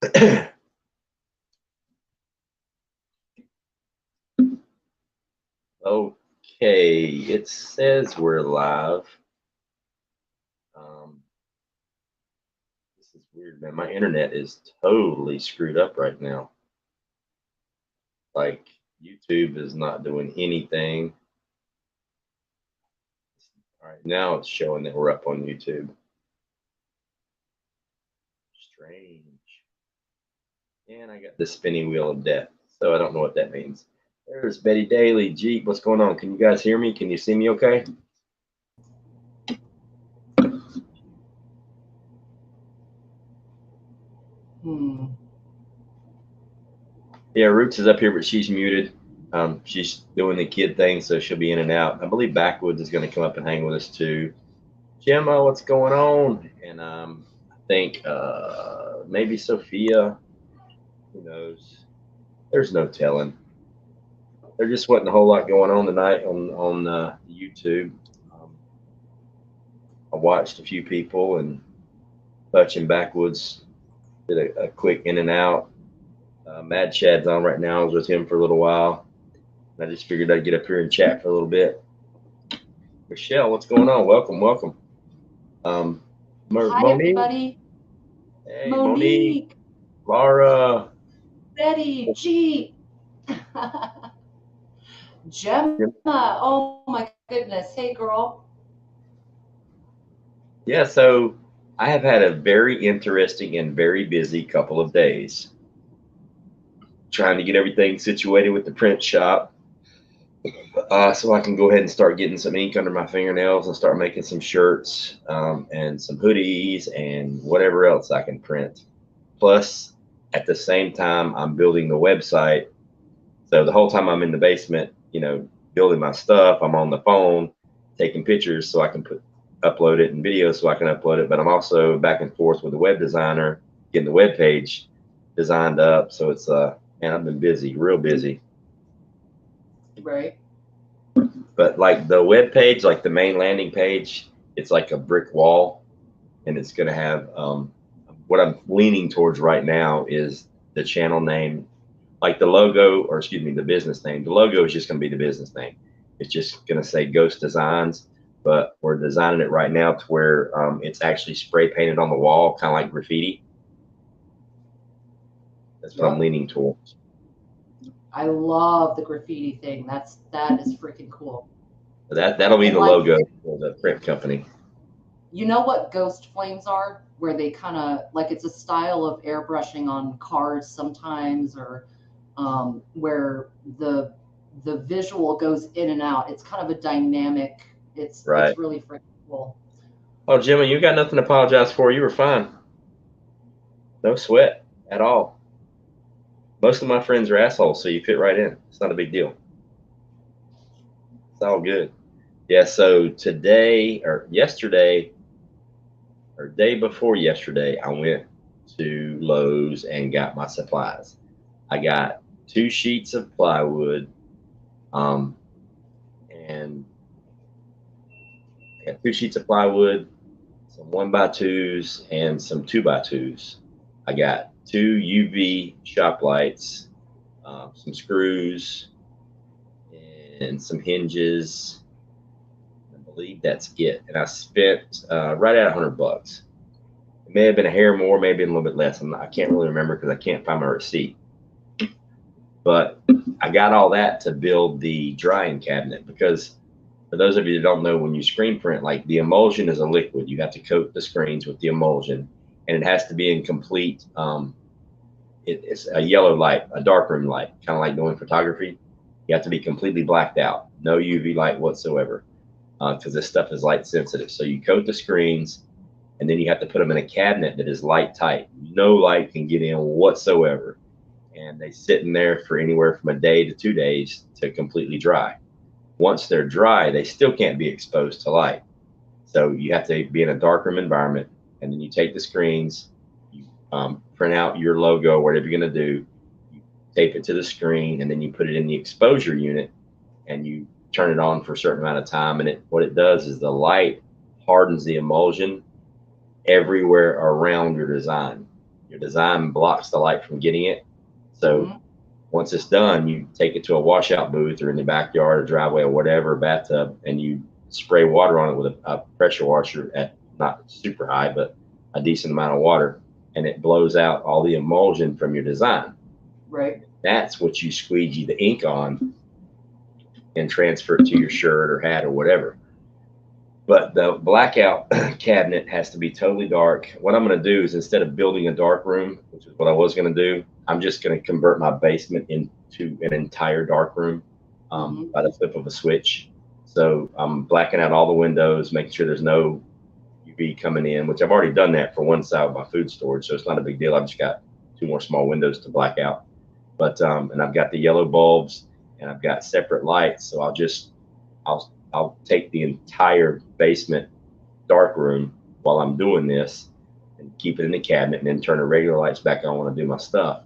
Okay, it says we're live. This is weird, man. My internet is totally screwed up right now. Like, YouTube is not doing anything. All right, now it's showing that we're up on YouTube. Strange. And I got the spinning wheel of death, so I don't know what that means. There's Betty Daly. Jeep, what's going on? Can you guys hear me? Can you see me okay? Yeah, Roots is up here, but she's muted. She's doing the kid thing, so she'll be in and out. I believe Backwoods is going to come up and hang with us too. Gemma, what's going on? And I think maybe Sophia. Who knows? There's no telling. There just wasn't a whole lot going on tonight on YouTube. I watched a few people, and Butch and Backwoods did a quick in and out. Mad Chad's on right now. I was with him for a little while. I just figured I'd get up here and chat for a little bit. Michelle, what's going on? Welcome, welcome. Hi, Monique. Everybody. Hey, Monique. Laura. Betty, G. Gemma. Oh, my goodness. Hey, girl. Yeah, so I have had a very interesting and very busy couple of days trying to get everything situated with the print shop. So I can go ahead and start getting some ink under my fingernails and start making some shirts and some hoodies and whatever else I can print. Plus, at the same time, I'm building the website. So the whole time I'm in the basement, building my stuff, I'm on the phone taking pictures so I can upload it and videos so I can upload it. But I'm also back and forth with the web designer, getting the web page designed up. So it's man, I've been busy, real busy. Right. But like the web page, like the main landing page, it's like a brick wall, and it's going to have what I'm leaning towards right now is the channel name, like the logo, or excuse me, the business name. The logo is just going to be the business name. It's just going to say Ghost Designs, but we're designing it right now to where it's actually spray painted on the wall, kind of like graffiti. That's what I'm leaning towards. I love the graffiti thing. That is freaking cool. That'll be the logo for the print company. You know what ghost flames are? Where they kind of like it's a style of airbrushing on cars sometimes, or where the visual goes in and out. It's kind of a dynamic. It's really freaking cool. Oh, Jimmy, you got nothing to apologize for. You were fine. No sweat at all. Most of my friends are assholes, so you fit right in. It's not a big deal. It's all good. Yeah, so today or yesterday or day before yesterday, I went to Lowe's and got my supplies. I got 2 sheets of plywood, and I got 2 sheets of plywood, some 1x2s, and some 2x2s. I got 2 UV shop lights, some screws, and some hinges. I believe that's it. And I spent right at $100. It may have been a hair more, maybe a little bit less. I can't really remember because I can't find my receipt. But I got all that to build the drying cabinet because for those of you that don't know, when you screen print, like the emulsion is a liquid. You have to coat the screens with the emulsion, and it has to be in complete. It's a yellow light, a darkroom light, kind of like doing photography. You have to be completely blacked out, no UV light whatsoever, because this stuff is light sensitive. So you coat the screens, and then you have to put them in a cabinet that is light tight. No light can get in whatsoever, and they sit in there for anywhere from a day to 2 days to completely dry. Once they're dry, they still can't be exposed to light. So you have to be in a darkroom environment, and then you take the screens, you print out your logo, whatever you're going to do, you tape it to the screen, and then you put it in the exposure unit, and you turn it on for a certain amount of time. And what it does is the light hardens the emulsion everywhere around your design. Your design blocks the light from getting it. So once it's done, you take it to a washout booth or in the backyard or driveway or whatever, bathtub, and you spray water on it with a pressure washer at not super high, but a decent amount of water, and it blows out all the emulsion from your design. Right. That's what you squeegee the ink on and transfer it to your shirt or hat or whatever. But the blackout cabinet has to be totally dark. What I'm going to do is, instead of building a dark room, which is what I was going to do, I'm just going to convert my basement into an entire dark room by the flip of a switch. So I'm blacking out all the windows, making sure there's no UV coming in, which I've already done that for one side of my food storage, so it's not a big deal. I've just got 2 more small windows to black out. But and I've got the yellow bulbs, and I've got separate lights. So I'll take the entire basement dark room while I'm doing this and keep it in the cabinet, and then turn the regular lights back on when I do my stuff.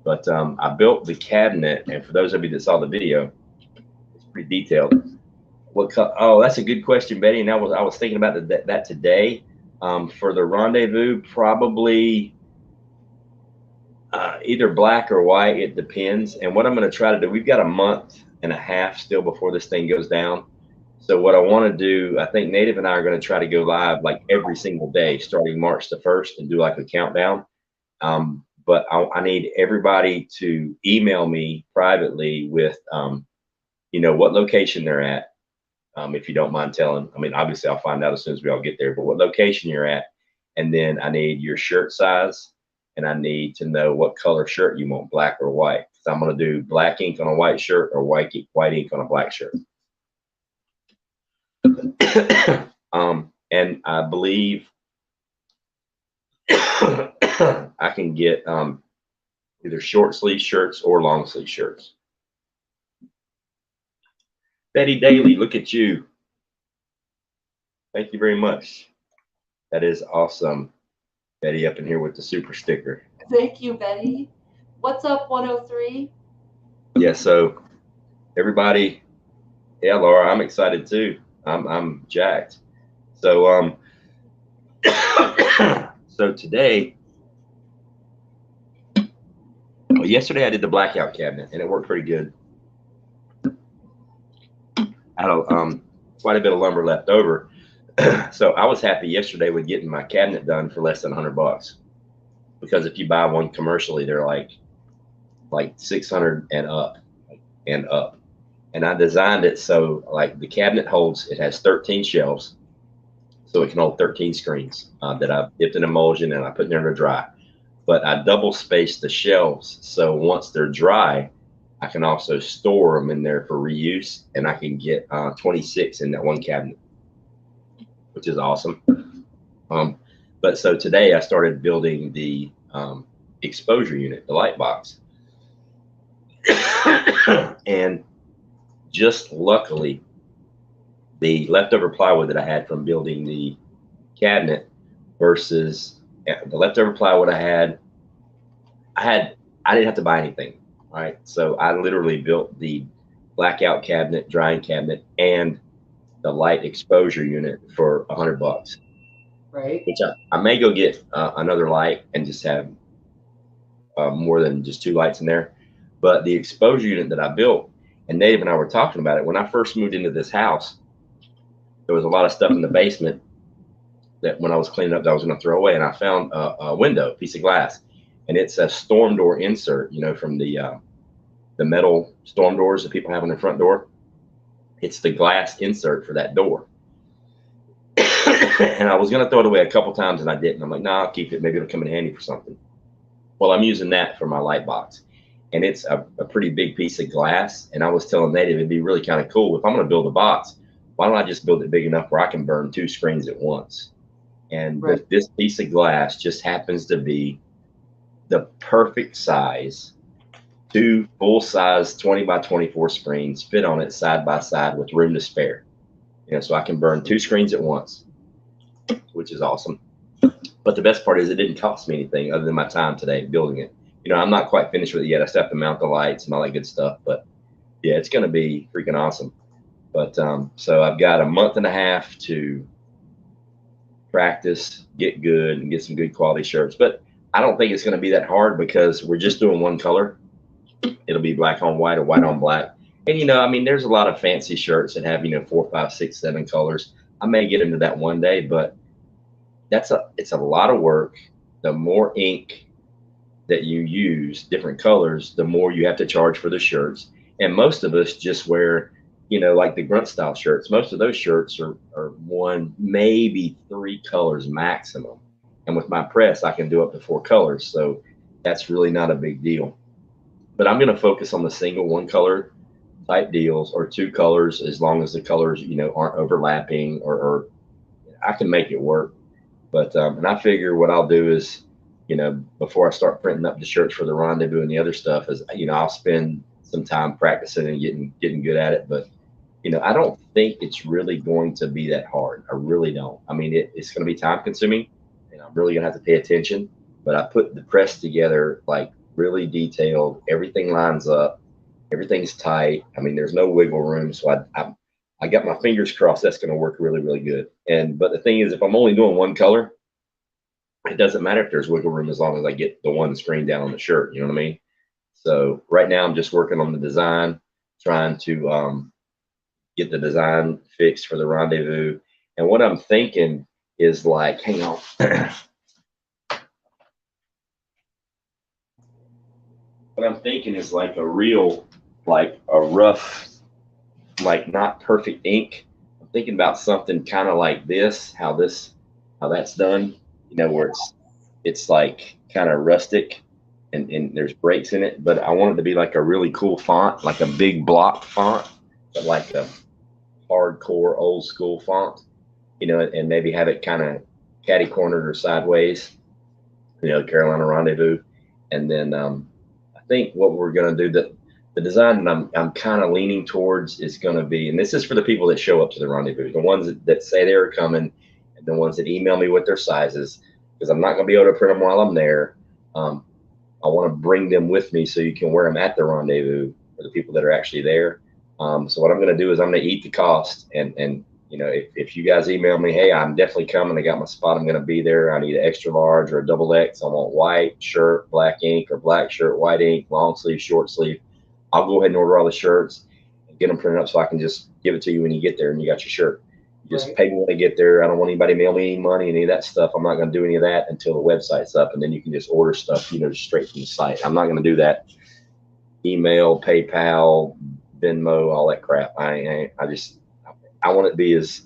But I built the cabinet, and for those of you that saw the video, it's pretty detailed. Oh, that's a good question, Betty. And I was thinking about that today. For the rendezvous, probably either black or white. It depends. And what I'm going to try to do, we've got a month and a half still before this thing goes down. So what I want to do, I think Native and I are going to try to go live like every single day starting March the 1st and do like a countdown. But I need everybody to email me privately with, what location they're at. If you don't mind telling. I mean, obviously I'll find out as soon as we all get there, but what location you're at. And then I need your shirt size, and I need to know what color shirt you want, black or white. So I'm going to do black ink on a white shirt or white ink on a black shirt. And I believe I can get either short sleeve shirts or long sleeve shirts. Betty Daly, look at you. Thank you very much. That is awesome. Betty up in here with the super sticker. Thank you, Betty. What's up, 103? Yeah, so everybody, yeah, Laura, I'm excited too. I'm jacked. So so today, well, yesterday I did the blackout cabinet and it worked pretty good. I had quite a bit of lumber left over. So I was happy yesterday with getting my cabinet done for less than $100, because if you buy one commercially, they're like 600 and up. And I designed it so like the cabinet has 13 shelves, so it can hold 13 screens that I've dipped in emulsion and I put in there to dry. But I double spaced the shelves, so once they're dry, I can also store them in there for reuse, and I can get 26 in that one cabinet, which is awesome. But so today I started building the exposure unit, the light box. And just luckily, the leftover plywood that I had from building the cabinet versus the leftover plywood I didn't have to buy anything. All right. So I literally built the blackout cabinet, drying cabinet, and the light exposure unit for $100. Right. Which I may go get another light and just have more than just 2 lights in there. But the exposure unit that I built, and Native and I were talking about it, when I first moved into this house, there was a lot of stuff in the basement that when I was cleaning up that I was going to throw away, and I found a window, piece of glass, and it's a storm door insert, from the metal storm doors that people have on their front door. It's the glass insert for that door. And I was going to throw it away a couple times and I didn't. I'm like, nah, I'll keep it. Maybe it'll come in handy for something. Well, I'm using that for my light box, and it's a pretty big piece of glass. And I was telling Native it'd be really kind of cool if I'm going to build a box, why don't I just build it big enough where I can burn 2 screens at once? And Right. this piece of glass just happens to be the perfect size. 2 full-size 20 by 24 screens fit on it side by side with room to spare. So I can burn 2 screens at once, which is awesome. But the best part is it didn't cost me anything other than my time today building it. I'm not quite finished with it yet. I still have to mount the lights and all that good stuff. But yeah, it's going to be freaking awesome. But so I've got a month and a half to practice, get good, and get some good quality shirts. But I don't think it's going to be that hard because we're just doing one color. It'll be black on white or white on black. And I mean, there's a lot of fancy shirts that have 4, 5, 6, 7 colors. I may get into that one day, but it's a lot of work. The more ink that you use, different colors, the more you have to charge for the shirts. And most of us just wear, like the grunt style shirts. Most of those shirts are one, maybe 3 colors maximum. And with my press, I can do up to 4 colors. So that's really not a big deal. But I'm going to focus on the single one color type deals, or 2 colors, as long as the colors, aren't overlapping, or I can make it work. But and I figure what I'll do is, before I start printing up the shirts for the rendezvous and the other stuff, is I'll spend some time practicing and getting good at it. But I don't think it's really going to be that hard. I really don't. I mean, it's going to be time consuming, and I'm really going to have to pay attention. But I put the press together like really detailed. Everything lines up. Everything's tight. I mean, there's no wiggle room. So I got my fingers crossed that's going to work really, really good. But the thing is, if I'm only doing one color, it doesn't matter if there's wiggle room, as long as I get the one screen down on the shirt. You know what I mean? So right now I'm just working on the design, trying to get the design fixed for the rendezvous. And what I'm thinking is like, hang on. What I'm thinking is like a rough, like not perfect ink. I'm thinking about something kind of like this, how that's done, where it's like kind of rustic, and there's breaks in it, but I want it to be like a really cool font, like a big block font, but like a hardcore old school font, and maybe have it kind of catty cornered or sideways, Carolina Rendezvous. And then I think what we're going to do, that the design that I'm kind of leaning towards is going to be, and this is for the people that show up to the rendezvous, the ones that say they're coming, and the ones that email me with their sizes, because I'm not going to be able to print them while I'm there. I want to bring them with me so you can wear them at the rendezvous for the people that are actually there. So what I'm going to do is I'm going to eat the cost, and if you guys email me, hey, I'm definitely coming, I got my spot, I'm going to be there, I need an extra large or a double X, I want white shirt, black ink, or black shirt, white ink, long sleeve, short sleeve, I'll go ahead and order all the shirts and get them printed up so I can just give it to you when you get there and you got your shirt. You just pay me when I get there. I don't want anybody to mail me any money, any of that stuff. I'm not going to do any of that until the website's up, and then you can just order stuff, straight from the site. I'm not going to do that. Email, PayPal, Venmo, all that crap. I want it to be as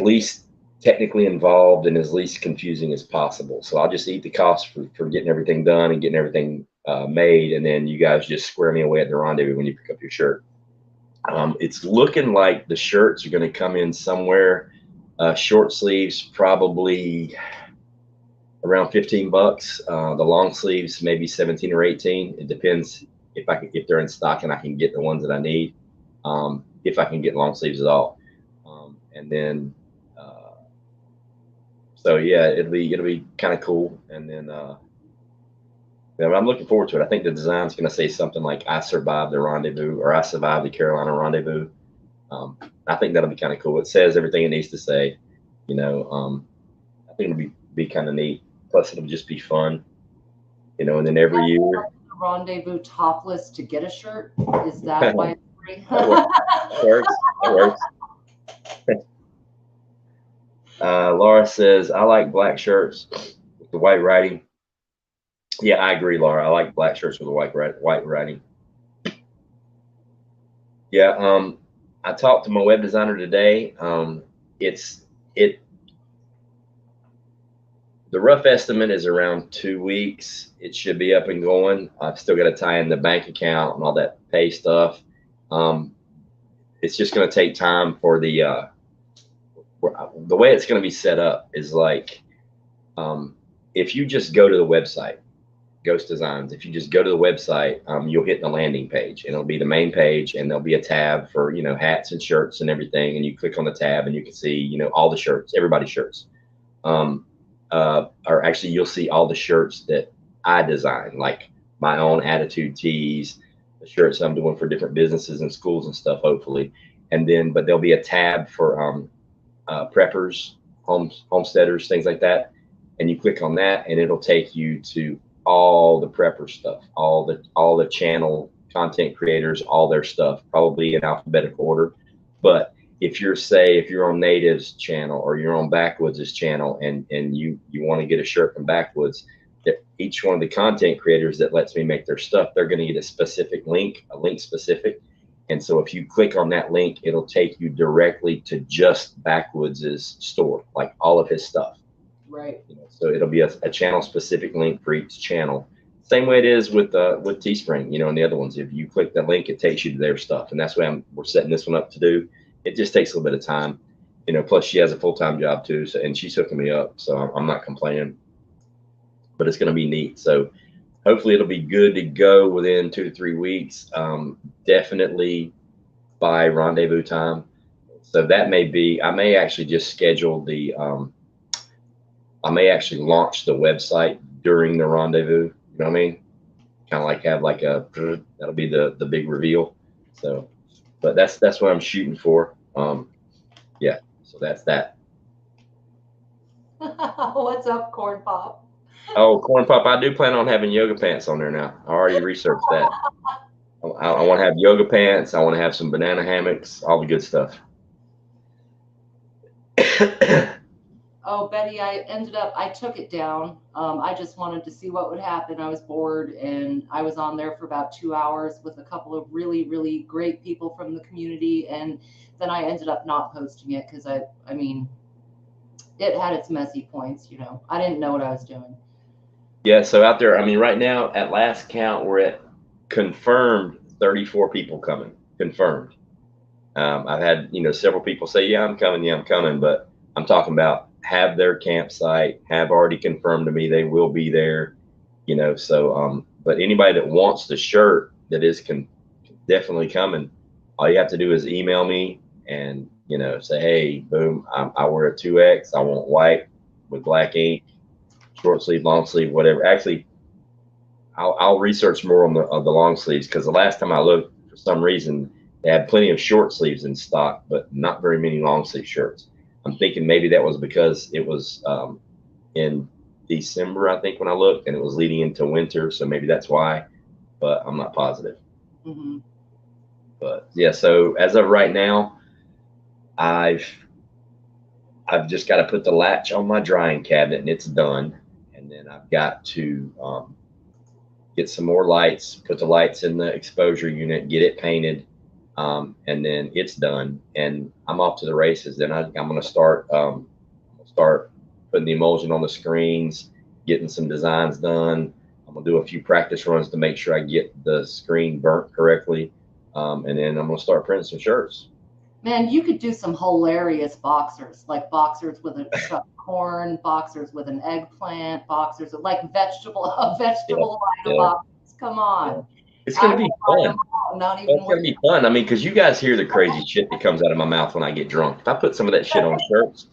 least technically involved and as least confusing as possible. So I'll just eat the cost for getting everything done and getting everything made, and then you guys just square me away at the rendezvous when you pick up your shirt. It's looking like the shirts are going to come in somewhere, short sleeves probably around $15. The long sleeves maybe 17 or 18. It depends if they're in stock and I can get the ones that I need, if I can get long sleeves at all. And then so yeah, it'll be kind of cool. And then I'm looking forward to it. I think the design's going to say something like "I survived the rendezvous" or "I survived the Carolina Rendezvous." I think that'll be kind of cool. It says everything it needs to say. I think it'll be kind of neat. Plus, it'll just be fun. And then every year, rendezvous topless to get a shirt. Is that why it's free? That works. That works. Laura says, "I like black shirts with the white writing." Yeah, I agree, Laura. I like black shirts with the white writing. Yeah, I talked to my web designer today. The rough estimate is around 2 weeks. It should be up and going. I've still got to tie in the bank account and all that pay stuff. It's just going to take time for the way it's going to be set up is like, if you just go to the website, Ghost Designs, if you just go to the website, you'll hit the landing page, and it'll be the main page, and there'll be a tab for hats and shirts and everything, and you click on the tab and you can see all the shirts, everybody's shirts, or actually you'll see all the shirts that I design, like my own attitude tees, the shirts I'm doing for different businesses and schools and stuff, hopefully. And then but there'll be a tab for preppers, homesteaders, things like that. and you click on that, and it'll take you to all the prepper stuff, all the channel content creators, all their stuff, probably in alphabetical order. But if you're on Native's channel or you're on Backwoods' channel, and you want to get a shirt from Backwoods, that each one of the content creators that lets me make their stuff, they're going to get a specific link, a link specific. And so if you click on that link, it'll take you directly to just Backwoods' store, like all of his stuff. Right. So it'll be a channel specific link for each channel. Same way it is with Teespring, and the other ones. If you click that link, it takes you to their stuff, and that's what we're setting this one up to do. It just takes a little bit of time, Plus, she has a full-time job too, so, and she's hooking me up, so I'm not complaining. But it's going to be neat. So hopefully it'll be good to go within 2 to 3 weeks. Definitely by rendezvous time. So that may be. I may actually just schedule the. I may actually launch the website during the rendezvous. You know what I mean? Kind of like have like that'll be the big reveal. So, but that's what I'm shooting for. Yeah. So that's that. What's up, Corn Pop? Oh, Corn Pop, I do plan on having yoga pants on there now. I already researched that. I want to have yoga pants. I want to have some banana hammocks, all the good stuff. Oh, Betty, I took it down. I just wanted to see what would happen. I was bored, and I was on there for about 2 hours with a couple of really, really great people from the community. And then I ended up not posting it because I mean, it had its messy points, I didn't know what I was doing. Yeah, so out there, I mean, right now at last count, we're at confirmed 34 people coming. Confirmed. I've had several people say, "Yeah, I'm coming," but I'm talking about have their campsite, have already confirmed to me they will be there. So but anybody that wants the shirt that is definitely coming, all you have to do is email me and say, "Hey, boom, I wear a 2X. I want white with black ink, short sleeve, long sleeve, whatever." Actually, I'll research more on the long sleeves, because the last time I looked, for some reason they had plenty of short sleeves in stock, but not very many long sleeve shirts. I'm thinking maybe that was because it was in December, I think, when I looked, and it was leading into winter, so maybe that's why, but I'm not positive. Mm-hmm. But yeah, so as of right now, I've just got to put the latch on my drying cabinet, and it's done. And then I've got to get some more lights, put the lights in the exposure unit, get it painted, and then it's done. And I'm off to the races. Then I'm going to start putting the emulsion on the screens, getting some designs done. I'm going to do a few practice runs to make sure I get the screen burnt correctly. And then I'm going to start printing some shirts. Man, you could do some hilarious boxers, like boxers with a shucked corn, boxers with an eggplant, boxers with like a vegetable line of boxers. Come on. It's going to be fun. Not even It's going to be fun. I mean, because you guys hear the crazy shit that comes out of my mouth when I get drunk. If I put some of that shit on shirts,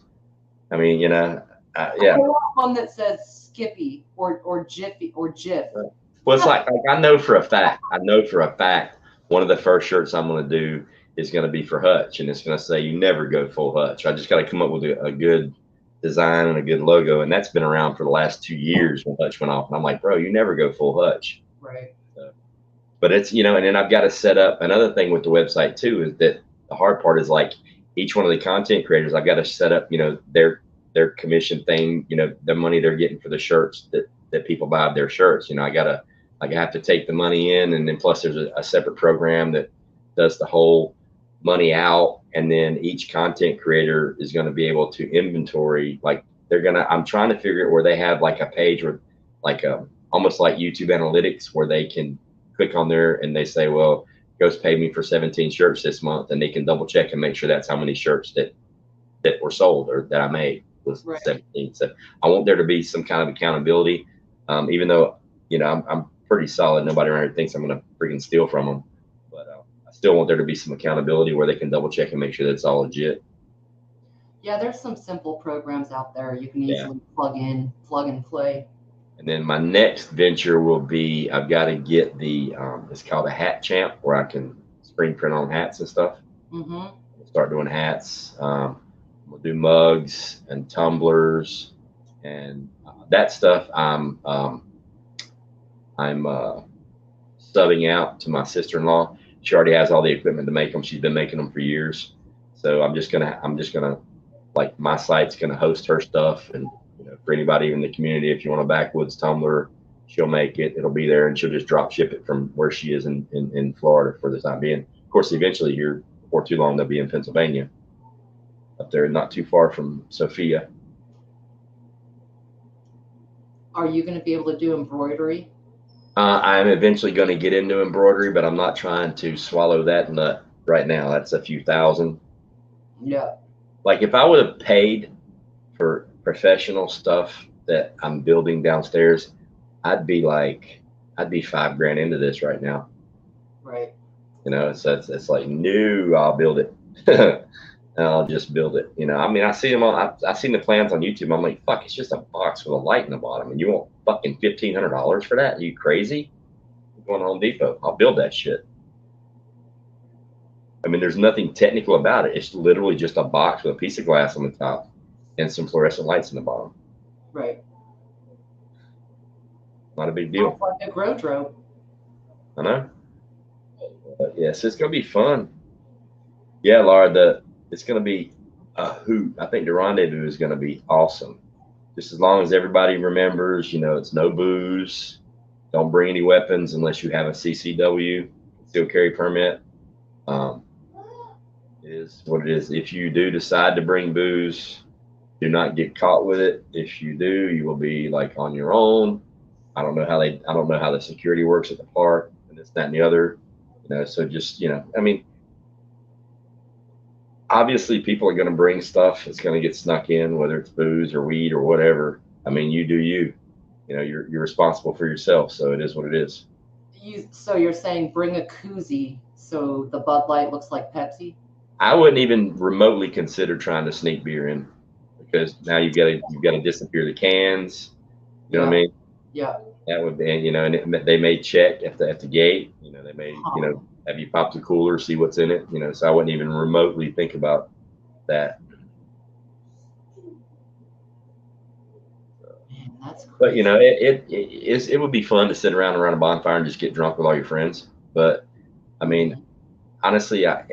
I mean, yeah. I want one that says Skippy or Jiffy or Jif. Well, it's like I know for a fact, one of the first shirts I'm going to do is going to be for Hutch, and it's going to say, "You never go full Hutch." I just got to come up with a good design and a good logo, and that's been around for the last 2 years when Hutch went off. And I'm like, "Bro, you never go full Hutch." Right. So, but it's and then I've got to set up another thing with the website too. Is that the hard part is like each one of the content creators, I've got to set up their commission thing, the money they're getting for the shirts that people buy their shirts. I have to take the money in, and then plus there's a separate program that does the whole money out, and then each content creator is going to be able to inventory, like I'm trying to figure out where they have like a page where like almost like YouTube analytics, where they can click on there and they say, well, Ghost paid me for 17 shirts this month, and they can double check and make sure that's how many shirts that were sold or that I made was 17. So I want there to be some kind of accountability, even though I'm pretty solid. Nobody around here thinks I'm going to freaking steal from them. I still want there to be some accountability where they can double check and make sure that it's all legit. Yeah, there's some simple programs out there you can easily plug and play. And then my next venture will be, I've got to get it's called a Hat Champ, where I can screen print on hats and stuff. Mm-hmm. Start doing hats. We'll do mugs and tumblers. and that stuff I'm subbing out to my sister-in-law. She already has all the equipment to make them. She's been making them for years. So I'm just gonna like my site's gonna host her stuff, and for anybody in the community, if you want a backwoods tumbler, she'll make it. It'll be there, and she'll just drop ship it from where she is in Florida for the time being. Of course, eventually here before too long they'll be in Pennsylvania, up there, not too far from Sophia. Are you going to be able to do embroidery? I'm eventually going to get into embroidery, but I'm not trying to swallow that nut right now. That's a few thousand. Yeah. Like if I would have paid for professional stuff that I'm building downstairs, I'd be 5 grand into this right now. Right. It's like, no, I'll build it. And I'll just build it. I mean, I see them on, I've seen the plans on YouTube. I'm like, fuck, it's just a box with a light in the bottom, and you want fucking $1,500 for that? Are you crazy? I'm going to Home Depot. I'll build that shit. I mean, there's nothing technical about it. It's literally just a box with a piece of glass on the top and some fluorescent lights in the bottom. Right. Not a big deal. Sounds like a Grodro. I know. But yes, it's gonna be fun. Yeah, Laura, it's gonna be a hoot. I think the rendezvous is gonna be awesome. Just as long as everybody remembers, it's no booze. Don't bring any weapons unless you have a CCW, concealed carry permit. It is what it is. If you do decide to bring booze, do not get caught with it. If you do, you will be like on your own. I don't know how the security works at the park and this, that, and the other. So just, I mean, obviously people are going to bring stuff that's going to get snuck in, whether it's booze or weed or whatever. I mean, you do you. You're responsible for yourself, so it is what it is. So you're saying bring a koozie so the Bud Light looks like Pepsi? I wouldn't even remotely consider trying to sneak beer in, because now you've got to disappear the cans. You know what I mean? Yeah. That would be, and they may check at the gate. They may, have you pop the cooler, see what's in it. So I wouldn't even remotely think about that. Man, that's crazy. But it would be fun to sit around a bonfire and just get drunk with all your friends. But I mean, honestly, I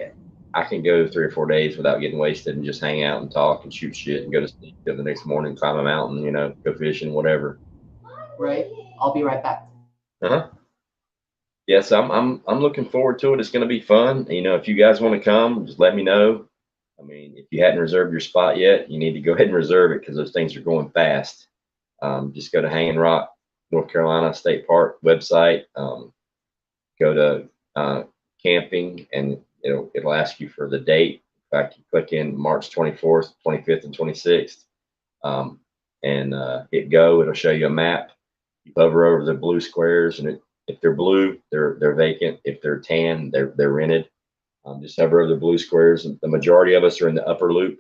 can go 3 or 4 days without getting wasted and just hang out and talk and shoot shit and go to sleep the next morning, climb a mountain, go fishing, whatever. Right. I'll be right back. Yes, I'm looking forward to it. It's going to be fun. If you guys want to come, just let me know. I mean, if you hadn't reserved your spot yet, you need to go ahead and reserve it, because those things are going fast. Just go to Hanging Rock, North Carolina State Park website. Go to camping, and it'll ask you for the date. In fact, you click in March 24th, 25th, and 26th, and hit go. It'll show you a map. You hover over the blue squares, and if they're blue, they're vacant. If they're tan, they're rented. Just hover over the blue squares. And the majority of us are in the upper loop.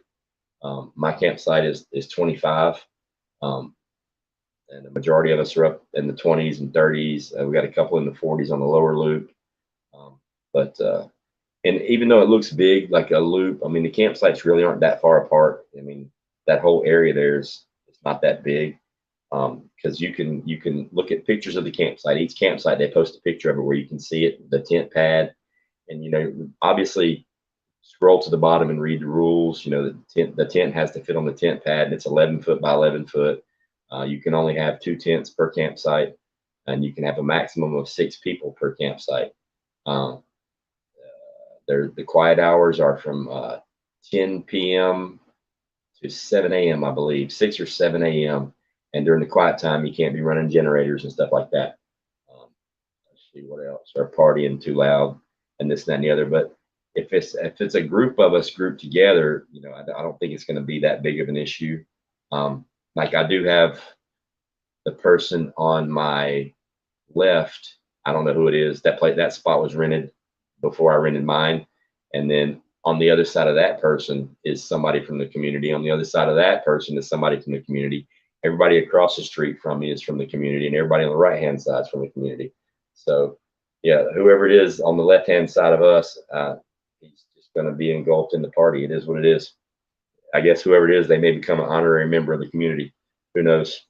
My campsite is 25. And the majority of us are up in the 20s and 30s. We got a couple in the 40s on the lower loop. And even though it looks big, like a loop, I mean, the campsites really aren't that far apart. I mean, that whole area it's not that big. Because you can look at pictures of the campsite. Each campsite, they post a picture of it where you can see it, the tent pad, and obviously scroll to the bottom and read the rules. The tent has to fit on the tent pad, and it's 11 foot by 11 foot. You can only have 2 tents per campsite, and you can have a maximum of 6 people per campsite. The quiet hours are from 10 p.m. to 7 a.m. I believe, 6 or 7 a.m. And during the quiet time, you can't be running generators and stuff like that. Let's see what else. Or partying too loud and this, that, and the other. But if it's a group of us grouped together, I don't think it's going to be that big of an issue. Like I do have the person on my left. I don't know who it is. That spot was rented before I rented mine. And then on the other side of that person is somebody from the community. On the other side of that person is somebody from the community. Everybody across the street from me is from the community, and everybody on the right-hand side is from the community. So, yeah, whoever it is on the left-hand side of us, he's just going to be engulfed in the party. It is what it is. I guess whoever it is, they may become an honorary member of the community. Who knows?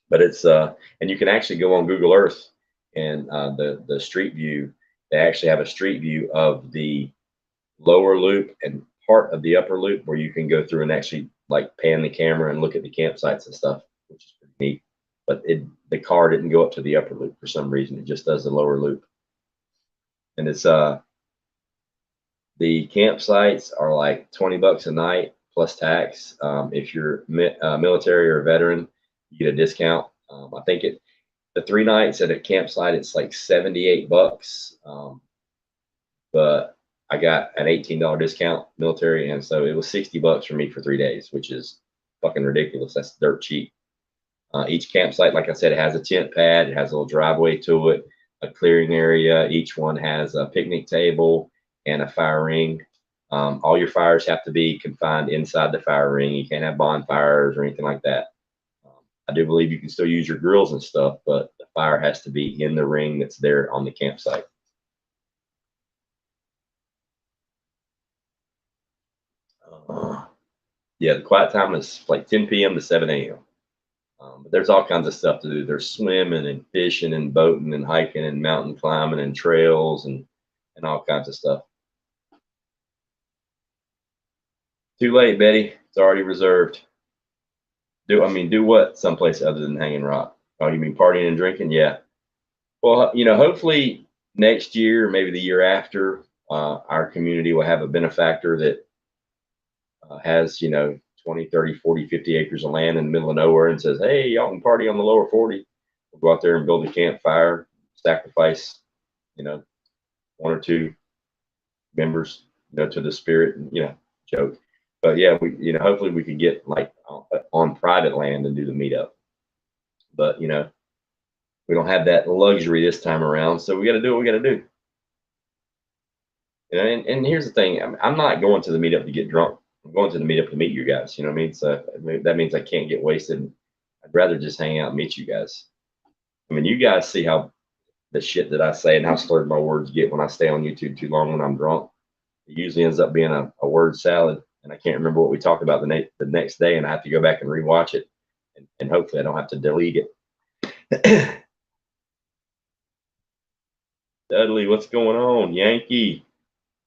But it's and you can actually go on Google Earth and the street view. They actually have a street view of the lower loop and part of the upper loop where you can go through and actually like pan the camera and look at the campsites and stuff, which is pretty neat. But the car didn't go up to the upper loop for some reason. It just does the lower loop. And it's the campsites are like 20 bucks a night plus tax. If you're military or a veteran, you get a discount. I think the 3 nights at a campsite, it's like 78 bucks. But I got an $18 discount military, and so it was 60 bucks for me for 3 days, which is fucking ridiculous. That's dirt cheap. Each campsite, like I said, it has a tent pad, it has a little driveway to it, a clearing area. Each one has a picnic table and a fire ring. All your fires have to be confined inside the fire ring. You can't have bonfires or anything like that. I do believe you can still use your grills and stuff, but the fire has to be in the ring that's there on the campsite. Yeah, the quiet time is like 10 p.m. to 7 a.m. But there's all kinds of stuff to do. There's swimming and fishing and boating and hiking and mountain climbing and trails and all kinds of stuff. Too late, Betty. It's already reserved. Do what someplace other than Hanging Rock? Oh, you mean partying and drinking? Yeah. Well, hopefully next year, maybe the year after, our community will have a benefactor that has, 20, 30, 40, 50 acres of land in the middle of nowhere and says, hey, y'all can party on the lower 40. We'll go out there and build a campfire, sacrifice, 1 or 2 members, to the spirit, and, joke. But yeah, hopefully we could get like on private land and do the meetup. But, we don't have that luxury this time around. So we got to do what we got to do. And here's the thing. I'm not going to the meetup to get drunk. I'm going to the meetup to meet you guys. You know what I mean? So that means I can't get wasted. I'd rather just hang out and meet you guys. I mean, you guys see how the shit that I say and how slurred my words get when I stay on YouTube too long when I'm drunk. It usually ends up being a word salad, and I can't remember what we talked about the next day, and I have to go back and rewatch it, and hopefully I don't have to delete it. Dudley, what's going on? Yankee,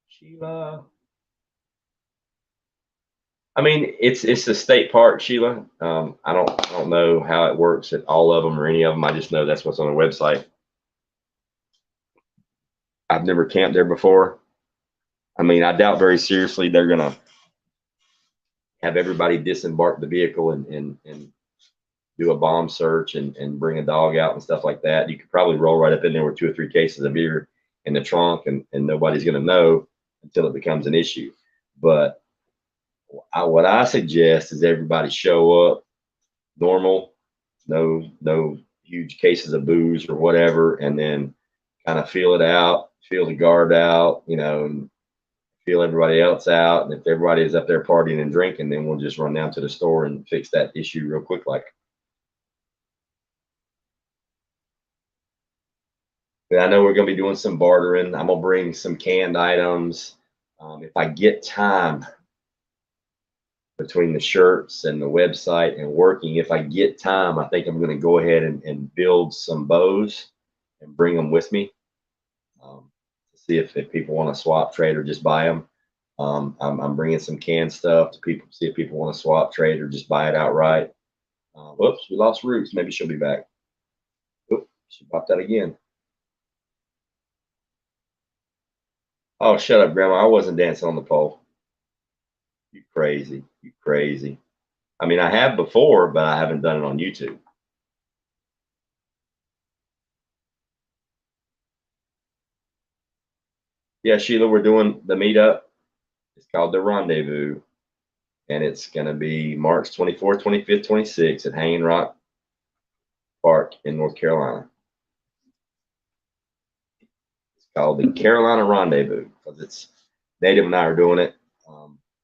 Sheila. I mean, it's the state park, Sheila. I don't know how it works at all of them or any of them. I just know that's what's on the website. I've never camped there before. I mean, I doubt very seriously they're gonna have everybody disembark the vehicle and do a bomb search and bring a dog out and stuff like that. You could probably roll right up in there with 2 or 3 cases of beer in the trunk, and nobody's gonna know until it becomes an issue. But what I suggest is everybody show up normal, no huge cases of booze or whatever, and then kind of feel it out, feel the guard out, and feel everybody else out. And if everybody is up there partying and drinking, then we'll just run down to the store and fix that issue real quick. But I know we're going to be doing some bartering. I'm going to bring some canned items. If I get time between the shirts and the website and working, if I get time, I think I'm going to go ahead and build some bows and bring them with me. To see if people want to swap, trade, or just buy them. I'm bringing some canned stuff to people, see if people want to swap, trade, or just buy it outright. Whoops, we lost Roots. Maybe she'll be back. Oop, she popped out again. Oh, shut up, Grandma. I wasn't dancing on the pole. You crazy. You crazy. I mean, I have before, but I haven't done it on YouTube. Yeah, Sheila, we're doing the meetup. It's called The Rendezvous, and it's going to be March 24th, 25th, 26th at Hanging Rock Park in North Carolina. It's called the Carolina Rendezvous because it's Native and I are doing it.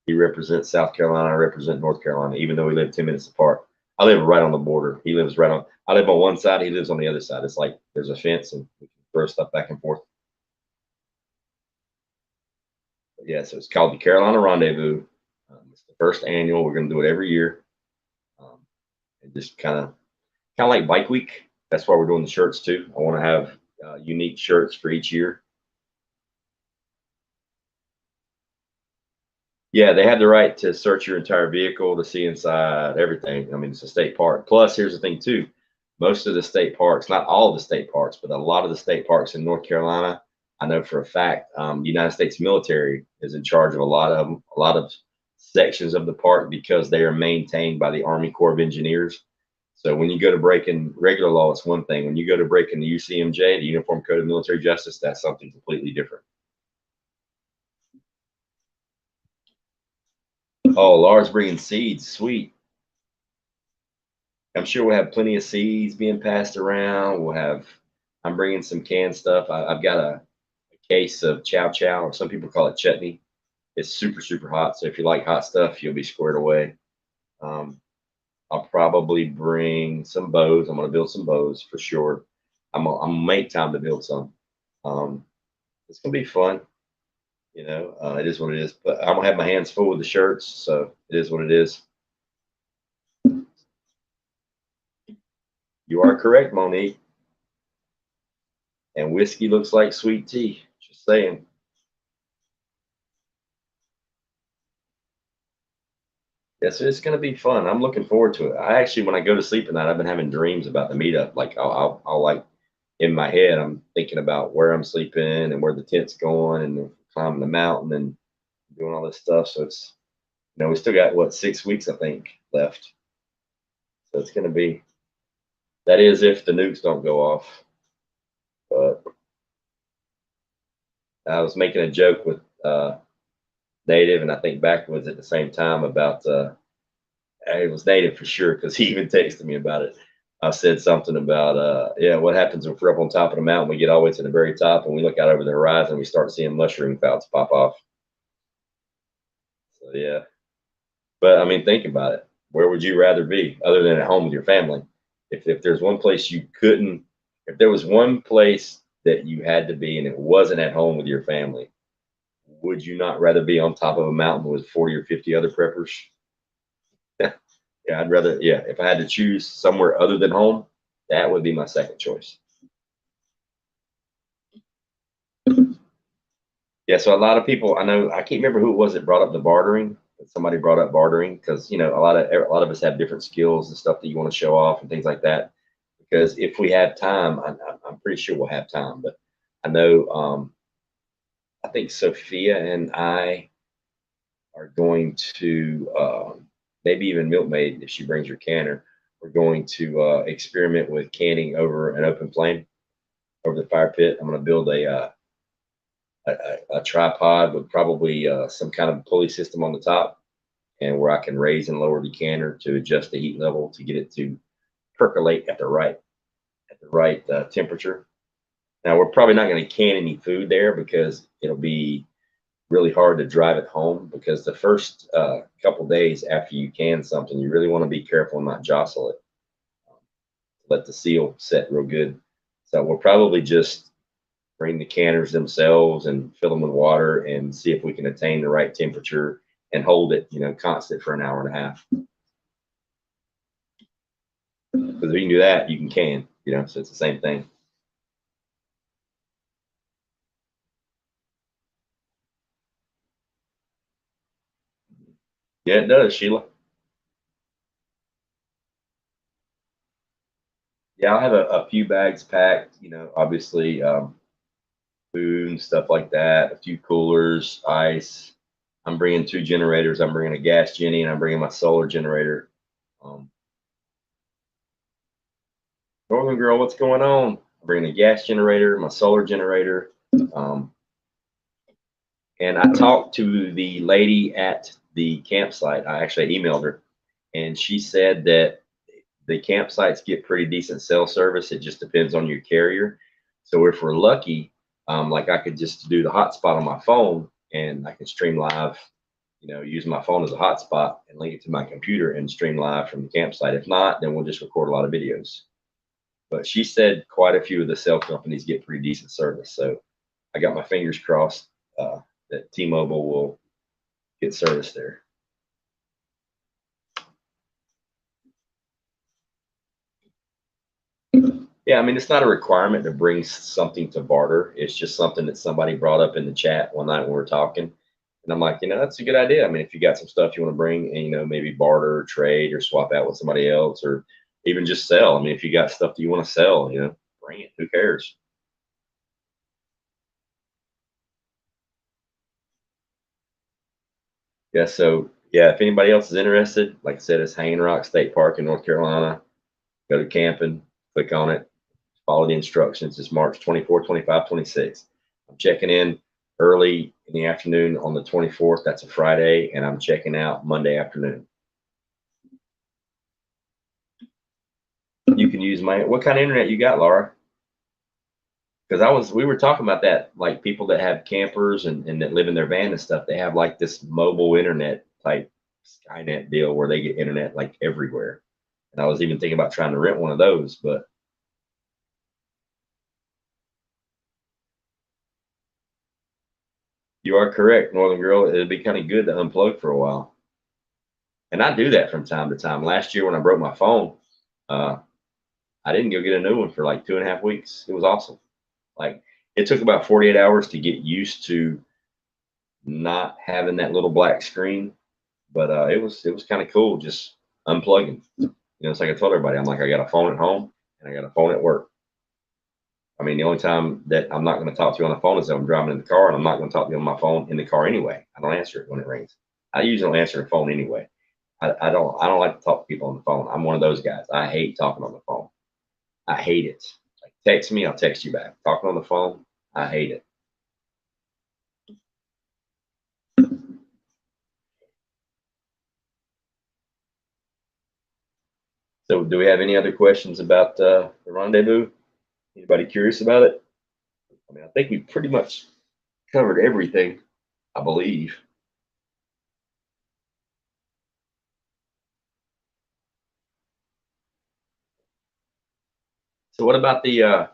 He represents South Carolina, I represent North Carolina, even though we live 10 minutes apart. I live right on the border. He lives right on, I live on one side, he lives on the other side. It's like there's a fence and we can throw stuff back and forth. But yeah, so it's called the Carolina Rendezvous. It's the first annual. We're going to do it every year. Just kind of like Bike Week. That's why we're doing the shirts too. I want to have unique shirts for each year. Yeah, they have the right to search your entire vehicle to see inside everything. I mean, it's a state park. Plus, here's the thing too: most of the state parks, not all of the state parks, but a lot of the state parks in North Carolina, I know for a fact, the United States military is in charge of a lot of them, a lot of sections of the park because they are maintained by the Army Corps of Engineers. So when you go to break in regular law, it's one thing. When you go to break in the UCMJ, the Uniform Code of Military Justice, that's something completely different. Oh, Laura's bringing seeds. Sweet. I'm sure we'll have plenty of seeds being passed around. I'm bringing some canned stuff. I've got a case of chow chow, or some people call it chutney. It's super, super hot. So if you like hot stuff, you'll be squared away. Um, I'll probably bring some bows. I'm going to build some bows for sure. I'm gonna make time to build some. Um, it's going to be fun. It is what it is. But I'm going to have my hands full with the shirts. So it is what it is. You are correct, Monique. And whiskey looks like sweet tea. Just saying. Yes, it's going to be fun. I'm looking forward to it. I actually, when I go to sleep at night, I've been having dreams about the meetup. Like I'll like in my head, I'm thinking about where I'm sleeping and where the tent's going and climbing the mountain and doing all this stuff. So we still got what 6 weeks I think left. So it's going to be. That is if the nukes don't go off. But I was making a joke with Native, and I think Backwoods at the same time about it was Native for sure because he even texted me about it. I said something about yeah, what happens if we're up on top of the mountain, we get all the way to the very top, and we look out over the horizon, we start seeing mushroom clouds pop off. So yeah, but I mean, think about it. Where would you rather be other than at home with your family? If there's one place you couldn't, if there was one place that you had to be and it wasn't at home with your family, would you not rather be on top of a mountain with 40 or 50 other preppers? Yeah, I'd rather, yeah, if I had to choose somewhere other than home, that would be my second choice. Yeah, so a lot of people, I know, I can't remember who it was that brought up the bartering, but somebody brought up bartering because, a lot of us have different skills and stuff that you want to show off and things like that. Because if we have time, I'm pretty sure we'll have time, but I know, I think Sophia and I are going to, maybe even Milkmaid, if she brings her canner, we're going to experiment with canning over an open flame, over the fire pit. I'm going to build a tripod with probably some kind of pulley system on the top, and where I can raise and lower the canner to adjust the heat level to get it to percolate at the right temperature. Now we're probably not going to can any food there because it'll be really hard to drive it home because the first couple days after you can something, you really want to be careful and not jostle it. Let the seal set real good. So we'll probably just bring the canners themselves and fill them with water and see if we can attain the right temperature and hold it, constant for an hour and a half. Because if you can do that, you can, so it's the same thing. Yeah, it does, Sheila. Yeah, I'll have a few bags packed, obviously food and stuff like that, a few coolers, ice. I'm bringing 2 generators. I'm bringing a gas Jenny and I'm bringing my solar generator. Um, Northern Girl, what's going on? I'm bringing a gas generator, my solar generator. Um, and I talked to the lady at the campsite. I actually emailed her, and she said that the campsites get pretty decent cell service. It just depends on your carrier. So if we're lucky, like I could just do the hotspot on my phone and I can stream live, use my phone as a hotspot and link it to my computer and stream live from the campsite. If not, then we'll just record a lot of videos. But she said quite a few of the cell companies get pretty decent service. So I got my fingers crossed that T-Mobile will get service there. Yeah, I mean, it's not a requirement to bring something to barter. It's just something that somebody brought up in the chat one night when we were talking. And I'm like, that's a good idea. I mean, if you got some stuff you want to bring and, maybe barter or trade or swap out with somebody else or even just sell. I mean, if you got stuff that you want to sell, bring it. Who cares? Yeah. So, yeah, if anybody else is interested, like I said, it's Hanging Rock State Park in North Carolina. Go to camping, click on it, follow the instructions. It's March 24, 25, 26. I'm checking in early in the afternoon on the 24th. That's a Friday. And I'm checking out Monday afternoon. You can use what kind of internet you got, Laura? Because we were talking about that, like people that have campers and that live in their van and stuff, they have like this mobile internet type Skynet deal where they get internet like everywhere. And I was even thinking about trying to rent one of those, but you are correct, Northern Girl. It'd be kind of good to unplug for a while. And I do that from time to time. Last year when I broke my phone, uh, I didn't go get a new one for like 2.5 weeks. It was awesome. Like it took about 48 hours to get used to not having that little black screen, but it was kind of cool just unplugging. It's like I told everybody, I'm like, I got a phone at home and I got a phone at work. I mean, the only time that I'm not going to talk to you on the phone is if I'm driving in the car, and I'm not going to talk to you on my phone in the car anyway. I don't answer it when it rings. I usually don't answer the phone anyway. I don't like to talk to people on the phone. I'm one of those guys. I hate talking on the phone. I hate it. Like text me, I'll text you back. Talking on the phone, I hate it. So, do we have any other questions about the rendezvous? Anybody curious about it? I mean, I think we pretty much covered everything, I believe. So, what about the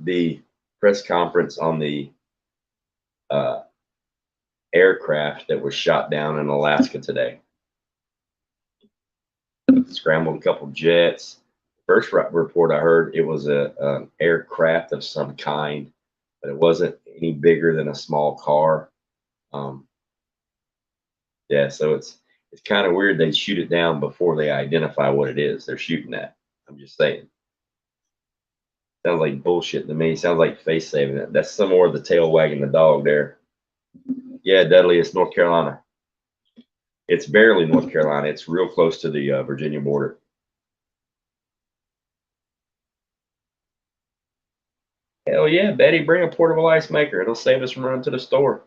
the press conference on the uh, aircraft that was shot down in Alaska today? Scrambled a couple jets. First report I heard, it was an aircraft of some kind, but it wasn't any bigger than a small car. Um, yeah, so it's kind of weird they shoot it down before they identify what it is they're shooting at. I'm just saying. Sounds like bullshit to me. Sounds like face saving it. That's some more of the tail wagging the dog there. Yeah, Dudley, it's North Carolina. It's barely North Carolina. It's real close to the Virginia border. Hell yeah, Betty, bring a portable ice maker. It'll save us from running to the store.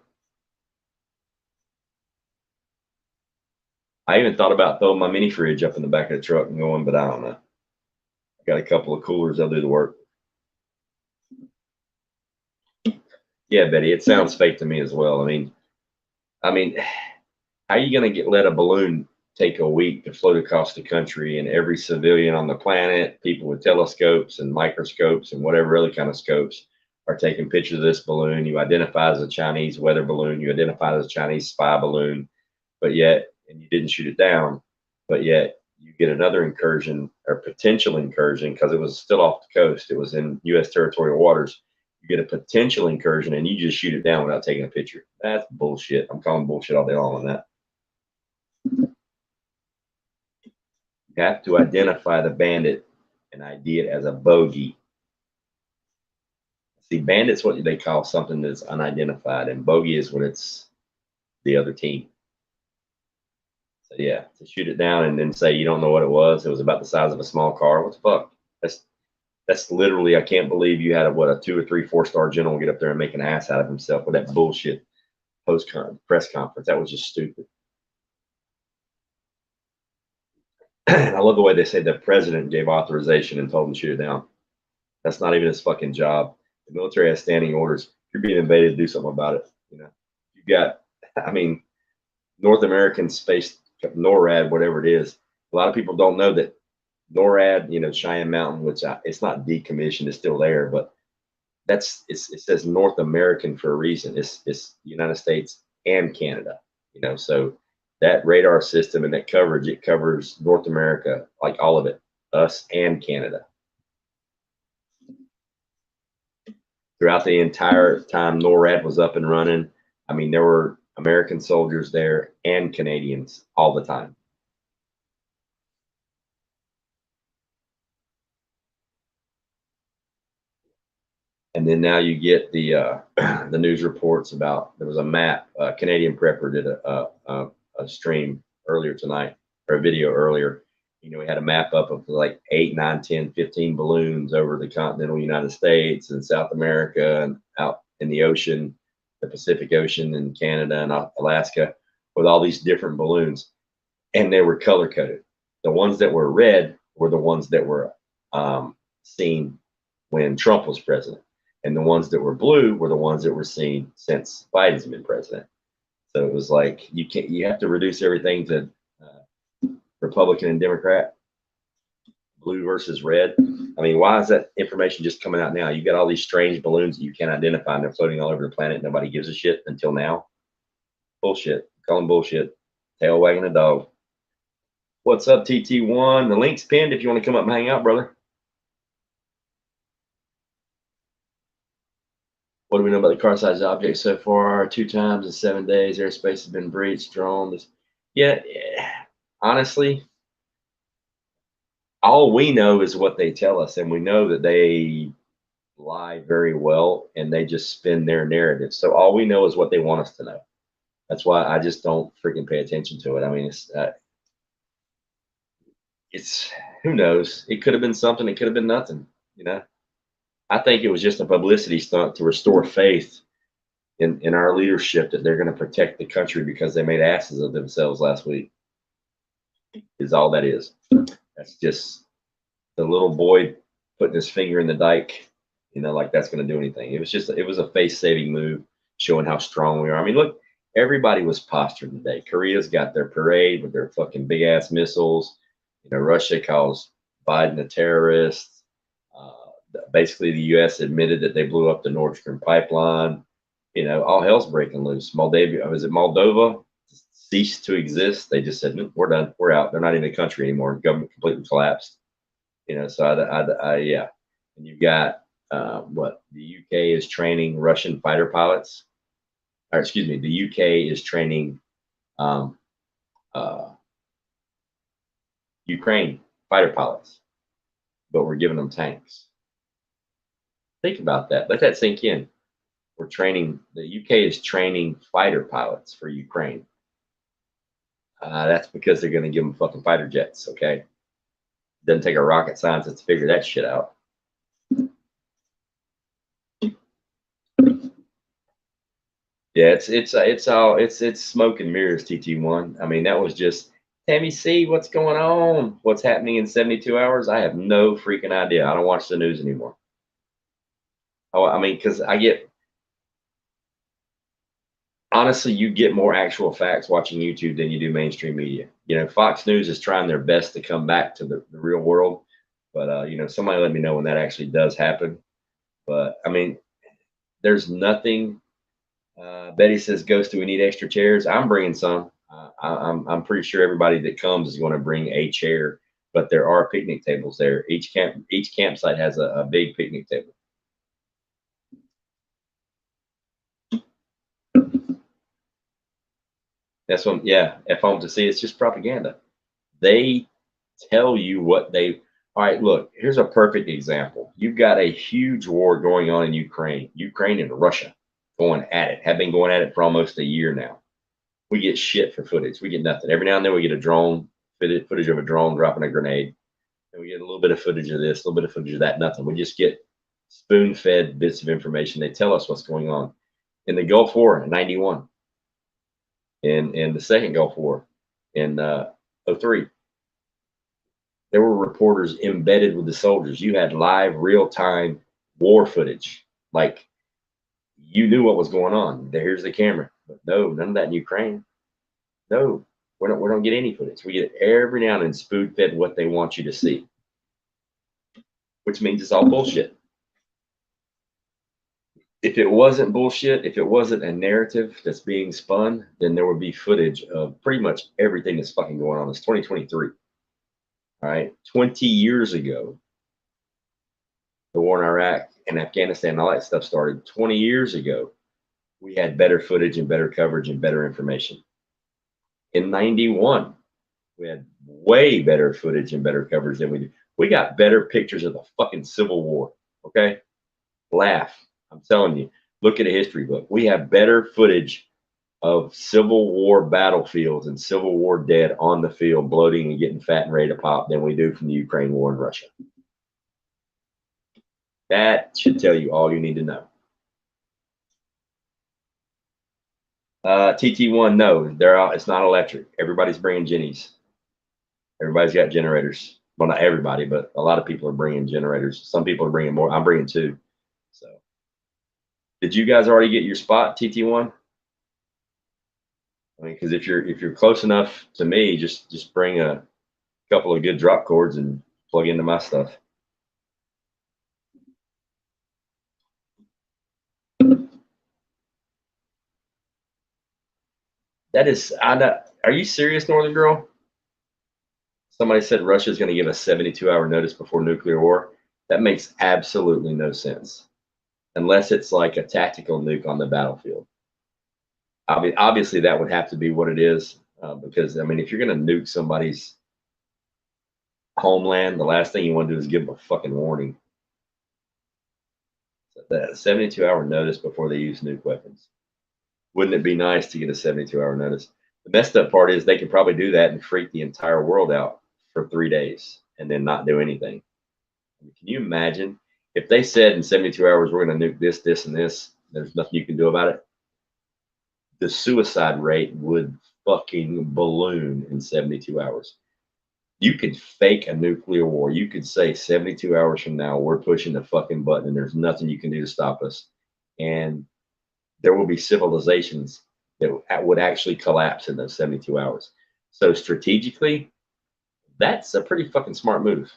I even thought about throwing my mini fridge up in the back of the truck and going, but I don't know. I got a couple of coolers. They'll do the work. Yeah, Betty, it sounds fake to me as well. I mean, how are you going to let a balloon take a week to float across the country and every civilian on the planet, people with telescopes and microscopes and whatever other kind of scopes are taking pictures of this balloon. You identify as a Chinese weather balloon, you identify as a Chinese spy balloon, but yet, and you didn't shoot it down, but yet you get another incursion or potential incursion because it was still off the coast. It was in U.S. territorial waters. You get a potential incursion and you just shoot it down without taking a picture. That's bullshit. I'm calling bullshit all day long on that. You have to identify the bandit and ID it as a bogey. See, bandit's what they call something that's unidentified, and bogey is when it's the other team. So yeah, to shoot it down and then say you don't know what it was about the size of a small car. What the fuck? That's literally, I can't believe you had a 2 or 3 4-star general get up there and make an ass out of himself with that bullshit press conference. That was just stupid. I love the way they say the president gave authorization and told him to shoot it down. That's not even his fucking job. The military has standing orders. If you're being invaded, do something about it. You got, I mean, North American Space, NORAD, whatever it is. A lot of people don't know that NORAD, Cheyenne Mountain, which it's not decommissioned, it's still there, but it says North American for a reason. It's the United States and Canada, so that radar system and that coverage, it covers North America, like all of it, us and Canada. throughout the entire time NORAD was up and running. I mean, there were American soldiers there and Canadians all the time. And then now you get the the news reports about there was a map. Canadian Prepper did a stream earlier tonight, or a video earlier. You know, we had a map up of like 8, 9, 10, 15 balloons over the continental United States and South America and out in the ocean, the Pacific Ocean and Canada and Alaska, with all these different balloons. And they were color coded. The ones that were red were the ones that were seen when Trump was president. And the ones that were blue were the ones that were seen since Biden's been president. So it was like you have to reduce everything to Republican and Democrat, blue versus red. I mean, why is that information just coming out now? You got all these strange balloons that you can't identify, and they're floating all over the planet. Nobody gives a shit until now. Bullshit. Call them bullshit. Tail wagging the dog. What's up, TT1? The link's pinned if you want to come up and hang out, brother. What do we know about the car-sized object so far? 2 times in 7 days. Airspace has been breached. Drones. Yeah, honestly, all we know is what they tell us, and we know that they lie very well, and they just spin their narrative. So all we know is what they want us to know. That's why I just don't freaking pay attention to it. I mean, it's who knows? It could have been something. It could have been nothing. You know. I think it was just a publicity stunt to restore faith in our leadership that they're going to protect the country because they made asses of themselves last week. Is all that is. That's just the little boy putting his finger in the dike. You know, like that's going to do anything. It was a face-saving move, showing how strong we are. I mean, look, everybody was postured today. Korea's got their parade with their fucking big ass missiles. You know, Russia calls Biden a terrorist. Basically, the U.S. admitted that they blew up the Nord Stream pipeline. You know, all hell's breaking loose. Moldova ceased to exist. They just said, nope, we're done. We're out. They're not even a country anymore. Government completely collapsed. You know, so yeah. And you've got what the U.K. is training Russian fighter pilots. Or excuse me, the U.K. is training Ukraine fighter pilots, but we're giving them tanks. Think about that. Let that sink in. We're training, the UK is training fighter pilots for Ukraine. That's because they're going to give them fucking fighter jets, okay? Doesn't take a rocket scientist to figure that shit out. Yeah, it's smoke and mirrors, TT1. I mean, that was just, Tammy C, what's going on? What's happening in 72 hours? I have no freaking idea. I don't watch the news anymore. Oh, I mean, because honestly, you get more actual facts watching YouTube than you do mainstream media. You know, Fox News is trying their best to come back to the real world, but you know, somebody let me know when that actually does happen. But I mean, there's nothing. Betty says, "Ghost, do we need extra chairs?" I'm bringing some. I'm pretty sure everybody that comes is going to bring a chair, but there are picnic tables there. Each campsite has a big picnic table. That's what, yeah, F home to see. It's just propaganda. They tell you what they, all right, look, here's a perfect example. You've got a huge war going on in Ukraine. Ukraine and Russia going at it, have been going at it for almost a year now. We get shit for footage. We get nothing. Every now and then we get a drone, footage of a drone dropping a grenade. And we get a little bit of footage of this, a little bit of footage of that, nothing. We just get spoon-fed bits of information. They tell us what's going on. In the Gulf War in 91, in the second Gulf War in 03, there were reporters embedded with the soldiers. You had live, real-time war footage. Like, you knew what was going on. Here's the camera. But no, none of that in Ukraine. No, we don't get any footage. We get every now and then spoon-fed what they want you to see, which means it's all bullshit. If it wasn't bullshit, if it wasn't a narrative that's being spun, then there would be footage of pretty much everything that's fucking going on. It's 2023. All right, 20 years ago, the war in Iraq and Afghanistan and all that stuff started 20 years ago, we had better footage and better coverage and better information. In 91, we had way better footage and better coverage than we do. We got better pictures of the fucking Civil War. Okay? Laugh. I'm telling you. Look at a history book. We have better footage of Civil War battlefields and Civil War dead on the field, bloating and getting fat and ready to pop than we do from the Ukraine war and Russia. That should tell you all you need to know. TT1, no, they're out. It's not electric. Everybody's bringing Jennies. Everybody's got generators. Well, not everybody, but a lot of people are bringing generators. Some people are bringing more. I'm bringing 2. So, did you guys already get your spot, TT1? I mean, because if you're close enough to me, just bring a couple of good drop cords and plug into my stuff. That is, I know. Are you serious, Northern Girl? Somebody said Russia is going to give a 72-hour notice before nuclear war. That makes absolutely no sense, unless it's like a tactical nuke on the battlefield. Obviously, that would have to be what it is, because I mean, if you're going to nuke somebody's homeland, the last thing you want to do is give them a fucking warning. So that 72-hour notice before they use nuke weapons. Wouldn't it be nice to get a 72-hour notice? The messed up part is they could probably do that and freak the entire world out for 3 days and then not do anything. I mean, can you imagine if they said in 72 hours we're going to nuke this, this, and this? There's nothing you can do about it. The suicide rate would fucking balloon in 72 hours. You could fake a nuclear war. You could say 72 hours from now we're pushing the fucking button and there's nothing you can do to stop us. And there will be civilizations that would actually collapse in those 72 hours. So strategically, that's a pretty fucking smart move.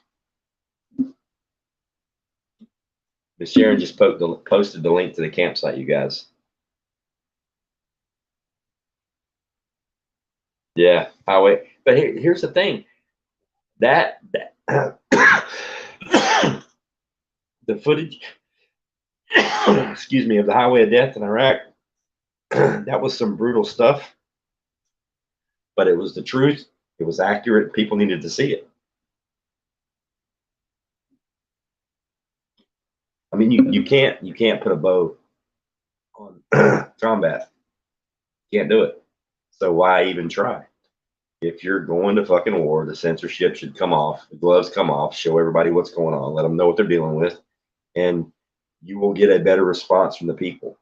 Miss Sharon just posted the link to the campsite, you guys. Yeah, highway. But here's the thing. The footage, excuse me, of the highway of death in Iraq, that was some brutal stuff. But it was the truth. It was accurate. People needed to see it. I mean, you can't put a bow on combat. Can't do it. So why even try? If you're going to fucking war, the censorship should come off, the gloves come off, show everybody what's going on, let them know what they're dealing with, and you will get a better response from the people.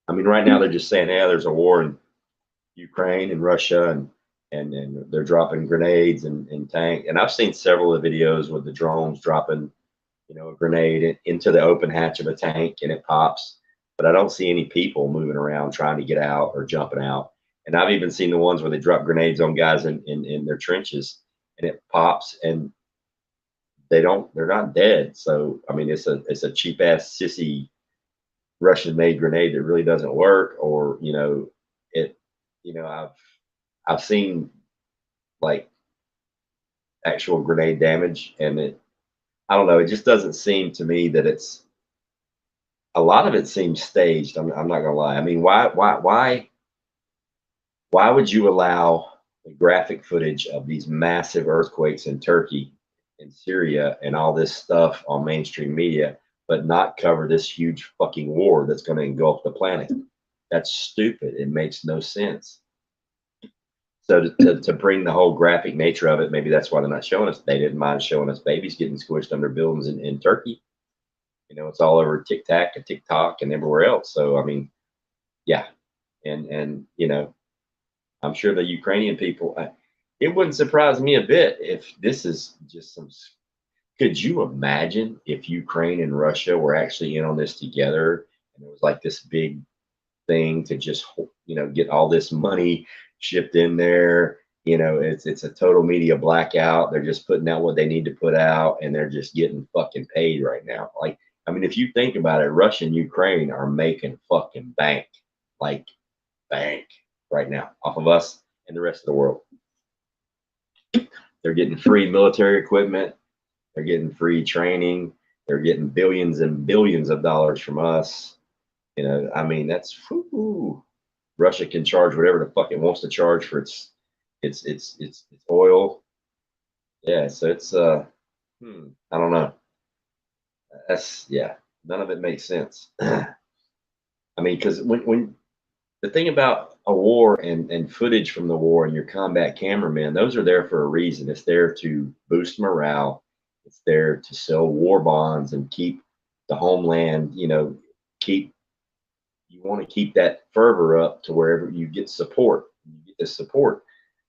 I mean, right now they're just saying, yeah, there's a war in Ukraine and Russia, and they're dropping grenades and tank. And I've seen several of the videos with the drones dropping, you know, a grenade into the open hatch of a tank and it pops. But I don't see any people moving around trying to get out or jumping out. And I've even seen the ones where they drop grenades on guys in their trenches and it pops and they're not dead. So I mean, it's a cheap ass sissy Russian made grenade that really doesn't work, or I've seen like actual grenade damage, and I don't know, it just doesn't seem to me that it's, a lot of it seems staged. I'm not gonna lie. I mean, why would you allow the graphic footage of these massive earthquakes in Turkey and Syria and all this stuff on mainstream media, but not cover this huge fucking war that's going to engulf the planet? That's stupid. It makes no sense. So to bring the whole graphic nature of it, maybe that's why they're not showing us. They didn't mind showing us babies getting squished under buildings in Turkey. You know, it's all over TikTok and TikTok and everywhere else. So I mean, yeah, and you know, I'm sure the Ukrainian people. It wouldn't surprise me a bit if this is just some. Could you imagine if Ukraine and Russia were actually in on this together, and it was like this big thing to just, you know, get all this money shipped in there? You know, it's a total media blackout. They're just putting out what they need to put out, and they're just getting fucking paid right now. Like, I mean, if you think about it, Russia and Ukraine are making fucking bank, like bank right now off of us and the rest of the world. They're getting free military equipment. They're getting free training. They're getting billions and billions of dollars from us. You know, I mean, that's whoo, Russia can charge whatever the fuck it wants to charge for its oil. Yeah, so it's I don't know. That's yeah, none of it makes sense. I mean, because when the thing about a war and footage from the war and your combat cameramen, those are there for a reason. It's there to boost morale. It's there to sell war bonds and keep the homeland, you know, keep you want to keep that fervor up to wherever you get support. You get the support.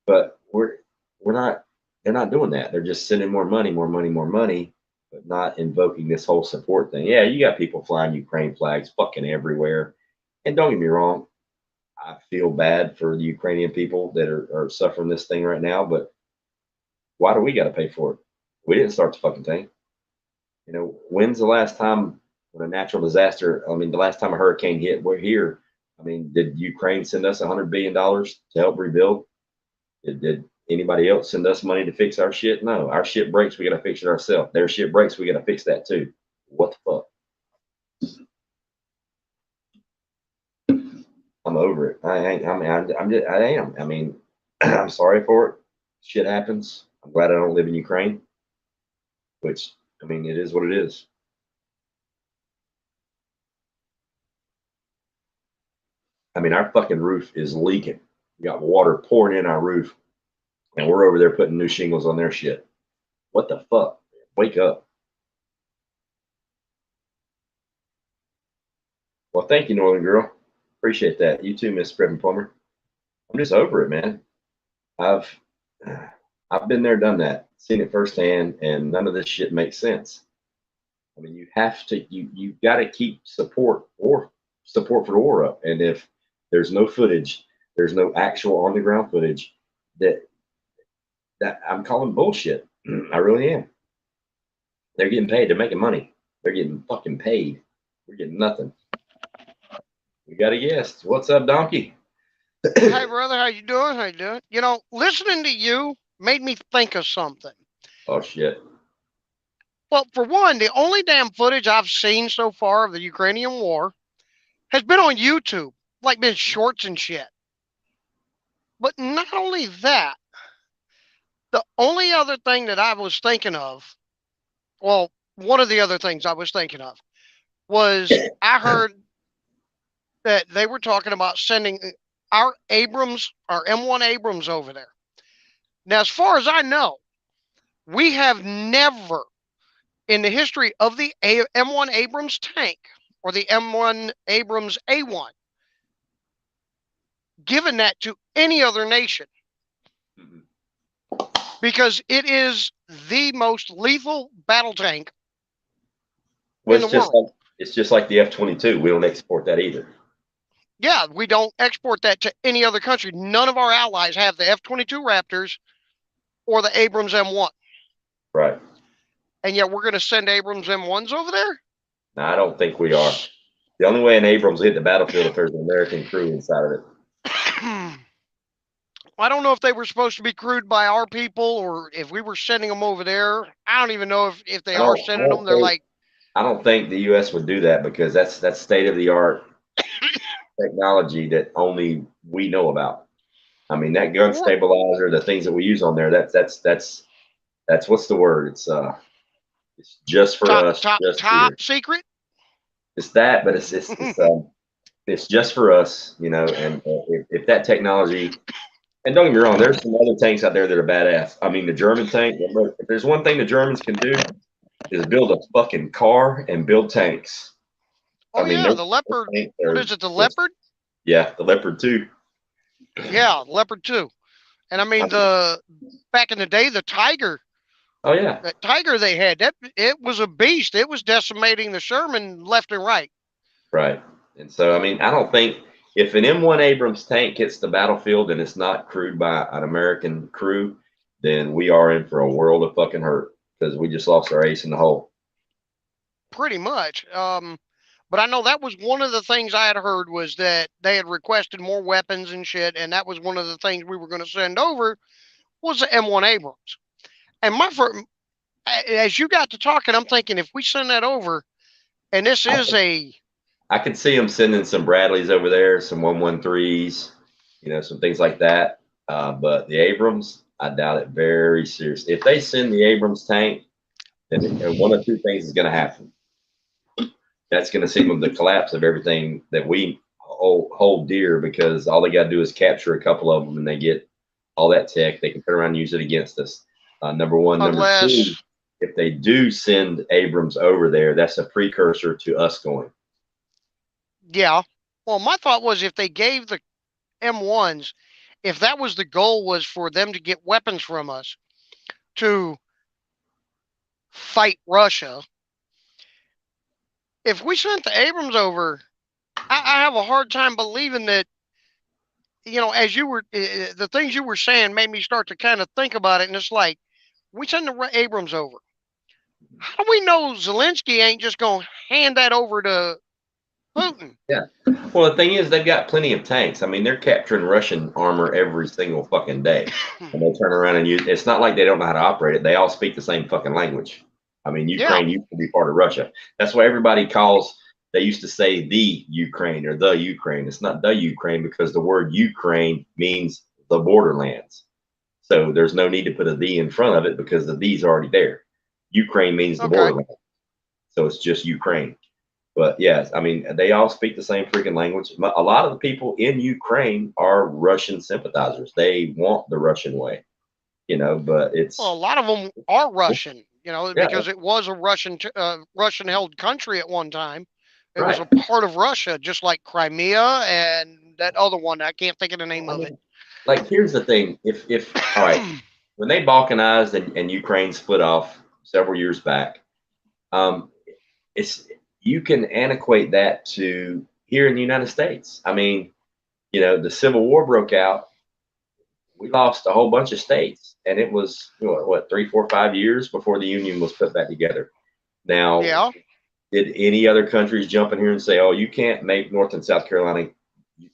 But we're not they're not doing that. They're just sending more money, more money, more money, but not invoking this whole support thing. Yeah, you got people flying Ukraine flags fucking everywhere. And don't get me wrong, I feel bad for the Ukrainian people that are suffering this thing right now, but why do we got to pay for it? We didn't start the fucking thing. You know, when's the last time when a natural disaster? I mean, the last time a hurricane hit, we're here. I mean, did Ukraine send us $100 billion to help rebuild? Did anybody else send us money to fix our shit? No, our shit breaks. We got to fix it ourselves. Their shit breaks. We got to fix that too. What the fuck? I'm over it. I ain't. I mean, I'm just. I am. I mean, I'm sorry for it. Shit happens. I'm glad I don't live in Ukraine. Which I mean, it is what it is. I mean, our fucking roof is leaking. We got water pouring in our roof, and we're over there putting new shingles on their shit. What the fuck? Wake up. Well, thank you, Northern Girl. Appreciate that. You too, Miss Spreading Plumber. I'm just over it, man. I've I've been there, done that, seen it firsthand, and none of this shit makes sense. I mean, you have to you got to keep support for the war up, and if there's no footage, there's no actual on the ground footage that I'm calling bullshit. I really am. They're getting paid. They're making money. They're getting fucking paid. We're getting nothing. We got a guest. What's up, Donkey? Hi, brother. How you doing? How you doing? You know, listening to you made me think of something. Oh shit. Well, for one, the only damn footage I've seen so far of the Ukrainian war has been on YouTube, like been shorts and shit. But not only that, the only other thing that I was thinking of, well, one of the other things I was thinking of was I heard that they were talking about sending our Abrams, our M1 Abrams over there. Now, as far as I know, we have never in the history of the M1 Abrams tank or the M1 Abrams A1 given that to any other nation because it is the most lethal battle tank Well, in the world. It's just like the F-22. We don't export that either. Yeah, we don't export that to any other country. None of our allies have the F-22 Raptors or the Abrams M1. Right. And yet we're going to send Abrams M1s over there? No, I don't think we are. The only way an Abrams will hit the battlefield if there's an American crew inside of it. I don't know if they were supposed to be crewed by our people or if we were sending them over there. I don't even know if they are sending them. They're like, I don't think the U.S. would do that because that's state of the art technology that only we know about. I mean, that gun stabilizer, the things that we use on there, that's what's the word? It's just for us. Top secret. It's that, but it's just for us, you know. And if that technology, and don't get me wrong, there's some other tanks out there that are badass. I mean, the German tank. If there's one thing the Germans can do, is build a fucking car and build tanks. Oh, I mean, yeah, the Leopard. What is it, the Leopard? Yeah, the Leopard 2. Yeah, Leopard 2. And I mean, back in the day, the Tiger. Oh, yeah. That Tiger they had, it was a beast. It was decimating the Sherman left and right. Right. And so, I mean, I don't think if an M1 Abrams tank hits the battlefield and it's not crewed by an American crew, then we are in for a world of fucking hurt because we just lost our ace in the hole. Pretty much. But I know that was one of the things I had heard was that they had requested more weapons and shit, and that was one of the things we were going to send over was the M1 Abrams. And as you got to talking, I'm thinking if we send that over, and this I, is a I could see them sending some Bradleys over there, some 113s, some things like that. But the Abrams, I doubt it very seriously. If they send the Abrams tank, then one of two things is going to happen. That's going to signal the collapse of everything that we hold dear, because all they got to do is capture a couple of them and they get all that tech. They can turn around and use it against us. Number one. Number two, unless if they do send Abrams over there, that's a precursor to us going. yeah. Well, my thought was if they gave the M1s, if that was the goal, was for them to get weapons from us to fight Russia. If we sent the Abrams over, I have a hard time believing that. As you were, the things you were saying made me start to kind of think about it, and it's like we send the Abrams over. How do we know Zelensky ain't just gonna hand that over to Putin? Yeah. Well, the thing is, they've got plenty of tanks. I mean, they're capturing Russian armor every single fucking day, and they turn around and use. It's not like they don't know how to operate it. They all speak the same fucking language. I mean, Yeah. Ukraine used to be part of Russia. That's why everybody calls. They used to say the Ukraine or the Ukraine. It's not the Ukraine because the word Ukraine means the borderlands. So there's no need to put a the in front of it because the the's already there. Ukraine means the Okay. borderlands. So it's just Ukraine. But yes, I mean, they all speak the same freaking language. A lot of the people in Ukraine are Russian sympathizers. They want the Russian way, but it's, Well, a lot of them are Russian, yeah, because it was a Russian-held country at one time. It was right. a part of Russia, just like Crimea and that other one. I can't think of the name I of it. mean, like, here's the thing. If all right, when they balkanized and Ukraine split off several years back, um, it's you can antiquate that to here in the United States. I mean, the Civil War broke out. We lost a whole bunch of states, and it was what 3, 4, 5 years before the Union was put back together. Now, Yeah. did any other countries jump in here and say, "Oh, you can't make North and South Carolina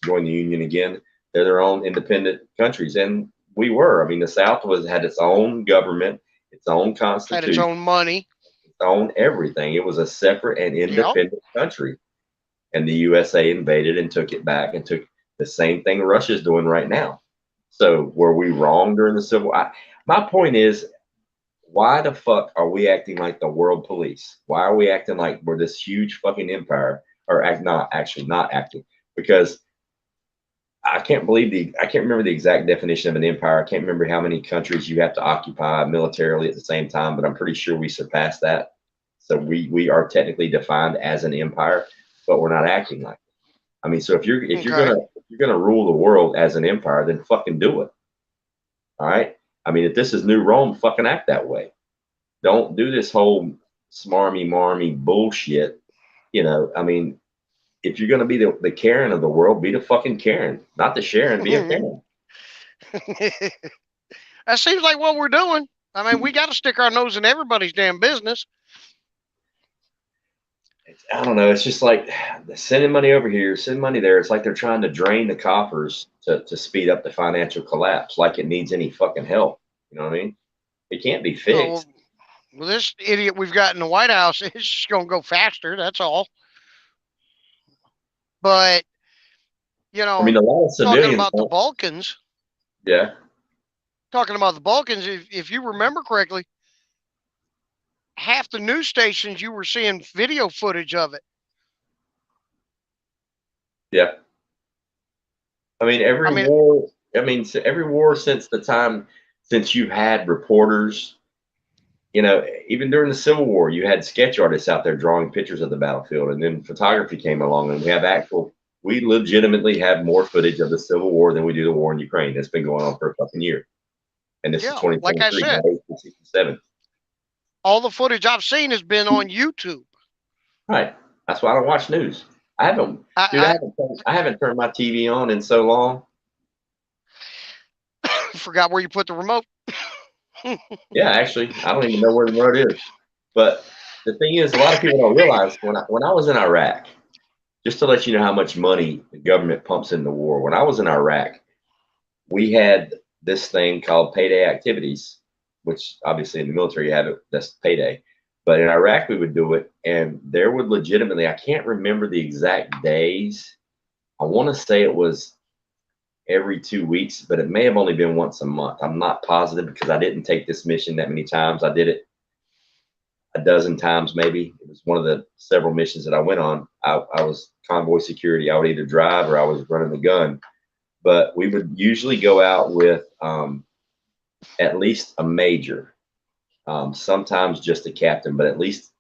join the Union again"? They're their own independent countries, and we were. I mean, the South had its own government, its own Had its constitution, own money. its own everything. It was a separate and Yep. independent country, and the USA invaded and took it back and took the same thing Russia's doing right now. So were we wrong during the Civil War? My point is, why the fuck are we acting like the world police? Why are we acting like we're this huge fucking empire, or not acting? Because I can't remember the exact definition of an empire. I can't remember how many countries you have to occupy militarily at the same time, but I'm pretty sure we surpassed that. So we are technically defined as an empire, but we're not acting like it. I mean, so if you're gonna rule the world as an empire, then fucking do it. All right. I mean, if this is New Rome, fucking act that way. Don't do this whole smarmy marmy bullshit. I mean, if you're gonna be the Karen of the world, be the fucking Karen, not the Sharon. Be a Karen. That seems like what we're doing. I mean, we got to stick our nose in everybody's damn business. I don't know. It's just like sending money over here, send money there. It's like they're trying to drain the coffers to speed up the financial collapse, like it needs any fucking help. You know what I mean? It can't be fixed. Well, this idiot we've got in the White House, it's just going to go faster. That's all. But, I mean, a lot of civilians. talking about the Balkans. Yeah. Talking about the Balkans, if you remember correctly, half the news stations you were seeing video footage of it. Yeah. I mean, every war since the time since you've had reporters, even during the Civil War, you had sketch artists out there drawing pictures of the battlefield, and then photography came along, and we legitimately have more footage of the Civil War than we do the war in Ukraine. That's been going on for a fucking year. And this is 2023, like I said, 1967. All the footage I've seen has been on YouTube. Right. That's why I don't watch news. I haven't turned my TV on in so long. Forgot where you put the remote. Yeah, actually, I don't even know where the remote is. But the thing is, a lot of people don't realize when I was in Iraq, just to let you know how much money the government pumps into war. When I was in Iraq, we had this thing called payday activities, which obviously in the military you have it, that's payday. But in Iraq we would do it, and there would legitimately, I can't remember the exact days. I want to say it was every 2 weeks, but it may have only been once a month. I'm not positive because I didn't take this mission that many times. I did it a dozen times, maybe. It was one of the several missions that I went on. I was convoy security. I would either drive or I was running the gun. But we would usually go out with at least a major, sometimes just a captain, but at least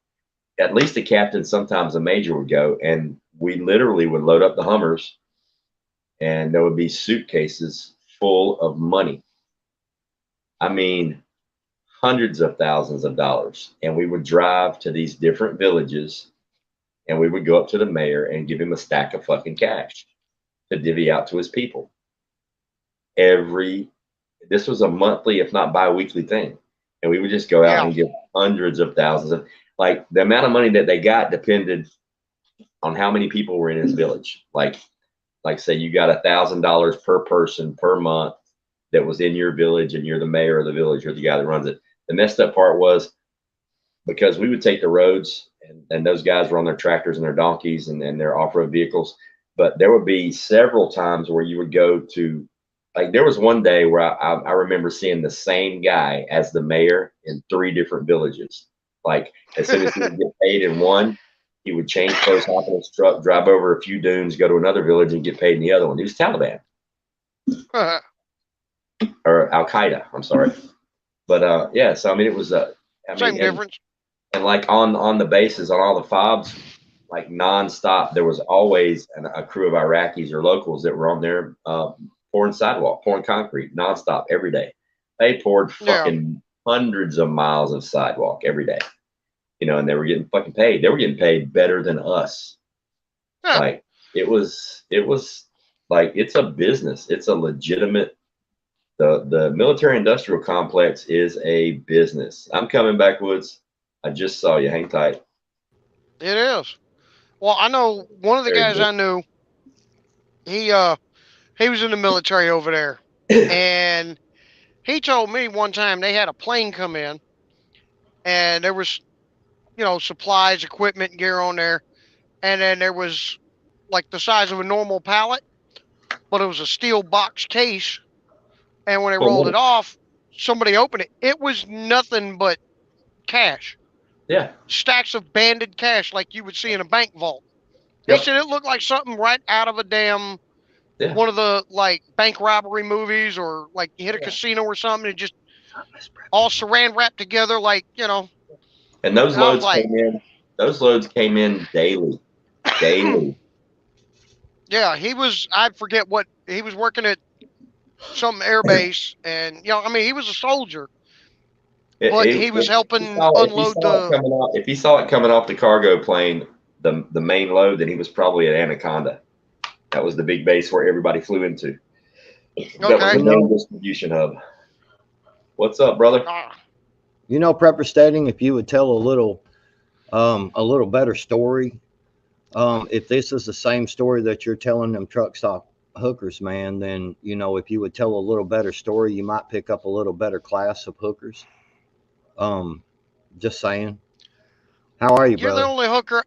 a captain, sometimes a major would go, and we literally would load up the Hummers, and there would be suitcases full of money. I mean, hundreds of thousands of dollars. And we would drive to these different villages, and we would go up to the mayor and give him a stack of fucking cash to divvy out to his people. This was a monthly, if not bi-weekly thing. And we would just go out and give hundreds of thousands of, like, the amount of money that they got depended on how many people were in his village. Like say you got $1,000 per person per month that was in your village, and you're the mayor of the village, or the guy that runs it. The messed up part was, because we would take the roads, and those guys were on their tractors and their donkeys and their off-road vehicles, but there would be several times where you would go to, like, there was one day where I remember seeing the same guy as the mayor in 3 different villages. Like, as soon as he would get paid in one, he would change clothes, hop in his truck, drive over a few dunes, go to another village, and get paid in the other one. He was Taliban. Or Al Qaeda, I'm sorry. But yeah, so I mean, it was same difference. And like on the bases, on all the FOBs, like nonstop, there was always a crew of Iraqis or locals that were on there pouring sidewalk, pouring concrete nonstop every day. They poured fucking hundreds of miles of sidewalk every day, you know, and they were getting fucking paid. They were getting paid better than us. Like, it was like, it's a business. It's a legitimate. The military industrial complex is a business. I'm coming back, Woods. I just saw you. Hang tight. It is. Well, I know one of the guys I knew, he was in the military over there. And he told me one time they had a plane come in, and there was, you know, supplies, equipment, gear on there. And then there was like the size of a normal pallet, but it was a steel box case. And when they rolled it off, somebody opened it. It was nothing but cash. Yeah. Stacks of banded cash like you would see in a bank vault. He said it looked like something right out of a damn one of the, like, bank robbery movies, or like you hit a casino or something, and just all saran wrapped together, like, you know. And those loads came in. Those loads came in daily. Yeah, I forget what, he was working at some air base, and, you know, I mean, he was a soldier. But he was helping unload the. If he saw it coming off the cargo plane, the main load, then he was probably at Anaconda. That was the big base where everybody flew into. That was the main distribution hub. What's up, brother? You know, Prepper Stating, if you would tell a little better story, if this is the same story that you're telling them truck stop hookers, man, then, you know, if you would tell a little better story, you might pick up a little better class of hookers. Just saying. How are you, brother?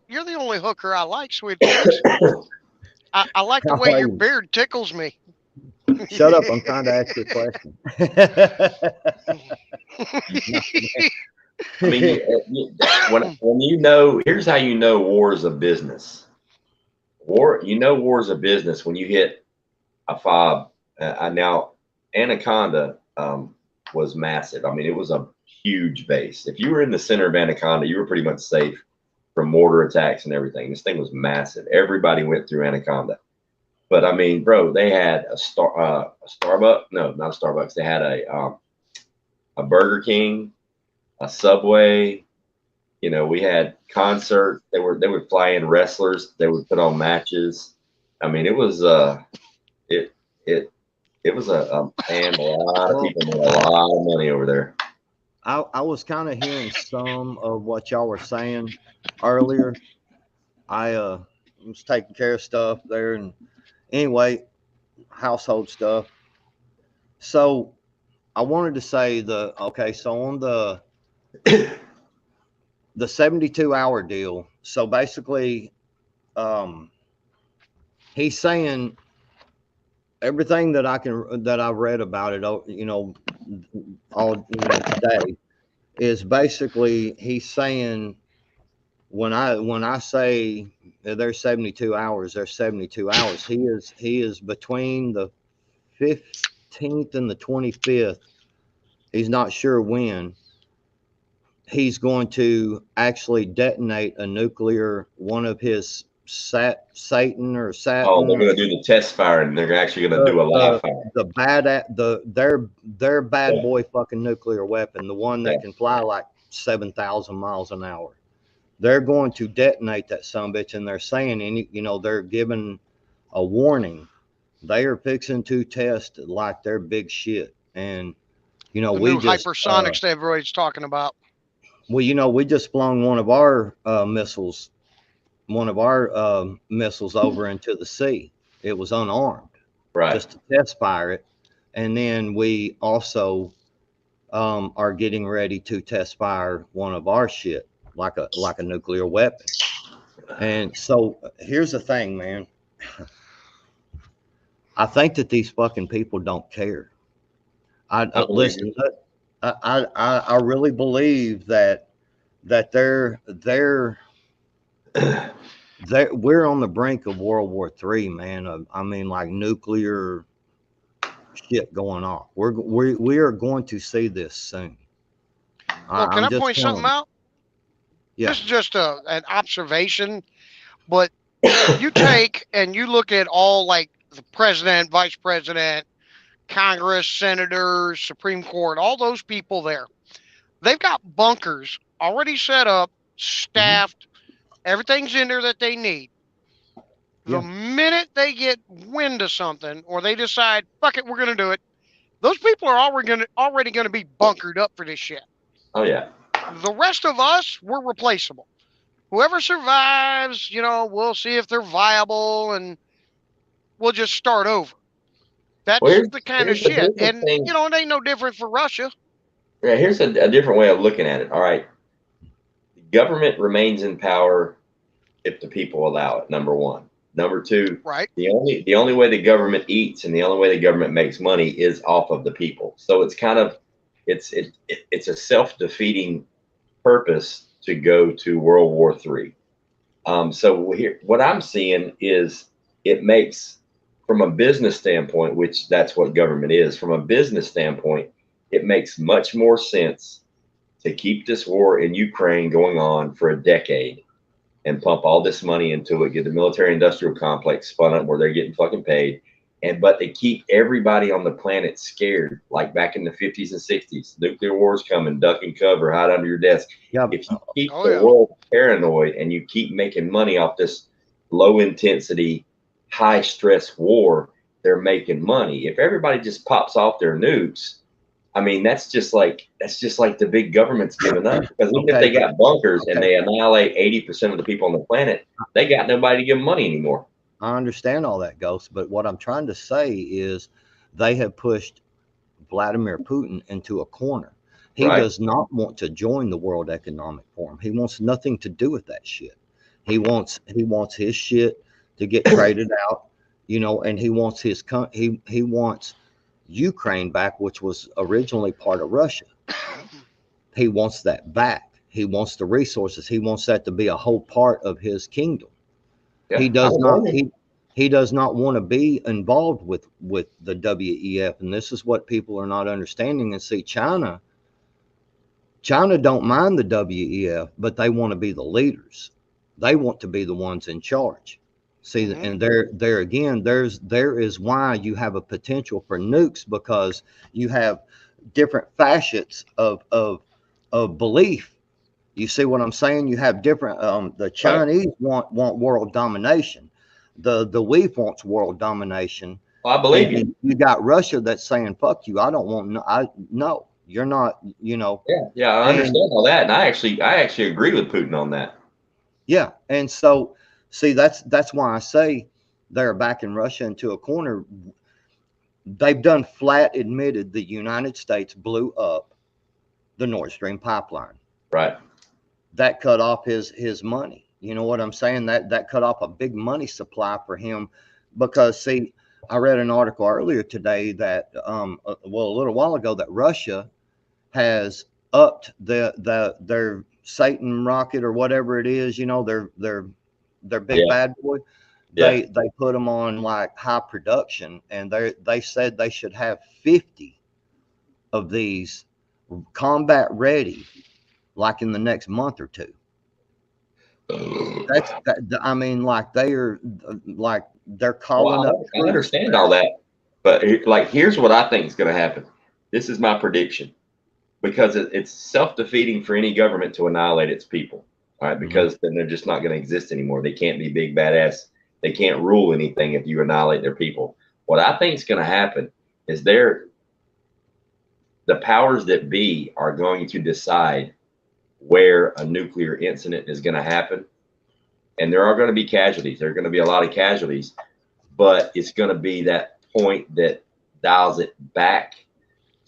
You're the only hooker I like, sweet cheeks. I like the way your beard tickles me. Shut up! I'm trying to ask you a question. I mean, when you know, here's how you know war is a business. War is a business when you hit a fob. Now, Anaconda was massive. I mean, it was a huge base. If you were in the center of Anaconda, you were pretty much safe from mortar attacks and everything. This thing was massive. Everybody went through Anaconda. But I mean, bro, they had a Starbucks. No, not a Starbucks. They had a Burger King, a Subway. You know, we had concerts. They would fly in wrestlers. They would put on matches. I mean, it was it was and a lot of people made a lot of money over there. I was kind of hearing some of what y'all were saying earlier. I was taking care of stuff there, and anyway, household stuff. So I wanted to say okay, so on the 72-hour deal. So basically, he's saying everything that I've read about it, all today, is basically he's saying when I say there's 72 hours, there's 72 hours. He is between the 15th and the 25th. He's not sure when he's going to actually detonate a nuclear, one of his Satan or Saturn. Oh, they're going to do the test fire, and they're actually going to do a live fire. Their bad boy fucking nuclear weapon, the one that can fly like 7,000 miles an hour. They're going to detonate that sumbitch, and they're saying, they're giving a warning. They are fixing to test like they're big shit, and the new hypersonics that everybody's talking about. Well, we just flung one of our missiles over into the sea. It was unarmed, right? Just to test fire it, and then we also are getting ready to test fire one of our shit, like a nuclear weapon. And so here's the thing, man. I think that these fucking people don't care. Listen. I really believe that we're on the brink of World War III, man. I mean, like nuclear shit going off. We are going to see this soon. Well, can I point something out? Yeah. This is just an observation, but you take and you look at all like the president, vice president, Congress, senators, Supreme Court, all those people there. They've got bunkers already set up, staffed. Everything's in there that they need. The minute they get wind of something or they decide, fuck it, we're going to do it, those people are already going to be bunkered up for this shit. Oh, yeah. The rest of us, we're replaceable. Whoever survives, we'll see if they're viable and we'll just start over. That's the kind of shit. And, it ain't no different for Russia. Yeah, here's a different way of looking at it. All right. The government remains in power if the people allow it, number one. Number two, right. The only way the government eats and the only way the government makes money is off of the people. So it's kind of it's a self-defeating purpose to go to World War III. So here, what I'm seeing is it makes, from a business standpoint, which that's what government is, from a business standpoint, it makes much more sense to keep this war in Ukraine going on for a decade and pump all this money into it, get the military industrial complex spun up where they're getting fucking paid. But they keep everybody on the planet scared, like back in the 50s and 60s. Nuclear war's coming, duck and cover, hide under your desk. Yep. If you keep the world paranoid and you keep making money off this low intensity, high stress war, they're making money. If everybody just pops off their nukes, I mean, that's just like the big government's giving up. Because even if they got bunkers and they annihilate 80% of the people on the planet, they got nobody to give them money anymore. I understand all that, Ghost, but what I'm trying to say is they have pushed Vladimir Putin into a corner. He does not want to join the World Economic Forum. He wants nothing to do with that shit. He wants his shit to get traded out, and he wants he wants Ukraine back, which was originally part of Russia. He wants that back. He wants the resources. He wants that to be a whole part of his kingdom. Yeah, he does not. He does not want to be involved with the WEF, and this is what people are not understanding. And see, China don't mind the WEF, but they want to be the leaders. They want to be the ones in charge. See, and there again, there is why you have a potential for nukes, because you have different facets of belief. You see what I'm saying? You have different. The Chinese want world domination. The WEF wants world domination. Well, I believe you. You got Russia that's saying, "Fuck you! I don't want. No, you're not. Yeah, I understand all that, and I actually agree with Putin on that. Yeah, and so see, that's why I say they're backing Russia into a corner. they've done flat admitted the United States blew up the Nord Stream pipeline. Right. That cut off his money. You know what I'm saying? That cut off a big money supply for him, because see, I read an article earlier today that a little while ago, that Russia has upped their Satan rocket or whatever it is, you know, their big bad boy. They put them on like high production, and they said they should have 50 of these combat ready, like in the next month or two. I mean, like they're calling up. I understand all that, but like, here's what I think is going to happen. This is my prediction, because it's self-defeating for any government to annihilate its people. All right, because then they're just not going to exist anymore. They can't be big badass. They can't rule anything if you annihilate their people. What I think is going to happen is the powers that be are going to decide where a nuclear incident is going to happen. And there are going to be casualties. There are going to be a lot of casualties, but it's going to be that point that dials it back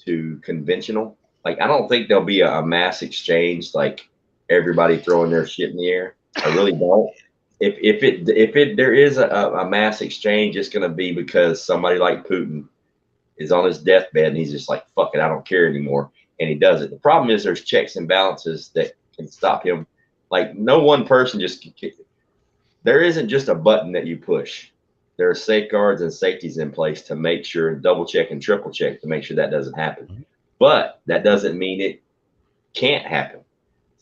to conventional. Like, I don't think there'll be a mass exchange, like everybody throwing their shit in the air. I really don't. If there is a mass exchange, it's going to be because somebody like Putin is on his deathbed and he's just like, fuck it, I don't care anymore. And he does it. The problem is there's checks and balances that can stop him. Like, no one person there isn't just a button that you push. There are safeguards and safeties in place to make sure, double check and triple check to make sure that doesn't happen. But that doesn't mean it can't happen.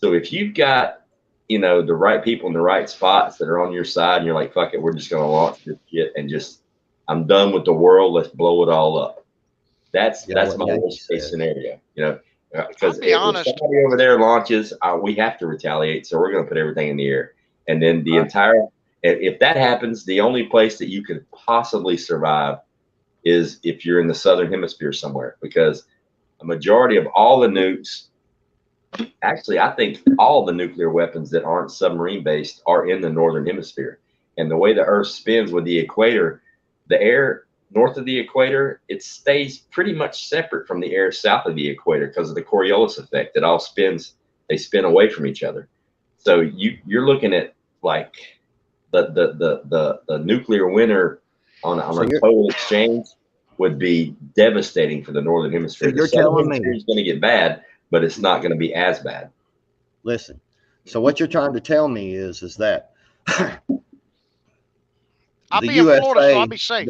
So if you've got, you know, the right people in the right spots that are on your side, and you're like, fuck it, we're just going to launch this shit and just, I'm done with the world. Let's blow it all up. That's my worst case scenario, you know, because if somebody over there launches, we have to retaliate. So we're going to put everything in the air. And then if that happens, the only place that you could possibly survive is if you're in the southern hemisphere somewhere, because a majority of all the nukes, actually, I think all the nuclear weapons that aren't submarine based are in the northern hemisphere. And the way the Earth spins with the equator, the air north of the equator, it stays pretty much separate from the air south of the equator because of the Coriolis effect. It all spins, they spin away from each other. So you're looking at like the nuclear winter on a total exchange would be devastating for the northern hemisphere. So you're telling me it's going to get bad, but it's not going to be as bad. Listen, so what you're trying to tell me is that I'll be in Florida, so I'll be safe.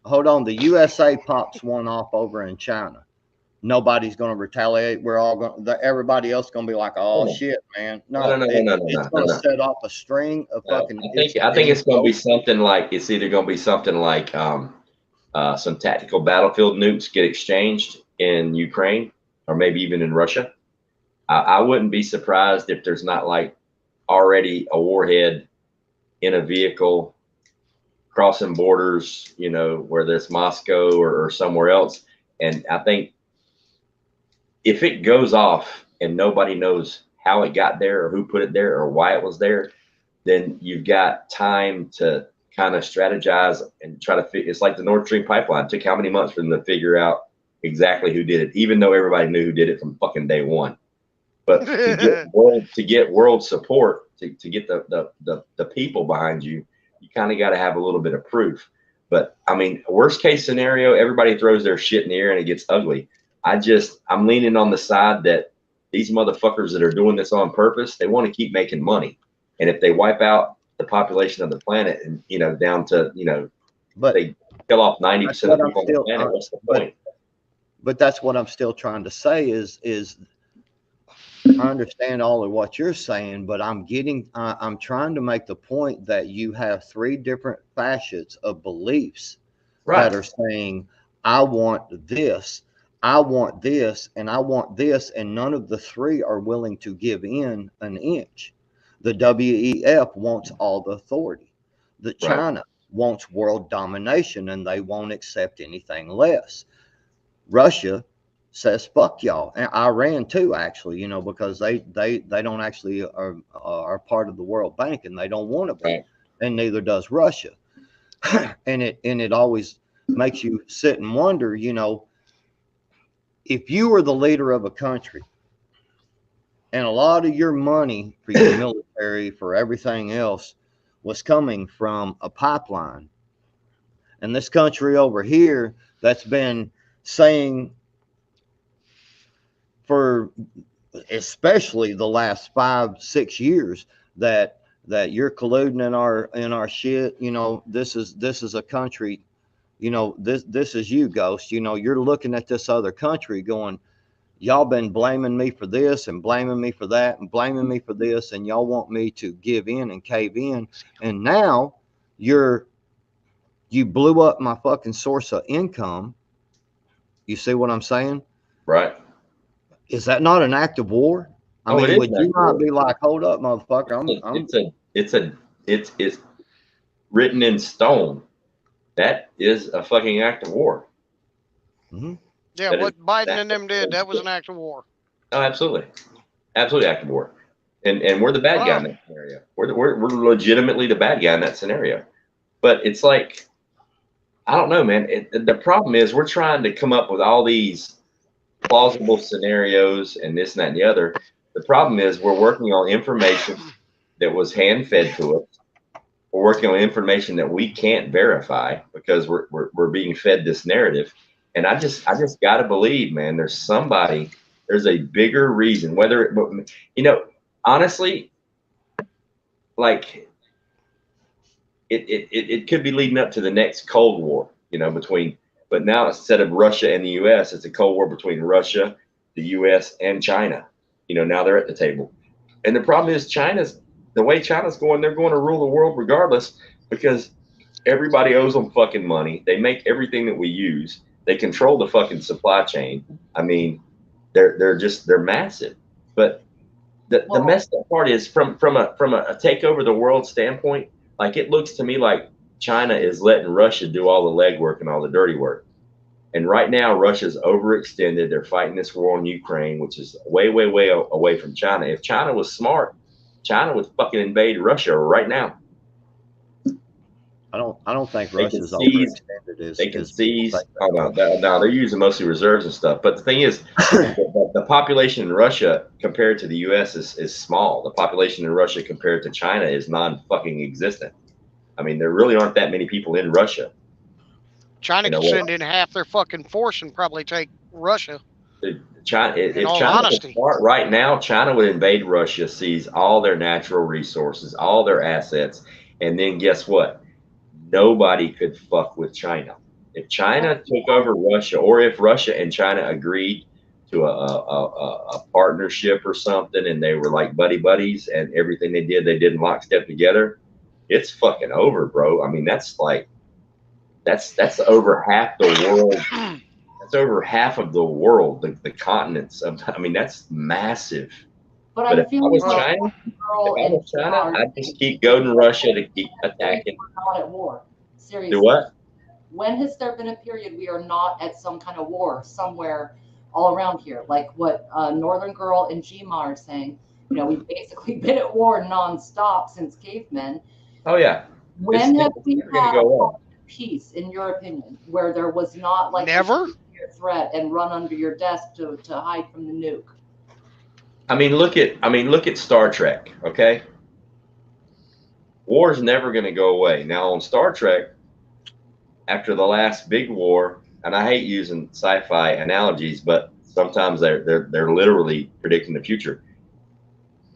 Hold on, the USA pops one off over in China. Nobody's going to retaliate. We're all going. Everybody else going to be like, "Oh shit, man!" No, it's going to set off a string of fucking. I think it's going to be something like, it's either going to be something like some tactical battlefield nukes get exchanged in Ukraine, or maybe even in Russia. I wouldn't be surprised if there's not like already a warhead in a vehicle crossing borders, you know, whether it's Moscow or somewhere else. And I think if it goes off and nobody knows how it got there or who put it there or why it was there, then you've got time to kind of strategize and try to figure. It's like the Nord Stream pipeline. It took how many months for them to figure out exactly who did it, even though everybody knew who did it from fucking day one. But to get world support, to get the people behind you, you kind of got to have a little bit of proof. But I mean, worst case scenario, everybody throws their shit in the air and it gets ugly. I'm leaning on the side that these motherfuckers that are doing this on purpose, they want to keep making money. And if they wipe out the population of the planet and, you know, down to, you know, but they kill off 90% of people on the planet, what's the point? But that's what I'm still trying to say is I understand all of what you're saying, but I'm trying to make the point that you have three different facets of beliefs that are saying, I want this, I want this, and I want this, and none of the three are willing to give in an inch. The WEF wants all the authority. The China wants world domination, and they won't accept anything less. Russia says fuck y'all, and Iran too, actually, you know, because they don't actually are part of the World Bank, and they don't want to be, and neither does Russia. and it always, makes you sit and wonder, you know, if you were the leader of a country and a lot of your money for your military, for everything else, was coming from a pipeline, and this country over here that's been saying for especially the last 5-6 years that you're colluding in our shit, you know, this is a country, you know, this is you, Ghost, you know, you're looking at this other country going, y'all been blaming me for this and blaming me for that and blaming me for this, and y'all want me to give in and cave in, and now you blew up my fucking source of income. You see what I'm saying? Right. Is that not an act of war? I Oh, it mean, is would an you act of not war. be like, hold up, motherfucker, It's written in stone. That is a fucking act of war. Mhm. Yeah, That is what Biden and exactly them did, that was an act of war. Oh, absolutely, absolutely act of war. And we're the bad guy in that scenario. We're legitimately the bad guy in that scenario. But it's like, I don't know, man. The problem is we're trying to come up with all these plausible scenarios and this and that and the other. The problem is we're working on information that was hand fed to us. We're working on information that we can't verify because we're being fed this narrative. And I just got to believe, man, there's a bigger reason, you know, honestly, like it could be leading up to the next Cold War, you know, but now instead of Russia and the US, it's a Cold War between Russia, the US, and China. You know, now they're at the table. And the problem is the way China's going, they're going to rule the world regardless because everybody owes them fucking money. They make everything that we use. They control the fucking supply chain. I mean, they're massive. But the messed up part is from a take over the world standpoint, like it looks to me like China is letting Russia do all the legwork and all the dirty work. And right now, Russia's overextended. They're fighting this war in Ukraine, which is way, way, way away from China. If China was smart, China would fucking invade Russia right now. I don't think They can Russia's seize. overextended They can seize. Oh no, no, they're using mostly reserves and stuff. But the thing is, the population in Russia compared to the U.S. is small. The population in Russia compared to China is non-fucking existent. I mean, there really aren't that many people in Russia. China could send in half their fucking force and probably take Russia. China, if all China honesty, could start right now, China would invade Russia, seize all their natural resources, all their assets, and then guess what? Nobody could fuck with China. If China took over Russia, or if Russia and China agreed to a partnership or something, and they were like buddy buddies, and everything they did in lockstep together, it's fucking over, bro. I mean, that's over half the world. That's over half of the world, the continents. I mean, that's massive. But if I was China, I'd just keep going to Russia to keep attacking. We're not at war. Seriously. Do what? When has there been a period we are not at some kind of war somewhere all around here? Like what Northern Girl and Gma are saying. You know, we've basically been at war nonstop since cavemen. Oh yeah. When have we had peace, in your opinion, where there was not like never threat and run under your desk to hide from the nuke? I mean, look at Star Trek, okay? War's never going to go away. Now on Star Trek, after the last big war, and I hate using sci-fi analogies, but sometimes they're literally predicting the future.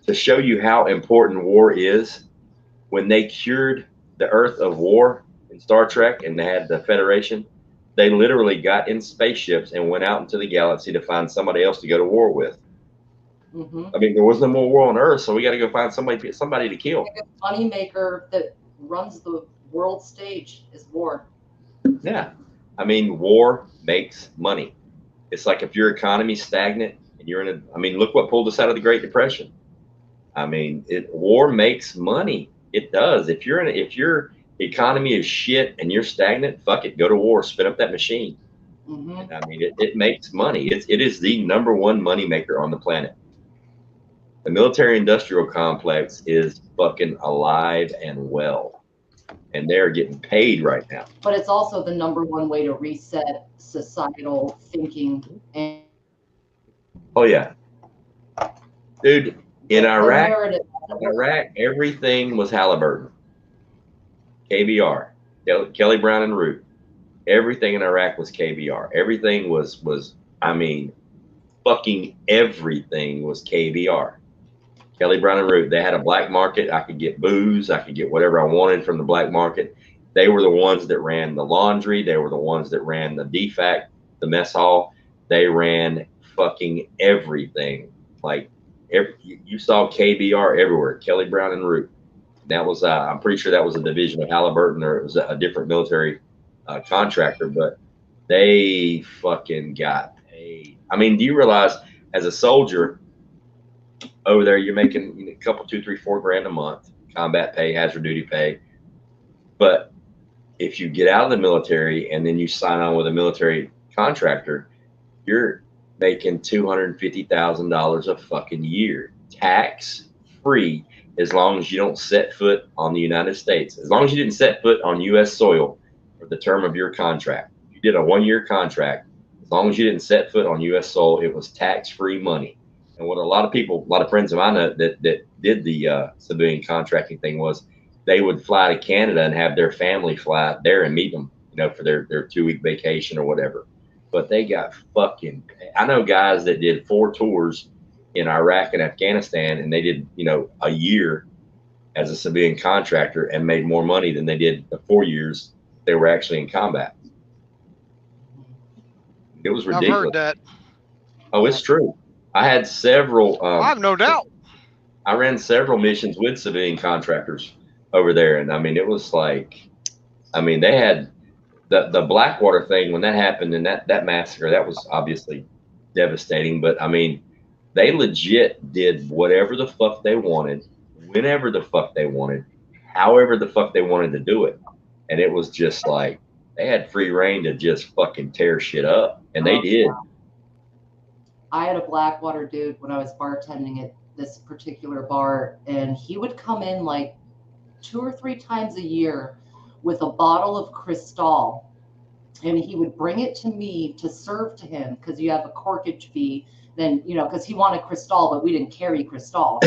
To show you how important war is, when they cured the Earth of war in Star Trek and they had the Federation, they literally got in spaceships and went out into the galaxy to find somebody else to go to war with. Mm-hmm. I mean, there was no more war on Earth, so we got to go find somebody to kill. Like a money maker that runs the world stage is war. Yeah, I mean, war makes money. It's like if your economy's stagnant and you're in I mean, look what pulled us out of the Great Depression. I mean, war makes money. It does. If your economy is shit and you're stagnant, fuck it, go to war, spin up that machine. Mm-hmm. I mean, it makes money. It is the number one money maker on the planet. The military-industrial complex is fucking alive and well. and they're getting paid right now. But it's also the #1 way to reset societal thinking. And Oh yeah, dude. In the Iraq, narrative. everything was Halliburton, KBR, Kelly Brown and Root. Everything in Iraq was KBR. Everything was. I mean, fucking everything was KBR. Kelly Brown and Root. They had a black market. I could get booze. I could get whatever I wanted from the black market. They were the ones that ran the laundry. They were the ones that ran the DFAC, the mess hall. They ran fucking everything. Like you saw KBR everywhere. Kelly Brown and Root. That was I'm pretty sure that was a division of Halliburton, or it was a different military contractor, but they fucking got paid. I mean, do you realize as a soldier over there, you're making a couple, 2, 3, 4 grand a month, combat pay, hazard duty pay. But if you get out of the military and then you sign on with a military contractor, you're making $250,000 a fucking year, tax free, as long as you don't set foot on the United States. As long as you didn't set foot on U.S. soil for the term of your contract. If you did a 1-year contract, as long as you didn't set foot on U.S. soil, it was tax free money. And what a lot of friends of mine that did the civilian contracting thing was, they would fly to Canada and have their family fly out there and meet them, for their 2-week vacation or whatever. But they got fucking paid. I know guys that did 4 tours in Iraq and Afghanistan, and they did, a year as a civilian contractor and made more money than they did the 4 years they were actually in combat. It was ridiculous. I've heard that. Oh, it's true. I had several. I have no doubt. I ran several missions with civilian contractors over there, and I mean, it was like, they had the Blackwater thing when that happened, and that massacre, that was obviously devastating. But I mean, they legit did whatever the fuck they wanted, whenever the fuck they wanted, however the fuck they wanted to do it, and it was just like they had free reign to just fucking tear shit up, and they did. I had a Blackwater dude when I was bartending at this particular bar, and he would come in like 2 or 3 times a year with a bottle of Cristal, and he would bring it to me to serve to him, because you have a corkage fee then, because he wanted Cristal, but we didn't carry Cristal,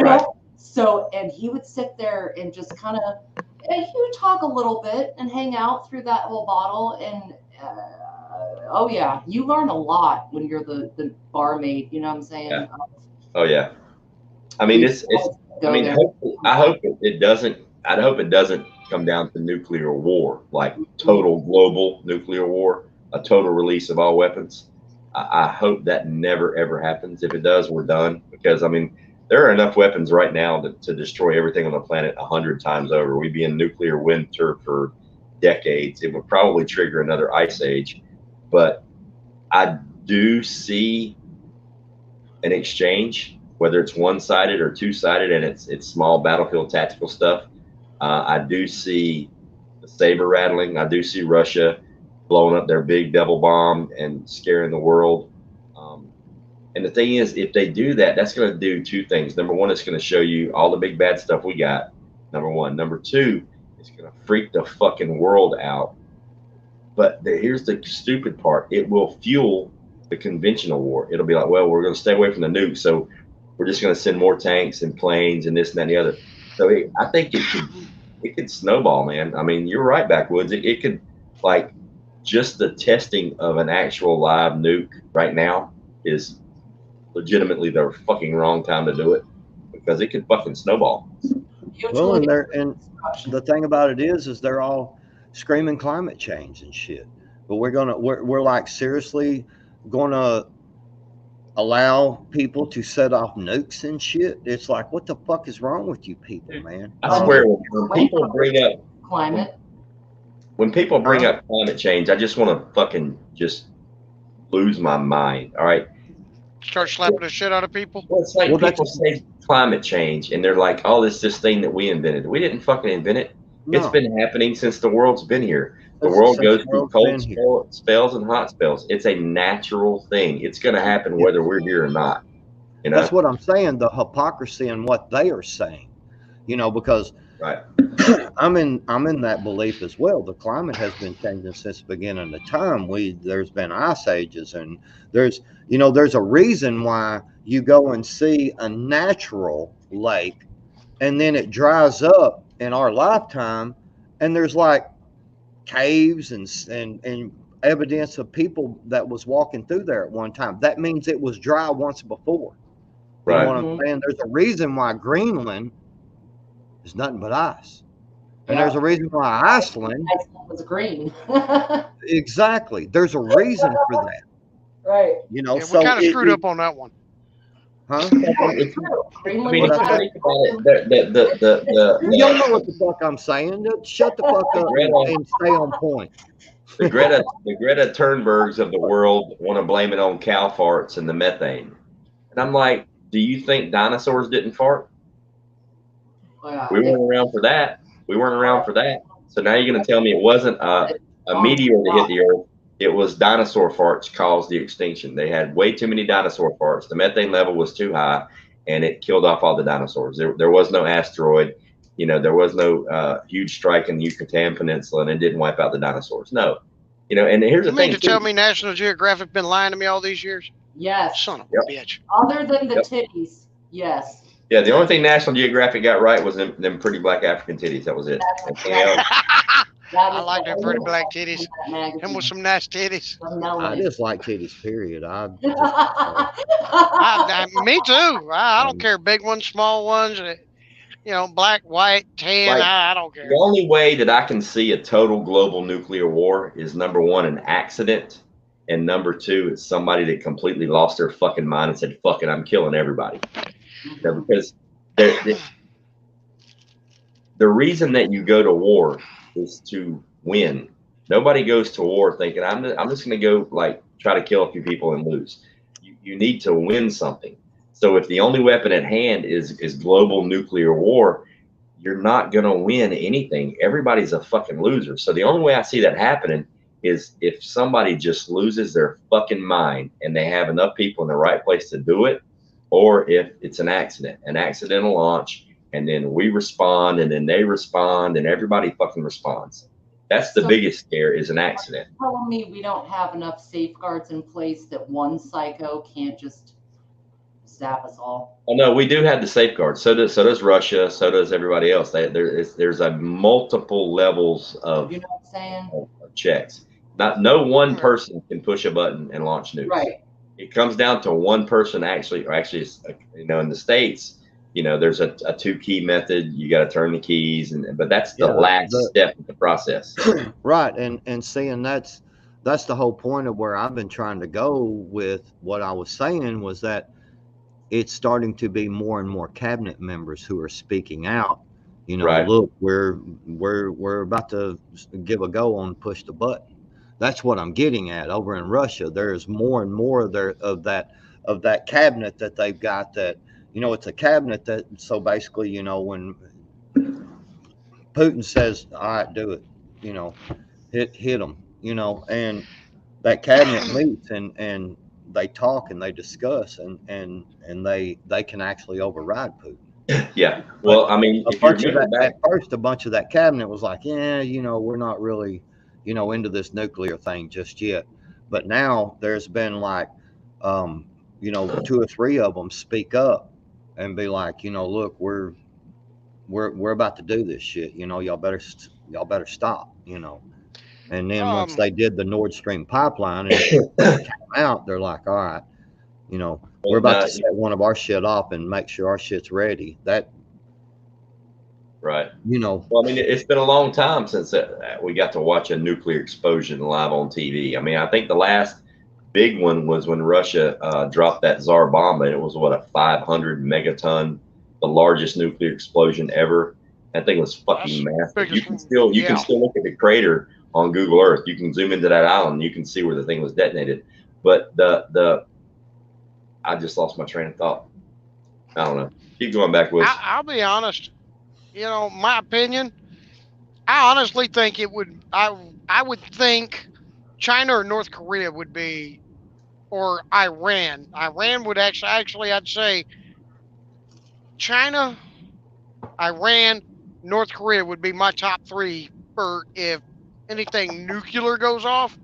Right. So, and he would sit there and just kind of, and he would talk a little bit and hang out through that whole bottle, and oh yeah, you learn a lot when you're the barmaid, you know what I'm saying? Yeah. Oh yeah. I mean, I hope it doesn't. I hope it doesn't come down to nuclear war, like total global nuclear war, a total release of all weapons. I hope that never ever happens. If it does, we're done, because I mean, there are enough weapons right now to destroy everything on the planet 100 times over. We'd be in nuclear winter for decades. It would probably trigger another ice age. But I do see an exchange, whether it's one-sided or two-sided, and it's small battlefield tactical stuff. I do see the saber rattling. I do see Russia blowing up their big double bomb and scaring the world. And the thing is, if they do that, that's going to do 2 things. Number 1, it's going to show you all the big bad stuff we got. Number 1. Number 2, it's going to freak the fucking world out. But here's the stupid part. It will fuel the conventional war. It'll be like, well, we're going to stay away from the nukes, so we're just going to send more tanks and planes and this and that and the other. So I think it could snowball, man. I mean, you're right, Backwoods. It could, like, just the testing of an actual live nuke right now is legitimately the fucking wrong time to do it, because it could fucking snowball. Well, and the thing about it is they're all screaming climate change and shit, but we're like seriously gonna allow people to set off nukes and shit. It's like, what the fuck is wrong with you people, man? I swear, when people bring up climate, when people bring up climate change, I just want to fucking just lose my mind. All right. Start slapping the shit out of people. Well, it's like people say climate change, and they're like, "Oh, this thing that we invented." We didn't fucking invent it. No. It's been happening since the world's been here. The world goes through cold spells and hot spells. It's a natural thing. It's going to happen whether we're here or not. That's what I'm saying. The hypocrisy in what they are saying. Because Right. I'm in that belief as well. The climate has been changing since the beginning of time. There's been ice ages, and there's a reason why you go and see a natural lake, and then it dries up in our lifetime, and there's like caves and evidence of people that was walking through there at one time. That means it was dry once before. You know Right. what I'm saying? There's a reason why Greenland is nothing but ice. And there's a reason why Iceland was green. exactly. There's a reason for that. Right. You know, Yeah, we so kind of screwed up on that one. huh? If you, I mean, if you think about it, You don't know what the fuck I'm saying. Shut the fuck up and stay on point. the Greta Thunbergs of the world want to blame it on cow farts and the methane, and I'm like, do you think dinosaurs didn't fart? We weren't around for that. We weren't around for that. So now you're going to tell me it wasn't a meteor that hit the Earth. It was dinosaur farts caused the extinction. They had way too many dinosaur farts. The methane level was too high, and it killed off all the dinosaurs. There was no asteroid. You know, there was no huge strike in the Yucatan Peninsula, and it didn't wipe out the dinosaurs. No. You know, and here's the You thing. mean to tell me National Geographic been lying to me all these years? Yes. Son of a bitch. Other than the titties, yes. Yeah, the only thing National Geographic got right was them pretty black African titties. That was it. I like them pretty black titties. Him with some nice titties. I just like titties, period. Me too. I don't care. Big ones, small ones, you know, black, white, tan. Like, I don't care. The only way that I can see a total global nuclear war is number one, an accident. And number two, it's somebody that completely lost their fucking mind and said, fuck it, I'm killing everybody. You know, because the reason that you go to war is to win. Nobody goes to war thinking, I'm just going to go like try to kill a few people and lose. You need to win something. So if the only weapon at hand is global nuclear war, you're not going to win anything. Everybody's a fucking loser. So the only way I see that happening is if somebody just loses their fucking mind and they have enough people in the right place to do it, or if it's an accidental launch, and then we respond, and then they respond, and everybody fucking responds. That's the biggest scare, is an accident. You're telling me we don't have enough safeguards in place that one psycho can't just zap us all? Oh no, we do have the safeguards. So does Russia. So does everybody else. There's a multiple levels of, you know what I'm saying? Of checks. No one person can push a button and launch nukes. Right. It comes down to one person actually, you know, in the States, you know, there's a 2-key method. You got to turn the keys, but that's the last step of the process. Right, and seeing that's the whole point of where I've been trying to go with what I was saying was that it's starting to be more and more cabinet members who are speaking out. You know, look, we're about to give a go on push the button. That's what I'm getting at. Over in Russia, there's more and more of that cabinet that they've got. That, you know, it's a cabinet that, so basically, you know, when Putin says, all right, do it, you know, hit them, you know, and that cabinet meets and they talk and they discuss and they can actually override Putin. Yeah. Well, I mean, at first, a bunch of that cabinet was like, yeah, you know, we're not really, you know, into this nuclear thing just yet. But now there's been like, you know, 2 or 3 of them speak up and be like, you know, look, we're about to do this shit. You know, y'all better stop. You know. And then once they did the Nord Stream pipeline and it came out, they're like, all right, you know, we're about to set one of our shit off and make sure our shit's ready. That, right. You know. Well, I mean, it's been a long time since we got to watch a nuclear explosion live on TV. I mean, I think the last big one was when Russia dropped that Tsar bomb, and it was a 500 megaton, the largest nuclear explosion ever. That thing was fucking massive. You can still look at the crater on Google Earth. You can zoom into that island and you can see where the thing was detonated. But I just lost my train of thought. I don't know. Keep going back with. I'll be honest. You know, my opinion, I honestly think it would. I would think China or North Korea would be, or Iran. Iran would actually I'd say China, Iran, North Korea would be my top 3 for if anything nuclear goes off.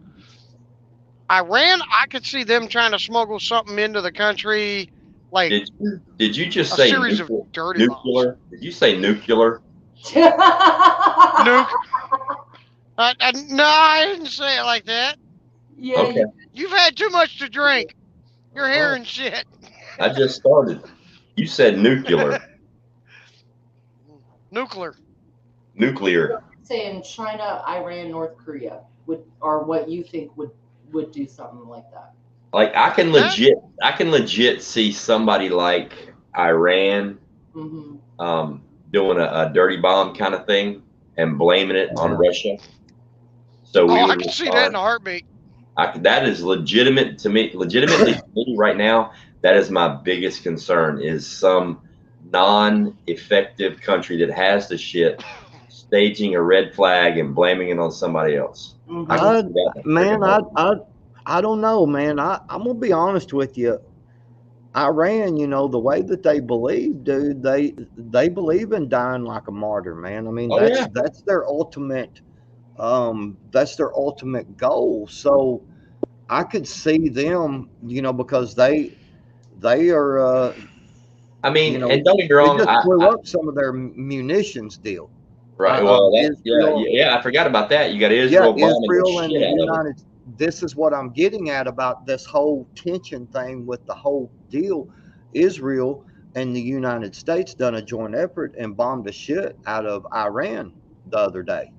Iran, I could see them trying to smuggle something into the country, like Did you just a say series of dirty bombs. nuclear? Did you say nuclear? Nuke. No, I didn't say it like that. Yeah, Okay. You've had too much to drink. You're Oh, hearing shit. I just started. You said nuclear. Nuclear. Nuclear. saying China, Iran, North Korea are what you think would do something like that. Like I can legit see somebody like Iran doing a dirty bomb kind of thing and blaming it on Russia. So we would I can see that in a heartbeat. That is legitimate to me. Legitimately to me right now, that is my biggest concern. Is some non-effective country that has the shit staging a red flag and blaming it on somebody else. I don't know, man. I'm gonna be honest with you. Iran, you know, the way that they believe, dude, they believe in dying like a martyr, man. I mean, that's their ultimate goal. So I could see them, you know, because they are I mean, you know, and don't get me wrong, they just blew up some of their munitions deal. Right. Well, I forgot about that. You got Israel bombing Israel the and shit the out of it. United. This is what I'm getting at about this whole tension thing with the whole deal. Israel and the United States done a joint effort and bombed the shit out of Iran the other day.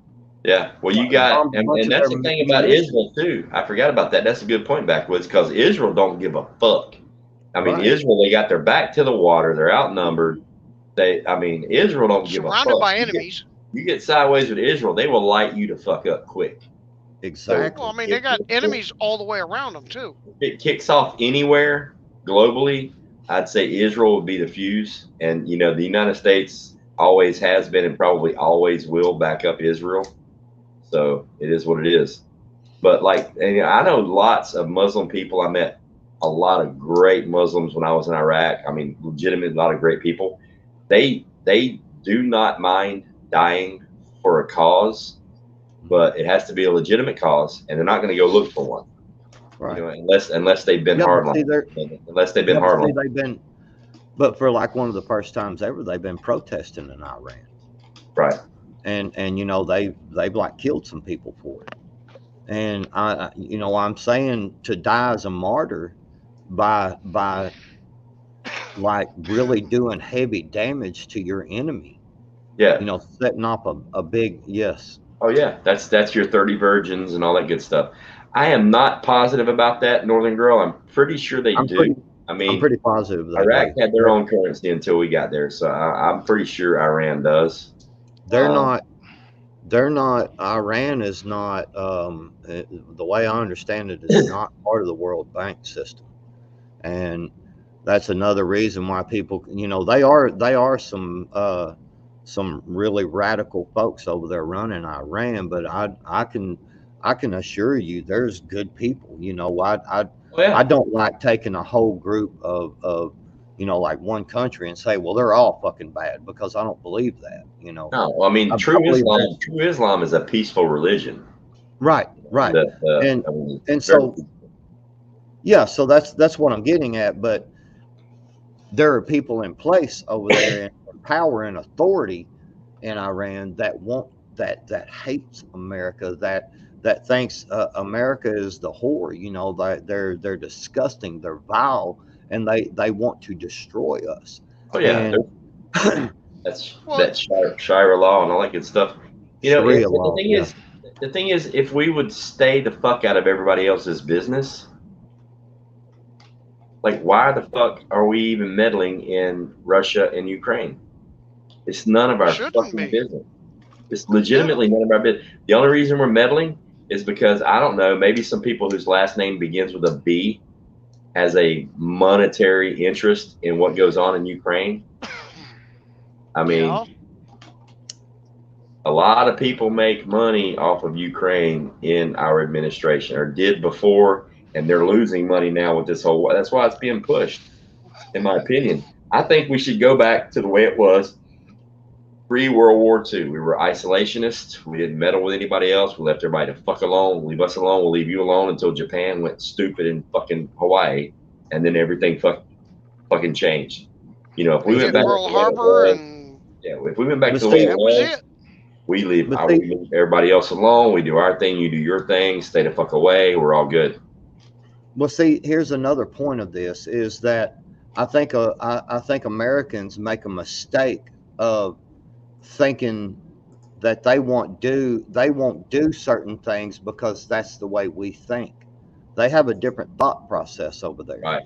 Yeah. Well, you got, and that's the thing about Israel too. I forgot about that. That's a good point, Backwoods, because Israel don't give a fuck. I mean, Israel, they got their back to the water. They're outnumbered. Israel don't give a fuck. Surrounded by enemies. You get sideways with Israel, they will light you to fuck up quick. Exactly. Well, I mean, they got enemies all the way around them too. If it kicks off anywhere globally, I'd say Israel would be the fuse. And, you know, the United States always has been and probably always will back up Israel. So it is what it is. But and I know lots of Muslim people. I met a lot of great Muslims when I was in Iraq. I mean, legitimately a lot of great people. They do not mind dying for a cause, but it has to be a legitimate cause, and they're not going to go look for one. Right. You know, unless they've been unless they've been hardline. But for like one of the first times ever, they've been protesting in Iran. Right. And you know, they've like killed some people for it. And I'm saying to die as a martyr by like really doing heavy damage to your enemy. Yeah. You know, setting up a big yes. Oh yeah, that's your 30 virgins and all that good stuff. I am not positive about that, Northern Girl. I'm pretty sure they do. I'm pretty positive. Iraq had their own currency until we got there, so I'm pretty sure Iran does. They're not. Iran is not. The way I understand it, is not part of the World Bank system, and that's another reason why people, you know, they are some really radical folks over there running Iran, but I can assure you there's good people. You know, I don't like taking a whole group of you know, like one country and say, well, they're all fucking bad, because I don't believe that, you know. No, I mean, true Islam is a peaceful religion. Right. And so, yeah, so that's what I'm getting at. But there are people in place over there in power and authority in Iran that hates America, that thinks America is the whore. You know, they're disgusting, they're vile, and they want to destroy us. Oh yeah, that's Shira law and all that good stuff. You know, the thing is, if we would stay the fuck out of everybody else's business, like, why the fuck are we even meddling in Russia and Ukraine? It's none of our fucking business. It's legitimately none of our business. The only reason we're meddling is because, I don't know, maybe some people whose last name begins with a B has a monetary interest in what goes on in Ukraine. I mean, a lot of people make money off of Ukraine in our administration, or did before, and they're losing money now with this whole. That's why it's being pushed, in my opinion. I think we should go back to the way it was Pre-World War II, we were isolationists. We didn't meddle with anybody else. We left everybody to fuck alone. Leave us alone. We'll leave you alone until Japan went stupid in fucking Hawaii, and then everything fucking changed. You know, if we They went hit back to Pearl the way it Harbor, was, and yeah, if we went back But to the way see, it that was was, it. we leave but everybody else alone. We do our thing. You do your thing. Stay the fuck away. We're all good. well, see, here's another point of this is that I think I think Americans make a mistake of thinking that they won't do certain things because that's the way we think. They have a different thought process over there. Right.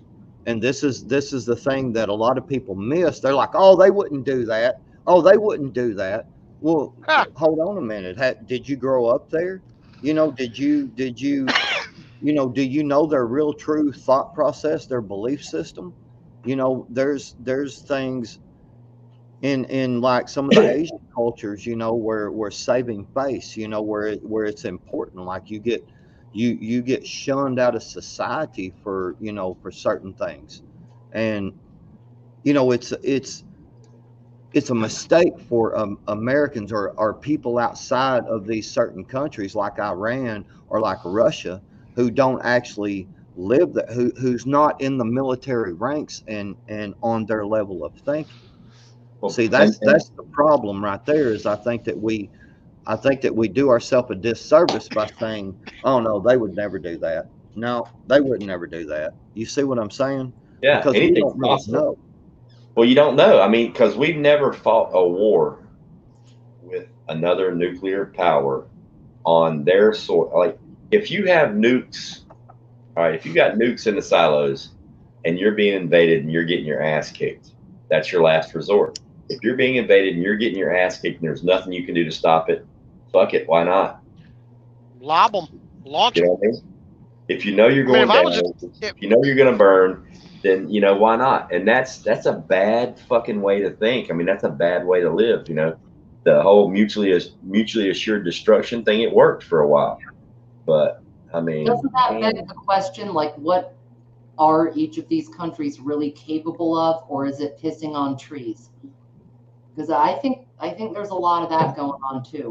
And this is the thing that a lot of people miss. They're like, "Oh, they wouldn't do that. Oh, they wouldn't do that." Well, Ha. hold on a minute. Did you grow up there? Do you know their real true thought process, their belief system? There's things in like some of the Asian cultures, where we're saving face, where it's important. Like you get shunned out of society for certain things, and it's a mistake for Americans or people outside of these certain countries like Iran or like Russia who don't actually live that, who's not in the military ranks and on their level of thinking. Well, See, that's the problem right there. Is I think that we do ourselves a disservice by saying, "Oh no, they would never do that." No, they would never do that. You see what I'm saying? yeah, Because we anything's don't really possible. know. Well, you don't know. I mean, because we've never fought a war with another nuclear power on their soil. Like, if you have nukes, all right, if you got nukes in the silos and you're being invaded and you're getting your ass kicked, that's your last resort. If you're being invaded and you're getting your ass kicked and there's nothing you can do to stop it, fuck it. Why not? Lob them, launch You them. know what I mean? If you know you're I mean, going if I down, was if you know you're going to burn, then why not? And that's a bad fucking way to think. I mean, that's a bad way to live. The whole mutually assured destruction thing. It worked for a while, but I mean, Doesn't that beg the question, like, what are each of these countries really capable of, or is it pissing on trees? Because I think there's a lot of that going on too.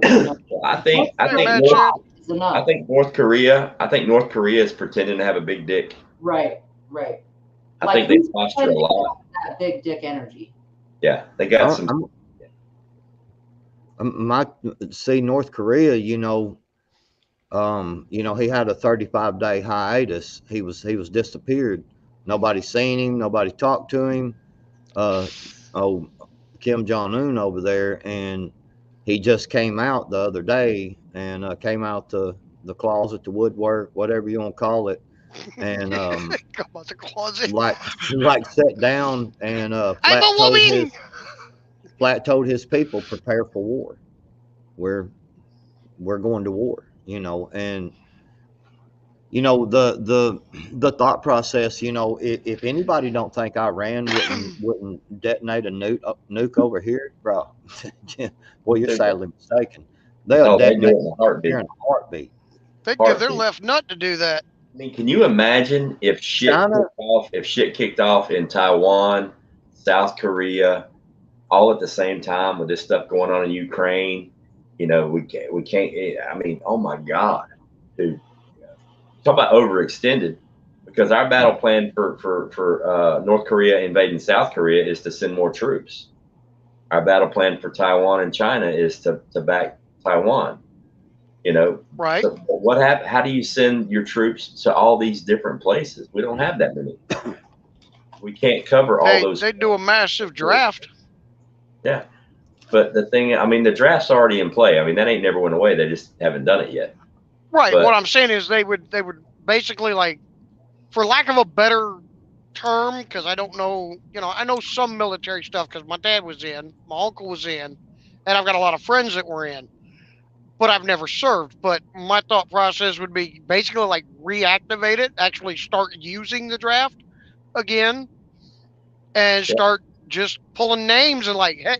I think is enough. North Korea is pretending to have a big dick. Right. I think they posture a lot. That big dick energy. Yeah, they got some. North Korea, he had a 35-day hiatus. He was disappeared. Nobody seen him. Nobody talked to him. Kim Jong-un over there, and he just came out the other day and came out the closet, the woodwork, whatever you want to call it, and come out the closet, like sat down and flat told his people, prepare for war. We're going to war, and the thought process, if anybody don't think Iran wouldn't detonate a nuke over here, bro, well, you're sadly mistaken. They'll detonate in a heartbeat. They'd give their left nut to do that. I mean, can you imagine if shit kicked off in Taiwan, South Korea, all at the same time with this stuff going on in Ukraine? We can't. I mean, oh my God, dude. Talk about overextended, because our battle plan for North Korea invading South Korea is to send more troops. Our battle plan for Taiwan and China is to back Taiwan. Right. So what happened? How do you send your troops to all these different places? We don't have that many. We can't cover all those. They do a massive draft. Yeah, but the thing, I mean, the draft's already in play. I mean, that ain't never went away. They just haven't done it yet. Right. What I'm saying is they would basically, like, for lack of a better term, because I don't know, I know some military stuff because my dad was in, my uncle was in, and I've got a lot of friends that were in, but I've never served. But my thought process would be basically like reactivate it, actually start using the draft again, and start just pulling names and like, hey,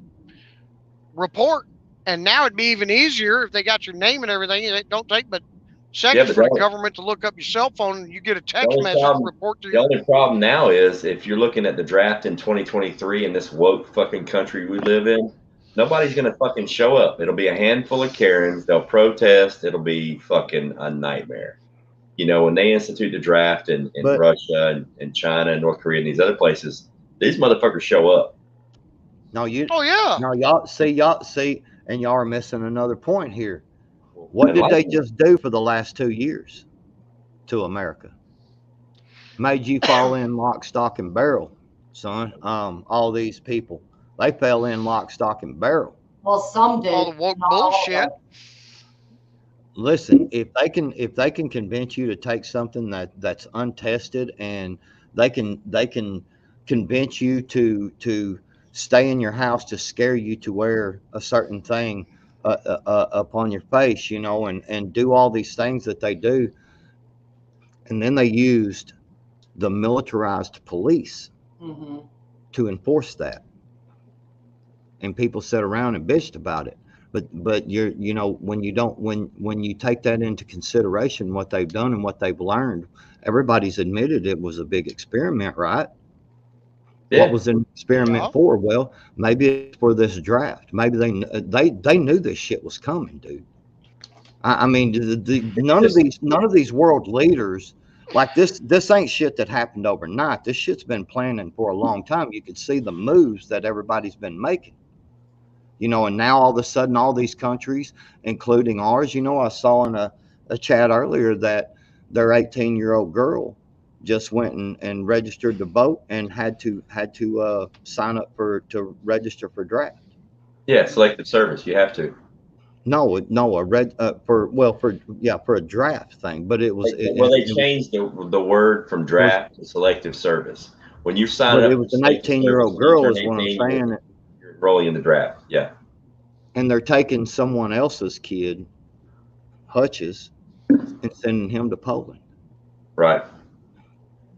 report. And now it'd be even easier if they got your name and everything. It don't take but seconds for the government to look up your cell phone and you get a text message report to you. The only problem now is if you're looking at the draft in 2023 in this woke fucking country we live in, Nobody's gonna fucking show up. It'll be a handful of Karens. They'll protest. It'll be fucking a nightmare. You know, when they institute the draft in But Russia and China and North Korea and these other places, these motherfuckers show up. no, Oh yeah. no, y'all see, and y'all are missing another point here. What did they Enlighten just do for the last 2 years to America? Made you fall in lock, stock, and barrel, son. All these people, they fell in lock, stock, and barrel. Well, some did, All the woke not all of bullshit. us. Listen, if they can convince you to take something that's untested, and they can convince you to stay in your house to scare you to wear a certain thing upon your face, you know, and do all these things that they do, and then they used the militarized police Mhm. to enforce that, and people sat around and bitched about it. But you know, when you don't, when you take that into consideration, what they've done and what they've learned, everybody's admitted it was a big experiment, right? Yeah. What was an experiment Yeah. for? Well, maybe it's for this draft. Maybe they knew this shit was coming, dude. I mean, none of these world leaders, like this ain't shit that happened overnight. This shit's been planning for a long time. You could see the moves that everybody's been making. You know, and now all of a sudden, all these countries, including ours, you know, I saw in a chat earlier that their 18-year-old girl just went and registered to vote and had to sign up to register for draft. Yeah, selective service. You have to. No, a red for well for yeah for a draft thing, but it was Well, they it was changed the word from was draft to selective service. When you sign but it up for was an selective 18-year-old service, when you girl turn is what I'm 18, saying, you're enrolling in the draft. Yeah. and they're taking someone else's kid, Hutch's, and sending him to Poland. Right.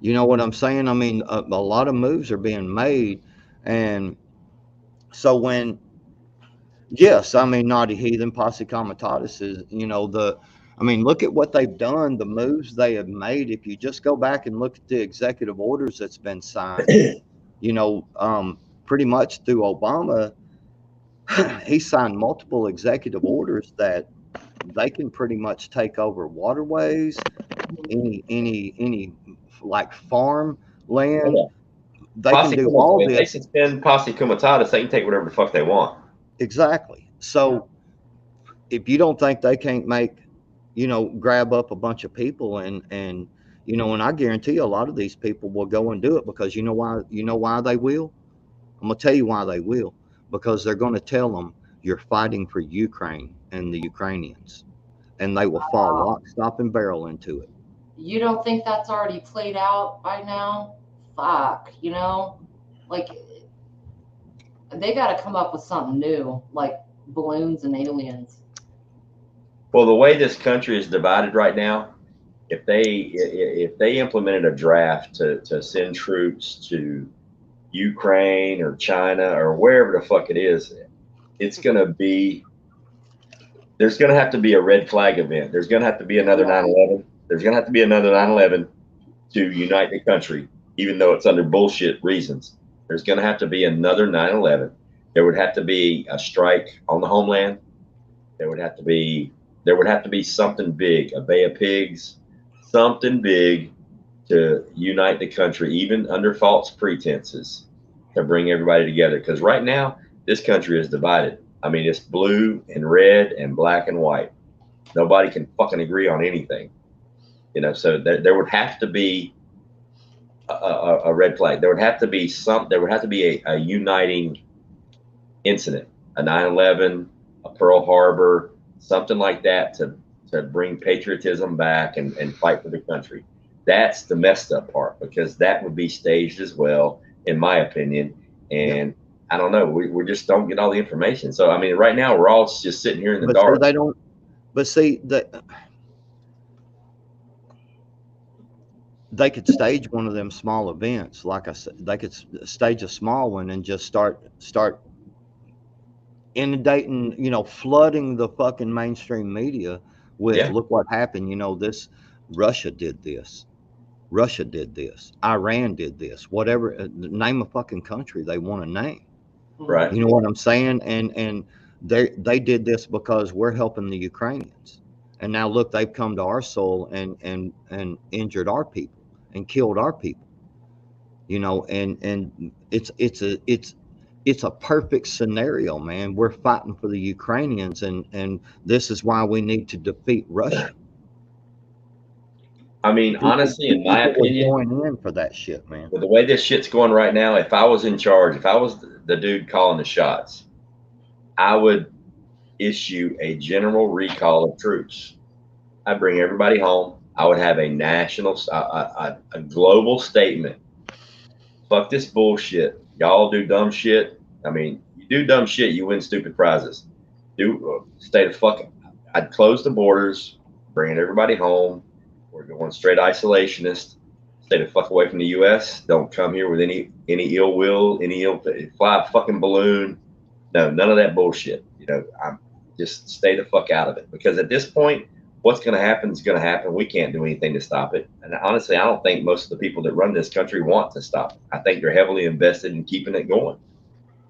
You know what I'm saying? I mean, a lot of moves are being made, and so when yes, I mean, naughty heathen posse comitatus is, you know, I mean, look at what they've done, the moves they have made. If you just go back and look at the executive orders that's been signed, you know, pretty much through Obama, he signed multiple executive orders that they can pretty much take over waterways, any like farm land. Yeah. They can do all If they this. suspend posse comitatus, they can take whatever the fuck they want. Exactly. So if you don't think they can't make, you know, grab up a bunch of people and you know, and I guarantee you a lot of these people will go and do it because you know why they will? I'm gonna tell you why they will. Because they're gonna tell them you're fighting for Ukraine and the Ukrainians, and they will fall lock, stop, and barrel into it. You don't think that's already played out by now? Fuck, you know? Like, they got to come up with something new, like balloons and aliens. Well, the way this country is divided right now, if they implemented a draft to send troops to Ukraine or China or wherever the fuck it is, it's gonna be there's gonna have to be a red flag event. There's gonna have to be another 9/11. There's gonna have to be another 9/11 to unite the country, even though it's under bullshit reasons. There's gonna have to be another 9/11. There would have to be a strike on the homeland. There would have to be something big, a Bay of Pigs, something big to unite the country, even under false pretenses, to bring everybody together. Because right now, this country is divided. I mean, it's blue and red and black and white. Nobody can fucking agree on anything, you know. So there would have to be a red flag. There would have to be There would have to be a uniting incident, a 9/11, a Pearl Harbor, something like that to bring patriotism back and fight for the country. That's the messed up part because that would be staged as well, in my opinion. And Yep. I don't know, we just don't get all the information. So I mean, right now we're all just sitting here in the But see, dark. they don't. But see that they could stage one of them small events, like I said, they could stage a small one and just start inundating, you know, flooding the fucking mainstream media with Yeah. look what happened. You know, this Russia did this. Russia did this. Iran did this. Whatever, name a fucking country they want to name. Right. You know what I'm saying? And they did this because we're helping the Ukrainians. And now look, they've come to our soil and injured our people and killed our people. You know, and it's a perfect scenario, man. We're fighting for the Ukrainians, and this is why we need to defeat Russia. I mean, honestly, in my People would opinion, join in for that shit, man. with the way this shit's going right now, if I was in charge, if I was the dude calling the shots, I would issue a general recall of troops. I'd bring everybody home. I would have a national, a global statement. Fuck this bullshit. Y'all do dumb shit. I mean, you do dumb shit, you win stupid prizes. Stay the fuck. I'd close the borders, bringing everybody home. We're going straight isolationist. Stay the fuck away from the U.S. Don't come here with any ill will, fly a fucking balloon. No, none of that bullshit. You know, I'm just stay the fuck out of it, because at this point, what's going to happen is going to happen. We can't do anything to stop it. And honestly, I don't think most of the people that run this country want to stop it. I think they're heavily invested in keeping it going.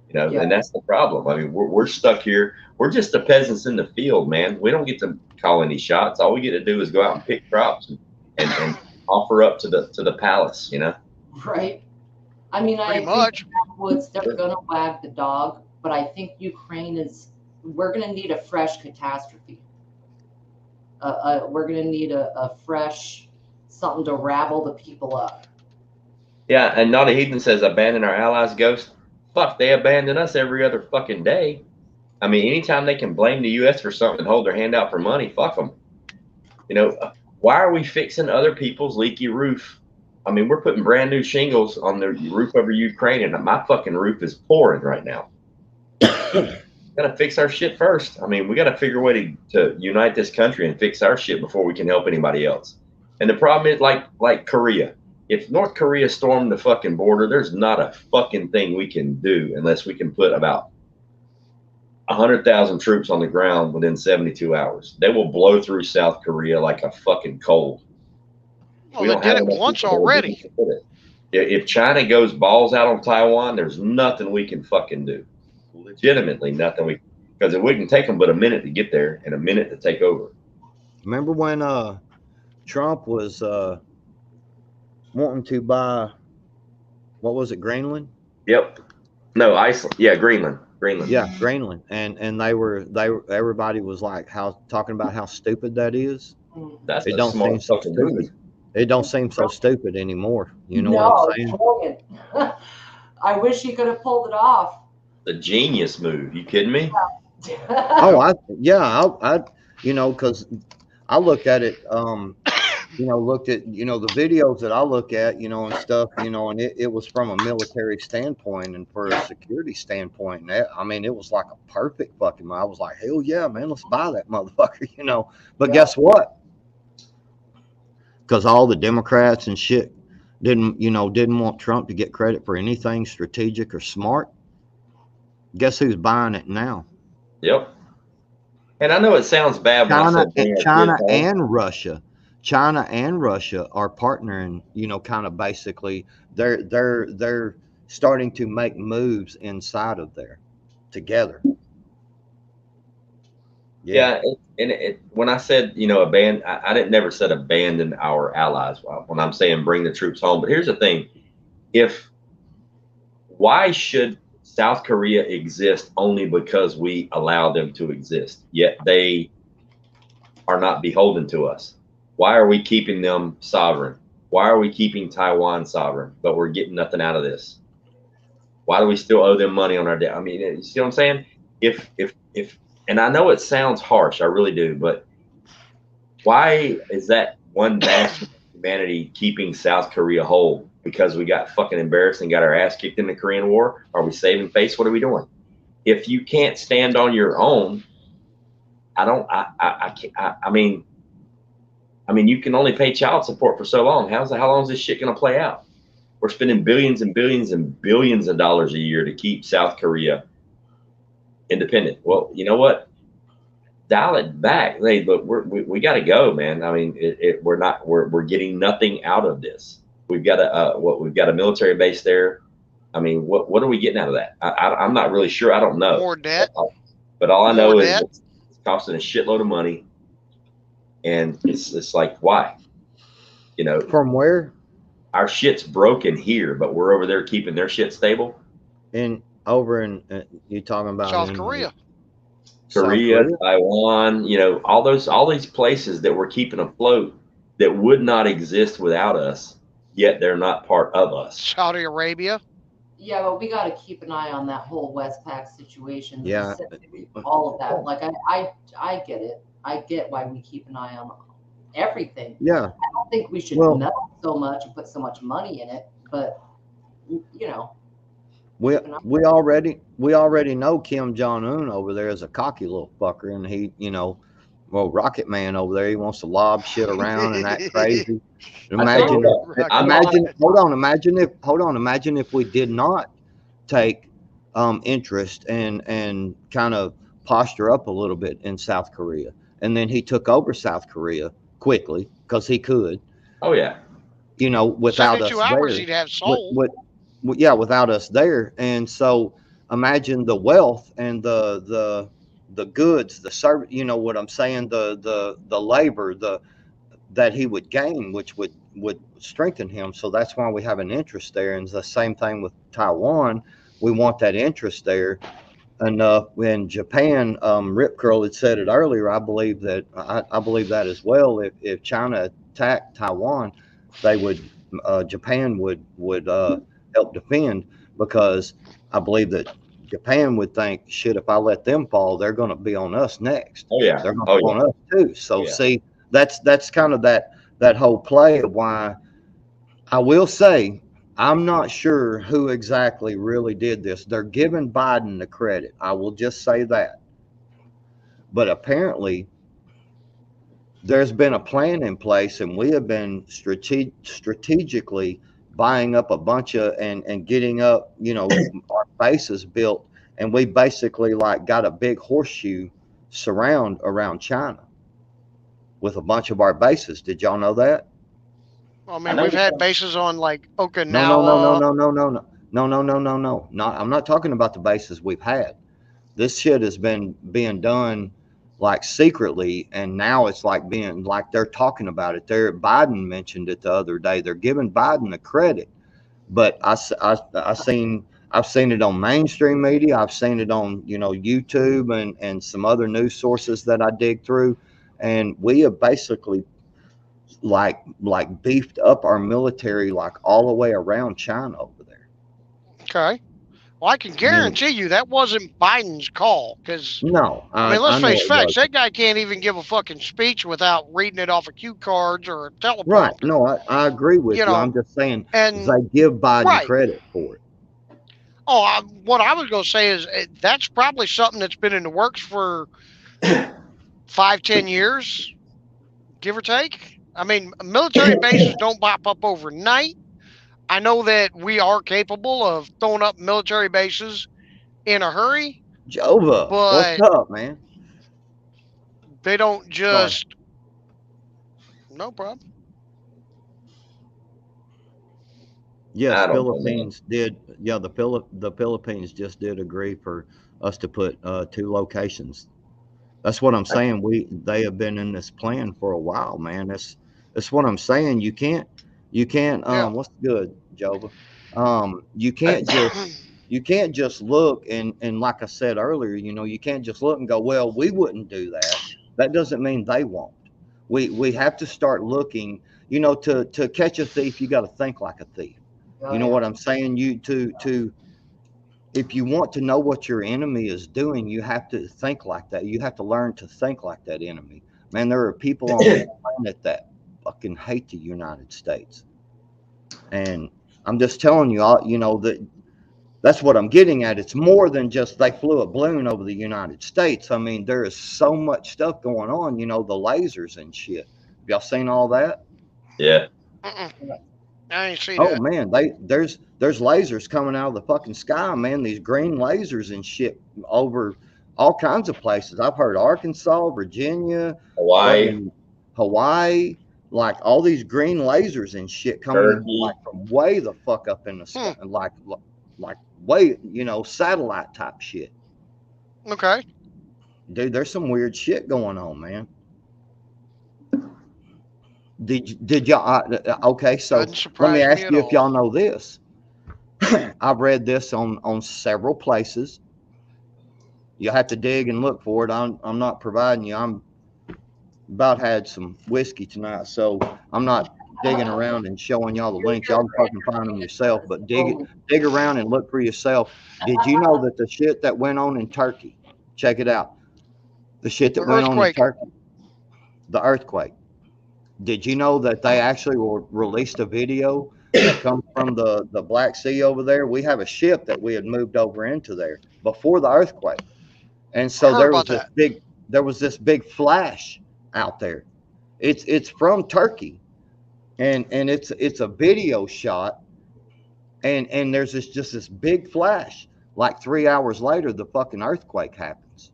You know, and that's the problem. I mean, we're stuck here. We're just the peasants in the field, man. We don't get to call any shots. All we get to do is go out and pick crops and offer up to the palace, you know? Right. I mean, Pretty I much. think woods, they're going to wag the dog, but I think we're going to need a fresh catastrophe. We're going to need a fresh something to rabble the people up. Yeah, and Naughty Heathen says, abandon our allies, Ghost. Fuck, they abandon us every other fucking day. I mean, anytime they can blame the U.S. for something and hold their hand out for money, fuck them. You know, why are we fixing other people's leaky roof? I mean, we're putting brand new shingles on the roof over Ukraine, and my fucking roof is pouring right now. Gotta fix our shit first. I mean, we gotta figure a way to unite this country and fix our shit before we can help anybody else. And the problem is, like Korea. If North Korea stormed the fucking border, there's not a fucking thing we can do unless we can put about 100,000 troops on the ground within 72 hours. They will blow through South Korea like a fucking cold. Well, they did it once already. If China goes balls out on Taiwan, there's nothing we can fucking do. Legitimately nothing because it wouldn't take them but a minute to get there and a minute to take over. Remember when Trump was wanting to buy, what was it, Greenland? Yep. No, Iceland. Yeah, Greenland. Yeah, Greenland. And everybody was like talking about how stupid that is. That's it don't seem so stupid. It don't seem so stupid anymore. You know what I'm saying? I wish he could have pulled it off. The genius move. You kidding me? I you know, because I looked at it, you know, looked at, you know, the videos that I look at, you know, and stuff, you know, and it was from a military standpoint and for a security standpoint. And I mean, it was like a perfect fucking, I was like, hell yeah, man, let's buy that motherfucker, you know. But guess what? Because all the Democrats and shit didn't want Trump to get credit for anything strategic or smart. Guess who's buying it now? Yep. And I know it sounds bad when China and Russia are partnering, you know, kind of basically they're starting to make moves inside of there together. Yeah, when I said, you know, I didn't never said abandon our allies when I'm saying bring the troops home. But here's the thing. Why should South Korea exist only because we allow them to exist, yet they are not beholden to us? Why are we keeping them sovereign? Why are we keeping Taiwan sovereign, but we're getting nothing out of this? Why do we still owe them money on our debt? I mean, you see what I'm saying? If and I know it sounds harsh, I really do, but why is that one bastion of humanity keeping South Korea whole? Because we got fucking embarrassed and got our ass kicked in the Korean War? Are we saving face? What are we doing? If you can't stand on your own, I mean, you can only pay child support for so long. How long is this shit going to play out? We're spending billions and billions and billions of dollars a year to keep South Korea independent. Well, you know what? Dial it back. Hey, look, we got to go, man. I mean, we're getting nothing out of this. We've got a military base there. I mean, what are we getting out of that? I'm not really sure. I don't know. More debt. But all I More know is debt. it's costing a shitload of money, and it's like, why? You know, From where? our shit's broken here, but we're over there keeping their shit stable. Over in you talking about South in Korea. South Korea, Korea? Taiwan, you know, all these places that we're keeping afloat that would not exist without us, yet they're not part of us. Saudi Arabia. Yeah, but we got to keep an eye on that whole Westpac situation. Yeah. All of that. Like I get it. I get why we keep an eye on everything. Yeah. I don't think we should Well- meddle so much and put so much money in it, but you know, We already know Kim Jong Un over there is a cocky little fucker, and he, you know, well, Rocket Man over there, he wants to lob shit around and act crazy. Imagine, imagine if we did not take interest and kind of posture up a little bit in South Korea, and then he took over South Korea quickly because he could. Oh yeah, You know, without us 72 hours, there. he'd have soul. Yeah, without us there. And so imagine the wealth and the goods, the service, you know what I'm saying, the labor, that he would gain, which would strengthen him. So that's why we have an interest there. And it's the same thing with Taiwan. We want that interest there enough. When Japan, Rip Curl had said it earlier, I believe that as well. If China attacked Taiwan, they would Japan would help defend, because I believe that Japan would think, shit, if I let them fall, they're going to be on us next. oh yeah, They're going to be on us too. So Yeah. see, that's kind of that whole play of why. I will say, I'm not sure who exactly really did this. They're giving Biden the credit. I will just say that. But apparently, there's been a plan in place, and we have been strategically buying up a bunch of and getting up, you know, our bases built, and we basically like got a big horseshoe surround around China with a bunch of our bases. Did y'all know that? I mean, we've had bases on like Okinawa. No. I'm not talking about the bases we've had. This shit has been being done like secretly, and now it's like being like they're talking about it. Biden mentioned it the other day. They're giving Biden the credit, but I've seen it on mainstream media. I've seen it on, you know, YouTube and some other news sources that I dig through, and we have basically like beefed up our military like all the way around China over there. Okay. Well, I can guarantee you that wasn't Biden's call, because No, I mean, let's face facts. That guy can't even give a fucking speech without reading it off of cue cards or a teleprompter. Right. No, I agree with you. I'm just saying, they give Biden credit for it. Oh, what I was going to say is that's probably something that's been in the works for 5-10 years, give or take. I mean, military bases don't pop up overnight. I know that we are capable of throwing up military bases in a hurry. Jova, what's up, man? They don't just. Sorry. No problem. Yes, Philippines did. Yeah, the Philippines just did agree for us to put 2 locations. That's what I'm saying. They have been in this plan for a while, man. That's what I'm saying. You can't. What's good, Jova? You can't just look and like I said earlier, you know, you can't just look and go, well, we wouldn't do that. That doesn't mean they won't. We have to start looking. You know, to catch a thief, you got to think like a thief. You know what I'm saying? If you want to know what your enemy is doing, you have to think like that. You have to learn to think like that enemy. Man, there are people on this planet that fucking hate the United States. And I'm just telling you, you know, that's what I'm getting at. It's more than just they flew a balloon over the United States. I mean, there is so much stuff going on, you know, the lasers and shit. Have y'all seen all that? Yeah. I ain't seen that. Oh man, there's lasers coming out of the fucking sky, man. These green lasers and shit over all kinds of places. I've heard Arkansas, Virginia, Hawaii, like all these green lasers and shit coming like from way the fuck up in the sky, like like way, satellite type shit. Okay. Dude, there's some weird shit going on, man. Did y'all? Okay, so Doesn't let me surprise me ask at you if all. y'all know this. I've read this on several places. You'll have to dig and look for it. I'm not providing you. I'm about had some whiskey tonight, so I'm not digging around and showing y'all the links. Y'all can fucking find them yourself, but dig around and look for yourself. Did you know that the shit that went on in Turkey? Check it out. The shit that The went on in earthquake. Turkey, the earthquake. Did you know that they actually released a video that comes from the Black Sea over there? We have a ship that we had moved over into there before the earthquake, and I so heard about that. there was this big flash out there. It's from Turkey, and it's a video shot, and there's this big flash. Like 3 hours later, the fucking earthquake happens,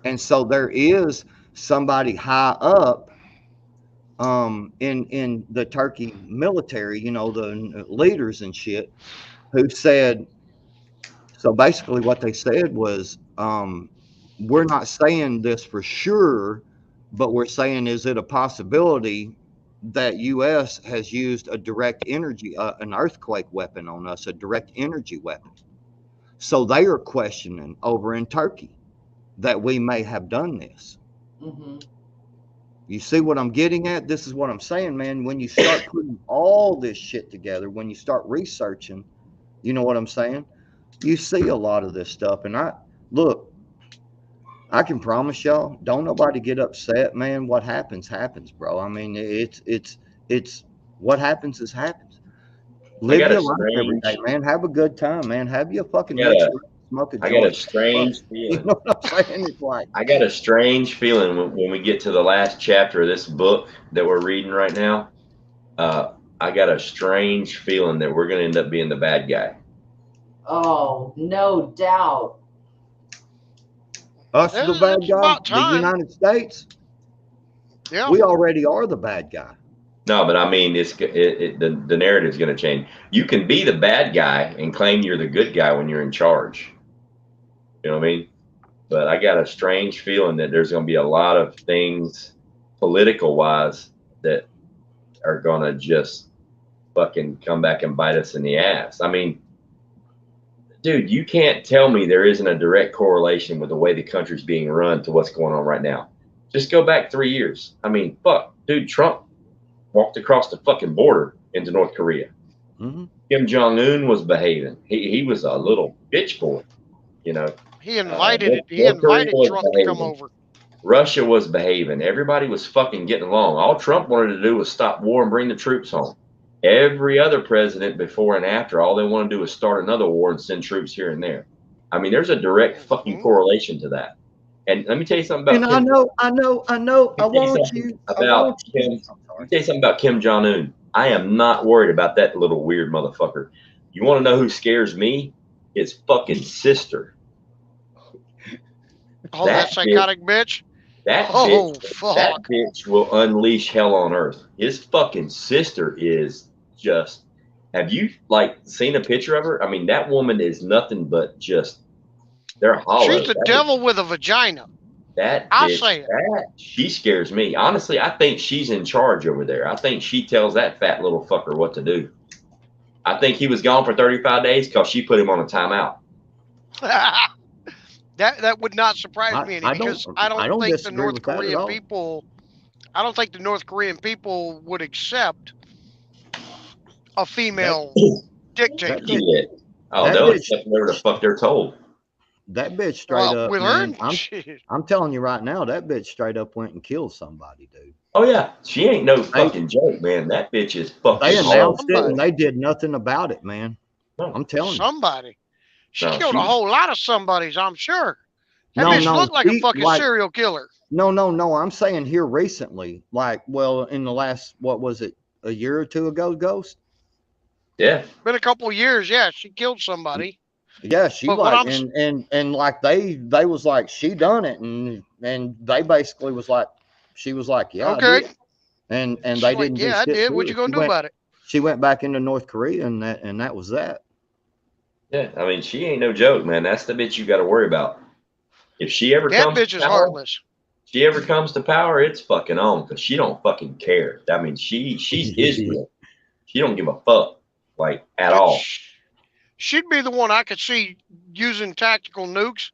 and so there is somebody high up in the Turkey military, the leaders and shit, who said, so basically what they said was, we're not saying this for sure, but we're saying, is it a possibility that U.S. has used a direct energy, an earthquake weapon on us, a direct energy weapon? So they are questioning over in Turkey that we may have done this. Mm-hmm. You see what I'm getting at? This is what I'm saying, man. When you start putting all this shit together, when you start researching, you know what I'm saying? You see a lot of this stuff. And I can promise y'all, don't nobody get upset, man. What happens, bro. I mean, it's what happens happens. I Live got a your life every day, strange, man. Have a good time, man. Have you a fucking I got a, smoke a I got a joint. strange You feeling. know what I'm saying? It's like, I got a strange feeling when we get to the last chapter of this book that we're reading right now. I got a strange feeling that we're going to end up being the bad guy. Oh, no doubt. us, the bad It's guy, about the time. United States, Yeah. we already are the bad guy. No, but I mean, the narrative's going to change. You can be the bad guy and claim you're the good guy when you're in charge. You know what I mean? But I got a strange feeling that there's going to be a lot of things political wise that are going to just fucking come back and bite us in the ass. I mean, dude, you can't tell me there isn't a direct correlation with the way the country's being run to what's going on right now. Just go back 3 years. I mean, fuck, dude, Trump walked across the fucking border into North Korea. Mm-hmm. Kim Jong-un was behaving. He was a little bitch boy, you know. He invited North Korea was Trump to come behaving. over. Russia was behaving. Everybody was fucking getting along. All Trump wanted to do was stop war and bring the troops home. Every other president before and after, all they want to do is start another war and send troops here and there. I mean, there's a direct fucking correlation to that. And let me tell you something about And Kim. I want you. Let me tell you something about Kim Jong-un. I am not worried about that little weird motherfucker. You want to know who scares me? His fucking sister. Oh, that psychotic bitch. That bitch will unleash hell on earth. His fucking sister is just. Have you seen a picture of her? I mean, that woman is nothing but just. They're hollow. She's the devil with a vagina. I'll say it. She scares me. Honestly, I think she's in charge over there. I think she tells that fat little fucker what to do. I think he was gone for 35 days because she put him on a timeout. That would not surprise me any, because I don't think the North Korean people. I don't think the North Korean people would accept a female dictator. They'll accept whatever the fuck they're told. That bitch straight up, with man, her, I'm telling you right now, that bitch straight up went and killed somebody, dude. Oh yeah, she ain't no fucking joke, man. That bitch is fucking. They announced it and they did nothing about it, man. No. I'm telling you. Somebody. She killed a whole lot of somebodies, I'm sure. That bitch looked like a fucking serial killer. No. I'm saying here recently, in the last, what was it, a year or two ago, Ghost? Yeah. Been a couple of years, yeah. She killed somebody. Yeah, she and like they was like, she done it, and they basically was like, she was like, yeah, okay, I did. and they didn't do shit. I did. What you gonna do about it? She went back into North Korea, and that was that. Yeah, I mean, she ain't no joke, man. That's the bitch you got to worry about. If she ever That comes bitch to is power, heartless. she ever comes to power, it's fucking on because she don't fucking care. I mean, she's Israel. She don't give a fuck, like at all. She'd be the one I could see using tactical nukes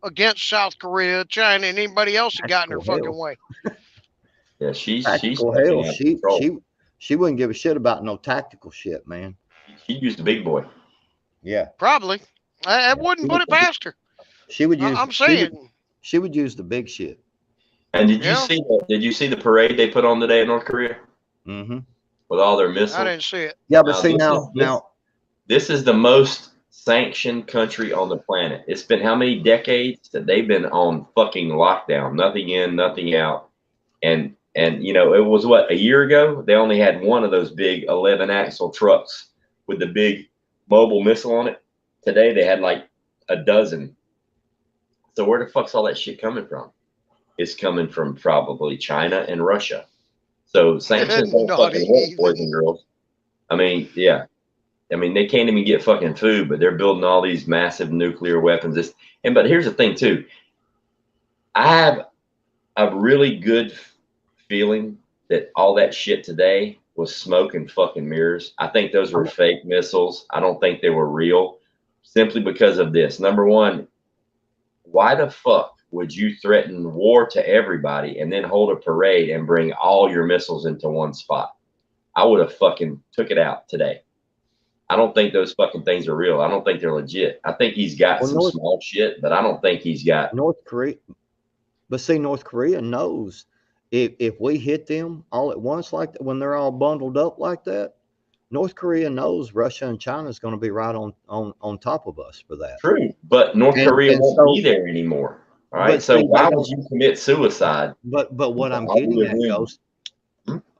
against South Korea, China, and anybody else that got in her Tactical fucking hell. way. Yeah, she's Tactical fucking hell. out of control. She wouldn't give a shit about no tactical shit, man. She used the big boy. Yeah. Probably. I Yeah. wouldn't put it past her. She would use I'm saying, she would use the big shit. And did you yeah, see the parade they put on today in North Korea Mm-hmm. with all their I missiles? didn't see it. Yeah, but Now see now this is the most sanctioned country on the planet. It's been how many decades that they've been on fucking lockdown, nothing in, nothing out, and you know it was what, a year ago they only had one of those big 11 axle trucks with the big mobile missile on it. Today they had like a dozen. So where the fuck's all that shit coming from? It's coming from probably China and Russia. So sanctions don't Not fucking work, boys even. and girls. I mean, yeah. I mean, they can't even get fucking food, but they're building all these massive nuclear weapons. But here's the thing too. I have a really good feeling that all that shit today was smoke and fucking mirrors. I think those were fake missiles. I don't think they were real, simply because of this. Number one, why the fuck would you threaten war to everybody and then hold a parade and bring all your missiles into one spot? I would have fucking took it out today. I don't think those fucking things are real. I don't think they're legit. I think he's got some small shit, but I don't think he's got North Korea. But see, North Korea knows if we hit them all at once like that, when they're all bundled up like that, North Korea knows Russia and China is going to be right on top of us for that. true. But North Korea And won't so, be there anymore. All right. but So see, why would you commit suicide? but what I'm All getting we're at, doing- Ghost.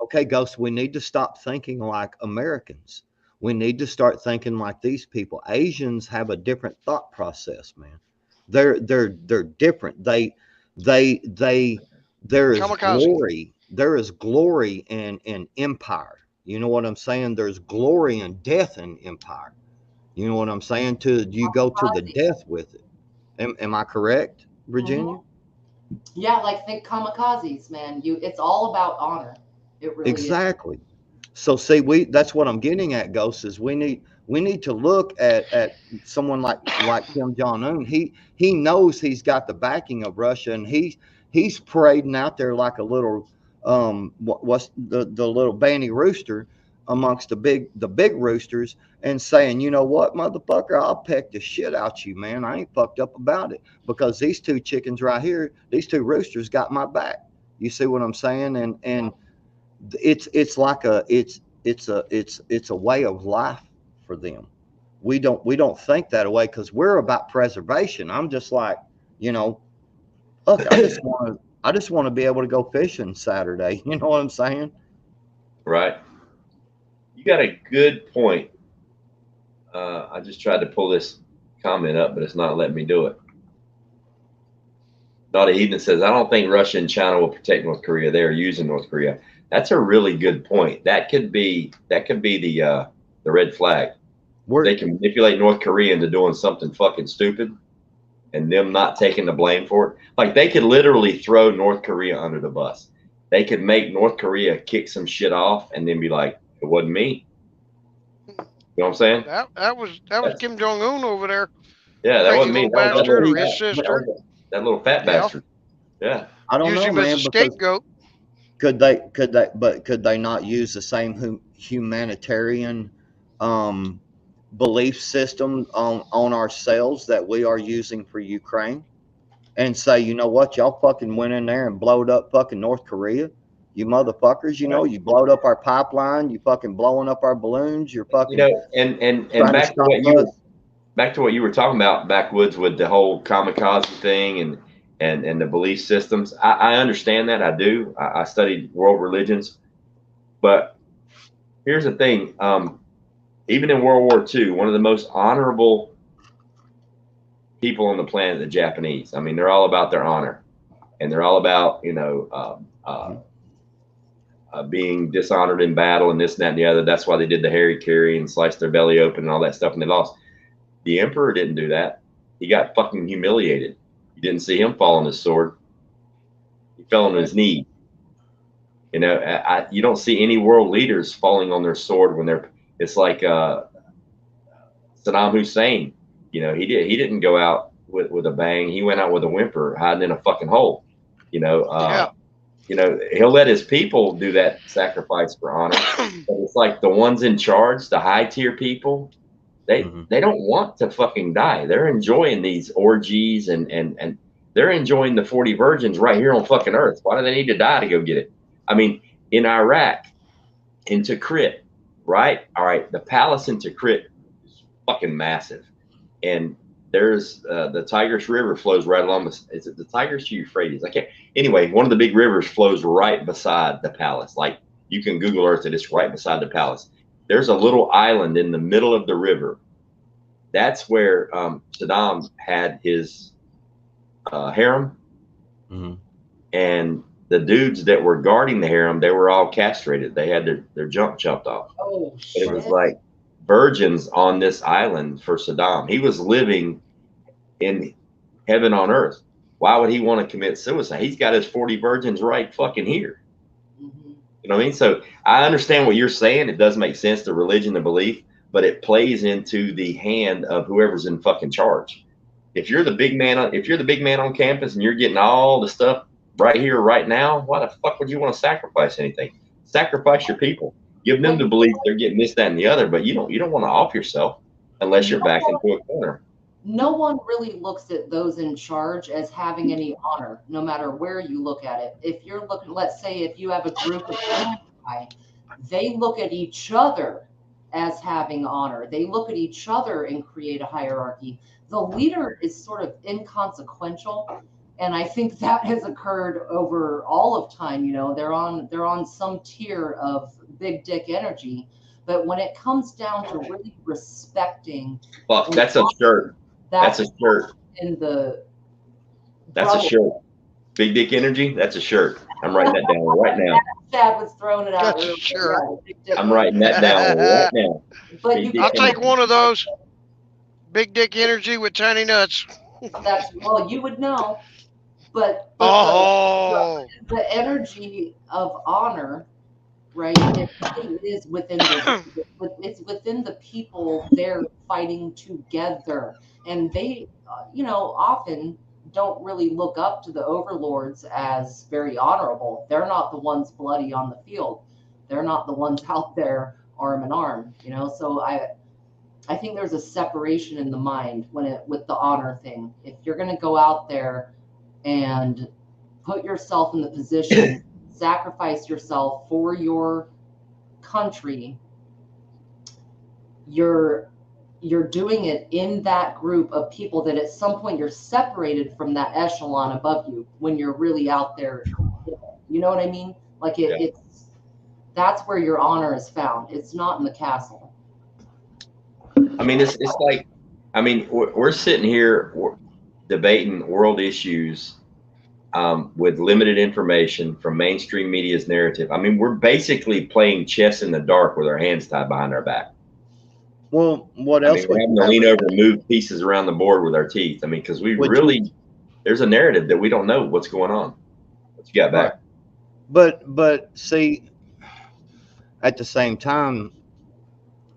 Okay, Ghost, we need to stop thinking like Americans. We need to start thinking like these people. Asians have a different thought process, man. They're different. There is Kamikaze. glory. There is glory in empire. You know what I'm saying? There's glory in death in empire. You know what I'm saying? You go to the death with it. Am I correct, Virginia? Yeah, like think kamikazes, man. It's all about honor. It really Exactly. So see, that's what I'm getting at, Ghost, is we need to look at someone like Kim Jong-un. He knows he's got the backing of Russia, and he's parading out there like a little what's the little banty rooster amongst the big roosters, and saying, you know what, motherfucker, I'll peck the shit out you, man. I ain't fucked up about it, because these two chickens right here, these two roosters got my back. You see what I'm saying? And it's like it's a way of life for them. We don't think that way because we're about preservation. I'm just like, you know, look, I just want to be able to go fishing Saturday. You know what I'm saying? Right. You got a good point. I just tried to pull this comment up, but it's not letting me do it. Not a Heathen says, I don't think Russia and China will protect North Korea. They are using North Korea. That's a really good point. That could be the red flag. They can manipulate North Korea into doing something fucking stupid and them not taking the blame for it. Like they could literally throw North Korea under the bus. They could make North Korea kick some shit off and then be like, it wasn't me. You know what I'm saying? That was Kim Jong Un over there. Yeah, that wasn't me. Little bastard or his sister. That little fat bastard. Yeah. I don't Use know, him man. as a scapegoat. Could they not use the same humanitarian belief system on ourselves that we are using for Ukraine, and say, you know what, y'all fucking went in there and blowed up fucking North Korea, you motherfuckers, you know, you blowed up our pipeline, you fucking blowing up our balloons, you're fucking, you know, and back to what you were talking about, backwoods, with the whole kamikaze thing and the belief systems. I understand that. I do. I studied world religions, but here's the thing. Even in World War II, one of the most honorable people on the planet, the Japanese. I mean, they're all about their honor, and they're all about, you know, being dishonored in battle and this and that and the other. That's why they did the Harry Carry and sliced their belly open and all that stuff, and they lost. The emperor didn't do that. He got fucking humiliated. You didn't see him fall on his sword. He fell on his knee. You know, you don't see any world leaders falling on their sword when they're. It's like Saddam Hussein. You know, he didn't go out with a bang. He went out with a whimper, hiding in a fucking hole. You know, Yeah. you know, he'll let his people do that sacrifice for honor. But it's like the ones in charge, the high tier people, they don't want to fucking die. They're enjoying these orgies and they're enjoying the 40 virgins right here on fucking earth. Why do they need to die to go get it? I mean, in Iraq, in Tikrit, right? All right, the palace in Tikrit is fucking massive. And there's the Tigris River flows right along this. Is it the Tigris or Euphrates? I can't. Anyway, one of the big rivers flows right beside the palace. Like you can Google Earth it. It's right beside the palace. There's a little island in the middle of the river. That's where Saddam had his harem. And the dudes that were guarding the harem, they were all castrated. They had their junk chopped off. Oh, shit. It was like virgins on this island for Saddam. He was living in heaven on earth. Why would he want to commit suicide? He's got his 40 virgins right fucking here. You know what I mean? So I understand what you're saying. It does make sense, the religion, the belief, but it plays into the hand of whoever's in fucking charge. If you're the big man on campus and you're getting all the stuff right here, right now, why the fuck would you want to sacrifice anything? Sacrifice your people. Give them the belief they're getting this, that, and the other, but you don't want to off yourself unless you're backed into a corner. No one really looks at those in charge as having any honor, no matter where you look at it. If you're looking, let's say if you have a group of samurai, they look at each other as having honor. They look at each other and create a hierarchy. The leader is sort of inconsequential. And I think that has occurred over all of time. You know, they're on some tier of big dick energy, but when it comes down to really respecting, fuck, that's a shirt. That's a shirt. That's a shirt. Big dick energy. That's a shirt. I'm writing that down right now. Chad was throwing it out. That's a shirt. I'm writing that down right now. But I'll take one of those. Big dick energy with tiny nuts. Well, you would know. But the energy of honor, right? It is within it's within the people they're fighting together, and they, often don't really look up to the overlords as very honorable. They're not the ones bloody on the field. They're not the ones out there arm in arm. So I think there's a separation in the mind with the honor thing. If you're going to go out there and put yourself in the position, sacrifice yourself for your country, you're doing it in that group of people that at some point you're separated from that echelon above you when you're really out there. You know what I mean? Like that's where your honor is found. It's not in the castle. I mean, it's like, we're sitting here debating world issues with limited information from mainstream media's narrative. I mean, we're basically playing chess in the dark with our hands tied behind our back. Well, what else? We're having to lean over and move pieces around the board with our teeth. I mean, because there's a narrative that we don't know what's going on. What you got back? But see, at the same time,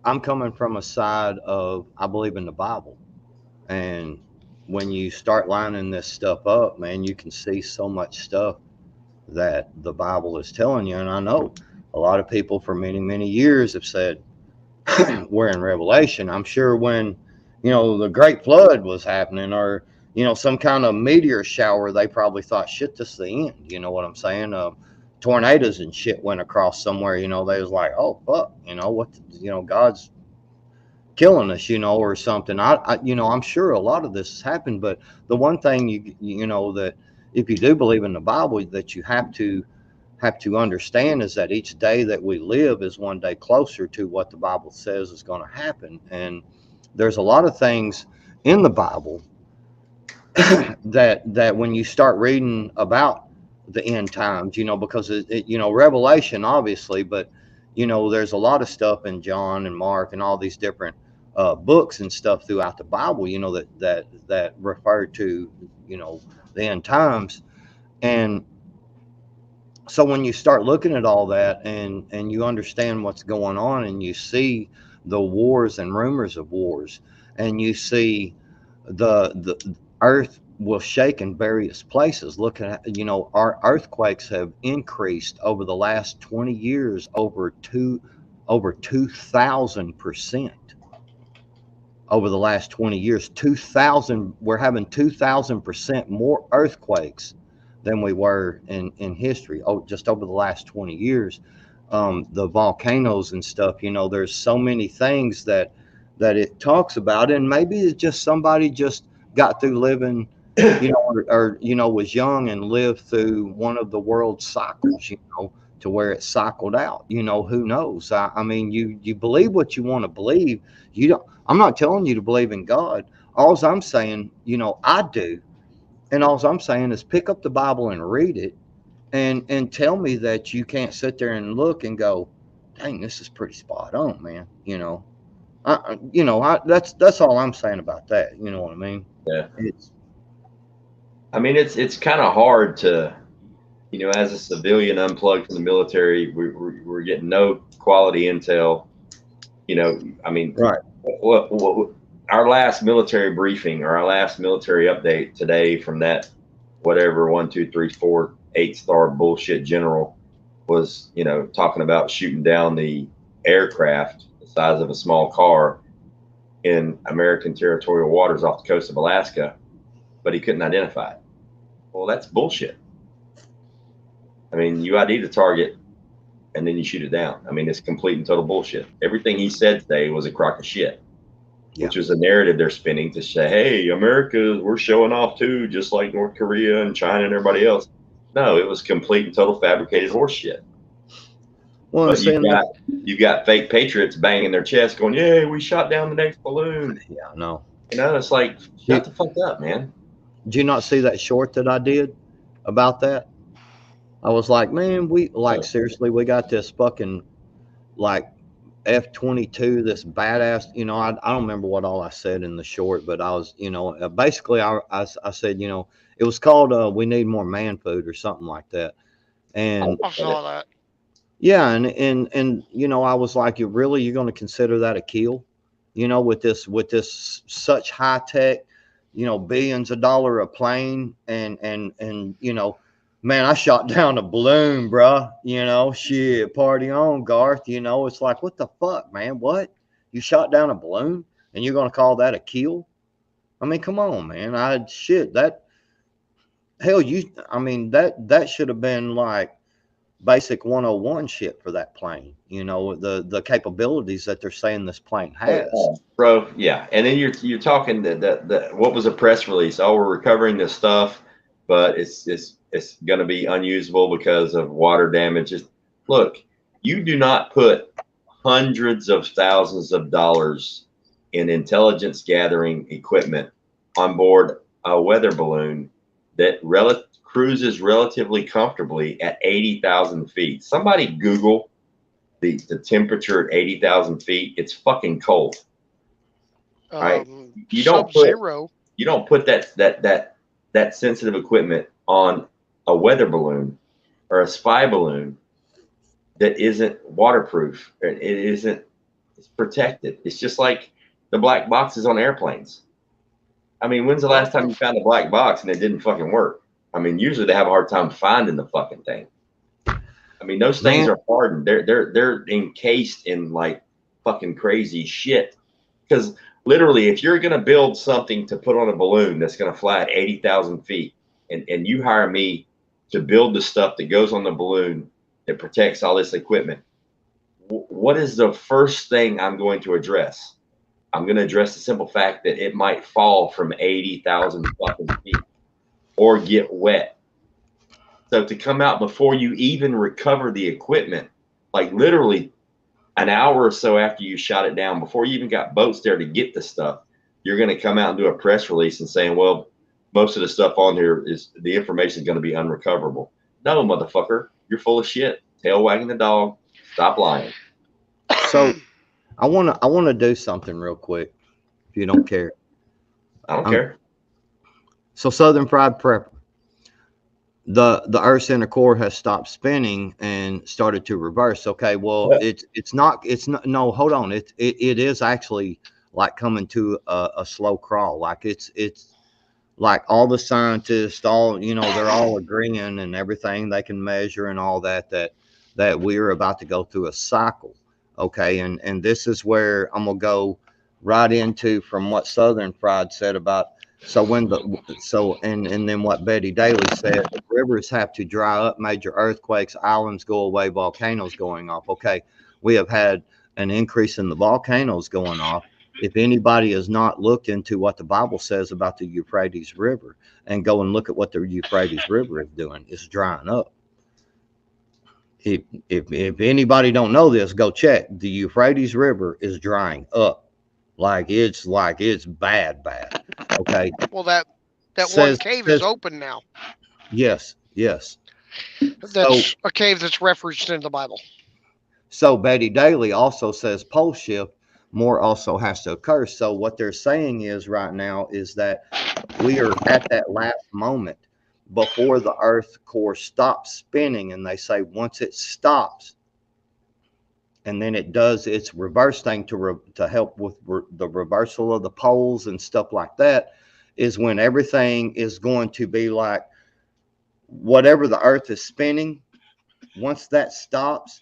I'm coming from a side of, I believe in the Bible. And when you start lining this stuff up, man, you can see so much stuff that the Bible is telling you. And I know a lot of people for many, many years have said, we're in Revelation. I'm sure when, the Great Flood was happening, or, some kind of meteor shower, they probably thought, shit, this is the end. You know what I'm saying? Tornadoes and shit went across somewhere, they was like, oh, fuck, God's killing us, or something. I'm sure a lot of this has happened, but the one thing that if you do believe in the Bible that you have to understand is that each day that we live is one day closer to what the Bible says is going to happen. And there's a lot of things in the Bible that when you start reading about the end times, because Revelation obviously, but there's a lot of stuff in John and Mark and all these different books and stuff throughout the Bible, that refer to, the end times. And so when you start looking at all that, and you understand what's going on, and you see the wars and rumors of wars, and you see the earth will shake in various places. Look at, our earthquakes have increased over the last 20 years over 2,000%. Over the last 20 years, 2,000, we're having 2,000% more earthquakes than we were in history. Oh, just over the last 20 years. The volcanoes and stuff, there's so many things that it talks about, and maybe it's just somebody just got through living, or was young and lived through one of the world cycles, to where it cycled out. Who knows? I mean, you believe what you want to believe. You don't. I'm not telling you to believe in God. All I'm saying, I do, and all I'm saying is pick up the Bible and read it, and tell me that you can't sit there and look and go, dang, this is pretty spot on, man. That's all I'm saying about that. You know what I mean? Yeah. It's kind of hard to, as a civilian unplugged from the military, we're getting no quality intel. Right. What our last military briefing, or our last military update today from that whatever 1, 2, 3, 4, 8-star bullshit general was, talking about shooting down the aircraft the size of a small car in American territorial waters off the coast of Alaska, but he couldn't identify it. Well, that's bullshit. You ID the target and then you shoot it down. It's complete and total bullshit. Everything he said today was a crock of shit, which was a narrative they're spinning to say, hey, America, we're showing off too, just like North Korea and China and everybody else. No, it was complete and total fabricated horse shit. Well, but you've got fake patriots banging their chest going, yeah, we shot down the next balloon. Yeah, no. It's like, shut the fuck up, man. Did you not see that short that I did about that? I was like, man, seriously, we got this fucking F-22, this badass, I don't remember what all I said in the short, but I was, basically I said, it was called We Need More Man Food or something like that. And I saw that. Yeah, and I was like, you're going to consider that a kill? With this such high tech, billions of dollars a plane, and man, I shot down a balloon, bruh. Shit, party on, Garth. It's like, what the fuck, man? What? You shot down a balloon and you're going to call that a kill? Come on, man. That should have been like basic 101 shit for that plane. The capabilities that they're saying this plane has. Bro, yeah. And then you're talking that what was a press release? Oh, we're recovering this stuff, but it's going to be unusable because of water damage. Look, you do not put hundreds of thousands of dollars in intelligence gathering equipment on board a weather balloon that cruises relatively comfortably at 80,000 feet. Somebody Google the temperature at 80,000 feet. It's fucking cold. Right? You don't put that sensitive equipment on a weather balloon or a spy balloon that isn't waterproof. It's protected. It's just like the black boxes on airplanes. When's the last time you found a black box and it didn't fucking work? Usually they have a hard time finding the fucking thing. Those things are hardened. They're encased in like fucking crazy shit. Because literally, if you're gonna build something to put on a balloon that's gonna fly at 80,000 feet, and you hire me to build the stuff that goes on the balloon that protects all this equipment, what is the first thing I'm going to address? I'm going to address the simple fact that it might fall from 80,000 fucking feet or get wet. So to come out before you even recover the equipment, like literally an hour or so after you shot it down, before you even got boats there to get the stuff, you're going to come out and do a press release and saying, well, most of the stuff on here is the information is going to be unrecoverable. No, motherfucker, you're full of shit. Tail wagging the dog. Stop lying. I wanna do something real quick, if you don't care. I don't care. So Southern Fried Prepper, the Earth's inner core has stopped spinning and started to reverse. Okay, well, Yeah. it's not. No, hold on. It is actually like coming to a slow crawl. Like it's like all the scientists, all they're all agreeing and everything they can measure and all that we're about to go through a cycle. Okay, and this is where I'm gonna go right into from what Southern Fried said about and then what Betty Daly said, rivers have to dry up, major earthquakes, islands go away, volcanoes going off. Okay, we have had an increase in the volcanoes going off. If anybody has not looked into what the Bible says about the Euphrates River and go and look at what the Euphrates River is doing, it's drying up. If anybody don't know this, go check. The Euphrates River is drying up. Like it's bad. Okay. Well, that one Says cave is says open now. yes. So That's a cave that's referenced in the Bible. so Betty Daly also says pole shift more also has to occur. So what they're saying is right now is that we are at that last moment before the earth core stops spinning, and they say once it stops and then it does its reverse thing to help with the reversal of the poles and stuff like that, is when everything is going to be like whatever the earth is spinning. Once that stops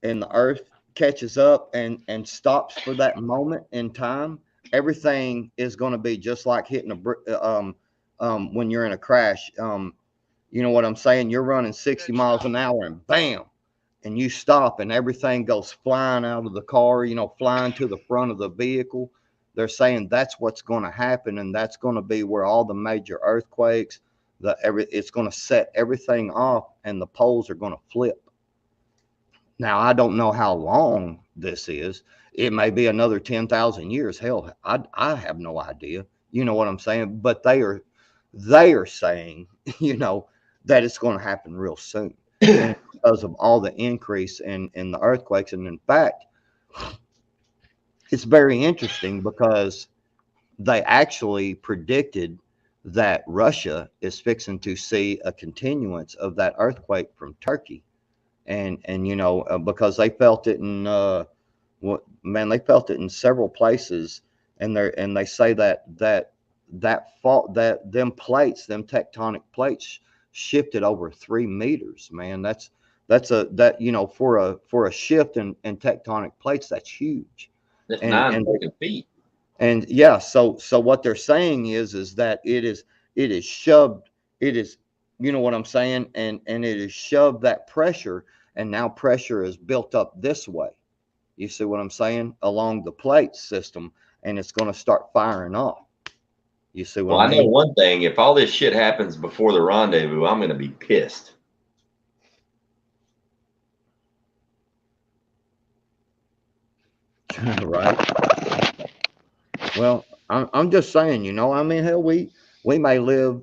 and the earth catches up and stops for that moment in time, everything is going to be just like hitting when you're in a crash. You know what I'm saying? You're running 60 miles an hour and bam, and you stop and everything goes flying out of the car, flying to the front of the vehicle. They're saying that's what's going to happen, and that's going to be where all the major earthquakes, it's going to set everything off, and the poles are going to flip. Now, I don't know how long this is. It may be another 10,000 years. Hell, I have no idea. You know what I'm saying? But they are saying, that it's going to happen real soon. And because of all the increase in the earthquakes. And in fact, it's very interesting because they actually predicted that Russia is fixing to see a continuance of that earthquake from Turkey. And because they felt it in they felt it in several places, and they say that fault, that them tectonic plates shifted over 3 meters, man. For a shift in tectonic plates, that's huge. That's and nine and fucking feet. and yeah, so what they're saying is that it is shoved, it is, you know what I'm saying, and it is shoved that pressure, and now pressure is built up this way. You see what I'm saying, along the plate system, and it's going to start firing off. You see what Well, I I know mean? one thing. If all this shit happens before the rendezvous, I'm going to be pissed. Right. Well, I'm just saying, I mean, hell, we may live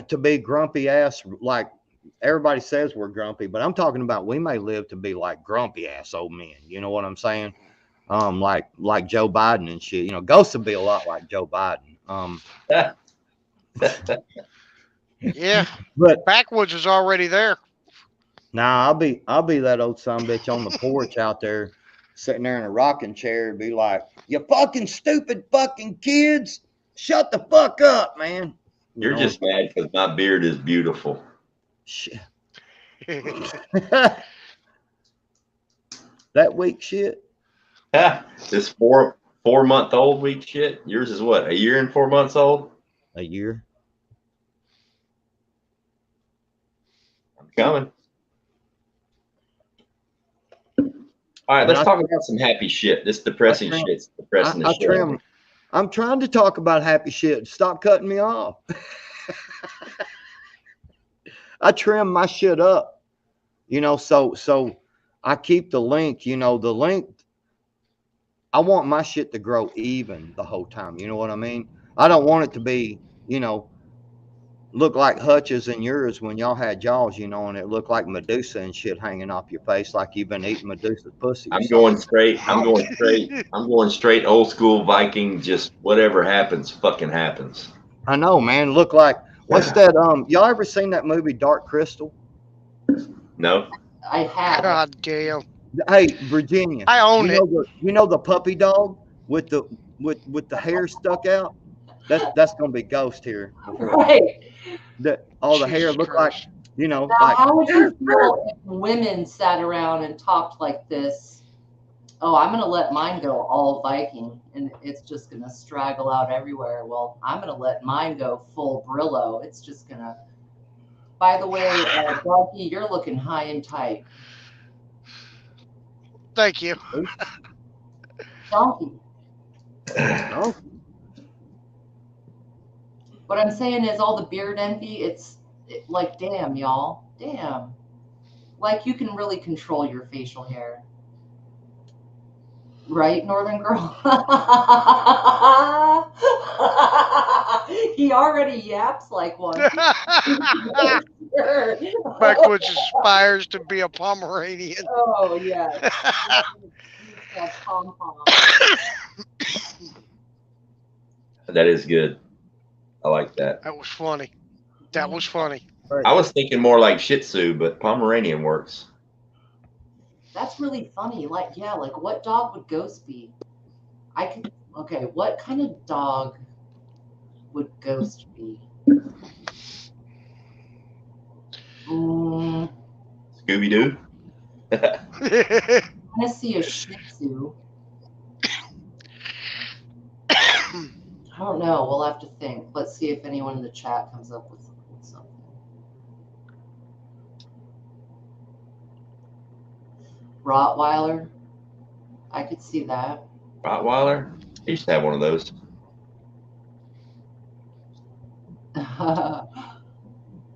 to be grumpy ass, like everybody says we're grumpy, but I'm talking about we may live to be like grumpy ass old men. You know what I'm saying? Like Joe Biden and shit. Ghosts would be a lot like Joe Biden. Yeah, But backwoods is already there. now I'll be that old son bitch on the porch out there, sitting there in a rocking chair, and be like, "You fucking stupid fucking kids, shut the fuck up, man." You're just mad because my beard is beautiful. Shit. That weak shit. This 4 month old weak shit. Yours is what, a year and 4 months old? A year. I'm coming. All right, let's talk about some happy shit. This depressing shit's depressing the shit out of me. I'm trying to talk about happy shit. Stop cutting me off. I trim my shit up, so I keep the length, the length. I want my shit to grow even the whole time. You know what I mean? I don't want it to be, look like Hutch's and yours when y'all had jaws, you know, and it looked like Medusa and shit hanging off your face like you've been eating Medusa's pussy. I'm going straight. I'm going straight old school Viking. Just whatever happens, fucking happens. I know, man. Look like what's that? Y'all ever seen that movie Dark Crystal? No. I have. God damn. Hey, Virginia. I own it. You know the puppy dog with the hair stuck out? That's gonna be Ghost here. Right. All the hair Jesus look Christ. like, you know, Now, like how would you feel if women sat around and talked like this? Oh, I'm going to let mine go all Viking, and it's just going to straggle out everywhere. Well, I'm going to let mine go full Brillo. It's just going to. By the way, Donkey, you're looking high and tight. Thank you. Donkey. oh, What I'm saying is all the beard envy, like, damn, y'all. Damn. Like, you can really control your facial hair. Right, Northern Girl? He already yaps like one. Backwoods aspires to be a Pomeranian. Oh, yeah. Pom-pom. That is good. I like that. That was funny. That was funny. I was thinking more like Shih Tzu, but Pomeranian works. That's really funny. Like, yeah, like what dog would Ghost be? Okay, what kind of dog would Ghost be? Scooby Doo. I want to see a Shih Tzu. I don't know. We'll have to think. Let's see if anyone in the chat comes up with something. Rottweiler. I could see that. Rottweiler. I used to have one of those.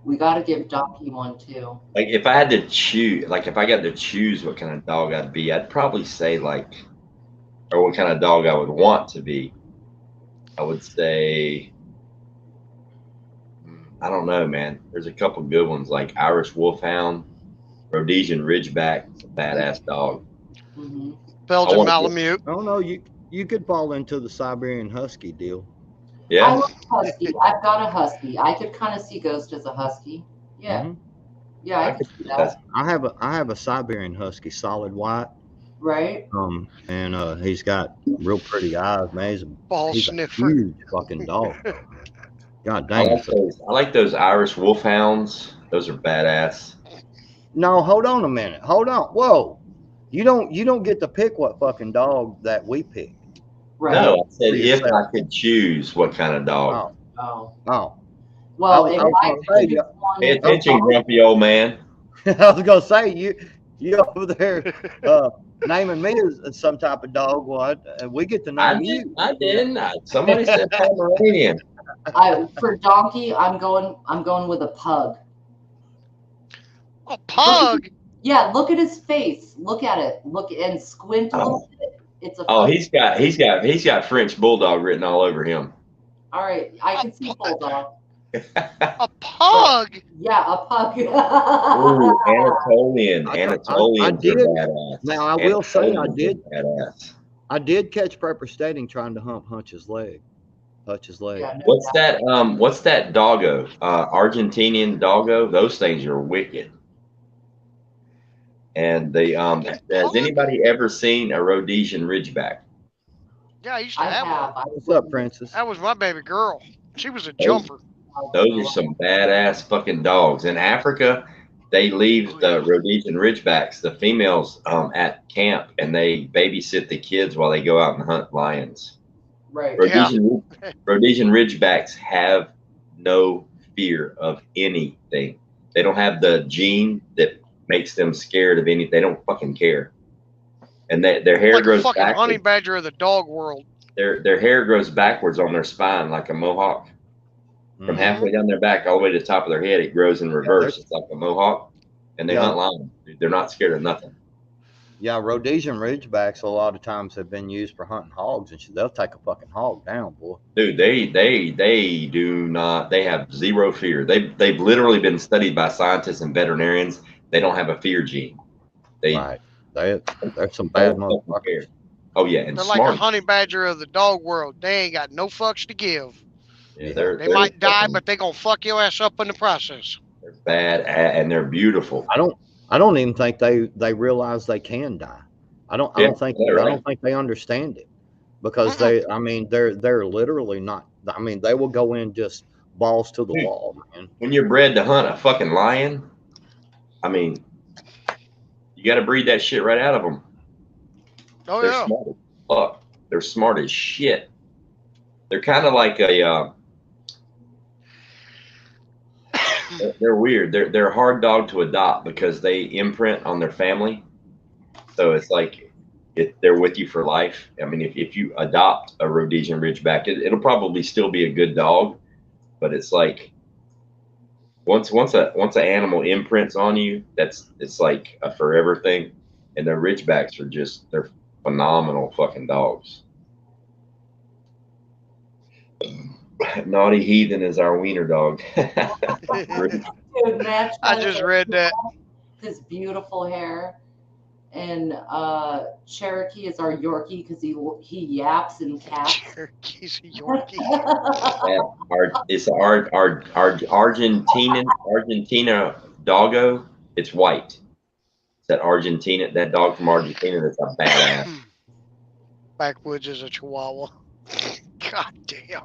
We got to give Donkey one too. Like if I had to choose, like if I got to choose what kind of dog I'd be, I'd probably say like, or what kind of dog I would want to be. I would say, I don't know, man. There's a couple good ones like Irish Wolfhound, Rhodesian Ridgeback, it's a badass dog. Mm-hmm. Belgian Malamute. Oh no, you could fall into the Siberian Husky deal. Yeah. I love Husky. I've got a Husky. I could kind of see Ghost as a Husky. Yeah. Mm-hmm. Yeah, I could see that. I have a Siberian Husky, solid white. Right. And he's got real pretty eyes, man. He's a huge fucking dog. God dang. I like those Irish Wolfhounds. Those are badass. No, hold on a minute. Hold on. Whoa. You don't get to pick what fucking dog that we pick. Right. No, I said if I could choose what kind of dog. Oh. Well, if I could choose one, pay attention, grumpy old man. I was gonna say you over there naming me as some type of dog. Well, we get to name you. I didn't. Somebody said Pomeranian. For Donkey, I'm going with a pug. A pug? Yeah, look at his face. Look at it. Look and squint a little bit. It's a. Oh, he's got French bulldog written all over him. All right, I can see bulldog. A pug? Yeah, a pug. Ooh, Anatolians are badass. Now I will say badass. I did catch Prepper Stating trying to hump Hutch's leg. Yeah, no What's that doggo? Argentinian doggo? Those things are wicked. And has anybody ever seen a Rhodesian Ridgeback? Yeah, I used to have one. What's up, Princess? That was my baby girl. She was a jumper. Those are some badass fucking dogs. In Africa, they leave the Rhodesian Ridgebacks, the females, at camp, and they babysit the kids while they go out and hunt lions. Right. Rhodesian Ridgebacks have no fear of anything. They don't have the gene that makes them scared of anything. They don't fucking care. And their hair like grows a fucking backwards. honey badger of the dog world. Their hair grows backwards on their spine like a mohawk. From halfway down their back all the way to the top of their head, it grows in reverse. It's like a mohawk. And they hunt lions. They're not scared of nothing. Yeah, Rhodesian Ridgebacks a lot of times have been used for hunting hogs and shit. They'll take a fucking hog down, boy. Dude, they do not. They have zero fear. They've literally been studied by scientists and veterinarians. They don't have a fear gene. They Right. They're some bad don't fucking motherfuckers. care. Oh yeah, and They're like a smart. honey badger of the dog world. They ain't got no fucks to give. Yeah, They might die, but they gonna fuck your ass up in the process. they're bad and they're beautiful. I don't even think they realize they can die. I don't think they understand it, because they're literally not. I mean, they will go in just balls to the Dude, wall, man. When you're bred to hunt a fucking lion, I mean, you got to breed that shit right out of them. Oh They're yeah. smart as fuck. They're smart as shit. They're kind of like a. They're weird. They're a hard dog to adopt because they imprint on their family. So it's like they're with you for life. I mean, if you adopt a Rhodesian Ridgeback, it'll probably still be a good dog, but it's like once an animal imprints on you, it's like a forever thing. And the Ridgebacks they're phenomenal fucking dogs. Naughty Heathen is our wiener dog. Dude, match I just read that. his beautiful hair. And Cherokee is our Yorkie because he yaps and taps. Cherokee's a Yorkie. It's our Argentina doggo. It's white. It's that dog from Argentina that's a badass. Backwoods is a Chihuahua. God damn.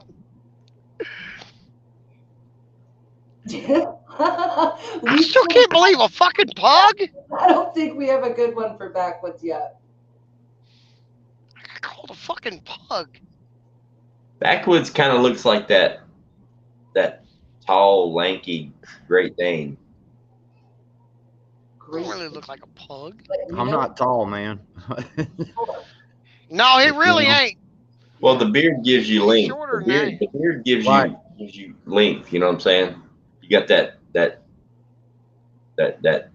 I still can't believe a fucking pug. I don't think we have a good one for backwoods yet. I called a fucking pug. Backwoods kind of looks like that tall, lanky Great Dane. Don't really look like a pug. I'm not tall, man. No, he really ain't. Well, the beard gives you length. Shorter The than beard gives Right. you length. You know what I'm saying? You got that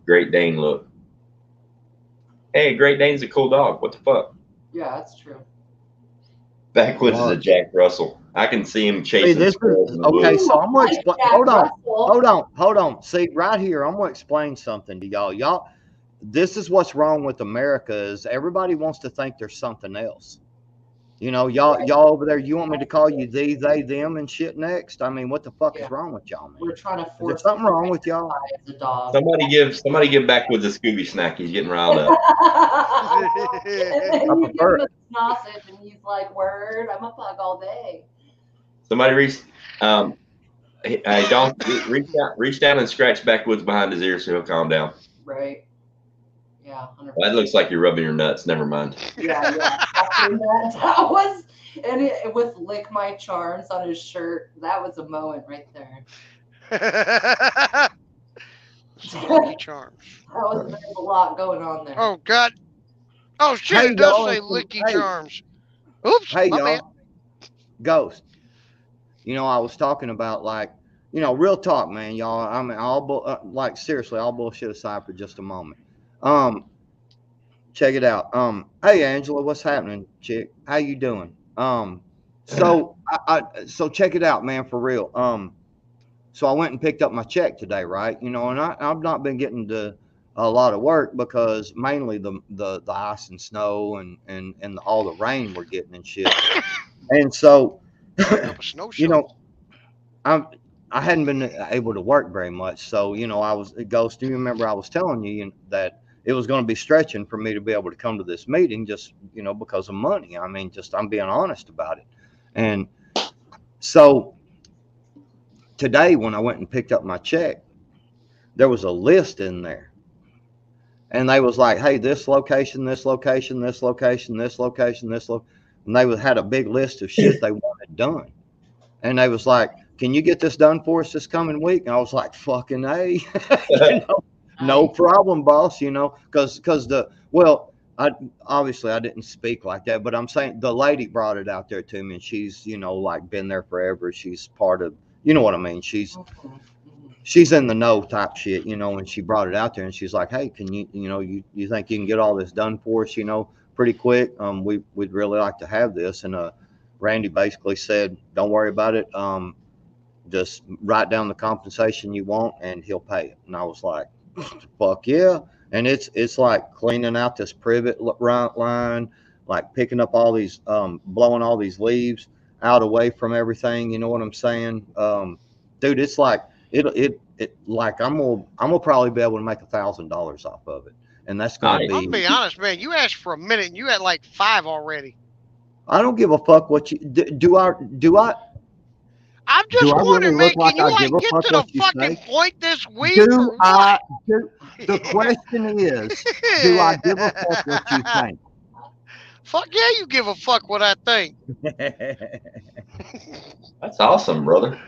Great Dane look. Hey, Great Dane's a cool dog. What the fuck? Yeah, that's true. Backwoods is a Jack Russell. I can see him chasing this squirrels is in the okay. woods. So I'm gonna explain. Jack Hold on. See, right here, I'm gonna explain something to y'all. Y'all, this is what's wrong with America is everybody wants to think there's something else. You know, y'all over there, you want me to call you they, them, and shit next? I mean, what the fuck is wrong with y'all, man? We're trying to Is there force something wrong with y'all? as a dog. Somebody give Backwoods a Scooby snack. He's getting riled up. And then you give him a sausage and he's like, word, I'm a pug all day. Somebody reach down and scratch Backwoods behind his ear so he'll calm down. Right. Yeah, 100%. That looks like you're rubbing your nuts. Never mind. Yeah. That was, and it with lick my charms on his shirt. That was a moment right there. Lucky Charms. There's a lot going on there. Oh God. Oh shit! Hey, it does y'all, say hey. Licky Charms. Oops. Hey, my y'all. bad. Ghost. You know, I was talking about, like, you know, real talk, man, y'all. I mean, like, seriously, all bullshit aside for just a moment. Check it out. Hey, Angela, what's happening, chick? How you doing? So check it out, man, for real. So I went and picked up my check today, right? You know, and I've not been getting to a lot of work because mainly the ice and snow and all the rain we're getting and shit. And so, you know, I hadn't been able to work very much. So, you know, Ghost, do you remember I was telling you that it was going to be stretching for me to be able to come to this meeting just, you know, because of money. I mean, just I'm being honest about it. And so today when I went and picked up my check, there was a list in there. And they was like, hey, this location, this location, this location, this location, and they had a big list of shit they wanted done. And they was like, can you get this done for us this coming week? And I was like, fucking A, you know, no problem, boss, you know, because I didn't speak like that, but I'm saying the lady brought it out there to me, and she's, you know, like been there forever. She's part of, you know what I mean? She's she's in the know type shit, you know, and she brought it out there and she's like, hey, can you think you can get all this done for us, you know, pretty quick? We'd really like to have this. And Randy basically said, don't worry about it. Just write down the compensation you want and he'll pay it. And I was like, fuck yeah. And it's like cleaning out this privet line, like picking up all these, blowing all these leaves out away from everything. You know what I'm saying? Dude, it's like, it like I'm gonna probably be able to make $1,000 off of it. And that's gonna Nice. I'm gonna be honest, man. You asked for a minute and you had like 5 already. I don't give a fuck what you do. I'm Do just I really wondering, man, look like can you I give like a get fuck to the what you fucking say? point this week Do or I what? the question is, do I give a fuck what you think? Fuck yeah, you give a fuck what I think. That's awesome, brother.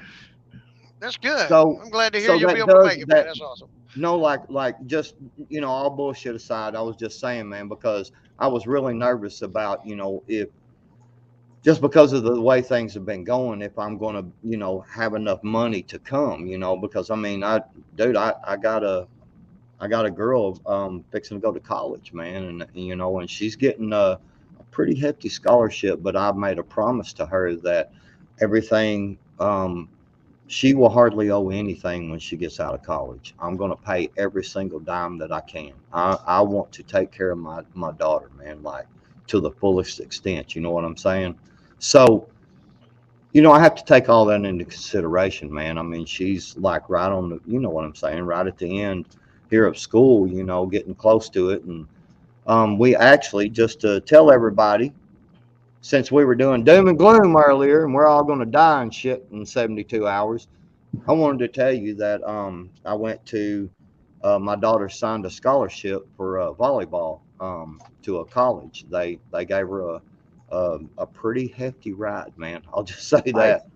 That's good. So I'm glad to hear so you'll be that able to does make it, man. that That's awesome. no, like just, you know, all bullshit aside, I was just saying, man, because I was really nervous about, you know, if just because of the way things have been going, if I'm going to, you know, have enough money to come, you know, because I mean, I got a girl fixing to go to college, man, and you know, and she's getting a pretty hefty scholarship, but I've made a promise to her that everything, she will hardly owe anything when she gets out of college. I'm going to pay every single dime that I can. I want to take care of my daughter, man, like to the fullest extent. You know what I'm saying? So, you know, I have to take all that into consideration, man. I mean, she's like right on the, you know what I'm saying, right at the end here of school, you know, getting close to it. And we actually, just to tell everybody, since we were doing doom and gloom earlier and we're all going to die and shit in 72 hours, I wanted to tell you that I went to, my daughter signed a scholarship for volleyball to a college. They gave her a pretty hefty ride, man. I'll just say Nice. that,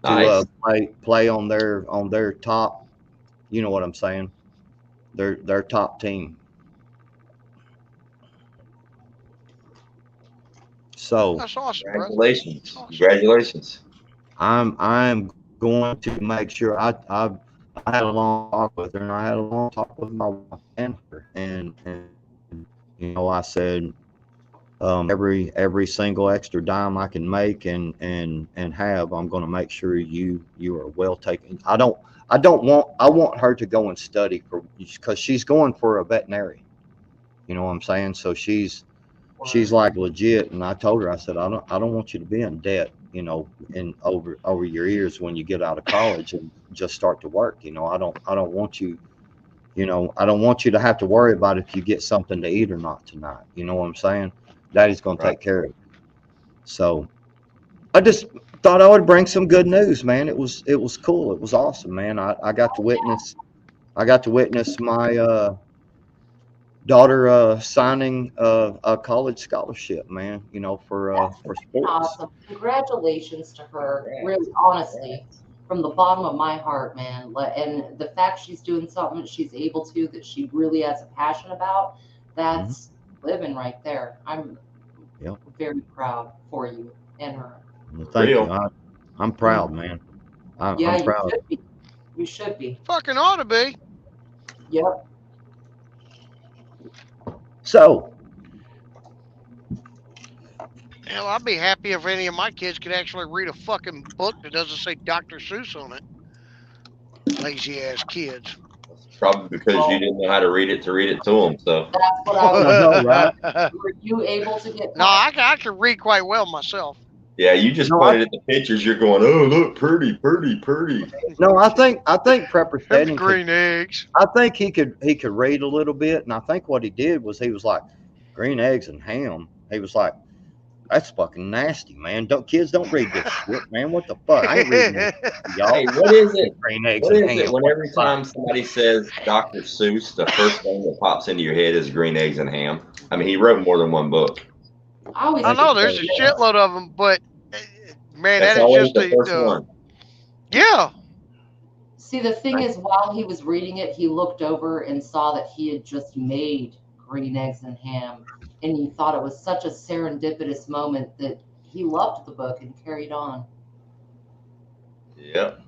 to Nice. play on their top. You know what I'm saying? Their top team. So That's awesome, bro. That's Congratulations. awesome. Congratulations. I'm going to make sure I had a long talk with her, and I had a long talk with my wife and her, and you know, I said, every single extra dime I can make and have, I'm going to make sure you are well taken. I want her to go and study for, because she's going for a veterinary. You know what I'm saying? So she's like legit, and I told her, I said, I don't want you to be in debt, you know, in over your ears when you get out of college and just start to work. You know, I don't want you, you know, I don't want you to have to worry about if you get something to eat or not tonight. You know what I'm saying? Daddy's going to Right. take care of it. So I just thought I would bring some good news, man. It was cool. It was awesome, man. I got to witness my daughter signing a college scholarship, man. You know, for sports. Awesome. Congratulations to her. Really, honestly, from the bottom of my heart, man. And the fact she's doing something she's able to that she really has a passion about, that's living right there. I'm Yep. very proud for you and her. Well, thank Real. you. I'm proud, man. Yeah, I'm you proud. should be. You should be. Fucking ought to be. Yep. So Hell, I'd be happy if any of my kids could actually read a fucking book that doesn't say Dr. Seuss on it. Lazy ass kids. Probably because you didn't know how to read it to them. So That's what I was. know, right? Were you able to get No, past? I can read quite well myself. yeah, you just No, pointed at the pictures. You're going, oh look, pretty, pretty, pretty. No, I think Prepper Them Stedding green eggs. I think he could read a little bit, and I think what he did was he was like, green eggs and ham. He was like, that's fucking nasty, man. Kids don't read this shit, man. What the fuck? I ain't reading this, y'all. Hey, what is it? Green eggs What and is it ham. when What every the fuck? time somebody says Dr. Seuss, the first thing that pops into your head is green eggs and ham? I mean, he wrote more than one book. I always I know there's a shitload of them, but man, That's that is always just the first one. Yeah. See, the thing is, while he was reading it, he looked over and saw that he had just made green eggs and ham, and he thought it was such a serendipitous moment that he loved the book and carried on. Yep.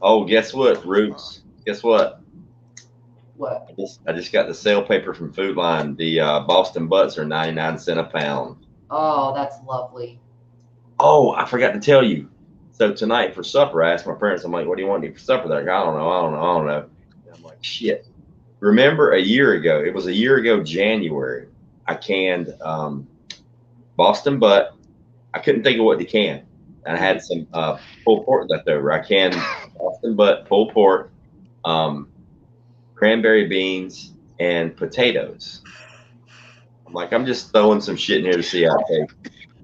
Oh, guess what, Roots? Guess what? What? I just got the sale paper from Food Line. The Boston butts are 99 cents a pound. Oh, that's lovely. Oh, I forgot to tell you. So tonight for supper, I asked my parents, I'm like, what do you want to eat for supper? They're like, I don't know. And I'm like, shit. Remember it was a year ago, January, I canned Boston butt. I couldn't think of what to can. And I had some pulled pork left over. I canned Boston butt, pulled pork, cranberry beans, and potatoes. I'm like, I'm just throwing some shit in here to see how it tastes.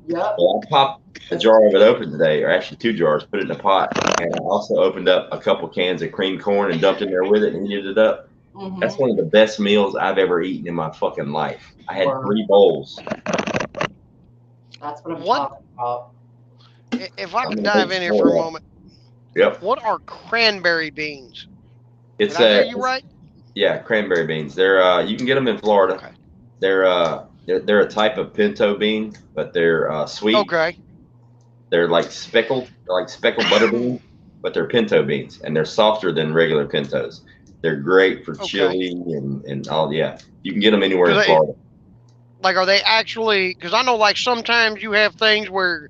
Yep. Well, I popped a jar of it open today, or actually 2 jars, put it in a pot, and I also opened up a couple cans of creamed corn and dumped in there with it and heated it up. Mm-hmm. That's one of the best meals I've ever eaten in my fucking life. I had 3 bowls. That's what I'm talking about. If I could dive in here for a moment. Yep. What are cranberry beans? It's Did I hear you right? Yeah, cranberry beans. They're you can get them in Florida. Okay. They're a type of pinto bean, but they're sweet. Okay. They're like speckled butter beans, but they're pinto beans, and they're softer than regular pintos. They're great for chili and all. Yeah, you can get them anywhere in Florida. Like, are they actually? Because I know, like, sometimes you have things where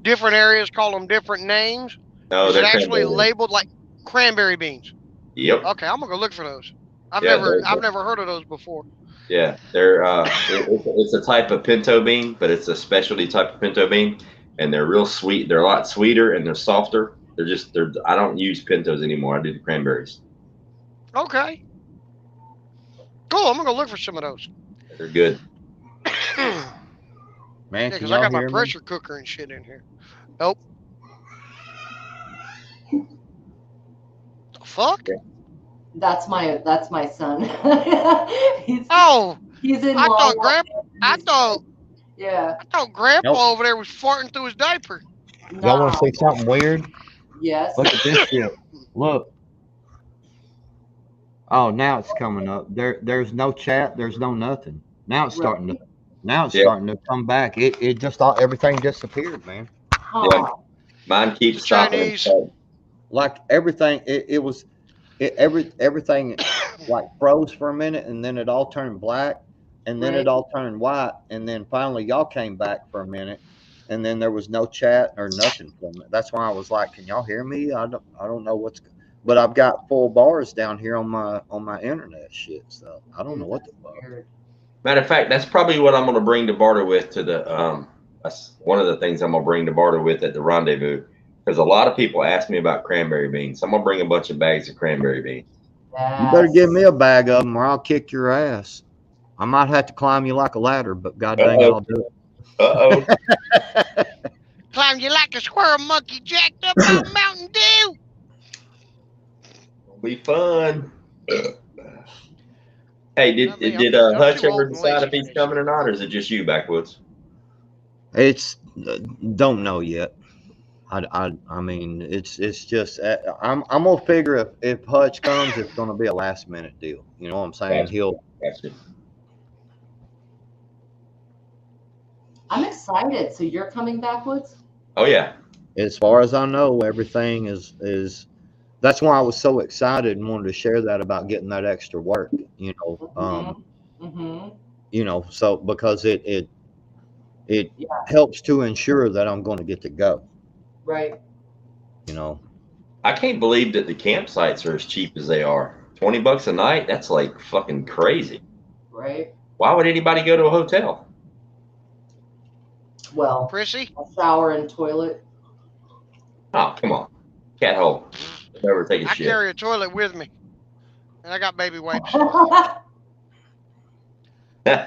different areas call them different names. No, Is they're it actually cranberry labeled like cranberry beans? Yep. Okay, I'm gonna go look for those. I've Yeah, never heard of those before. Yeah, they're it's a type of pinto bean, but it's a specialty type of pinto bean, and they're real sweet. They're a lot sweeter and they're softer. I don't use pintos anymore. I do the cranberries. Okay. Cool. I'm gonna go look for some of those. They're good. Man, because I got my pressure cooker and shit in here. Nope. The fuck? Yeah. That's my son. he's in I thought Grandpa Nope. over there was farting through his diaper. Y'all want to see something weird? Yes. Look at this shit. Look. Oh, now it's coming up. There's no chat. There's no nothing. Now it's starting to. Now it's starting to come back. It just thought everything disappeared, man. Huh. Yeah. Mine keeps stopping. Like everything, everything like froze for a minute, and then it all turned black, and then it all turned white, and then finally y'all came back for a minute, and then there was no chat or nothing from it. That's why I was like, "Can y'all hear me? I don't know what's." But I've got full bars down here on my internet shit, so I don't know what the fuck. Matter of fact, that's probably what I'm going to bring to barter with to the that's one of the things I'm going to bring to barter with at the rendezvous, because a lot of people ask me about cranberry beans. So I'm going to bring a bunch of bags of cranberry beans. Yes. You better give me a bag of them, or I'll kick your ass. I might have to climb you like a ladder, but god dang it, I'll do it. Climb you like a squirrel monkey jacked up on Mountain Dew. It'll be fun. Hey, did Hutch ever decide if he's coming or not, or is it just you, Backwoods? It's don't know yet. I mean, it's just I'm gonna figure if Hutch comes, it's gonna be a last minute deal. You know what I'm saying? Gotcha. I'm excited. So you're coming, Backwoods? Oh yeah. As far as I know, everything is. That's why I was so excited and wanted to share that about getting that extra work. You know, so because it helps to ensure that I'm going to get to go. Right. You know, I can't believe that the campsites are as cheap as they are. $20 a night? That's like fucking crazy. Right. Why would anybody go to a hotel? Well, Prissy? A shower and toilet. Oh, come on. Cat hole. Never take a shit. I carry a toilet with me. And I got baby wipes. I'm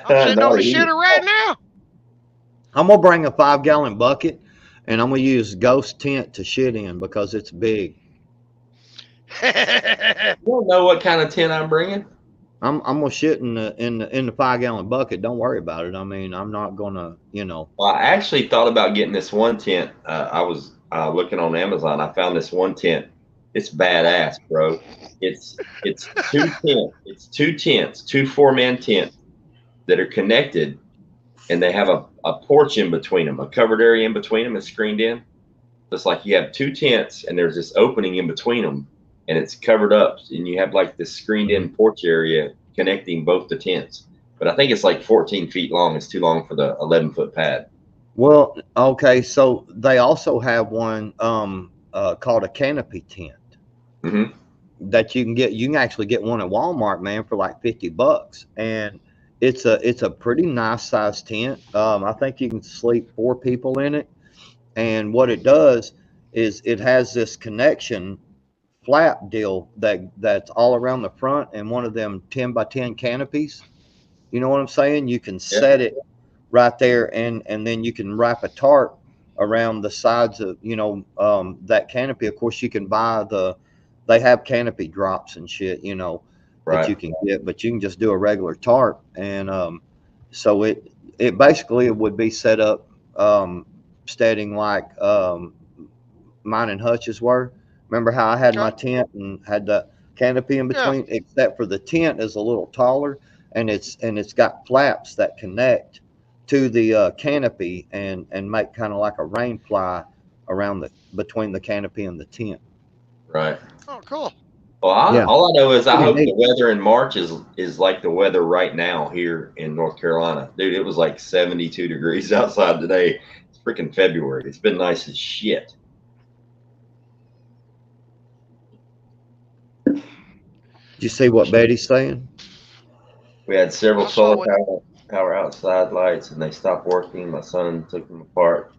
sitting on the shitter right now. I'm going to bring a 5-gallon bucket, and I'm going to use ghost tent to shit in because it's big. You don't know what kind of tent I'm bringing? I'm going to shit in the 5-gallon bucket. Don't worry about it. I mean, I'm not going to, you know. Well, I actually thought about getting this one tent. I was looking on Amazon. I found this one tent. It's badass, bro. It's two tents. It's 2 tents, 2 4-man tents that are connected, and they have a porch in between them, a covered area in between them. It's screened in. It's like you have two tents and there's this opening in between them, and it's covered up, and you have like this screened-in porch area connecting both the tents. But I think it's like 14 feet long. It's too long for the 11-foot pad. Well, okay, so they also have one called a canopy tent Mm-hmm. that you can get. You can actually get one at Walmart, man, for like $50, and it's a pretty nice sized tent. I think you can sleep 4 people in it, and what it does is it has this connection flap deal that's all around the front, and one of them 10 by 10 canopies. You know what I'm saying? You can set it right there, and then you can wrap a tarp around the sides of that canopy. Of course, you can buy they have canopy drops and shit, that you can get, but you can just do a regular tarp, and so it basically would be set up steading like mine and Hutch's were. Remember how I had my tent and had the canopy in between, except for the tent is a little taller, and it's got flaps that connect to the canopy and make kind of like a rain fly around between the canopy and the tent. Right. Oh, cool. Well, all I know is I hope the weather in March is like the weather right now here in North Carolina. Dude, it was like 72 degrees outside today. It's freaking February. It's been nice as shit. Did you see what Betty's saying? We had several solar power outside lights, and they stopped working. My son took them apart.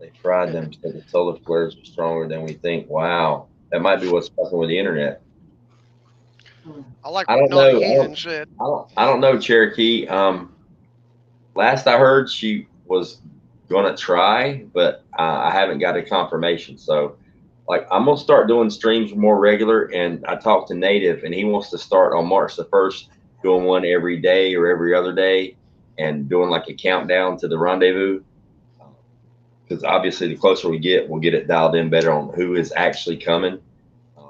They fried them, so the solar flares are stronger than we think. Wow. That might be what's fucking with the internet. I don't know. I don't know, Cherokee. Last I heard, she was gonna try, but I haven't got a confirmation. So, like, I'm gonna start doing streams more regular. And I talked to Native, and he wants to start on March the 1st, doing one every day or every other day, and doing like a countdown to the rendezvous. Because obviously, the closer we get, we'll get it dialed in better on who is actually coming.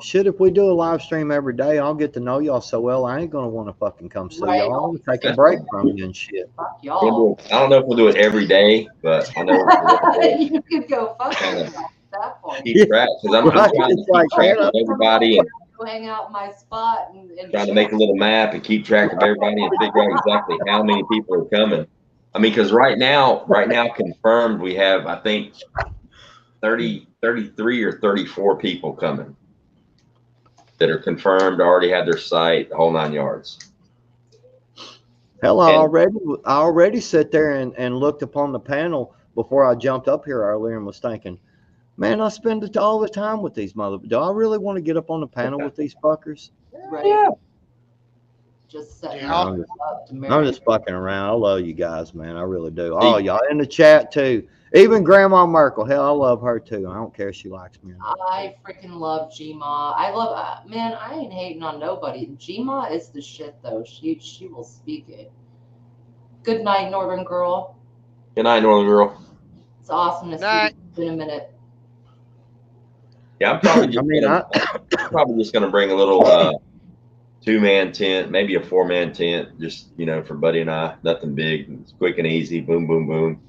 Shit, if we do a live stream every day, I'll get to know y'all so well. I ain't gonna want to fucking come see y'all. I'm gonna take a break from you and shit. Fuck y'all. I don't know if we'll do it every day, but I know you could go fuck that point. Keep track, because I'm trying to keep track of everybody and go hang out in my spot and trying to make a little map and keep track of everybody and figure out exactly how many people are coming. I mean, because right now confirmed, we have, I think, 33 or 34 people coming that are confirmed, already had their site, the whole 9 yards. Hell, I already sat there and looked upon the panel before I jumped up here earlier and was thinking, man, I spend all the time with these do I really want to get up on the panel with these fuckers? Right. Yeah. Just setting up to marry. I'm just fucking around. I love you guys, man. I really do. Oh, y'all in the chat too. Even Grandma Merkel. Hell, I love her too. I don't care if she likes me. I freaking love G-Ma. I love, man, I ain't hating on nobody. G-Ma is the shit though. She will speak it. Good night, Northern Girl. Good night, Northern Girl. It's awesome to see you in a minute. Yeah, I'm probably just gonna bring a little 2-man tent, maybe a 4-man tent, just for Buddy and I. Nothing big. It's quick and easy. Boom, boom, boom.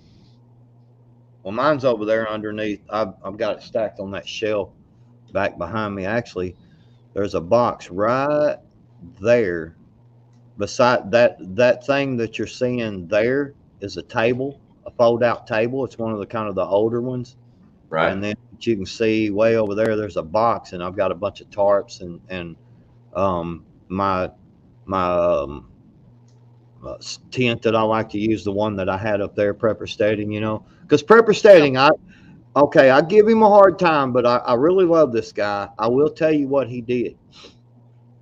Well, mine's over there underneath. I've got it stacked on that shelf back behind me. Actually, there's a box right there. Beside that thing that you're seeing there is a table, a fold-out table. It's one of the kind of the older ones. Right. And then you can see way over there, there's a box, and I've got a bunch of tarps and my tent that I like to use, the one that I had up there, Prepper Steading, because Prepper Steading, I give him a hard time, but I really love this guy. I will tell you what he did.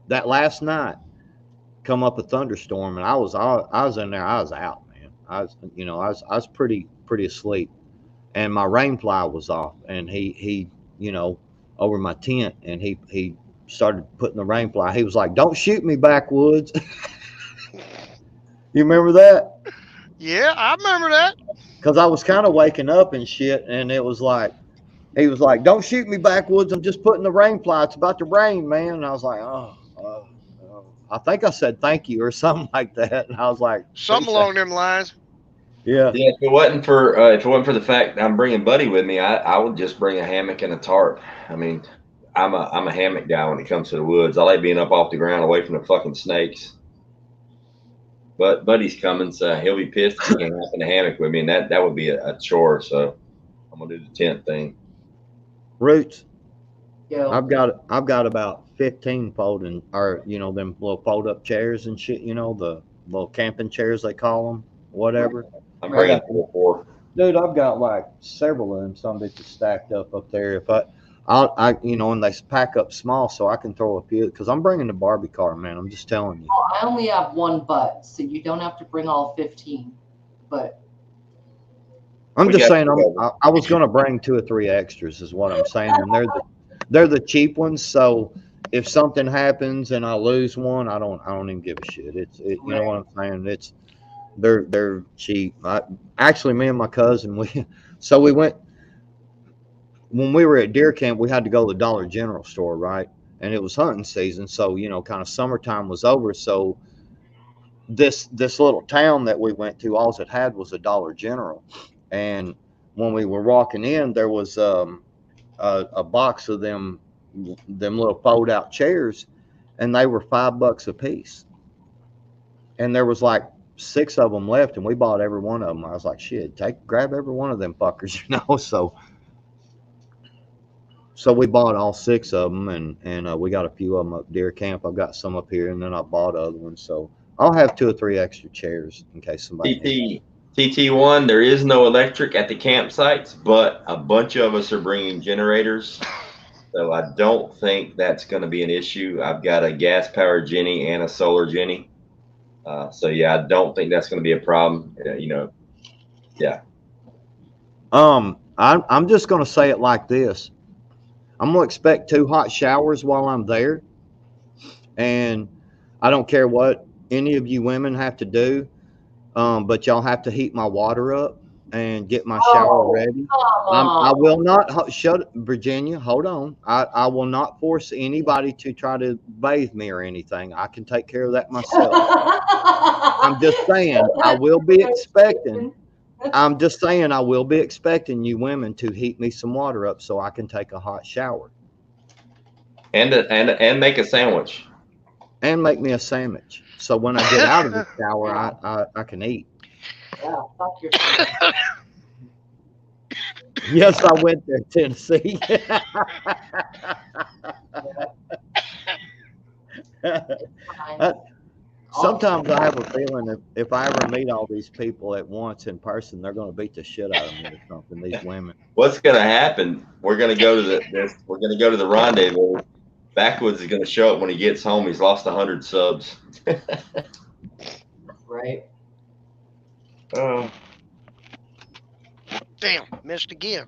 That last night, come up a thunderstorm, and I was in there. I was out, man. I was pretty asleep, and my rain fly was off, and he over my tent, and he started putting the rain fly. He was like, "Don't shoot me, backwoods." You remember that? Yeah, I remember that. Because I was kind of waking up and shit, and it was like, he was like, "Don't shoot me, backwoods. I'm just putting the rain fly. It's about to rain, man." And I was like, I think I said thank you or something like that. And I was like, something along them lines. Yeah. Yeah, if it wasn't for the fact that I'm bringing Buddy with me, I would just bring a hammock and a tarp. I mean, I'm a hammock guy when it comes to the woods. I like being up off the ground, away from the fucking snakes. But Buddy's coming, so he'll be pissed if he can't hop in the hammock with me, and that would be a chore. So I'm gonna do the tent thing. Roots. Yo. I've got about 15 folding, or them little fold up chairs and shit. The little camping chairs they call them, whatever. I'm Right. bringing 4. Dude, I've got like several of them. Some bitches stacked up there. If and they pack up small, so I can throw a few. Because I'm bringing the Barbie car, man. I'm just telling you. Oh, I only have one butt, so you don't have to bring all 15. But I'm We just got saying. you I was gonna bring 2 or 3 extras, is what I'm saying, and they're the cheap ones. So if something happens and I lose one, I don't even give a shit. You know what I'm saying? They're cheap. Actually, me and my cousin, we went when we were at deer camp. We had to go to the Dollar General store, right? And it was hunting season, so kind of summertime was over. So this little town that we went to, all it had was a Dollar General, and when we were walking in, there was a box of them little fold out chairs, and they were $5 a piece, and there was like 6 of them left, and we bought every one of them. I was like, shit, grab every one of them fuckers, So we bought all 6 of them, and we got a few of them up deer camp. I've got some up here, and then I bought other ones. So I'll have 2 or 3 extra chairs in case somebody needs. TT1, there is no electric at the campsites, but a bunch of us are bringing generators. So I don't think that's going to be an issue. I've got a gas powered Jenny and a solar Jenny. So yeah, I don't think that's going to be a problem. Yeah. I'm just gonna say it like this. I'm gonna expect 2 hot showers while I'm there, and I don't care what any of you women have to do, but y'all have to heat my water up and get my shower ready. I will not shut Virginia. Hold on. I will not force anybody to try to bathe me or anything. I can take care of that myself. I'm just saying I will be expecting. I'm just saying I will be expecting you women to heat me some water up so I can take a hot shower And make a sandwich. and make me a sandwich. So when I get out of the shower, I can eat. Yeah, fuck your Yes, I went there, Tennessee. Sometimes I have a feeling if I ever meet all these people at once in person, they're going to beat the shit out of me or something. These women. What's going to happen? We're going to go to we're going to go to the rendezvous. Backwoods is going to show up when he gets home. He's lost 100 subs. Right. Damn, missed again.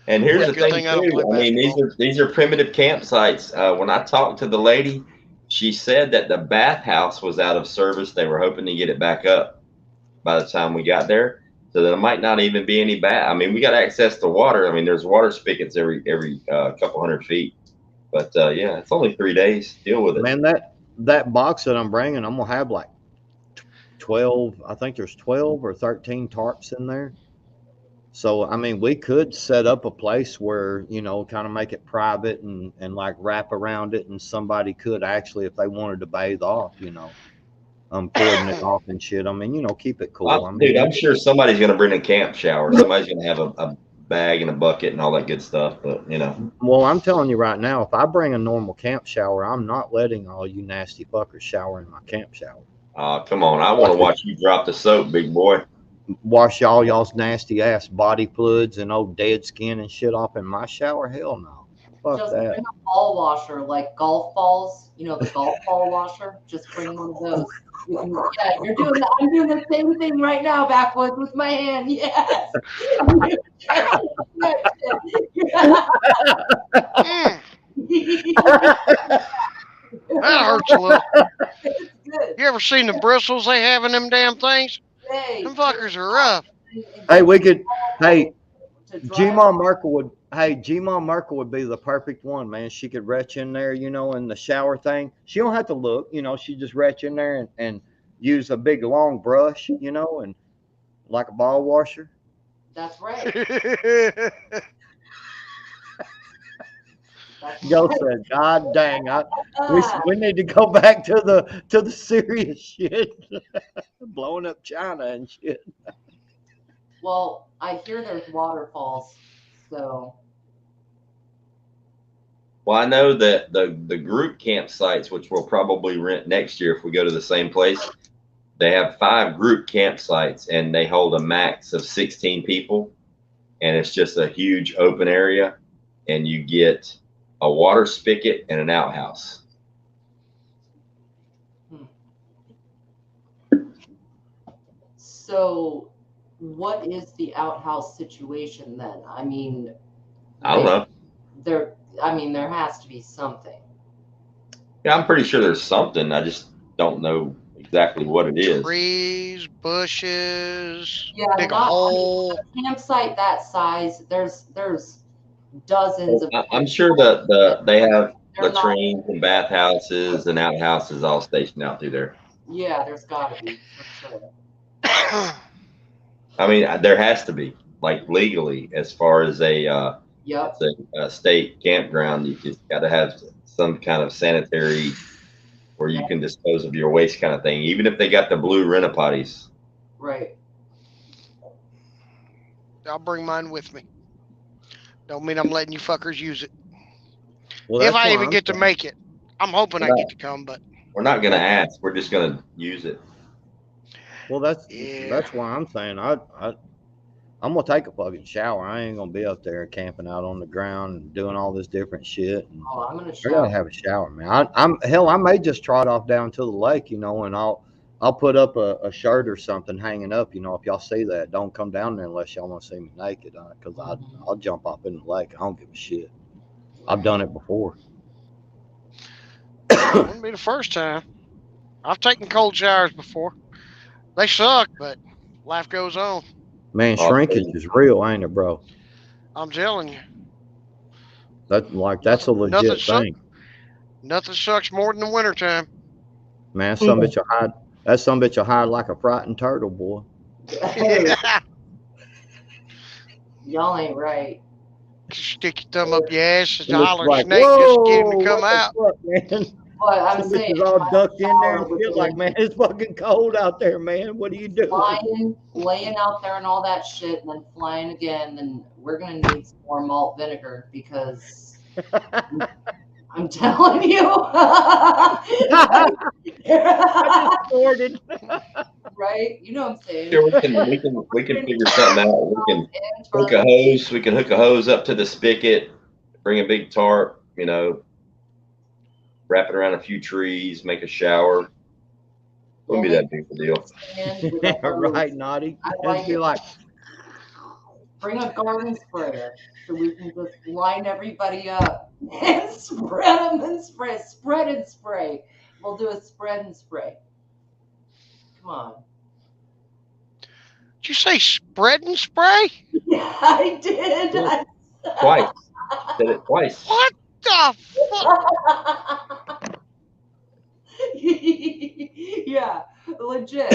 And here's Yeah, the good thing thing I don't too. play I mean, these are primitive campsites. When I talked to the lady, she said that the bathhouse was out of service. They were hoping to get it back up by the time we got there, so there might not even be any bath. I mean, we got access to water. I mean, there's water spigots every couple hundred feet. But yeah, it's only 3 days. Deal with it. Man, that box that I'm bringing, I'm gonna have like 12. I think there's 12 or 13 tarps in there. So I mean, we could set up a place where kind of make it private and like wrap around it, and somebody could actually, if they wanted to bathe off, cordon it off and shit. I mean, keep it cool. Dude, I'm sure somebody's gonna bring a camp shower. Somebody's gonna have a bag and a bucket and all that good stuff. But Well, I'm telling you right now, if I bring a normal camp shower, I'm not letting all you nasty fuckers shower in my camp shower. Come on, I want to watch you drop the soap, big boy. Wash y'all's nasty ass body fluids and old dead skin and shit off in my shower? Hell no. Fuck Just that. bring a ball washer, like golf balls. The golf ball washer. Just bring one of those. Yeah, you're doing that. I'm doing the same thing right now, Backwoods, with my hand. Yes. That hurts a little. It's good. You ever seen the bristles they have in them damn things? Hey, Them fuckers are rough. Hey, we could. Hey, to dry G-Mom Merkel would. Hey, G-Mom Merkel would be the perfect one, man. She could retch in there, in the shower thing. She don't have to look, she just retch in there and use a big long brush, and Like a ball washer? That's right. That's Joe right. said, God dang, we need to go back to the serious shit. Blowing up China and shit. Well, I hear there's waterfalls, so Well, I know that the group campsites, which we'll probably rent next year if we go to the same place, they have 5 group campsites and they hold a max of 16 people, and it's just a huge open area, and you get a water spigot and an outhouse. so what is the outhouse situation then? I mean, I don't know. there has to be something. Yeah, I'm pretty sure there's something. I just don't know exactly what it is. Trees, bushes, Yeah, dig a hole. a campsite that size. There's dozens of. I'm sure that they have They're not- latrines and bathhouses and outhouses all stationed out through there. Yeah, there's got to be for sure. I mean, there has to be, like, legally, as far as Yep. a state campground. You just got to have some kind of sanitary where you can dispose of your waste kind of thing, even if they got the blue rent-a-potties. Right. I'll bring mine with me. Don't mean I'm letting you fuckers use it. Well, If that's I why even I'm get to saying- make it. I'm hoping I get to come, but We're not going to ask. We're just going to use it. Well, that's Yeah. why I'm saying I'm gonna take a fucking shower. I ain't gonna be up there camping out on the ground and doing all this different shit. And Oh, I'm gonna I gotta shower. have a shower, man. I may just trot off down to the lake, and I'll put up a shirt or something hanging up. If y'all see that, don't come down there unless y'all want to see me naked, because I'll jump off in the lake. I don't give a shit. I've done it before. it wouldn't be the first time. I've taken cold showers before. They suck, but life goes on. Man, Oh, shrinkage is real, ain't it, bro? I'm telling you. That's a Nothing legit sucks. thing. Nothing sucks more than the wintertime. Man, some bitch will hide. That some bitch will hide like a frightened turtle, boy. Y'all ain't right. Stick your thumb up your ass and And it's holler like, snake just to get him to whoa, come what out. the fuck, man? But I'm Some saying, bitches all ducked in there and shower shit. with Like, man, it's fucking cold out there, man. What are you doing? laying out there and all that shit, and then flying again, then we're gonna need some more malt vinegar because I'm telling you. I just snorted. Right? You know what I'm saying? sure, we can figure something out. We can hook a hose. We can hook a hose up to the spigot, bring a big tarp, wrap it around a few trees, make a shower. Wouldn't be that big of a deal. Right, Naughty. I It'd like be it. like, Bring a garden sprayer so we can just line everybody up and spread them and spray. Spread and spray. We'll do a spread and spray. Come on. Did you say spread and spray? Yeah, I did. Yeah. Twice. Said it twice. What the fuck? Yeah, legit.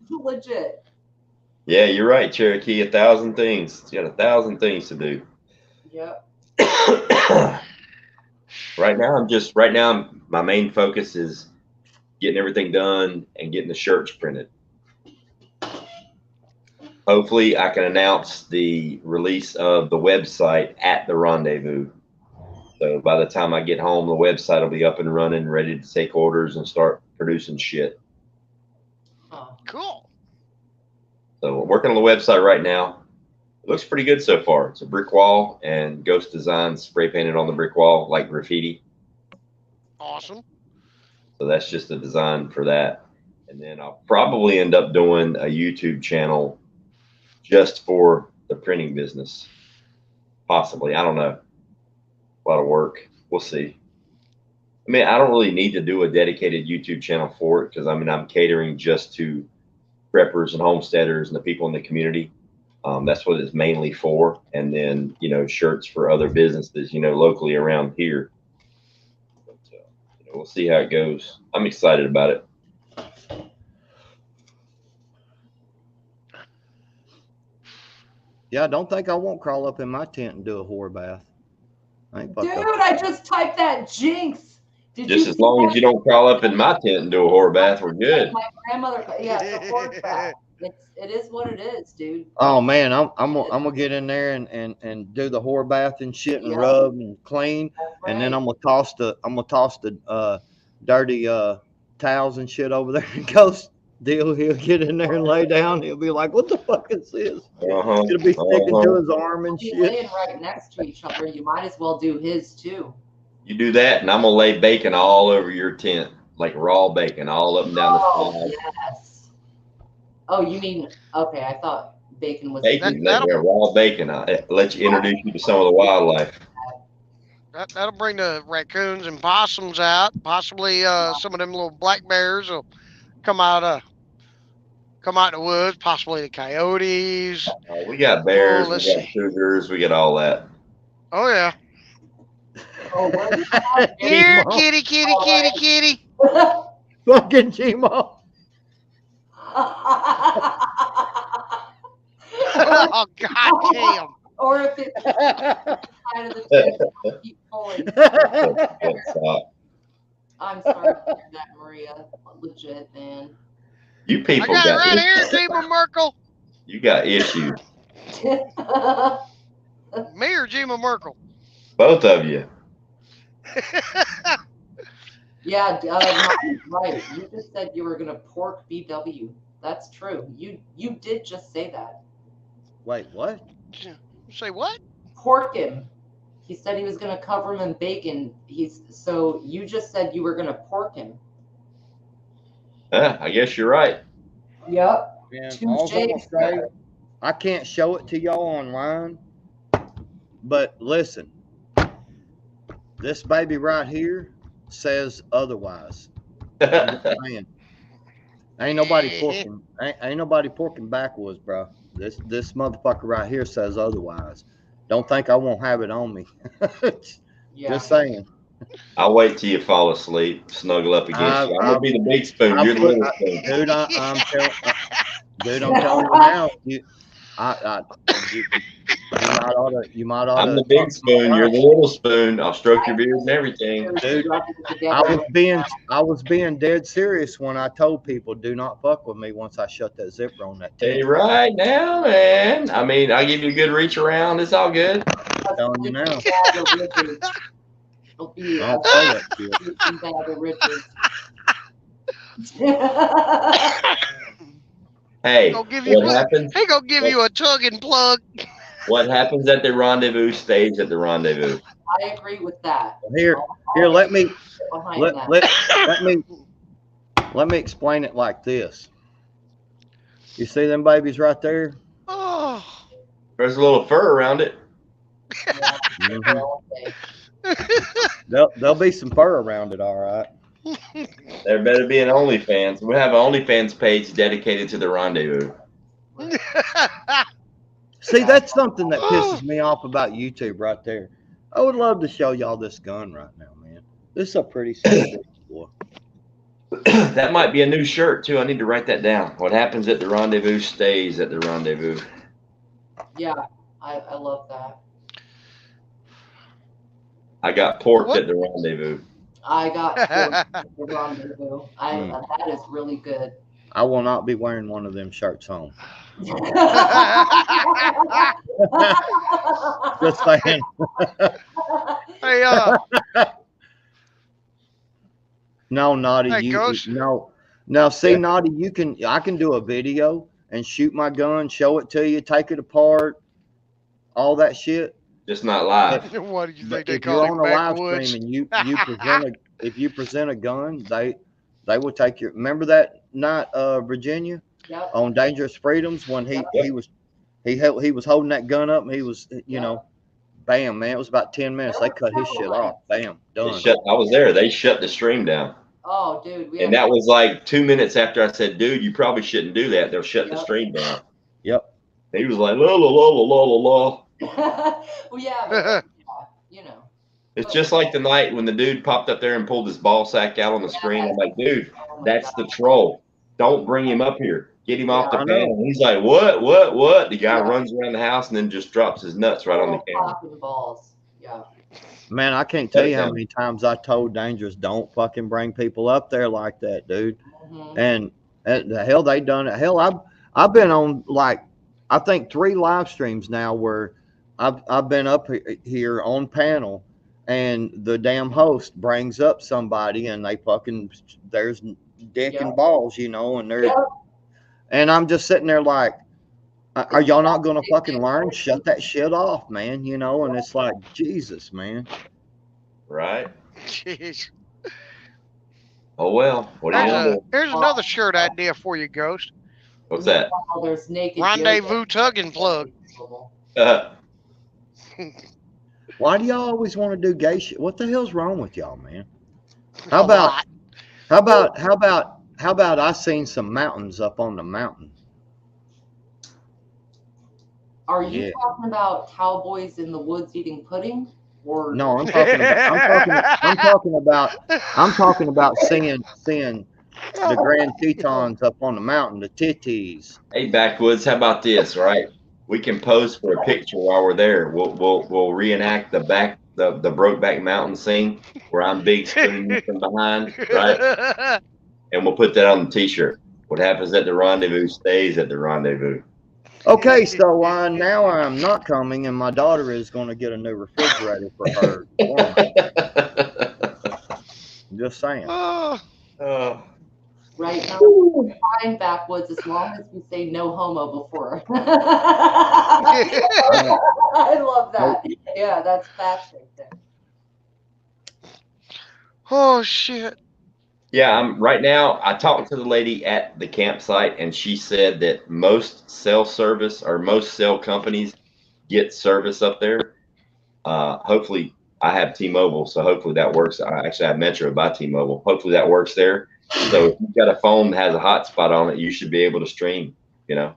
Legit. Yeah, you're right, Cherokee. 1,000 things. You got 1,000 things to do. Yep. Right now, my main focus is getting everything done and getting the shirts printed. Hopefully, I can announce the release of the website at the rendezvous. So by the time I get home, the website will be up and running, ready to take orders and start producing shit. Cool. So I'm working on the website right now. It looks pretty good so far. It's a brick wall and Ghost Design spray painted on the brick wall like graffiti. Awesome. So that's just a design for that. And then I'll probably end up doing a YouTube channel just for the printing business. Possibly. I don't know. A lot of work. We'll see. I mean, I don't really need to do a dedicated YouTube channel for it because I'm catering just to preppers and homesteaders and the people in the community. That's what it's mainly for. And then, shirts for other businesses, locally around here. But, we'll see how it goes. I'm excited about it. Yeah, don't think I won't crawl up in my tent and do a whore bath. I ain't fucked Dude, up. I just typed that jinx. Did Just you as see long that? as you don't crawl up in my tent and do a whore bath, we're good. My grandmother, yeah, it's a horse bath. It is what it is, dude. Oh man, I'm gonna get in there and do the whore bath and shit and Yeah. rub and clean, That's and then right. I'm gonna toss the dirty towels and shit over there and Ghost deal. He'll get in there and lay down. He'll be like, "What the fuck is this?" Uh-huh. It'll be sticking Uh-huh. to his arm and Be shit. laying right next to each other. You might as well do his too. You do that, and I'm gonna lay bacon all over your tent, like raw bacon, all up and down the Oh side. yes. Oh, you mean okay? I thought bacon was. Bacon, That'll raw bacon. I'll let you introduce you to some of the wildlife. that'll bring the raccoons and possums out. Possibly some of them little black bears will come out in the woods. Possibly the coyotes. We got Oh, bears, we let's got see. cougars, we got all that. Oh yeah. Oh, what is that? Here, G-Mo. kitty, kitty, kitty, kitty. Fucking G-Mo. Oh god damn. Or if it's side of the tent, I'll keep pulling. Stop. I'm sorry for that, Maria. Legit, man. You I people got it got right here, issues. Jima Merkel. You got issues, Me or Jima Merkel? both of you. Yeah, right. You just said you were gonna pork BW. That's true. You did just say that. Wait, what? Say what? Pork him. He said he was gonna cover him in bacon. So you just said you were gonna pork him. I guess you're right. Yep. Man, Touche, all I'm gonna say, sir. I can't show it to y'all online, but listen, this baby right here says otherwise. I'm just saying. Ain't nobody porking. Ain't nobody porking backwoods, bro. This motherfucker right here says otherwise. Don't think I won't have it on me. Yeah. Just saying. I'll wait till you fall asleep, snuggle up against you. I'm gonna be the big spoon. You're the little spoon. Dude, I'm telling you now. You might ought I'm to the big talk to my spoon. You're wife. the little spoon. I'll stroke your beard and everything. Dude, I was being dead serious when I told people do not fuck with me once I shut that zipper on that Hey, tent. right now, man. I mean, I'll give you a good reach around. It's all good. I'm telling you now. It'll be I'll say that shit. sleeping bag of riches. Hey, Gonna give you what happens? He gonna give you a tug and plug. What happens at the rendezvous stays at the rendezvous. I agree with that. Here, let me Behind let, that. let me explain it like this. You see them babies right there? Oh. There's a little fur around it. Yeah, Mhm. There'll be some fur around it, all right. There better be an OnlyFans. We'll have an OnlyFans page dedicated to the rendezvous. See, that's something that pisses me off about YouTube right there. I would love to show y'all this gun right now, man. This is a pretty sick boy. That might be a new shirt too. I need to write that down. What happens at the rendezvous stays at the rendezvous. Yeah, I love that. I got porked at the rendezvous. I got the rendezvous. That is really good. I will not be wearing one of them shirts home. Just saying. Hey, No, Naughty, Hey, Ghost. no. See, Naughty, I can do a video and shoot my gun, show it to you, take it apart, all that shit. Just not live. what do you think But they if call you're him? on a live Backwoods. stream and you present a gun, they will take your. Remember that night, Virginia, Yep. on Dangerous Freedoms when he was holding that gun up and he was bam, man, it was about 10 minutes. They cut his shit off. Bam, done. I was there. They shut the stream down. Oh, dude. And that was like 2 minutes after I said, dude, you probably shouldn't do that. They'll shut the stream down. Yep. He was like, la, la, la, la, la, la. Well, yeah, but, you know. It's just like the night when the dude popped up there and pulled his ball sack out on the screen. I'm like, dude, Oh my that's God. the troll. Don't bring him up here. Get him off the I know. panel. He's like, what? The guy Yeah. runs around the house and then just drops his nuts right on the camera. Popping balls. Yeah. Man, I can't tell you how many times I told Dangerous, don't fucking bring people up there like that, dude. Mhm. And the hell they done it. Hell, I've been on like I think 3 live streams now where I've been up here on panel, and the damn host brings up somebody and they fucking there's dick Yeah. and balls, you know, and they're Yeah. and I'm just sitting there like, are y'all not gonna fucking learn? Shut that shit off, man. You know, and it's like, Jesus, man. Right? Jeez. Oh well. What are you gonna do? Here's another shirt idea for you, Ghost. What's that? Meanwhile, there's naked Rendezvous yoga. tug and plug. Why do y'all always want to do gay shit? What the hell's wrong with y'all, man? A lot. How about I seen some mountains up on the mountain? Are you Yeah. talking about cowboys in the woods eating pudding? Or No, I'm talking about seeing the Grand Tetons up on the mountain, the titties. Hey, Backwoods, how about this, right? We can pose for a picture while we're there. We'll reenact the Brokeback Mountain scene where I'm big screaming from behind, right? And we'll put that on the t-shirt. What happens at the rendezvous stays at the rendezvous. Okay, so now I'm not coming, and my daughter is going to get a new refrigerator for her. Just saying. right now, we're fine, Backwoods, as long as we say no homo before. I love that. Yeah, that's facts right there. Oh shit. Yeah, right now. I talked to the lady at the campsite, and she said that most cell service or most cell companies get service up there. Hopefully, I have T-Mobile, so hopefully that works. I actually have Metro by T-Mobile. Hopefully that works there. So if you've got a phone that has a hotspot on it, you should be able to stream. You know,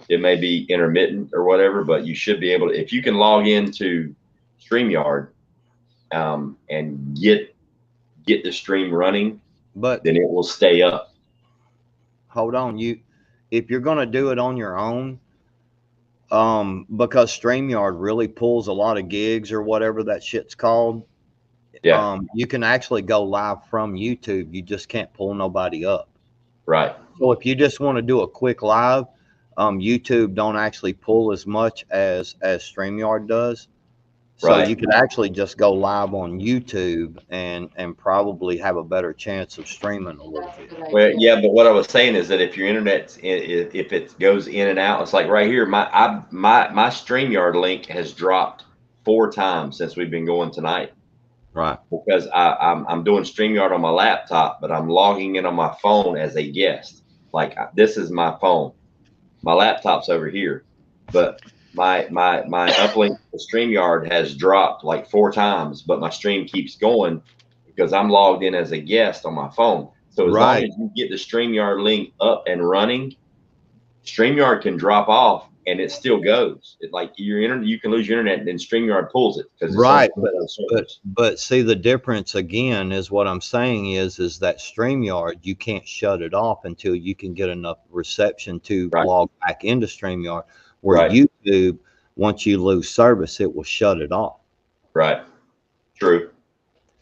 it may be intermittent or whatever, but you should be able to. If you can log into StreamYard and get the stream running, But then it will stay up. hold on, if you're going to do it on your own, because StreamYard really pulls a lot of gigs or whatever that shit's called. Yeah. You can actually go live from YouTube. You just can't pull nobody up. Right. So if you just want to do a quick live, YouTube don't actually pull as much as StreamYard does. So Right. you could actually just go live on YouTube and probably have a better chance of streaming a little bit. Well, yeah, but what I was saying is that if your internet, if it goes in and out, it's like right here, my StreamYard link has dropped 4 times since we've been going tonight. Right. Because I'm doing StreamYard on my laptop, but I'm logging in on my phone as a guest. Like this is my phone. My laptop's over here, but my uplink to StreamYard has dropped like 4 times, but my stream keeps going because I'm logged in as a guest on my phone. So as long as you get the StreamYard link up and running, StreamYard can drop off and it still goes. It, like your internet, you can lose your internet, and then StreamYard pulls it. Right, but see the difference again is what I'm saying is that StreamYard, you can't shut it off until you can get enough reception to log back into StreamYard. Where YouTube, once you lose service, it will shut it off. Right. True.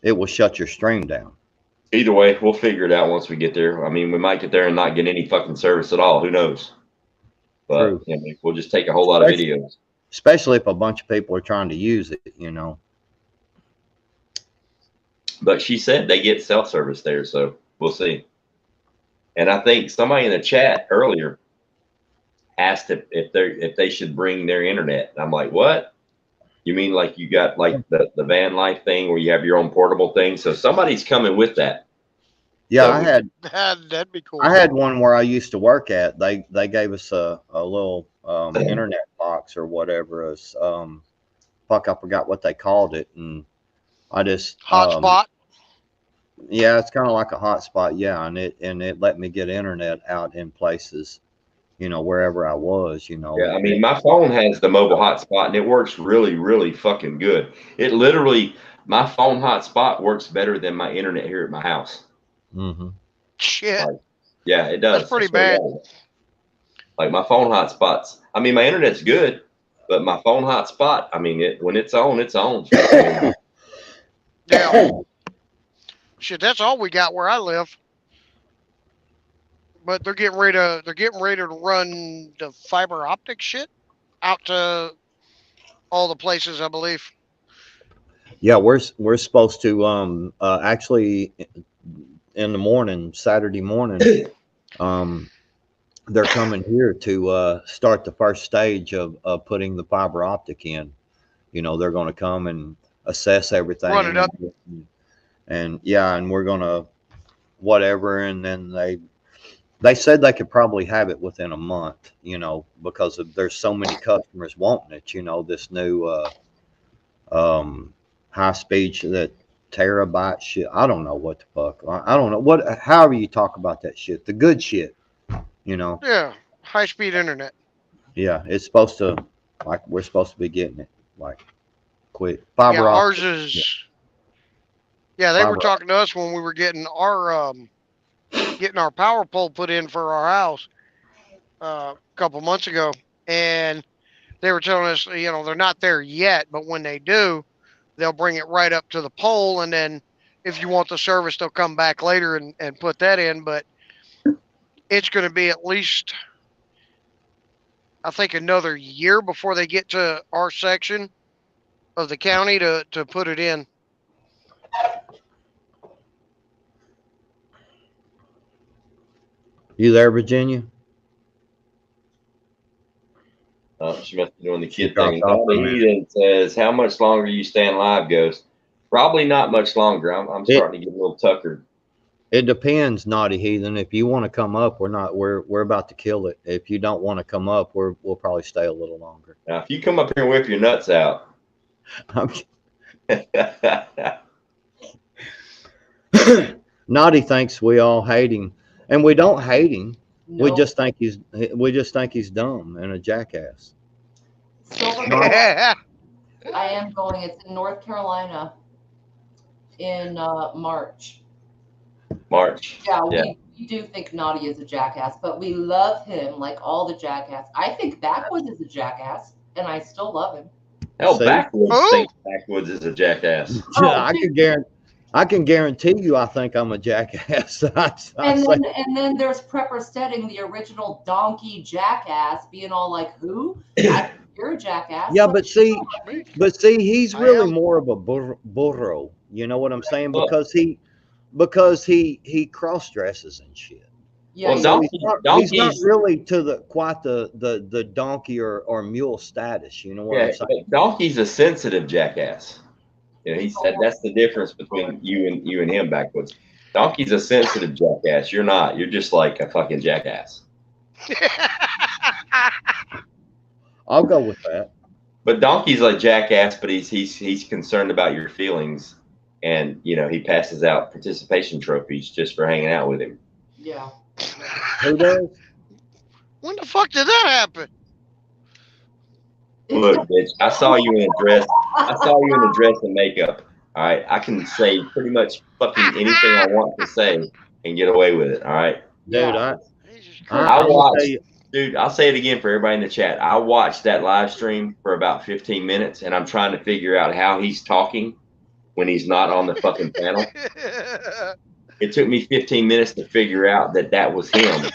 It will shut your stream down. Either way, we'll figure it out once we get there. I mean, we might get there and not get any fucking service at all. Who knows? But you know, we'll just take a whole lot of videos. Especially if a bunch of people are trying to use it, you know. But she said they get cell service there, so we'll see. And I think somebody in the chat earlier asked if they should bring their internet. And I'm like, what? You mean like you got like the van life thing where you have your own portable thing? So somebody's coming with that. Yeah, so that'd be cool. I had one where I used to work at. They gave us a little internet box or whatever. Fuck, I forgot what they called it, and I just hotspot. Yeah, it's kind of like a hotspot. Yeah, and it let me get internet out in places, you know, wherever I was, you know. Yeah, I mean, my phone has the mobile hotspot, and it works really, really fucking good. It literally, my phone hotspot works better than my internet here at my house. Mm-hmm. Shit. Like, yeah, it does. That's pretty bad. Like my phone hotspots. I mean, my internet's good, but my phone hotspot. I mean, when it's on, it's on. Yeah. Shit, that's all we got where I live. But they're getting ready to run the fiber optic shit out to all the places, I believe. Yeah, we're supposed to actually in the morning, Saturday morning, they're coming here to start the first stage of putting the fiber optic in. You know, they're going to come and assess everything. Run it up. And yeah, and we're going to whatever. And then they said they could probably have it within a month, you know, because there's so many customers wanting it, you know, this new high speed that terabyte shit. I don't know what the fuck. I don't know what, however you talk about that shit, the good shit, you know. Yeah, high speed internet. Yeah, it's supposed to, like, we're supposed to be getting it like quick. Yeah, Fiber ours optic. is. Yeah, they were Fiber talking to us when we were getting our power pole put in for our house a couple months ago, and they were telling us, you know, they're not there yet, but when they do, they'll bring it right up to the pole, and then if you want the service, they'll come back later and put that in. But it's going to be at least, I think, another year before they get to our section of the county to put it in. You there, Virginia? She must be doing the She kid thing. dropped off for a minute. Eden says, "How much longer are you staying live, Ghost?" Probably not much longer. I'm starting to get a little tuckered. It depends, Naughty Heathen. If you want to come up, we're about to kill it. If you don't want to come up, we'll probably stay a little longer. Now, if you come up here and whip your nuts out, Naughty thinks we all hate him, and we don't hate him. No. We just think he's dumb and a jackass. I am going. It's in North Carolina in March. March. Yeah, we do think Naughty is a jackass, but we love him like all the jackass. I think Backwoods is a jackass, and I still love him. Hell, See? Backwoods Who? thinks Backwoods is a jackass. Yeah, I can guarantee you, I think I'm a jackass. And then there's Prepper Steading, the original donkey jackass, being all like, "Who? You're a jackass." Yeah, but see, he's I really am. more of a burro. You know what I'm saying? Well- Because he cross dresses and shit. Yeah, Well, So Donkey- he's not donkeys- really to quite the donkey or mule status. You know what I'm saying? but Donkey's a sensitive jackass. You know, he said that's the difference between you and him, Backwoods. Donkey's a sensitive jackass. You're not. You're just like a fucking jackass. I'll go with that. But Donkey's like jackass, but he's concerned about your feelings, and you know he passes out participation trophies just for hanging out with him. yeah. Who does? When the fuck did that happen? Look, bitch, I saw you in a dress. I saw you in a dress and makeup. All right, I can say pretty much fucking anything I want to say and get away with it. All right, Dude, Yeah. I will watched. tell you, Dude, I'll say it again for everybody in the chat. I watched that live stream for about 15 minutes, and I'm trying to figure out how he's talking when he's not on the fucking panel. It took me 15 minutes to figure out that was him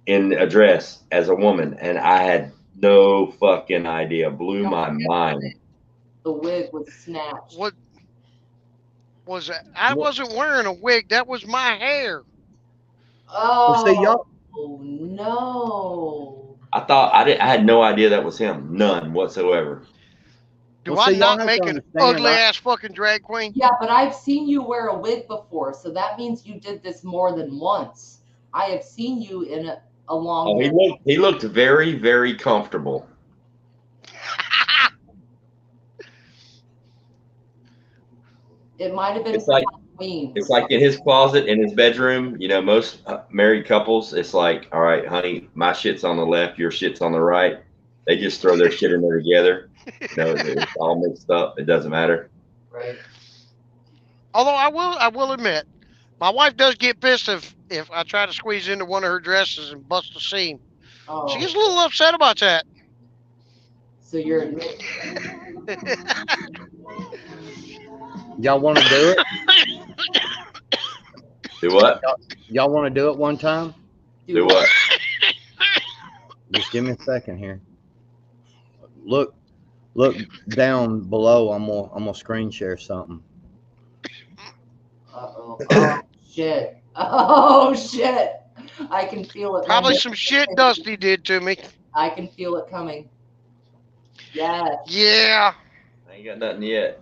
in a dress as a woman, and I had no fucking idea. Blew my mind. The wig was snatched. What was that? I wasn't wearing a wig. That was my hair. Oh, see, y'all. No. I had no idea that was him. None whatsoever. Do Well, I see, y'all not have make to an understand, ugly ass fucking drag queen? Yeah, but I've seen you wear a wig before, so that means you did this more than once. I have seen you in a long Oh, hair. he looked very, very comfortable. It might have been It's for like- Halloween. It's like in his closet, in his bedroom. You know, most married couples, it's like, all right, honey, my shit's on the left, your shit's on the right. They just throw their shit in there together. You know, it's all mixed up. It doesn't matter. Right. Although I will admit, my wife does get pissed if I try to squeeze into one of her dresses and bust a seam. Oh, She gets a little upset about that. so you're Y'all want to do it? Do what? Y'all want to do it one time? Do what? Just give me a second here. Look down below. I'm gonna screen share something. Uh-oh. Oh shit. Oh shit. I can feel it. Probably man. some shit Dusty did to me. I can feel it coming. Yes. Yeah. I ain't got nothing yet.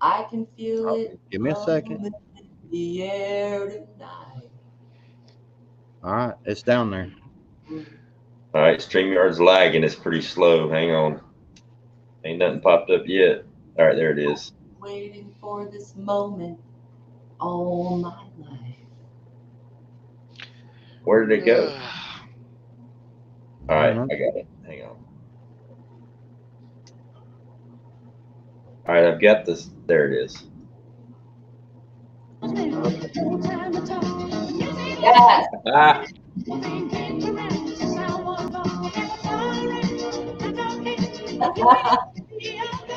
I can feel it. Give me a second. coming in the air tonight. All right, it's down there. All right, StreamYard's lagging. It's pretty slow. Hang on. Ain't nothing popped up yet. All right, there it is. Waiting for this moment all my life. Where did it go? All right, Mhm. I got it. Hang on. All right, I've got this. There it is. Yes. Ah,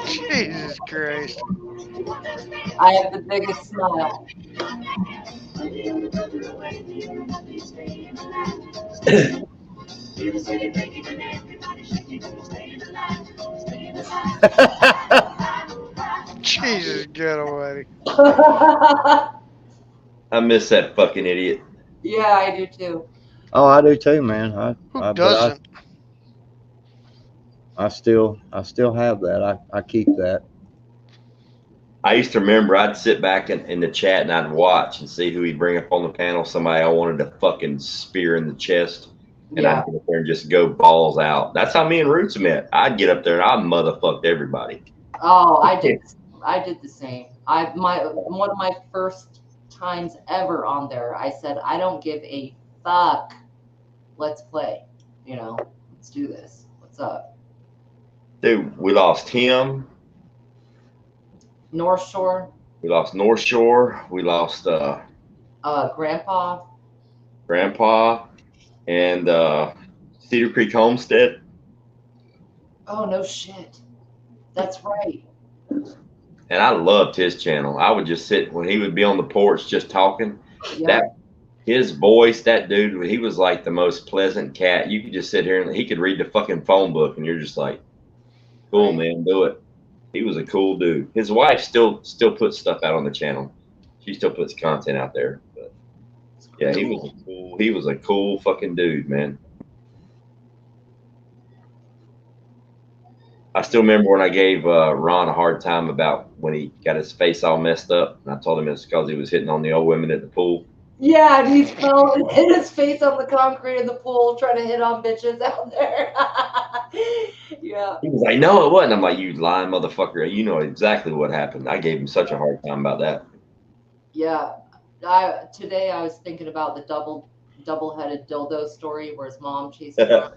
Jesus Christ. I have the biggest smile. Jesus, get away. I miss that fucking idiot. Yeah, I do too. Oh, I do too, man. Who but doesn't? I still have that. I keep that. I used to remember I'd sit back in the chat and I'd watch and see who he'd bring up on the panel. Somebody I wanted to fucking spear in the chest. And Yeah. I'd get up there and just go balls out. That's how me and Roots met. I'd get up there and I'd motherfucked everybody. Oh, I did the same. One of my first times ever on there, I said, I don't give a fuck. Let's play. You know, let's do this. What's up? Dude, we lost him. North Shore, We lost North Shore. We lost Grandpa. Grandpa and Cedar Creek Homestead. Oh, no shit. That's right. And I loved his channel. I would just sit when he would be on the porch just talking. Yeah. His voice, that dude, he was like the most pleasant cat. You could just sit here and he could read the fucking phone book and you're just like, cool, Right. man, do it. He was a cool dude. His wife still puts stuff out on the channel. She still puts content out there. But yeah, he was a cool fucking dude, man. I still remember when I gave Ron a hard time about when he got his face all messed up, and I told him it's because he was hitting on the old women at the pool. Yeah, and he fell and hit his face on the concrete in the pool trying to hit on bitches out there. Yeah. He was like, "No, it wasn't." I'm like, "You lying motherfucker! You know exactly what happened." I gave him such a hard time about that. Yeah. Today I was thinking about the double-headed dildo story where his mom chased him around.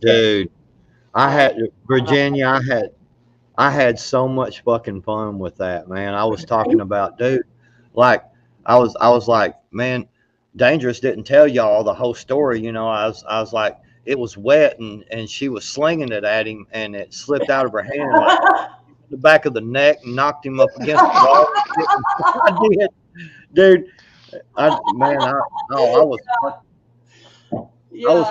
Dude, I had Virginia. I had so much fucking fun with that, man. I was talking about, dude, like I was like, man, Dangerous didn't tell y'all the whole story. You know, I was like, it was wet and she was slinging it at him and it slipped out of her hand like the back of the neck and knocked him up against the wall. I did, dude. I was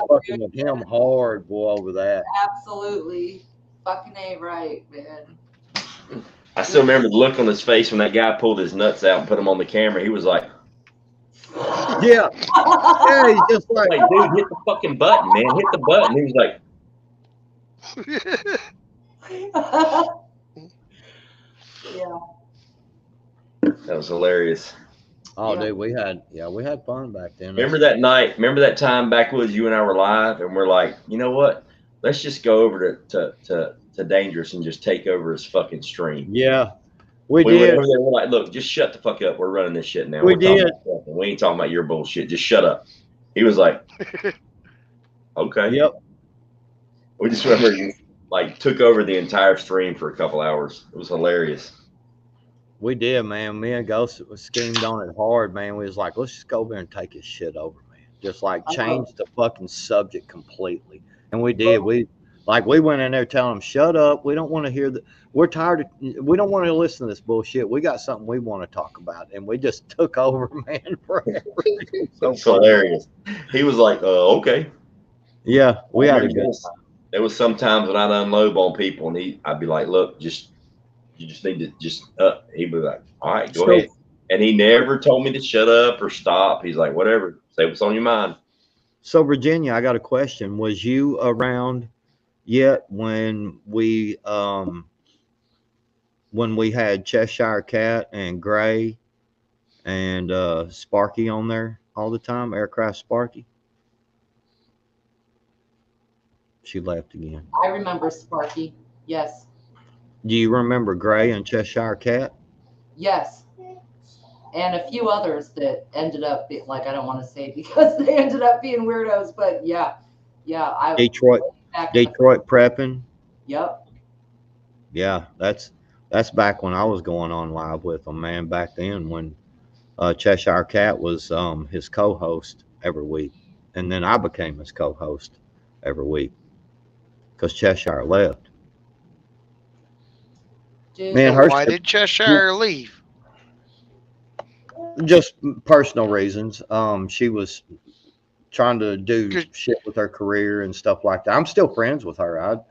fucking with him hard, boy, over that. Absolutely. Fucking A right, man. I still remember the look on his face when that guy pulled his nuts out and put them on the camera. He was like, Yeah, he's just like, dude, hit the fucking button, man. Hit the button." He was like, Yeah. that was hilarious. oh, Yeah. dude, we had fun back then. Remember that night? Remember that time back when you and I were live and we're like, you know what? Let's just go over to Dangerous and just take over his fucking stream. Yeah, we We went did. over there. We're like, look, just shut the fuck up. We're running this shit now. We We're talking did. about stuff, and we ain't talking about your bullshit. Just shut up. He was like, okay. Yep. We just remember like took over the entire stream for a couple hours. It was hilarious. We did, man. Me and Ghost was schemed on it hard, man. We was like, let's just go over there and take his shit over, man. just like change the fucking subject completely. And we did. We went in there telling them, shut up. We don't want to hear that. We're tired of, we don't want to listen to this bullshit. We got something we want to talk about. And we just took over, man, forever. That's hilarious. He was like, okay. Yeah, we had a good time. There was some times when I'd unload on people and I'd be like, look, you just need to he'd be like, all right, go ahead. And he never told me to shut up or stop. He's like, whatever, say what's on your mind. So Virginia, I got a question. Was you around yet when we had Cheshire Cat and Gray and Sparky on there all the time, Aircraft Sparky? She left again. I remember Sparky. Yes. Do you remember Gray and Cheshire Cat? Yes. And a few others that ended up being, like, I don't want to say because they ended up being weirdos, but yeah. Detroit prepping. Yep. Yeah, that's back when I was going on live with them, man. Back then when Cheshire Cat was his co-host every week, and then I became his co-host every week because Cheshire left. Dude, Man, why did Cheshire leave? Just personal reasons. She was trying to do shit with her career and stuff like that. I'm still friends with her.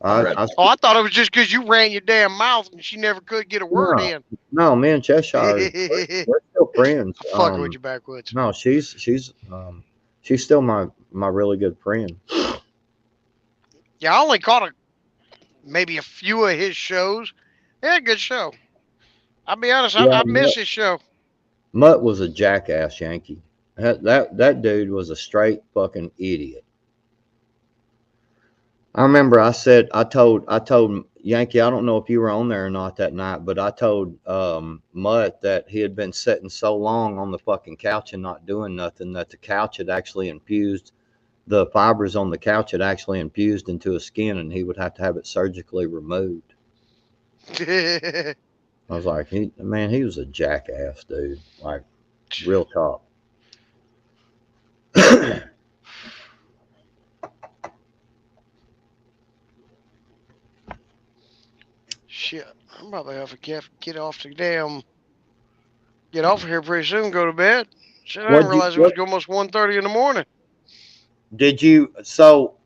I thought it was just because you ran your damn mouth and she never could get a word in. No, me and Cheshire, we're still friends. Fucking with you, backwoods. No, she's still my really good friend. Yeah, I only caught maybe a few of his shows. Yeah, good show. I'll be honest, I miss his show. Mutt was a jackass Yankee. That dude was a straight fucking idiot. I remember I told Yankee, I don't know if you were on there or not that night, but I told Mutt that he had been sitting so long on the fucking couch and not doing nothing that the couch had actually infused, the fibers on the couch had actually infused into his skin and he would have to have it surgically removed. I was like, he was a jackass, dude. Like, real talk. Shit, I'm probably have to get off here pretty soon, go to bed. Shit, I didn't realize it was almost 1:30 in the morning. So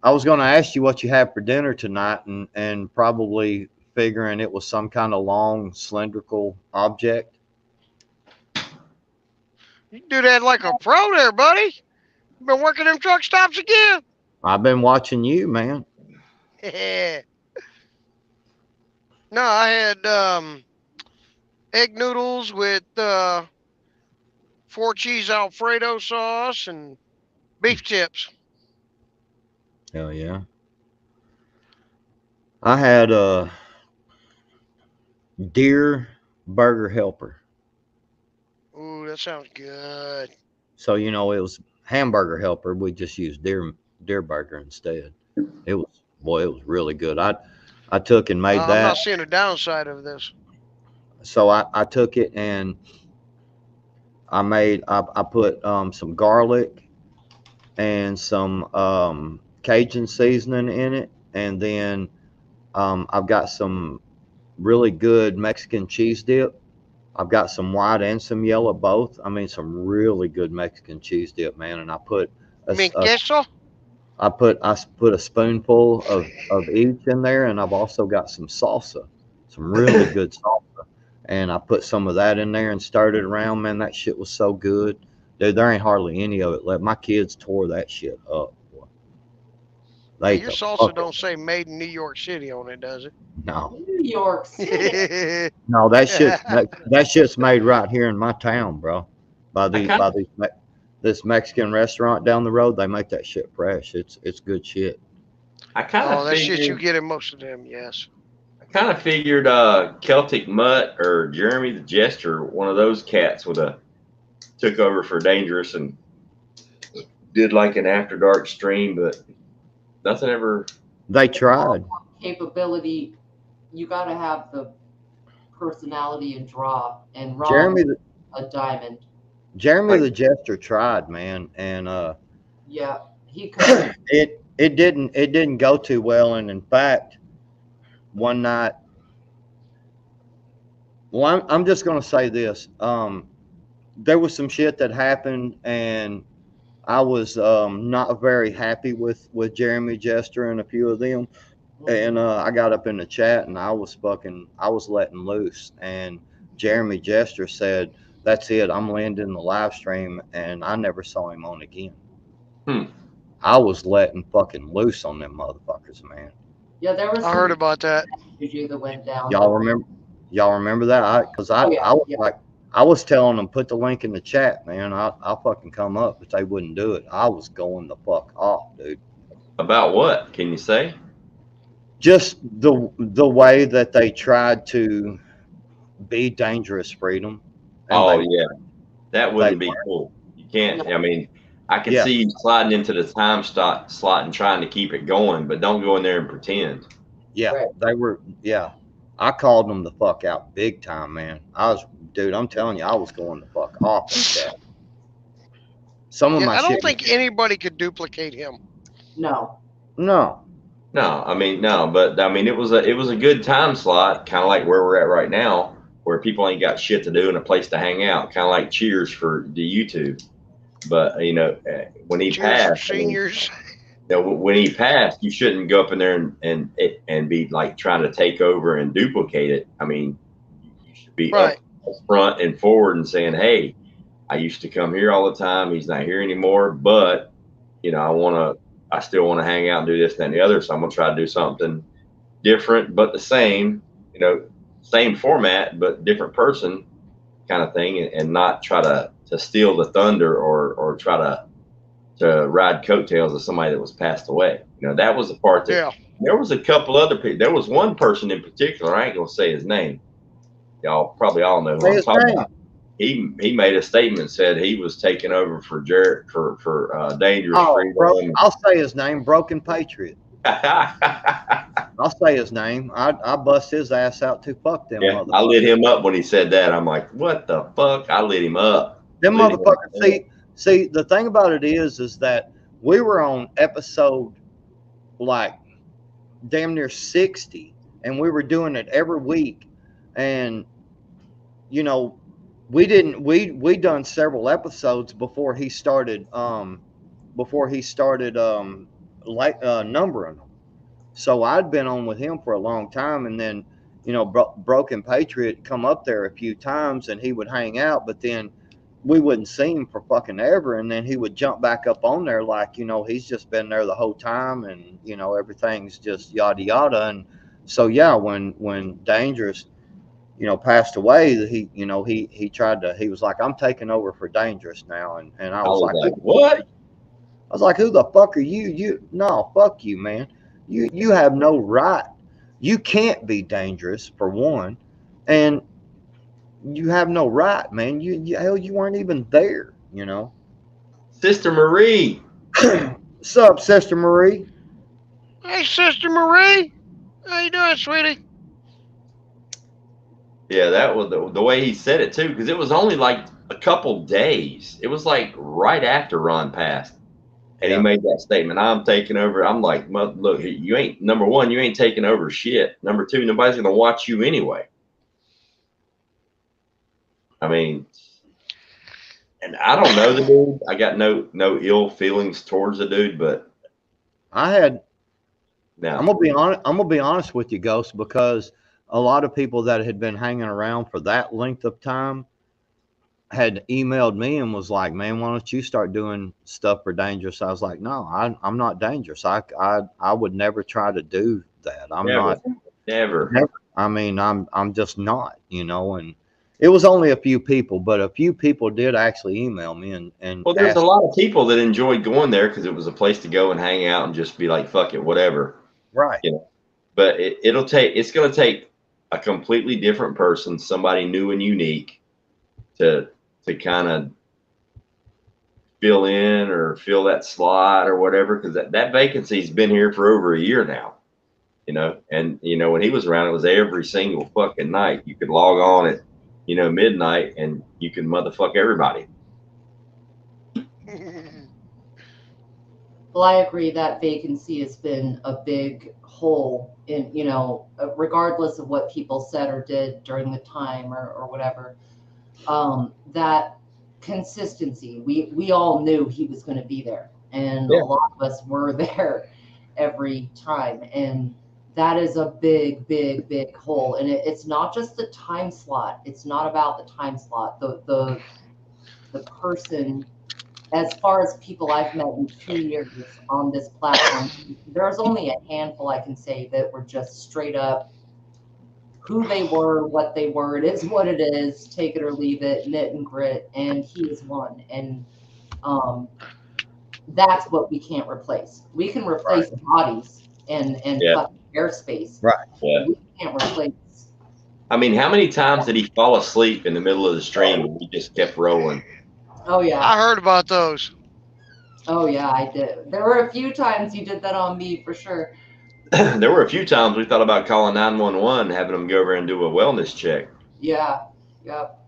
I was going to ask you what you had for dinner tonight and probably figuring it was some kind of long cylindrical object. You do that like a pro there, buddy. You been working them truck stops again. I've been watching you, man. No, I had egg noodles with 4-cheese Alfredo sauce and beef tips. Hell yeah. I had a deer burger helper. Ooh, that sounds good. So, it was hamburger helper. We just used deer burger instead. It was really good. I took and made that. I'm not seeing a downside of this. So I took it and I put some garlic and some Cajun seasoning in it. And then I've got some really good Mexican cheese dip. I've got some white and some yellow both. I mean, some really good Mexican cheese dip, man. And I put queso? I put a spoonful of each in there, and I've also got some salsa, some really good salsa. And I put some of that in there and stirred it around. Man, that shit was so good. Dude, there ain't hardly any of it left. My kids tore that shit up. Your salsa don't say made in New York City on it, does it? No. New York City. No, that shit's made right here in my town, bro. This Mexican restaurant down the road, they make that shit fresh. It's good shit. That shit you get in most of them, yes. I kind of figured Celtic Mutt or Jeremy the Jester, one of those cats took over for Dangerous and did like an After Dark stream, but nothing ever. They tried. Capability, you got to have the personality and draw, and Rob Jeremy a diamond. Jeremy the Jester tried, man, and Yeah, he could. it didn't go too well. And in fact, one night, well, I'm just gonna say this. There was some shit that happened, and I was not very happy with Jeremy Jester and a few of them. And I got up in the chat and I was letting loose. And Jeremy Jester said, "That's it. I'm landing the live stream," and I never saw him on again. I was letting fucking loose on them motherfuckers, man. Yeah, there was. I heard about that. That went down. Y'all remember that? Because I was like, I was telling them, put the link in the chat, man. I'll fucking come up, but they wouldn't do it. I was going the fuck off, dude. About what? Can you say? Just the way that they tried to be dangerous, Freedom. Oh yeah, that wouldn't be cool. You can't. I mean, I can see you sliding into the time slot and trying to keep it going, but don't go in there and pretend. Yeah, they were. Yeah, I called them the fuck out big time, man. Dude, I'm telling you, I was going the fuck off with that. Some of my I don't think anybody could duplicate him. No. I mean, no, but I mean, it was a good time slot, kind of like where we're at right now, where people ain't got shit to do and a place to hang out, kind of like Cheers for the YouTube. But you know, when he passed, seniors. When he passed, you shouldn't go up in there and be like trying to take over and duplicate it. I mean, you should be up front and forward and saying, "Hey, I used to come here all the time. He's not here anymore, but you know, I still want to hang out and do this, that, and the other. So I'm gonna try to do something different, but the same, you know, same format, but different person kind of thing, and not try to steal the thunder or try to ride coattails of somebody that was passed away. You know, that was the part that there was a couple other people. There was one person in particular. I ain't gonna say his name. Y'all probably all know who I'm talking about. He made a statement, said he was taking over for Jarrett for Dangerous Freedom. I'll say his name, Broken Patriot. I'll say his name. I bust his ass out too. Fuck them motherfuckers. I lit him up when he said that. I'm like, what the fuck? I lit him up. Them motherfuckers. See, the thing about it is that we were on episode like damn near 60, and we were doing it every week, and you know, we done several episodes before he started numbering them. So I'd been on with him for a long time, and then you know, Broken Patriot come up there a few times and he would hang out, but then we wouldn't see him for fucking ever, and then he would jump back up on there like, you know, he's just been there the whole time, and you know, everything's just yada yada. And so yeah, when Dangerous, you know, passed away, he was like, I'm taking over for Dangerous now, and I was like what? I was like, who the fuck are you? No, fuck you, man. You have no right. You can't be dangerous, for one, and you have no right, man. Hell, you weren't even there, you know. Sister Marie. What's up, Sister Marie? Hey, Sister Marie. How you doing, sweetie? Yeah, that was the way he said it too, because it was only like a couple days. It was like right after Ron passed. And he made that statement, I'm taking over. I'm like, well, look, you ain't, number one, you ain't taking over shit. Number two, nobody's going to watch you anyway. I mean, and I don't know the dude. I got no ill feelings towards the dude, but I'm gonna be honest with you, Ghost, because a lot of people that had been hanging around for that length of time had emailed me and was like, man, why don't you start doing stuff for Dangerous? I was like, no, I'm not dangerous. I would never try to do that. I'm never. I mean, I'm just not, you know. And it was only a few people, but a few people did actually email me and well, there's a lot of people that enjoyed going there because it was a place to go and hang out and just be like, fuck it, whatever. Right. You know, but it's going to take a completely different person, somebody new and unique to kind of fill in or fill that slot or whatever, because that vacancy's been here for over a year now, you know. And you know, when he was around, it was every single fucking night. You could log on at, you know, midnight and you can motherfuck everybody. Well, I agree that vacancy has been a big hole in, regardless of what people said or did during the time or whatever. That consistency, we all knew he was going to be there, and Yeah. a lot of us were there every time. And that is a big, big, big hole. And it's not just the time slot. It's not about the time slot. The person, as far as people I've met in 2 years on this platform, there's only a handful I can say that were just straight up who they were, what they were. It is what it is. Take it or leave it, knit and grit. And he is one. And that's what we can't replace. We can replace bodies and Yeah. fucking airspace. Right. Yeah. We can't replace. I mean, how many times did he fall asleep in the middle of the stream and we just kept rolling? Oh yeah. I heard about those. Oh yeah, I did. There were a few times you did that on me for sure. There were a few times we thought about calling 911, having them go over and do a wellness check. Yeah. Yep.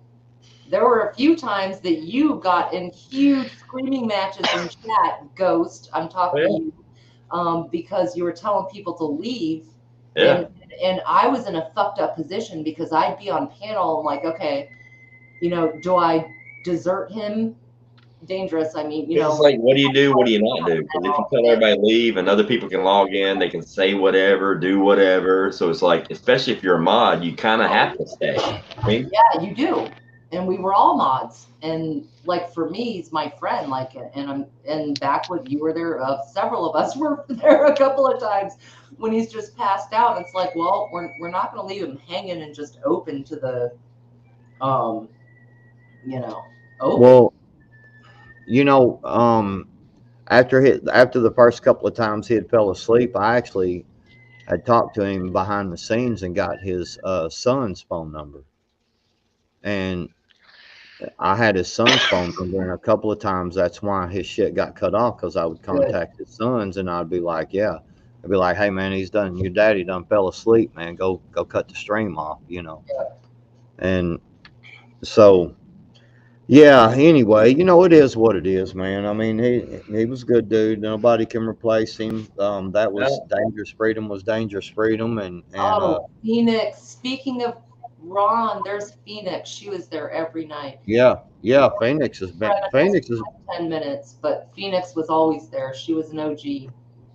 There were a few times that you got in huge screaming matches in chat, Ghost. I'm talking to you, because you were telling people to leave. Yeah. And I was in a fucked up position because I'd be on panel. I'm like, okay, do I desert him? Dangerous. I mean, It's like, what do you do? What do you not do? Because if you tell everybody leave and other people can log in, they can say whatever, do whatever. So it's like, especially if you're a mod, you kind of have to stay. I mean, yeah, you do. And we were all mods. And like for me, he's my friend. Like, and back when you were there, several of us were there a couple of times when he's just passed out. It's like, well, we're not going to leave him hanging and just open to the, open. Well, after the first couple of times he had fell asleep, I actually had talked to him behind the scenes and got his son's phone number. And I had his son's phone number, and a couple of times that's why his shit got cut off, because I would contact his sons and I'd be like, I'd be like, hey man, your daddy done fell asleep, man. Go cut the stream off, And so yeah, anyway, it is what it is, man. I mean, he was a good dude. Nobody can replace him. That was Dangerous Freedom was Dangerous Freedom. And Phoenix. Speaking of Ron, there's Phoenix. She was there every night. Yeah, Phoenix is 10 minutes, but Phoenix was always there. She was an OG.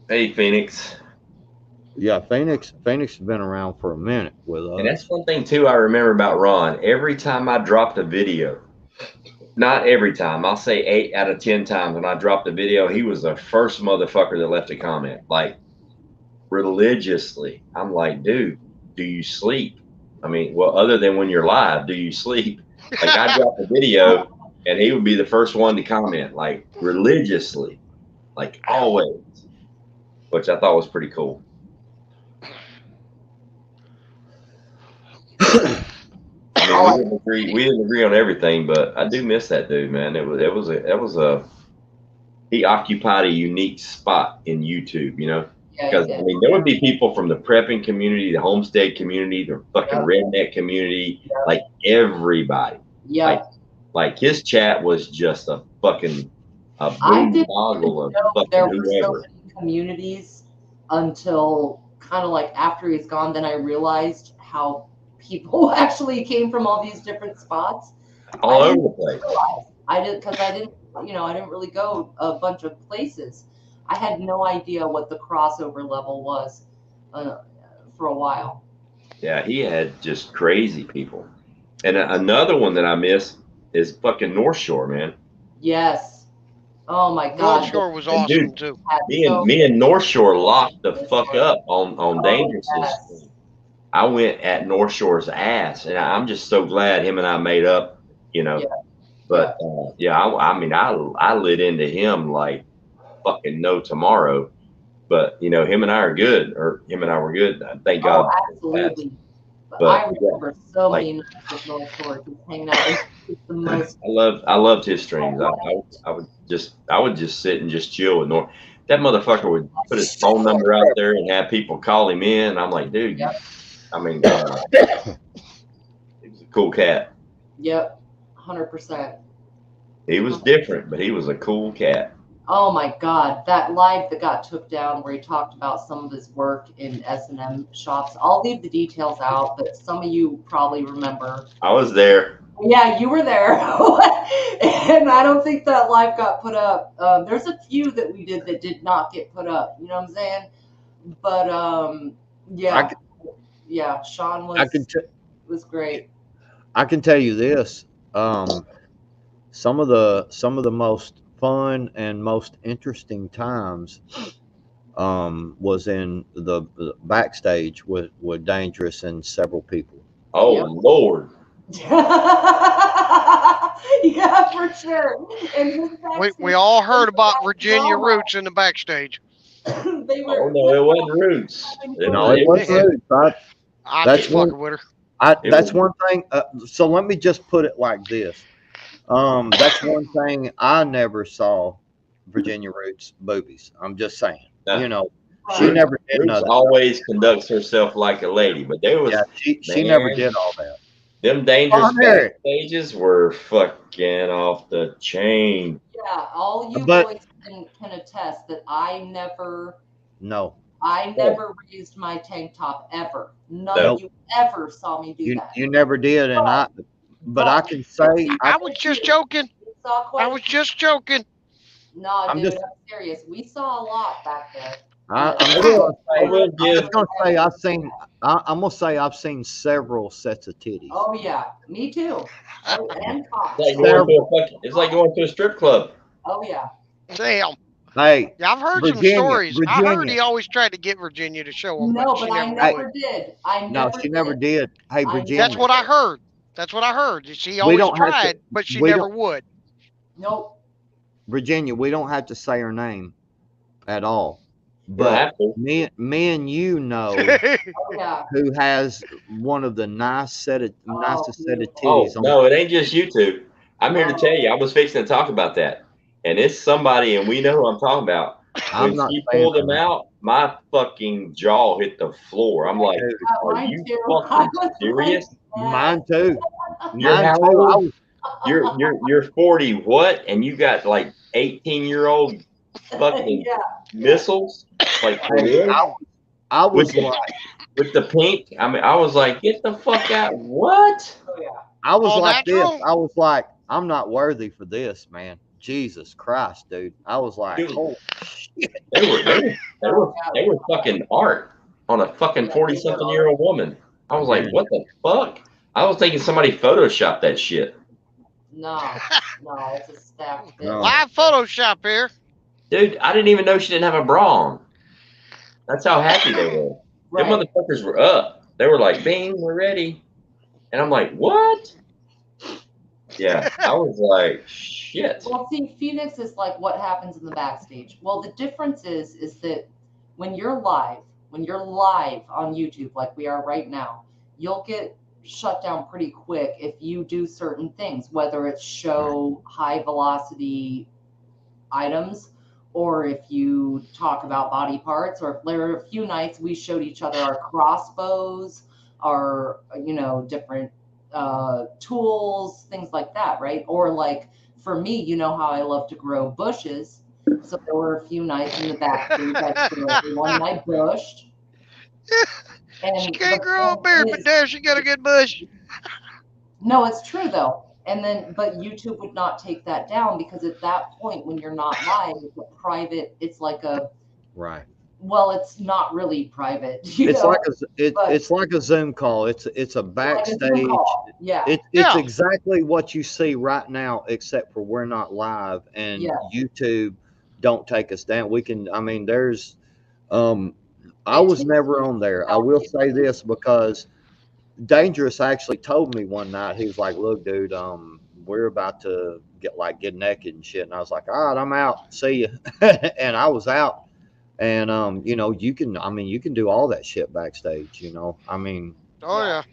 Hey, Phoenix. Yeah, Phoenix has been around for a minute with us. And that's one thing too I remember about Ron. Every time I dropped a video, not every time, I'll say 8 out of 10 times when I dropped a video, he was the first motherfucker that left a comment, like religiously. I'm like, dude, do you sleep? I mean, well, other than when you're live, do you sleep? Like I dropped a video and he would be the first one to comment, like religiously, like always, which I thought was pretty cool. I mean, we didn't agree on everything, but I do miss that dude, man. He occupied a unique spot in YouTube, because I mean, there would be people from the prepping community, the homestead community, the fucking redneck community, like everybody. Yeah. Like his chat was just a fucking boondoggle of fucking there whoever. were so many communities until kind of like after he's gone. Then I realized how people actually came from all these different spots. All over the place. I didn't really go a bunch of places. I had no idea what the crossover level was for a while. Yeah, he had just crazy people. And another one that I miss is fucking North Shore, man. Yes. Oh my God. North Shore was awesome too. Me and North Shore locked the fuck up on Dangerousness. I went at North Shore's ass, and I'm just so glad him and I made up, Yeah. But I mean, I lit into him like fucking no tomorrow. But him and I are good, or him and I were good. Thank God. Absolutely. But I remember so many nights with North Shore just hanging out. It's the most. I loved his streams. I would just sit and just chill with North. That motherfucker would put his phone number out there and have people call him in. I'm like, dude. Yep. I mean, he was a cool cat. Yep, 100%. He was different, but he was a cool cat. Oh my God, that live that got took down where he talked about some of his work in S&M shops. I'll leave the details out, but some of you probably remember. I was there. Yeah, you were there. And I don't think that live got put up. There's a few that we did that did not get put up. You know what I'm saying? But yeah, yeah, Sean was great. I can tell you this. Some of the most fun and most interesting times was in the backstage with Dangerous and several people. Oh Yep. Lord. Yeah, for sure. And We all heard about Virginia Roots in the backstage. They Oh were. no, it wasn't Roots. No, it wasn't Roots. I'm That's just fucking with her. That's one thing. So let me just put it like this. That's one thing I never saw Virginia Roots boobies. I'm just saying. No. You know, she never did Roots nothing. always conducts herself like a lady, but there was she never did all that. Them Dangerous backstages were fucking off the chain. Yeah, all you boys can attest that I never raised my tank top ever. None of you ever saw me do that. You never did, and I can say I was just joking. I was just joking. No, dude, I'm serious. We saw a lot back there. I'm gonna say I've seen several sets of titties. Oh yeah, me too. Oh, and cocks. It's like going to a strip club. Oh yeah. Damn. Hey, yeah, I've heard some stories. I heard he always tried to get Virginia to show him. No, but I never did. She never did. Hey, Virginia. That's what I heard. That's what I heard. She always tried, but she never would. Nope. Virginia, we don't have to say her name at all. But me and you know who has one of the nicest set of titties. Oh, no, it ain't just you two. I'm here to tell you, I was fixing to talk about that. And it's somebody, and we know who I'm talking about. When she pulled him out, my fucking jaw hit the floor. I'm like, are you fucking serious? Mine too. You're 40 what? And you got like 18-year-old fucking missiles? Like I was with the pink. I mean, I was like, get the fuck out. What? I was like this. I was like, I'm not worthy for this, man. Jesus Christ, dude. I was like, holy shit. They were fucking art on a fucking 40-something-year-old woman. I was like, what the fuck? I was thinking somebody photoshopped that shit. No, it's a stacked bit. Live Photoshop here. Dude, I didn't even know she didn't have a bra on. That's how happy they were. Them motherfuckers were up. They were like, bing, we're ready. And I'm like, what? Yeah, I was like, shit. Well, see, Phoenix is like what happens in the backstage. Well, the difference is that when you're live on YouTube, like we are right now, you'll get shut down pretty quick if you do certain things, whether it's show high velocity items, or if you talk about body parts, or if there are a few nights we showed each other our crossbows, our different tools, things like that, right? Or like for me, you know how I love to grow bushes, so there were a few nights in the backstage I grew everyone and I bushed. And she can't grow a beard, but there she got a good bush. No, it's true though. And then, but YouTube would not take that down because at that point, when you're not live, it's a private. It's like a Well, it's not really private. It's like a Zoom call. It's a backstage. It's exactly what you see right now, except for we're not live and YouTube don't take us down. We can. I mean, there's. I was never on there. I will say this because Dangerous actually told me one night, he was like, look, dude, we're about to get naked and shit. And I was like, all right, I'm out. See you. And I was out. And you can do all that shit backstage, I mean, as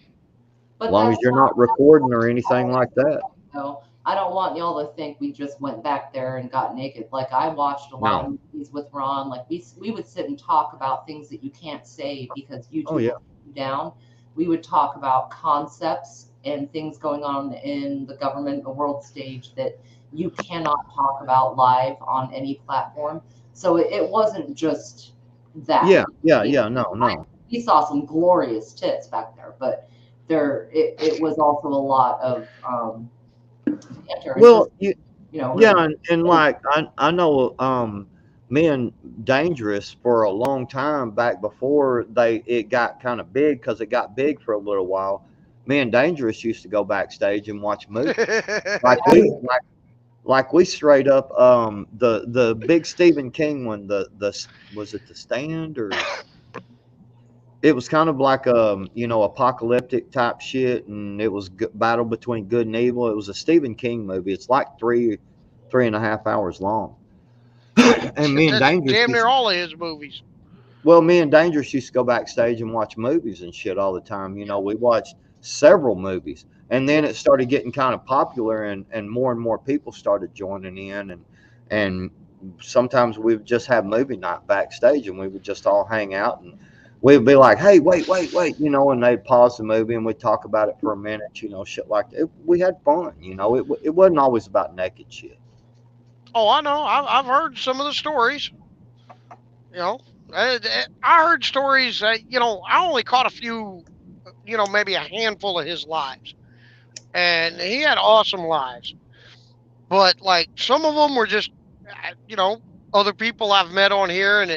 long as you're not recording or anything like that. No, I don't want y'all to think we just went back there and got naked. Like I watched a lot of movies with Ron. Like we would sit and talk about things that you can't say because YouTube will take you down. We would talk about concepts and things going on in the government, the world stage that you cannot talk about live on any platform. So it wasn't just that. Yeah. No. We saw some glorious tits back there, but it was also a lot of banter and Well, just, yeah, really, and like I know me and Dangerous for a long time back before it got kind of big, because it got big for a little while. Me and Dangerous used to go backstage and watch movies. Like we straight up the big Stephen King one, the was it The Stand, or it was kind of like apocalyptic type shit, and it was battle between good and evil. It was a Stephen King movie. It's like 3.5 hours long. And me and That's Dangerous damn near all of his movies. well, me and Dangerous used to go backstage and watch movies and shit all the time. We watched several movies, and then it started getting kind of popular, and more people started joining in, and sometimes we would just have movie night backstage, and we would just all hang out, and we'd be like, "Hey, wait," and they'd pause the movie, and we'd talk about it for a minute, shit like that. We had fun, it wasn't always about naked shit. Oh, I know. I've heard some of the stories. I heard stories. I only caught a few. Maybe a handful of his lives, and he had awesome lives. But like some of them were just, other people I've met on here and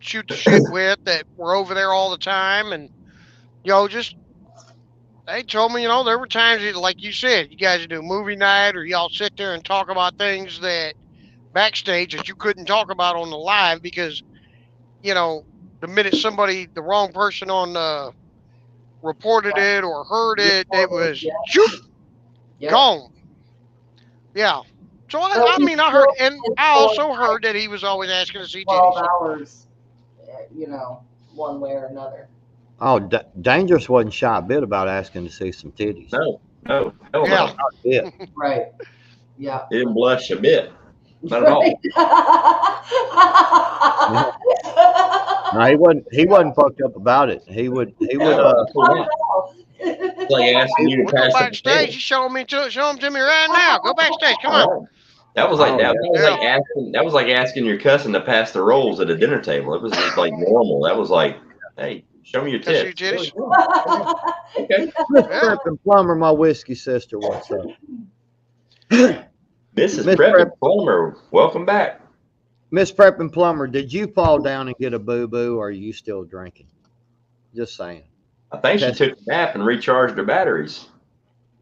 shoot the shit with that were over there all the time, and just they told me, there were times like you said, you guys do movie night or y'all sit there and talk about things that backstage that you couldn't talk about on the live because, the minute the wrong person on reported it or heard it, it was gone. Yeah. So I mean, I heard, and I also heard that he was always asking to see 12 titties. hours, one way or another. Oh, Dangerous wasn't shy a bit about asking to see some titties. No, hell Yeah. no. Right. Yeah. He didn't blush a bit. Not at all. No, he wasn't fucked up about it. He would It's like asking you to We'll go pass the backstage. potato. You show them to me right now. Go backstage. Come on. That was like Oh, that. yeah. That was like asking your cousin to pass the rolls at a dinner table. It was just like normal. That was like, hey, show me your Can I see tits. your titties? Okay. Miss Yeah. Prep and Plumber, my whiskey sister, what's up? Mrs. Miss Prep Prep. and Plumber, welcome back. Miss Prep and Plumber, did you fall down and get a boo-boo, or are you still drinking? Just saying. I think she took a nap and recharged her batteries.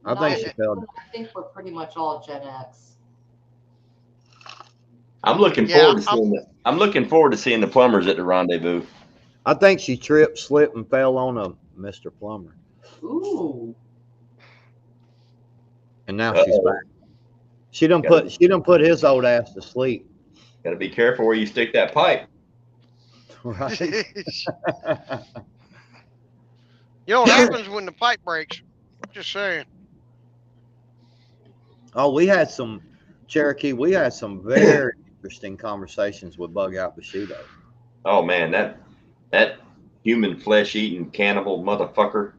I think she fell down. I think we're pretty much all Gen X. I'm looking forward to seeing the plumbers at the rendezvous. I think she tripped, slipped, and fell on a Mr. Plumber. Ooh. And now she's back. She done put his old ass to sleep. Got to be careful where you stick that pipe. Right. You know what happens when the pipe breaks? Just saying. Oh, we had some Cherokee. We had some very interesting conversations with Bug Out Bushido. Oh man, that human flesh eating cannibal motherfucker.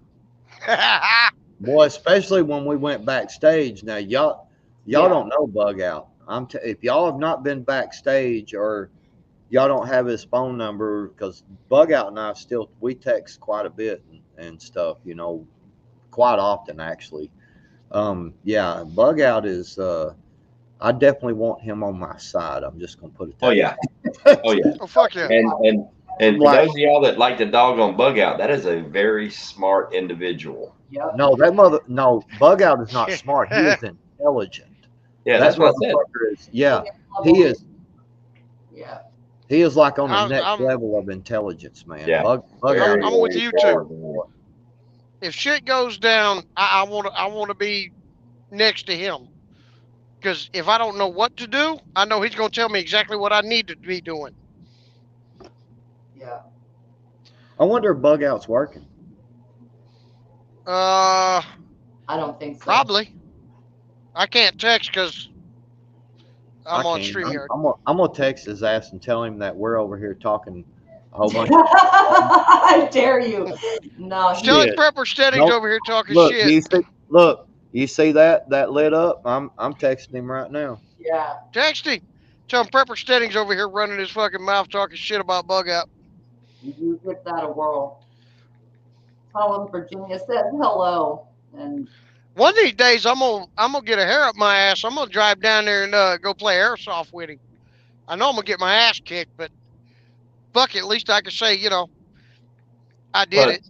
Boy, especially when we went backstage. Now y'all don't know Bug Out. If y'all have not been backstage or y'all don't have his phone number, because Bug Out and I we text quite a bit and stuff, quite often actually. Yeah, Bug Out is I definitely want him on my side. I'm just gonna put it that Oh yeah. Oh yeah. Oh fuck yeah. And for those of y'all that like to dog on Bug Out, that is a very smart individual. Yep. No, Bug Out is not smart. He is intelligent. Yeah, that's what I said. He is. Yeah. He is like on the I'm- next I'm- level of intelligence, man. Yeah. Bug Very, Out. I'm with very you smart. too. If shit goes down, I want to be next to him. Because if I don't know what to do, I know he's going to tell me exactly what I need to be doing. Yeah. I wonder if Bug Out's working. I don't think so. Probably. I can't text because I'm on I can't. StreamYard. I'm gonna text his ass and tell him that we're over here talking a whole bunch. I dare you. No. Stellic Prepper Steading's Nope. over here talking Look, shit. you see that lit up? I'm texting him right now. Yeah. Text him. Tell him Prepper Steading's over here running his fucking mouth talking shit about bug out. You give that a whirl. Tell him Virginia said hello. And One of these days, I'm gonna get a hair up my ass. I'm gonna drive down there and go play airsoft with him. I know I'm gonna get my ass kicked, but fuck it, at least I can say, you know, I did But it.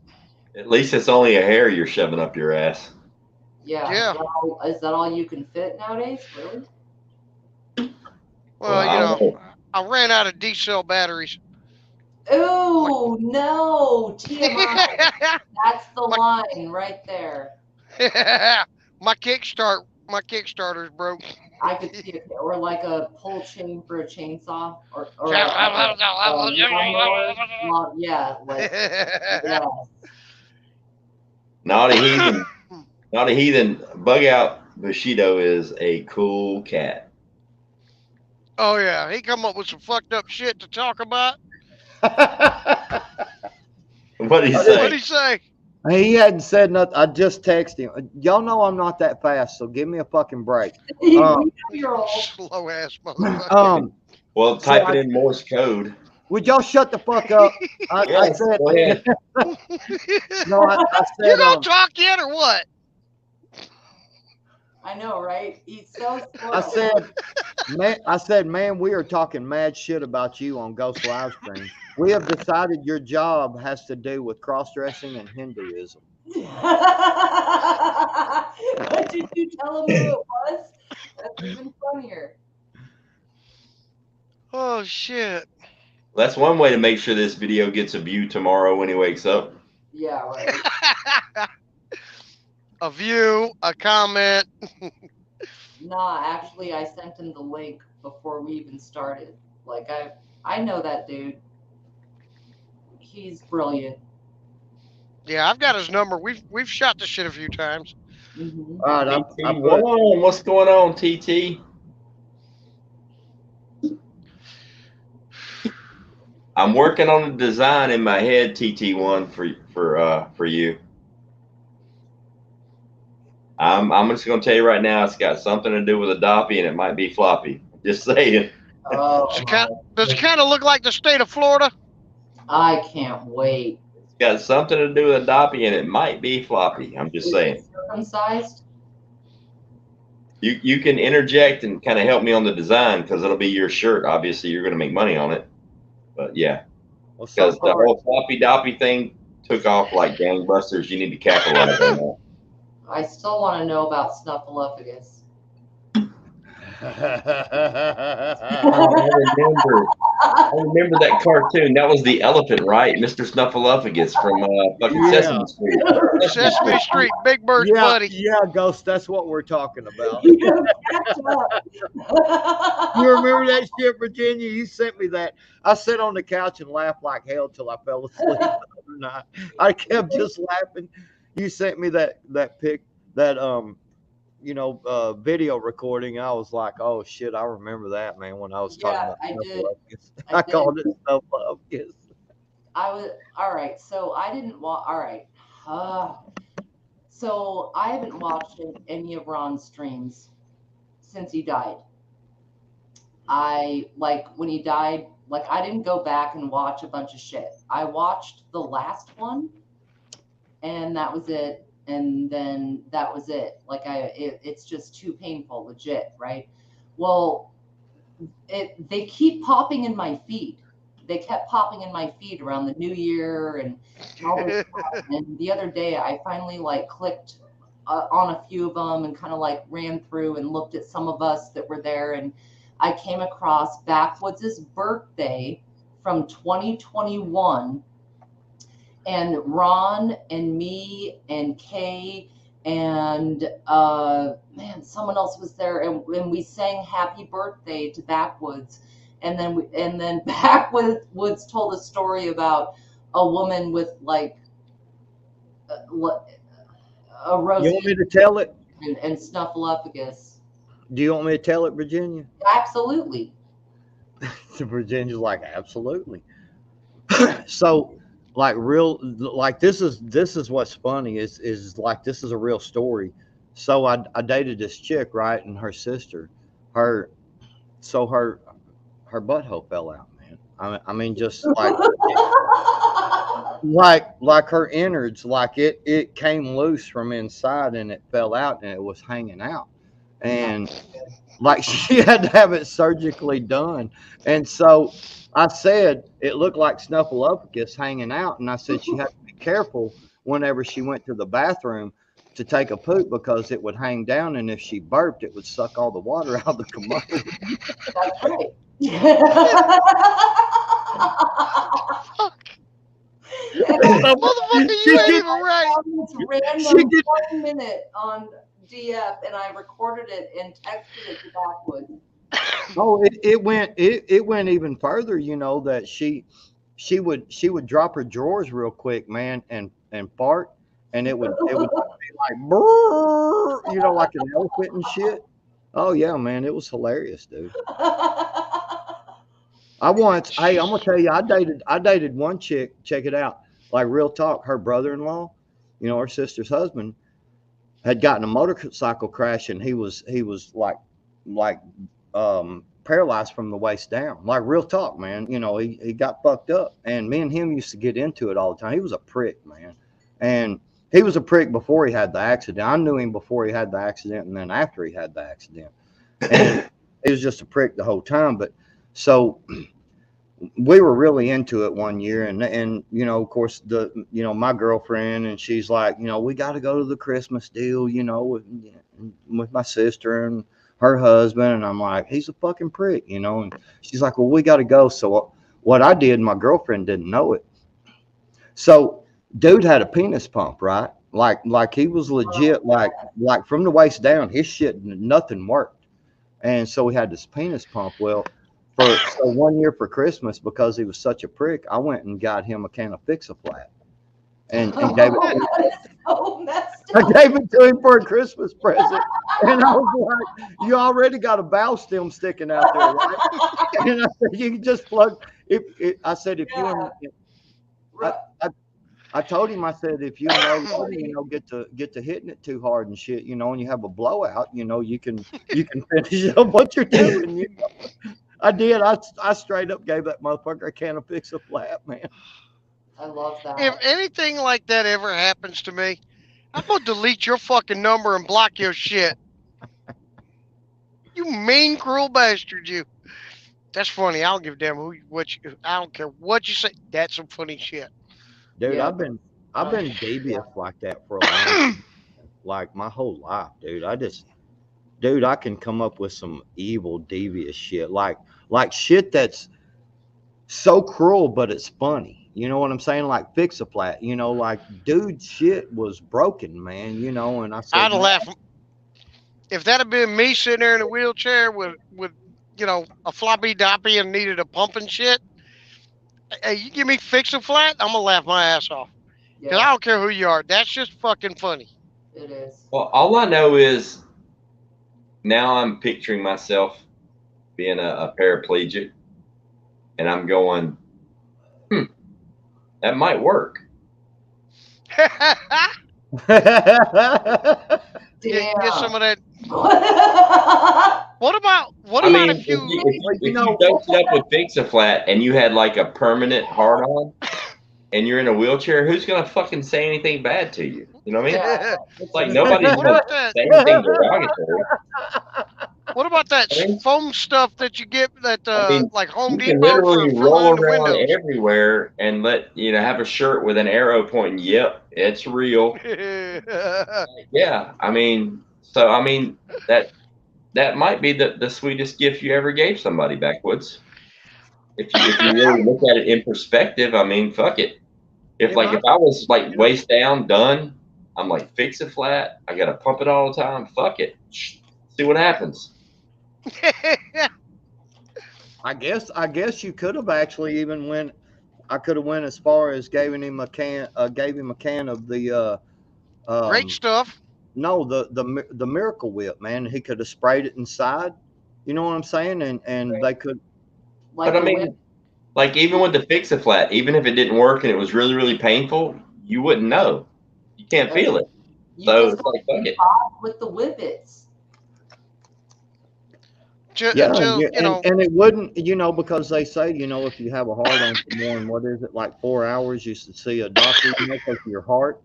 at least it's only a hair you're shoving up your ass. yeah. Yeah. Is that all you can fit nowadays? Really? Well, I you don't know, I ran out of D-cell batteries. Ooh, no. TMI. That's the line right there. my Kickstarter's broke. I could see it. Or like a pull chain for a chainsaw. Or lawnmower. Yeah, like, yeah. Naughty heathen. Naughty heathen. Bug out Bushido is a cool cat. Oh yeah, he come up with some fucked up shit to talk about. What did he What'd say? he say? He hadn't said nothing. I just texted him. Y'all know I'm not that fast, so give me a fucking break. You're old. Slow ass motherfucker. Well, So type it in Morse code. Would y'all shut the fuck up? I Yes, said, go ahead. no, I You said, gonna talk yet or what? I know, right? He's so slow. I said, man, we are talking mad shit about you on Ghost Live Stream. We have decided your job has to do with cross-dressing and Hinduism. What did you tell him who it was? That's even funnier. Oh shit. That's one way to make sure this video gets a view tomorrow when he wakes up. Yeah, right. A view, a comment. Nah, actually, I sent him the link before we even started. Like, I know that dude. He's brilliant. Yeah, I've got his number. We've shot the shit a few times. Mm-hmm. All right, TT, what's going on, TT? I'm working on a design in my head, TT1, for you. I'm just gonna tell you right now, it's got something to do with a doppy, and it might be floppy. Just saying. Oh, Does it kind of look like the state of Florida? I can't wait. It's got something to do with a doppy, and it might be floppy. I'm just Is saying. it circumcised? You can interject and kind of help me on the design because it'll be your shirt. Obviously, you're gonna make money on it. But yeah, Well, because the whole floppy doppy thing took off like gangbusters. You need to capitalize on that. I still want to know about Snuffleupagus. I remember that cartoon. That was the elephant, right? Mr. Snuffleupagus from fucking Sesame Street. Sesame Street, Big Bird's buddy. Yeah, Ghost, that's what we're talking about. You catch up. You remember that shit, Virginia? You sent me that. I sat on the couch and laughed like hell till I fell asleep the other night. I kept just laughing. You sent me that video recording. I was like, oh shit, I remember that, man, when I was talking about Snuffleupagus. I called it Snuffleupagus. All right, so I didn't watch. All right. So I haven't watched any of Ron's streams since he died. When he died, I didn't go back and watch a bunch of shit. I watched the last one, and that was it. And then that was it. It's just too painful, legit, right? Well, they keep popping in my feed. They kept popping in my feed around the new year and all this stuff. And the other day, I finally clicked on a few of them and kind of ran through and looked at some of us that were there. And I came across Backwoods' birthday from 2021. And Ron and me and Kay and someone else was there, and we sang "Happy Birthday" to Backwoods, and then Backwoods told a story about a woman with a rose. You want me to tell it? And Snuffleupagus. Do you want me to tell it, Virginia? Absolutely. Virginia's like, absolutely. So. This is what's funny is this is a real story. So I dated this chick, right? And her sister, her so her butthole fell out, man. I mean, just like her innards, like it came loose from inside and it fell out and it was hanging out, and like she had to have it surgically done. And so I said it looked like Snuffleupagus hanging out, and I said she had to be careful whenever she went to the bathroom to take a poop because it would hang down, and if she burped, it would suck all the water out of the commode. That's right. Motherfucker, you ain't even right. It's random 1 minute on DF, and I recorded it and texted it to Backwood. Oh, it went even further. You know that she would drop her drawers real quick, man, and fart, and it would be like brrr, you know, like an elephant and shit. Oh yeah, man, it was hilarious, dude. Hey, I'm gonna tell you, I dated one chick. Check it out, like real talk. Her brother-in-law, you know, her sister's husband, had gotten a motorcycle crash, and he was like paralyzed from the waist down. Like real talk, man. You know, he got fucked up, and me and him used to get into it all the time. He was a prick, man, and he was a prick before he had the accident. I knew him before he had the accident, and then after he had the accident, and he was just a prick the whole time. But so we were really into it one year, and you know, of course, my girlfriend, and she's like, you know, we got to go to the Christmas deal, you know, with my sister and her husband, and I'm like, he's a fucking prick, you know, and she's like, well, we got to go. So what I did, my girlfriend didn't know it. So dude had a penis pump, right? Like he was legit, like from the waist down, his shit, nothing worked. And so we had this penis pump. Well, so 1 year for Christmas, because he was such a prick, I went and got him a can of Fix-A-Flat and gave it to him. So messed I up. gave it to him for a Christmas present. And I was like, you already got a valve stem sticking out there, right? And I said, you can just plug I said, if you and I told him, I said, if you and Lady, you know, get to hitting it too hard and shit, you know, and you have a blowout, you know, you can finish up what you're doing. You know? I did. I straight up gave that motherfucker a can of Fix-A-Flat, man. I love that. If anything like that ever happens to me, I'm gonna delete your fucking number and block your shit. You mean, cruel bastard, you. That's funny. I don't give a damn I don't care what you say. That's some funny shit. Dude, Yeah. I've been devious like that for a long time, like my whole life, dude. I can come up with some evil, devious shit, like shit that's so cruel, but it's funny. You know what I'm saying? Like Fix-A-Flat, you know, like dude, shit was broken, man. You know, and I said, I'd have laughed if that had been me sitting there in a wheelchair with you know, a floppy doppy and needed a pump and shit. Hey, you give me Fix-A-Flat, I'm gonna laugh my ass off. Because I don't care who you are. That's just fucking funny. It is. Well, all I know is now I'm picturing myself being a paraplegic, and I'm going, that might work. Get some of that. What about if you doped it up with Fix-A-Flat and you had like a permanent hard on and you're in a wheelchair, who's gonna fucking say anything bad to you? You know what I mean? Yeah. It's like nobody's gonna say anything derogatory. What about that foam stuff that you get that like Home You can Depot literally for roll filling in the around windows? everywhere and have a shirt with an arrow pointing. Yep, it's real. Yeah, that might be the sweetest gift you ever gave somebody, Backwoods. If you really look at it in perspective, I mean, fuck it. If I was like waist down, done, I'm like, Fix-A-Flat. I gotta pump it all the time. Fuck it. See what happens. I guess you could have actually even went. I could have went as far as gave him a can of the great stuff. No, the Miracle Whip, man. He could have sprayed it inside. You know what I'm saying? And they could. But I mean, like even with the Fix-A-Flat, even if it didn't work and it was really, really painful, you wouldn't know. You can't feel it. So it's like, fuck it. With the whippets. Yeah, until yeah, you know. and it wouldn't, because they say, if you have a heart on for more than, what is it, like 4 hours, you should see a doctor, because of your heart.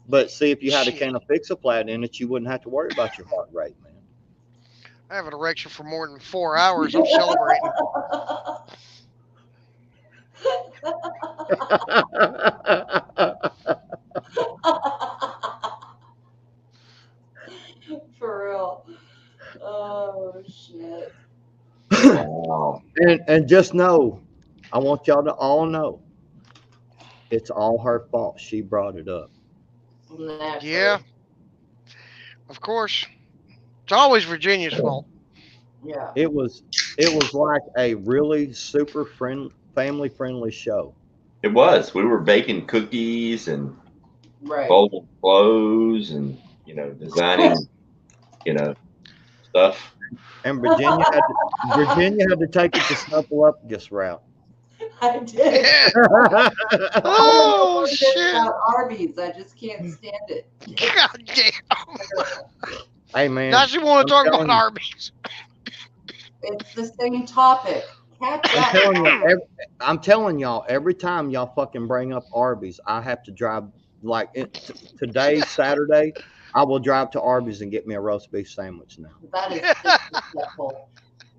But see, if you had a Shit. can of Fix-A-Flat in it, you wouldn't have to worry about your heart rate, man. I have an erection for more than 4 hours. I'm celebrating. For real. Oh shit. Wow. And just know, I want y'all to all know, it's all her fault. She brought it up. Naturally. Yeah, of course. It's always Virginia's fault. Yeah. It was like a really super family friendly show. It was. We were baking cookies and Right. folding clothes and, designing, stuff. And Virginia had to take it the Snuffle Up route. I did. Yeah. I Oh don't know what it is shit. about Arby's. I just can't stand it. God damn. Hey man, Now she want to talk telling about you. Arby's. It's the same topic. Catch I'm telling y'all, every time y'all fucking bring up Arby's, I have to drive. Like today, Saturday, I will drive to Arby's and get me a roast beef sandwich now. That is disrespectful.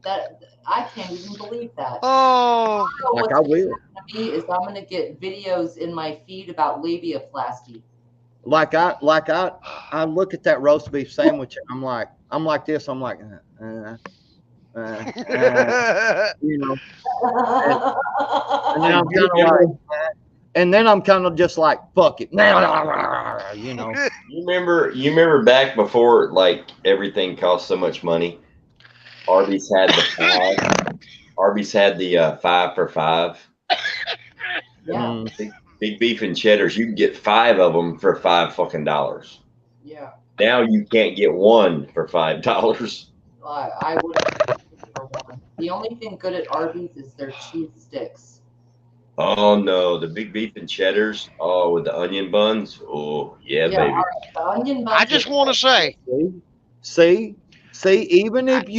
That I can't even believe that. Oh. Like I will. To me is I'm gonna get videos in my feed about labiaplasty. Like I look at that roast beef sandwich and I'm like this. I'm like, and then I'm kind of just like, fuck it. You remember back before, like, everything cost so much money? Arby's had the 5 for $5. Yeah. Big beef and cheddars. You can get 5 of them for $5 fucking. Yeah. Now you can't get one for $5. I would for one. The only thing good at Arby's is their cheese sticks. Oh no, the big beef and cheddars. Oh, with the onion buns. Oh yeah, baby. All right, the onion buns. I just want to say, See, even if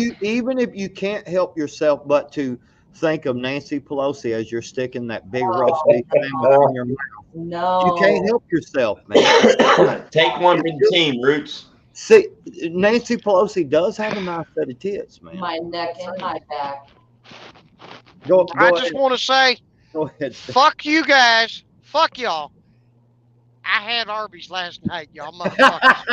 you can't help yourself but to think of Nancy Pelosi as you're sticking that big roast beef sandwich in your mouth, No. you can't help yourself, man. Take one for the team, Roots. See, Nancy Pelosi does have a nice set of tits, man. My neck and my back. Go I ahead. just want to say, Go ahead. fuck you guys. Fuck y'all. I had Arby's last night, y'all motherfuckers.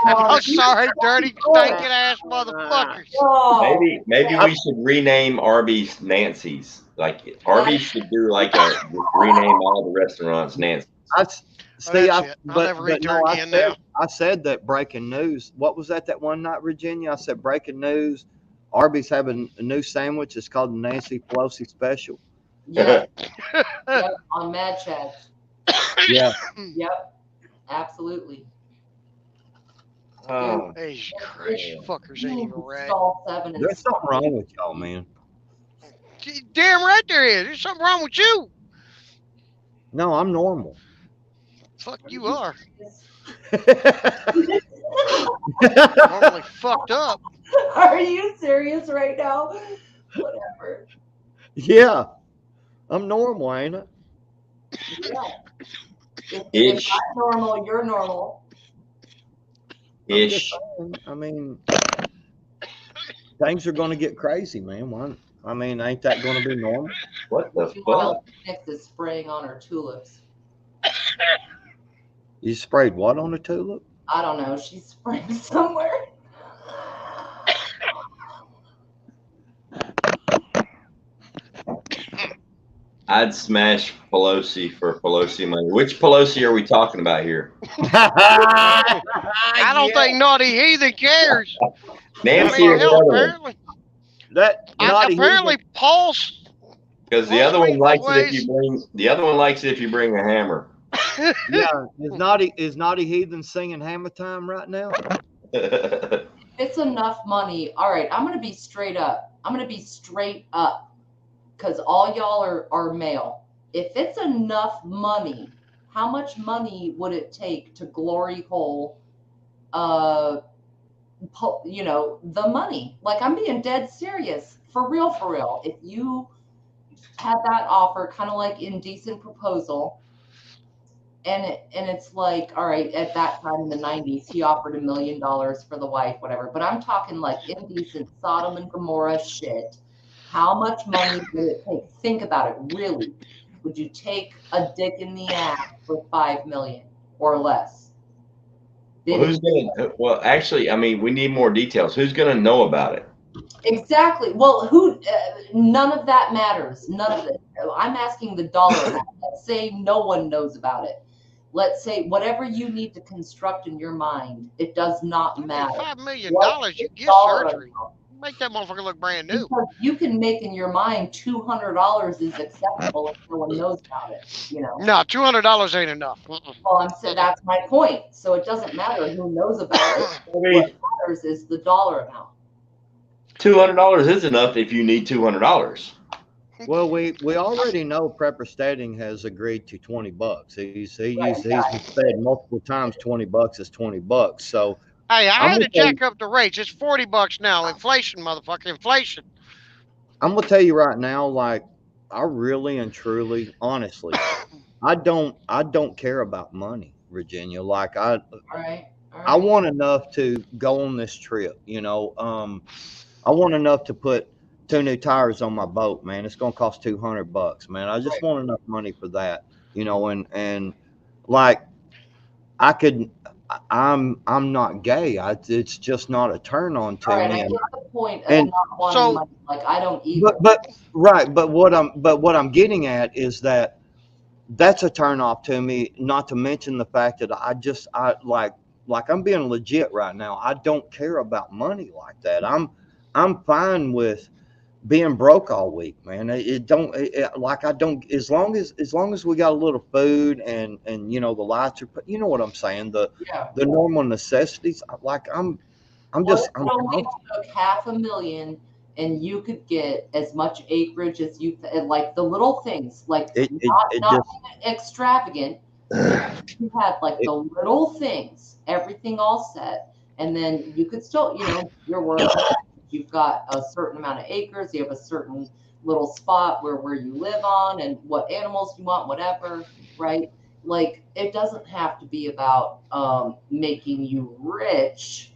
I'm sorry, dirty, stinking ass motherfuckers. Oh, Maybe we should rename Arby's Nancy's. Like Arby's should do like a rename all the restaurants Nancy. I'll never eat there again now. I said that breaking news. What was that one night, Virginia? I said breaking news. Arby's having a new sandwich. It's called the Nancy Pelosi Special. yeah. Yep, on Mad Chat. Yeah. Yep. Absolutely. Oh, Jesus Christ, you fuckers ain't even right. Stall 7 and There's something wrong with y'all, man. Damn right there is. There's something wrong with you. No, I'm normal. Fuck you are. Normally fucked up. Are you serious right now? Whatever. Yeah. I'm normal, ain't it? Yeah. If I'm normal, you're normal. Ish. I mean, things are going to get crazy, man. I mean, ain't that going to be normal? What the fuck? While Nick is spraying on her tulips. You sprayed what on the tulip? I don't know. She's spraying somewhere. I'd smash Pelosi for Pelosi money. Which Pelosi are we talking about here? I don't think Naughty Heathen cares. Nancy I or mean, the hell, other one? apparently, Apparently, Paul's. Because the other one likes it if you bring. The other one likes it if you bring a hammer. yeah. Is Naughty Heathen singing Hammer Time right now? It's enough money. All right, I'm going to be straight up. Because all y'all are male. If it's enough money, how much money would it take to glory hole you know, the money. Like, I'm being dead serious, for real, for real. If you had that offer, kind of like Indecent Proposal, and it's like, all right, at that time in the 90s, he offered $1 million for the wife, whatever. But I'm talking like indecent Sodom and Gomorrah shit. How much money would it take? Think about it, really. Would you take a dick in the ass for $5 million or less? Well, who's gonna? Well, actually, I mean, we need more details. Who's gonna know about it? Exactly. Well, who? None of that matters. None of it. I'm asking the dollar amount. Let's say no one knows about it. Let's say whatever you need to construct in your mind, it does not matter. $5 million, What's you the get dollar surgery. amount? Make that motherfucker look brand new. Because you can make in your mind $200 is acceptable if no one knows about it. You know. No, $200 ain't enough. Well, I'm saying that's my point. So it doesn't matter who knows about it. I mean, What matters is the dollar amount. $200 is enough if you need $200. Well, we already know Prepper Stating has agreed to $20. He's said multiple times $20 is $20. So Hey, I had to gonna tell jack up the rates. It's $40 now. Inflation, motherfucker, inflation. I'm gonna tell you right now, like, I really and truly, honestly, I don't care about money, Virginia. Like, All right. I want enough to go on this trip, you know. I want enough to put 2 new tires on my boat, man. It's gonna cost $200, man. I just want enough money for that, you know. And like, I'm not gay. It's just not a turn on to All right, me. I get the point of and not wanting so- money. Like, I don't either. But what I'm getting at is that that's a turn off to me. Not to mention the fact that I like I'm being legit right now. I don't care about money like that. I'm fine with being broke all week, man. Like, I don't, as long as we got a little food and you know, the lights are, you know what I'm saying, the normal necessities. Like, I'm What if it only took $500,000 and you could get as much acreage as you like, the little things, like not extravagant. You had like the little things, everything all set, and then you could still, you know, you're working. You've got a certain amount of acres. You have a certain little spot where you live on, and what animals you want, whatever, right? Like, it doesn't have to be about making you rich.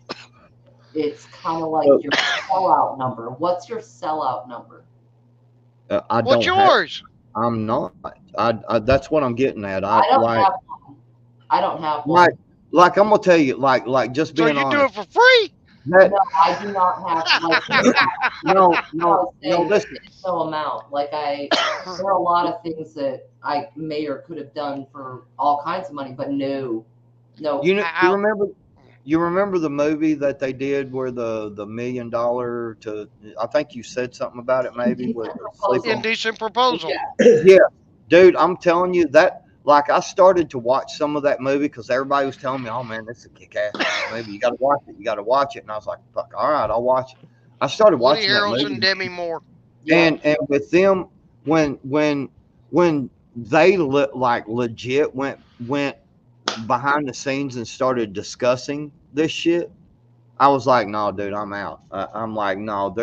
It's kind of like your sellout number. What's your sellout number? What's yours? I'm not. That's what I'm getting at. I don't have one. I don't have one. Like I'm gonna tell you, like just being honest. So you do it for free? No, I do not have. Like, no. There's no amount. Like, there are a lot of things that I may or could have done for all kinds of money, but no. You remember the movie that they did where the $1 million to, I think you said something about it maybe with Indecent Proposal. Yeah, dude, I'm telling you that. Like, I started to watch some of that movie because everybody was telling me, "Oh man, this is a kick-ass movie. You got to watch it. You got to watch it." And I was like, "Fuck, all right, I'll watch it." I started watching that movie. And Demi Moore. And with them, when they legit went behind the scenes and started discussing this shit, I was like, "No, dude, I'm out." I'm like, "No,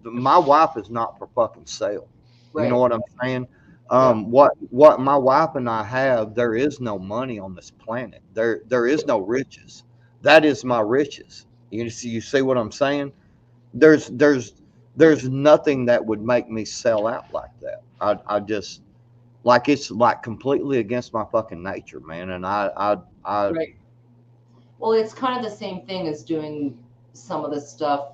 my wife is not for fucking sale." You know what I'm saying? What my wife and I have, there is no money on this planet. There is no riches. That is my riches. You see what I'm saying? There's nothing that would make me sell out like that. I just, like, it's like completely against my fucking nature, man. And I Right. Well, it's kind of the same thing as doing some of the stuff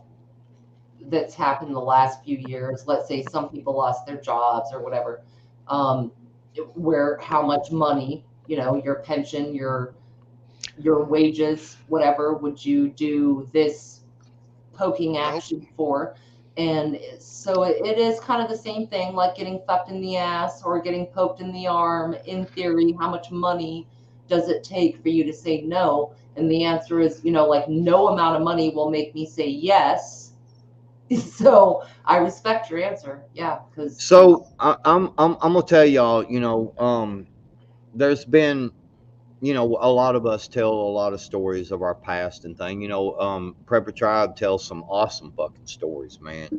that's happened the last few years. Let's say some people lost their jobs or whatever. Where how much money, you know, your pension, your wages, whatever, would you do this poking action for? And so it is kind of the same thing, like getting fucked in the ass or getting poked in the arm. In theory, how much money does it take for you to say no? And the answer is, you know, like, no amount of money will make me say yes. So I respect your answer. Yeah, because so I'm gonna tell y'all, you know, there's been you know, a lot of us tell a lot of stories of our past and thing. You know, Prepper Tribe tells some awesome fucking stories, man.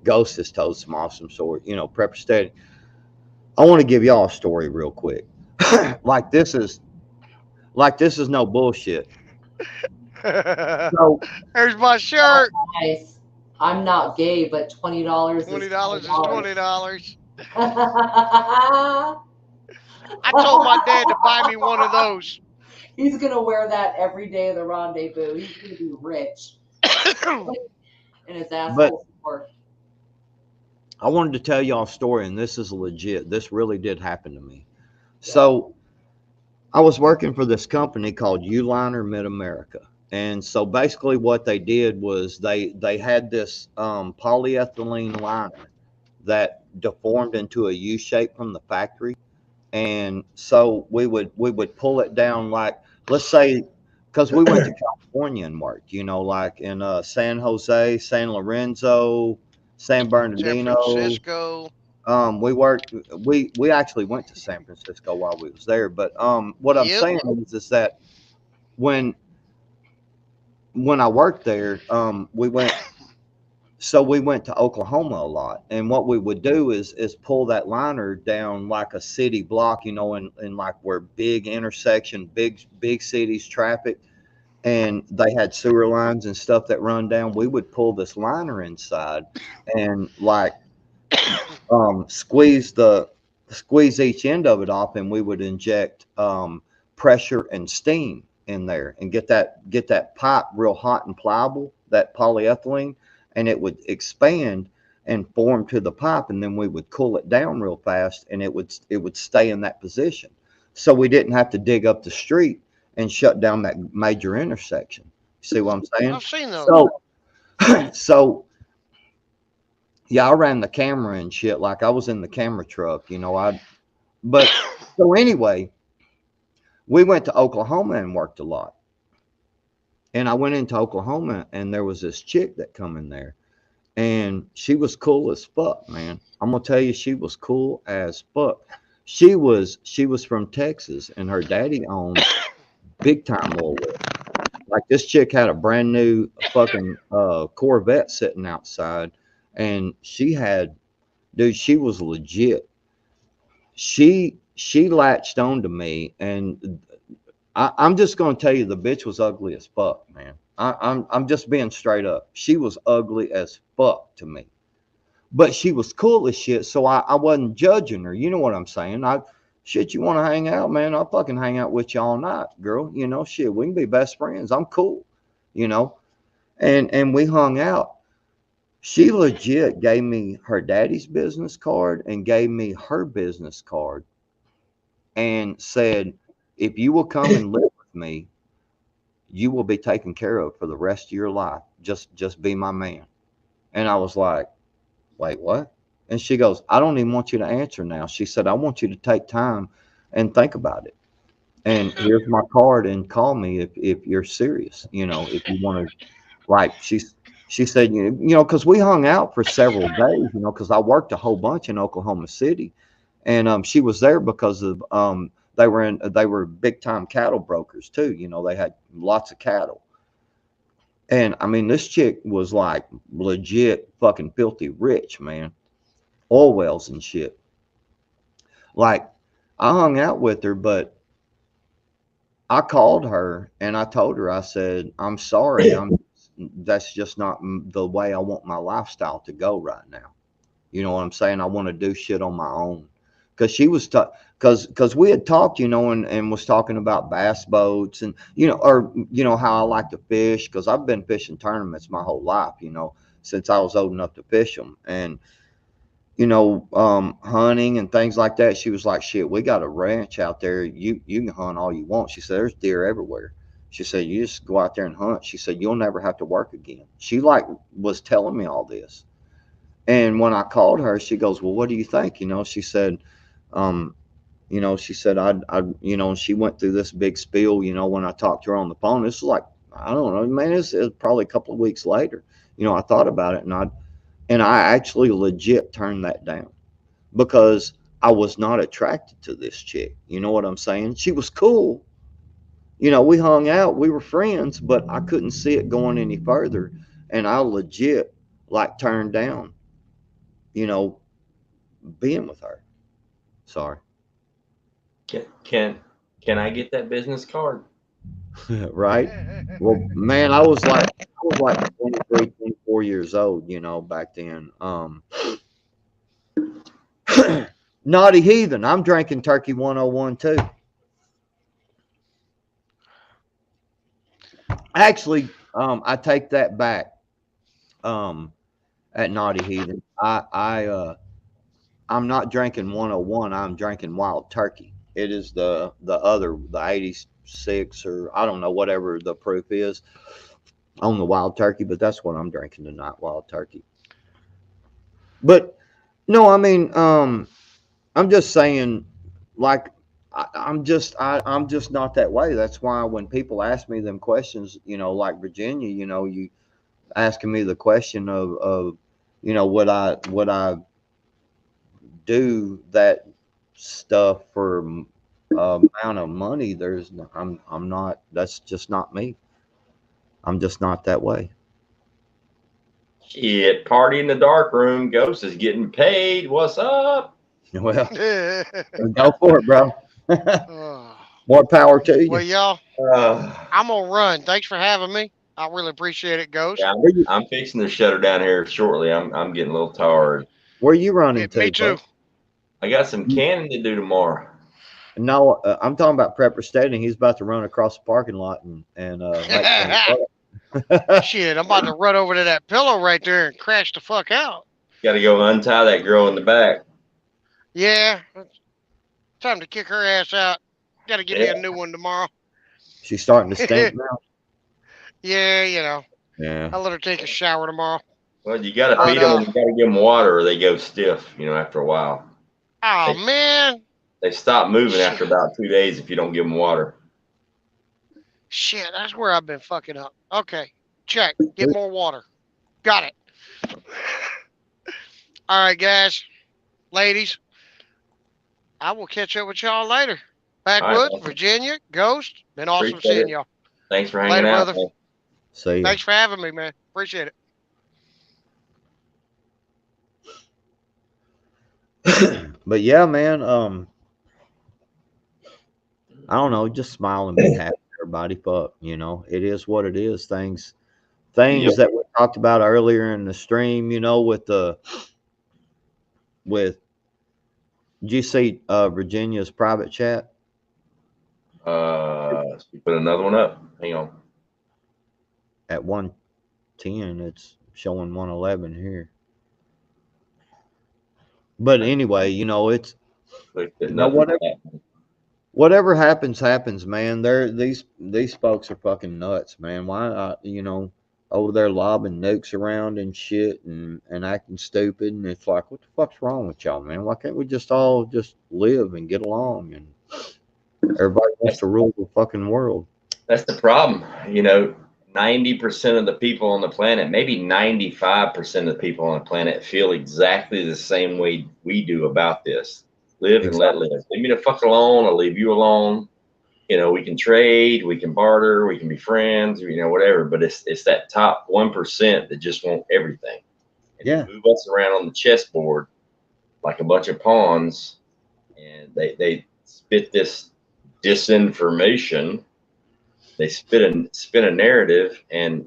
Ghost has told some awesome stories. You know, Prepper Steady. I want to give y'all a story real quick. like this is this is no bullshit. So There's my shirt. Nice. I'm not gay, but $20 is $20 is $20. $20. I told my dad to buy me one of those. He's gonna wear that every day of the rendezvous. He's gonna be rich, and his but asshole support. I wanted to tell y'all a story, and this is legit. This really did happen to me. So I was working for this company called Uliner Mid America. And so basically what they did was they had this polyethylene liner that deformed into a U shape from the factory. And so we would pull it down, like, let's say, because we went to California and worked, you know, like in San Jose, San Lorenzo, San San Bernardino. Francisco. We actually went to San Francisco while we was there. But what I'm Yep. saying is that when I worked there, we went to Oklahoma a lot. And what we would do is pull that liner down like a city block, you know, in like where big intersection, big cities traffic, and they had sewer lines and stuff that run down. We would pull this liner inside and like squeeze each end of it off, and we would inject pressure and steam in there and get that pipe real hot and pliable, that polyethylene, and it would expand and form to the pipe, and then we would cool it down real fast, and it would stay in that position, so we didn't have to dig up the street and shut down that major intersection. See what I'm saying? I've seen those. So yeah, I ran the camera and shit. Like I was in the camera truck, you know. But so anyway, we went to Oklahoma and worked a lot. And I went into Oklahoma, and there was this chick that come in there, and she was cool as fuck, man. I'm gonna tell you, she was cool as fuck. She was from Texas, and her daddy owned big time oil rig. Like this chick had a brand new fucking Corvette sitting outside, and she was legit. She latched on to me, and I'm just gonna tell you, the bitch was ugly as fuck, man. I'm just being straight up. She was ugly as fuck to me, but she was cool as shit. So I wasn't judging her. You know what I'm saying? Shit, you want to hang out, man? I'll fucking hang out with you all night, girl. You know, shit, we can be best friends. I'm cool, you know. And we hung out. She legit gave me her daddy's business card and gave me her business card and said, if you will come and live with me, you will be taken care of for the rest of your life. Just be my man. And I was like, wait, what? And she goes, I don't even want you to answer now. She said, I want you to take time and think about it. And here's my card, and call me if you're serious, you know, if you want to, like, she said, you know, because we hung out for several days, you know, because I worked a whole bunch in Oklahoma City. And she was there because of they were big time cattle brokers too. You know, they had lots of cattle. And I mean, this chick was like legit fucking filthy rich, man. Oil wells and shit. Like, I hung out with her, but I called her and I told her, I said, I'm sorry. That's just not the way I want my lifestyle to go right now. You know what I'm saying? I want to do shit on my own. Because she was, because we had talked, you know, and was talking about bass boats and, you know, or, you know, how I like to fish, because I've been fishing tournaments my whole life, you know, since I was old enough to fish them. And, you know, hunting and things like that. She was like, shit, we got a ranch out there. You can hunt all you want. She said, there's deer everywhere. She said, you just go out there and hunt. She said, you'll never have to work again. She like was telling me all this. And when I called her, she goes, well, what do you think? You know, she said, you know, she said, you know, she went through this big spiel, you know, when I talked to her on the phone. This was like, I don't know, man, it's probably a couple of weeks later. You know, I thought about it, and I actually legit turned that down because I was not attracted to this chick. You know what I'm saying? She was cool, you know, we hung out, we were friends, but I couldn't see it going any further. And I legit like turned down, you know, being with her. Sorry. Can I get that business card? Right. Well, man, I was like 23, 24 years old, you know, back then. Naughty heathen. I'm drinking Turkey 101 too. Actually, I take that back. At Naughty Heathen, I'm not drinking 101. I'm drinking Wild Turkey. It is the 86, or I don't know, whatever the proof is on the Wild Turkey, but that's what I'm drinking tonight, Wild Turkey. But no, I mean, I'm just saying, like, I'm just not that way. That's why when people ask me them questions, you know, like Virginia, you know, you asking me the question of you know, would I do that stuff for amount of money? There's I'm not. That's just not me. I'm just not that way. Shit, party in the dark room. Ghost is getting paid. What's up? Well, go for it, bro. More power to you. Well, y'all, Uh, I'm gonna run. Thanks for having me. I really appreciate it, Ghost. yeah, I'm fixing to shut her down here shortly. I'm getting a little tired. Where you running to? Me too. Bud? I got some canning to do tomorrow. No, I'm talking about Prepper Stadium. He's about to run across the parking lot and make things up. Shit, I'm about to run over to that pillow right there and crash the fuck out. Got to go untie that girl in the back. Yeah, time to kick her ass out. Got to get me a new one tomorrow. She's starting to stink now. Yeah, you know. Yeah. I'll let her take a shower tomorrow. Well, you got to feed them and you got to give them water, or they go stiff. You know, after a while. Oh man. They stop moving after about 2 days if you don't give them water. Shit, that's where I've been fucking up. Okay, check. Get more water. Got it. All right, guys, ladies. I will catch up with y'all later. Backwoods, Right, Virginia, Ghost. Been awesome Appreciate seeing it. y'all. Thanks for hanging Later, out. brother. Man. See ya. Thanks for having me, man. Appreciate it. But yeah, man, I don't know, just smile and be happy, everybody. Fuck, you know, it is what it is. Things Yep. that we talked about earlier in the stream, you know, did you see Virginia's private chat? She put another one up. Hang on. At 110, it's showing 111 here. But anyway, you know, it's whatever happens, man. These folks are fucking nuts, man. Why, you know, over there lobbing nukes around and shit and acting stupid, and it's like, what the fuck's wrong with y'all, man? Why can't we just all just live and get along? And everybody wants to rule the fucking world. That's the problem, you know. 90% of the people on the planet, maybe 95% of the people on the planet, feel exactly the same way we do about this. Live and let live. Leave me the fuck alone. I'll leave you alone. You know, we can trade, we can barter, we can be friends, you know, whatever. But it's that top 1% that just want everything. And yeah, move us around on the chessboard like a bunch of pawns, and they spit this disinformation. They spin a narrative and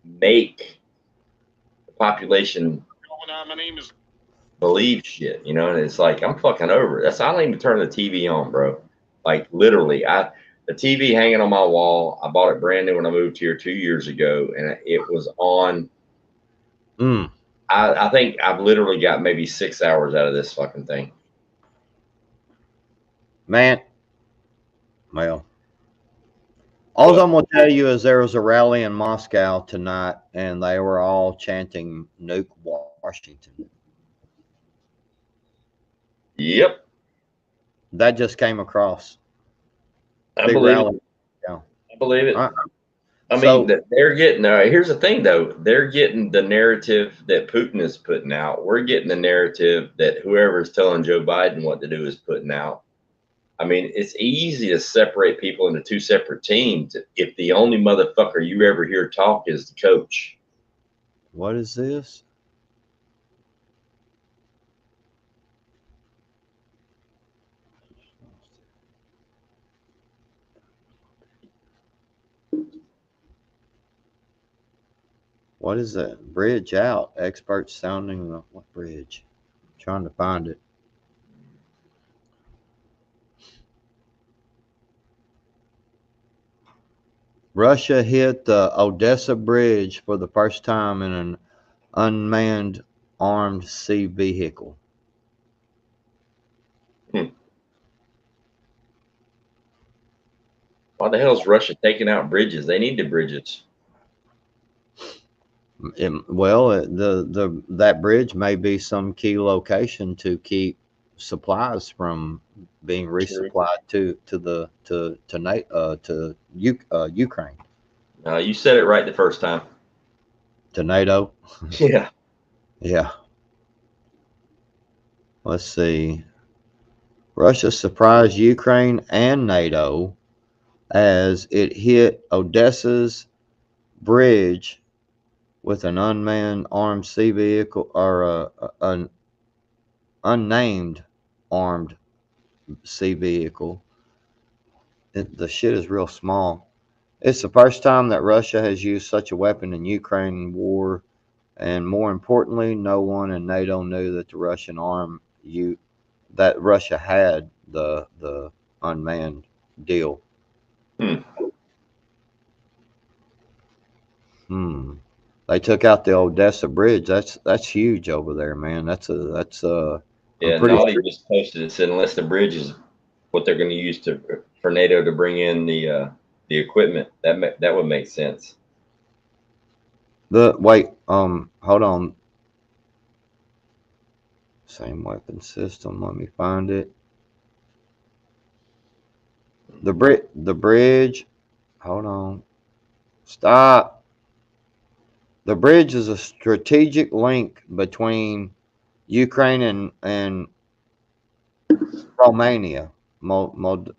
make the population believe shit, you know. And it's like, I'm fucking over it. I don't even turn the TV on, bro. Like literally, the TV hanging on my wall. I bought it brand new when I moved here 2 years ago, and it was on. I think I've literally got maybe 6 hours out of this fucking thing. Man, well. All I'm going to tell you is there was a rally in Moscow tonight, and they were all chanting "Nuke Washington." Yep. That just came across. I believe it. Yeah. I believe it. I mean, they're getting here's the thing, though. They're getting the narrative that Putin is putting out. We're getting the narrative that whoever's telling Joe Biden what to do is putting out. I mean, it's easy to separate people into two separate teams if the only motherfucker you ever hear talk is the coach. What is this? What is that? Bridge out. Experts sounding the what bridge? Trying to find it. Russia hit the Odessa Bridge for the first time in an unmanned armed sea vehicle. Why the hell is Russia taking out bridges? They need the bridges. That bridge may be some key location to keep supplies from being resupplied to Ukraine. You said it right the first time. To NATO. Yeah. Yeah. Let's see. Russia surprised Ukraine and NATO as it hit Odessa's bridge with an unmanned armed sea vehicle or an unnamed armed sea vehicle. The shit is real small. It's the first time that Russia has used such a weapon in Ukraine war, and more importantly, no one in NATO knew that that Russia had the unmanned deal. They took out the Odessa Bridge. That's huge over there, man. Yeah, Naughty sure. just posted it, said unless the bridge is what they're going to use for NATO to bring in the equipment, that would make sense. Hold on. Same weapon system. Let me find it. The bridge. Hold on. Stop. The bridge is a strategic link between Ukraine and Romania. Moldova,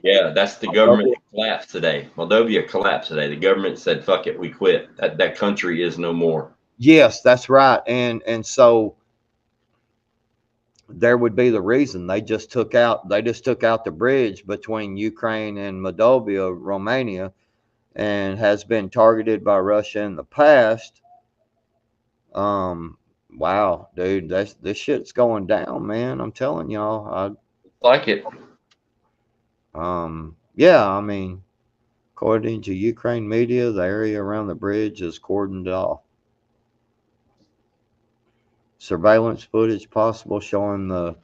yeah, that's the government that collapsed today. Moldova collapsed today. The government said, "Fuck it, we quit." That country is no more. Yes, that's right. And so there would be the reason they just took out the bridge between Ukraine and Moldova, Romania, and has been targeted by Russia in the past. Wow, dude, this shit's going down, man. I'm telling y'all. Like it. Yeah, I mean, according to Ukraine media, the area around the bridge is cordoned off. Surveillance footage possible showing the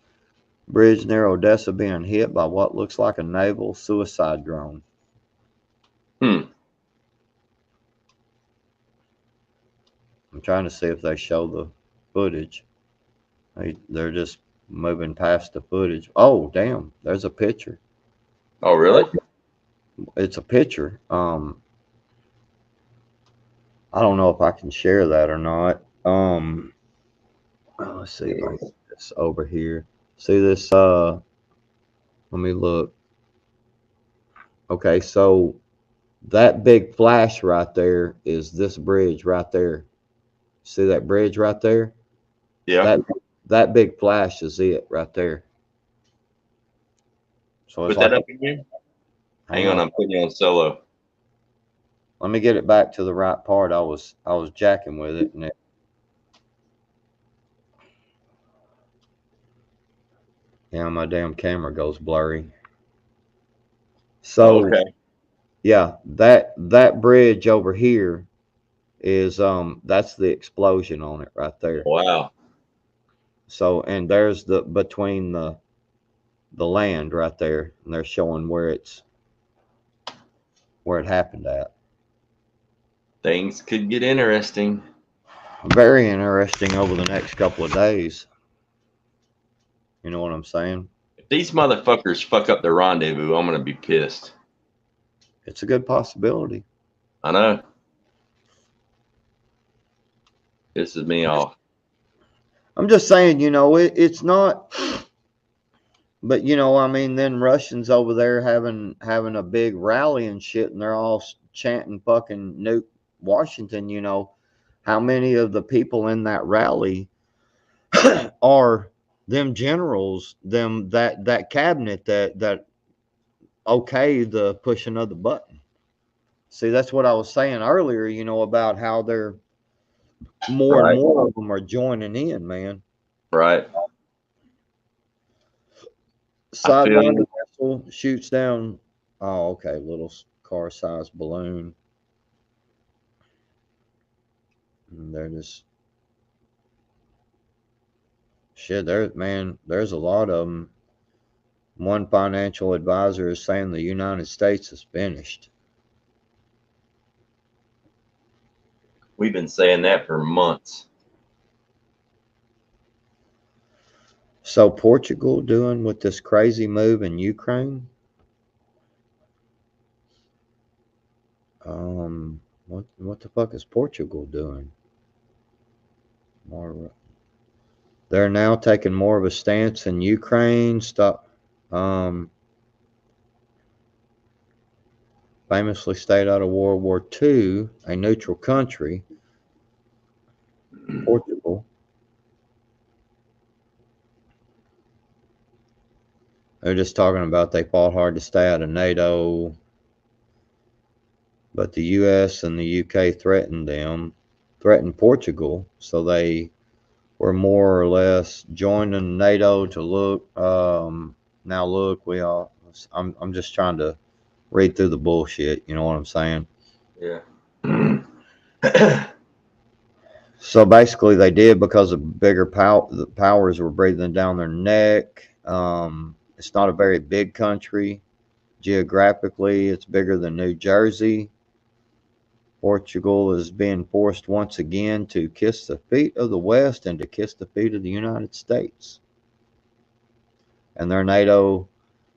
bridge near Odessa being hit by what looks like a naval suicide drone. I'm trying to see if they show the footage. They're just moving past the footage. Oh, damn. There's a picture. Oh, really? It's a picture. I don't know if I can share that or not. Let's see if I can get this over here. See this? Let me look. Okay, so that big flash right there is this bridge right there. See that bridge right there? Yeah. That big flash is it right there. So Put that up again. Hang on, I'm putting you on solo. Let me get it back to the right part. I was jacking with it, and my damn camera goes blurry. So okay. Yeah, that bridge over here is that's the explosion on it right there. Wow. So, and there's between the land right there, and they're showing where it happened at. Things could get interesting. Very interesting over the next couple of days. You know what I'm saying? If these motherfuckers fuck up the rendezvous, I'm gonna be pissed. It's a good possibility. I know. Pisses me off. I'm just saying, it's not. But you know, I mean, then Russians over there having a big rally and shit, and they're all chanting fucking nuke Washington. You know, how many of the people in that rally are them generals, them that cabinet that okay the pushing of the button. See, that's what I was saying earlier, you know, about how they're more and Right. more of them are joining in, man. Right. Sidewinder vessel shoots down. Oh, okay, little car sized balloon. And they're just shit. There's a lot of them. One financial advisor is saying the United States is finished. We've been saying that for months. So Portugal doing with this crazy move in Ukraine? What the fuck is Portugal doing? More, they're now taking more of a stance in Ukraine. Stop. Famously stayed out of World War II, a neutral country, Portugal. They're just talking about they fought hard to stay out of NATO, but the U.S. and the U.K. threatened Portugal, so they were more or less joining NATO to look. Now look, I'm just trying to read through the bullshit. You know what I'm saying? Yeah. So basically, they did because of bigger the powers were breathing down their neck. It's not a very big country. Geographically, it's bigger than New Jersey. Portugal is being forced once again to kiss the feet of the West and to kiss the feet of the United States. And their NATO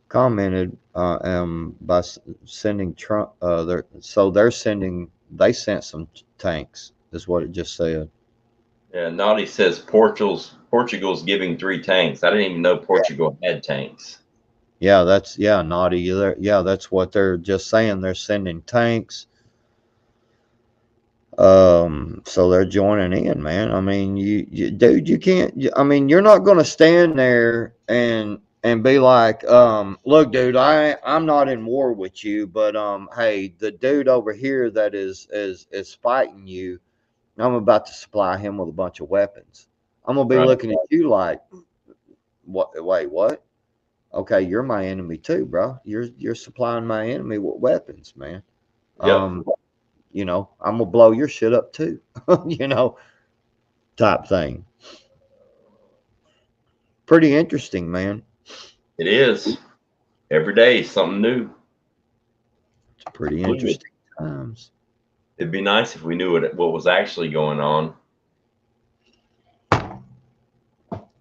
commented by sending Trump. They sent some tanks, is what it just said. Yeah, Naughty says Portugal's giving 3 tanks. I didn't even know Portugal had tanks. Yeah, Naughty. Yeah, that's what they're just saying. They're sending tanks. So they're joining in, man. I mean, dude, you can't. I mean, you're not going to stand there and be like, look, dude, I'm not in war with you, but hey, the dude over here that is fighting you, I'm about to supply him with a bunch of weapons. I'm gonna be Right. looking at you like, what? Wait, what? Okay, you're my enemy too, bro. You're supplying my enemy with weapons, man. Yep. You know, I'm gonna blow your shit up too. You know, type thing. Pretty interesting, man. It is. Every day, something new. It's pretty interesting times. It'd be nice if we knew what was actually going on.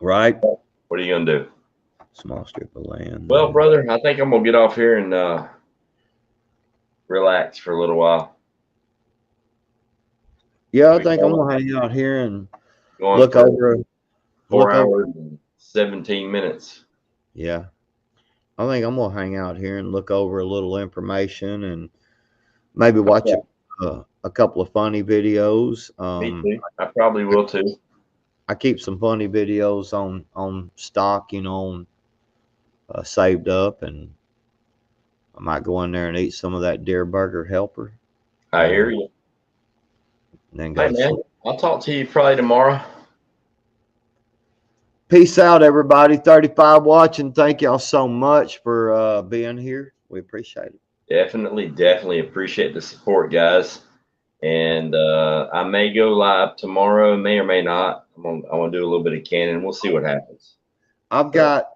Right? What are you going to do? Small strip of land. Well, brother, I think I'm going to get off here and relax for a little while. Yeah, I think I'm going to hang out here and look over. 4 hours and 17 minutes. Yeah. I think I'm going to hang out here and look over a little information and maybe watch a couple of funny videos. Me too. I probably will too. I keep some funny videos on stock, you know, saved up, and I might go in there and eat some of that deer burger helper. I hear you. And then Hey, man, I'll talk to you probably tomorrow. Peace out, everybody. 35 watching. Thank y'all so much for being here. We appreciate it. Definitely appreciate the support, guys. And I may go live tomorrow, may or may not. I want to do a little bit of canning. We'll see what happens. I've got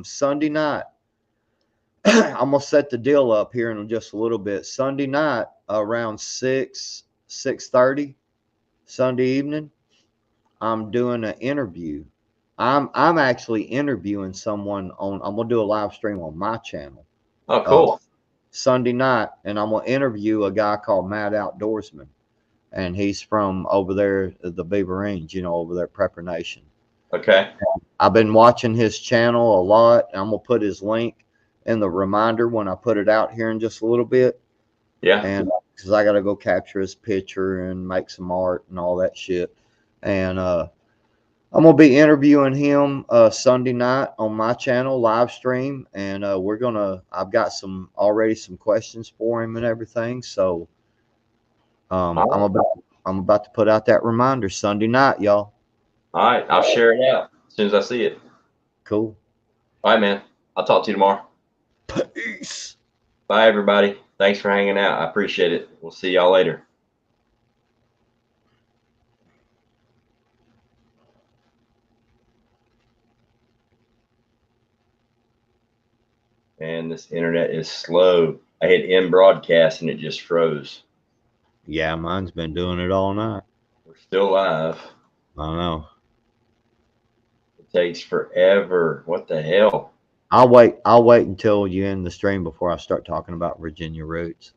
Sunday night. I'm gonna set the deal up here in just a little bit. Sunday night around 6:30, Sunday evening, I'm doing an interview. I'm actually interviewing someone on. I'm gonna do a live stream on my channel. Oh, cool. Sunday night, and I'm gonna interview a guy called Mad Outdoorsman, and he's from over there, the Beaver Range, you know, over there, Prepper Nation. Okay. I've been watching his channel a lot. I'm gonna put his link in the reminder when I put it out here in just a little bit. Yeah. And because I gotta go capture his picture and make some art and all that shit. And I'm gonna be interviewing him Sunday night on my channel live stream, and I've got some questions for him and everything. So I'm about to put out that reminder Sunday night, y'all. All right. I'll share it out as soon as I see it. Cool. All right, man. I'll talk to you tomorrow. Peace. Bye, everybody. Thanks for hanging out. I appreciate it. We'll see y'all later. Man, this internet is slow. I hit end broadcast and it just froze. Yeah, mine's been doing it all night. We're still live. I know. It takes forever. What the hell? I'll wait until you end the stream before I start talking about Virginia roots.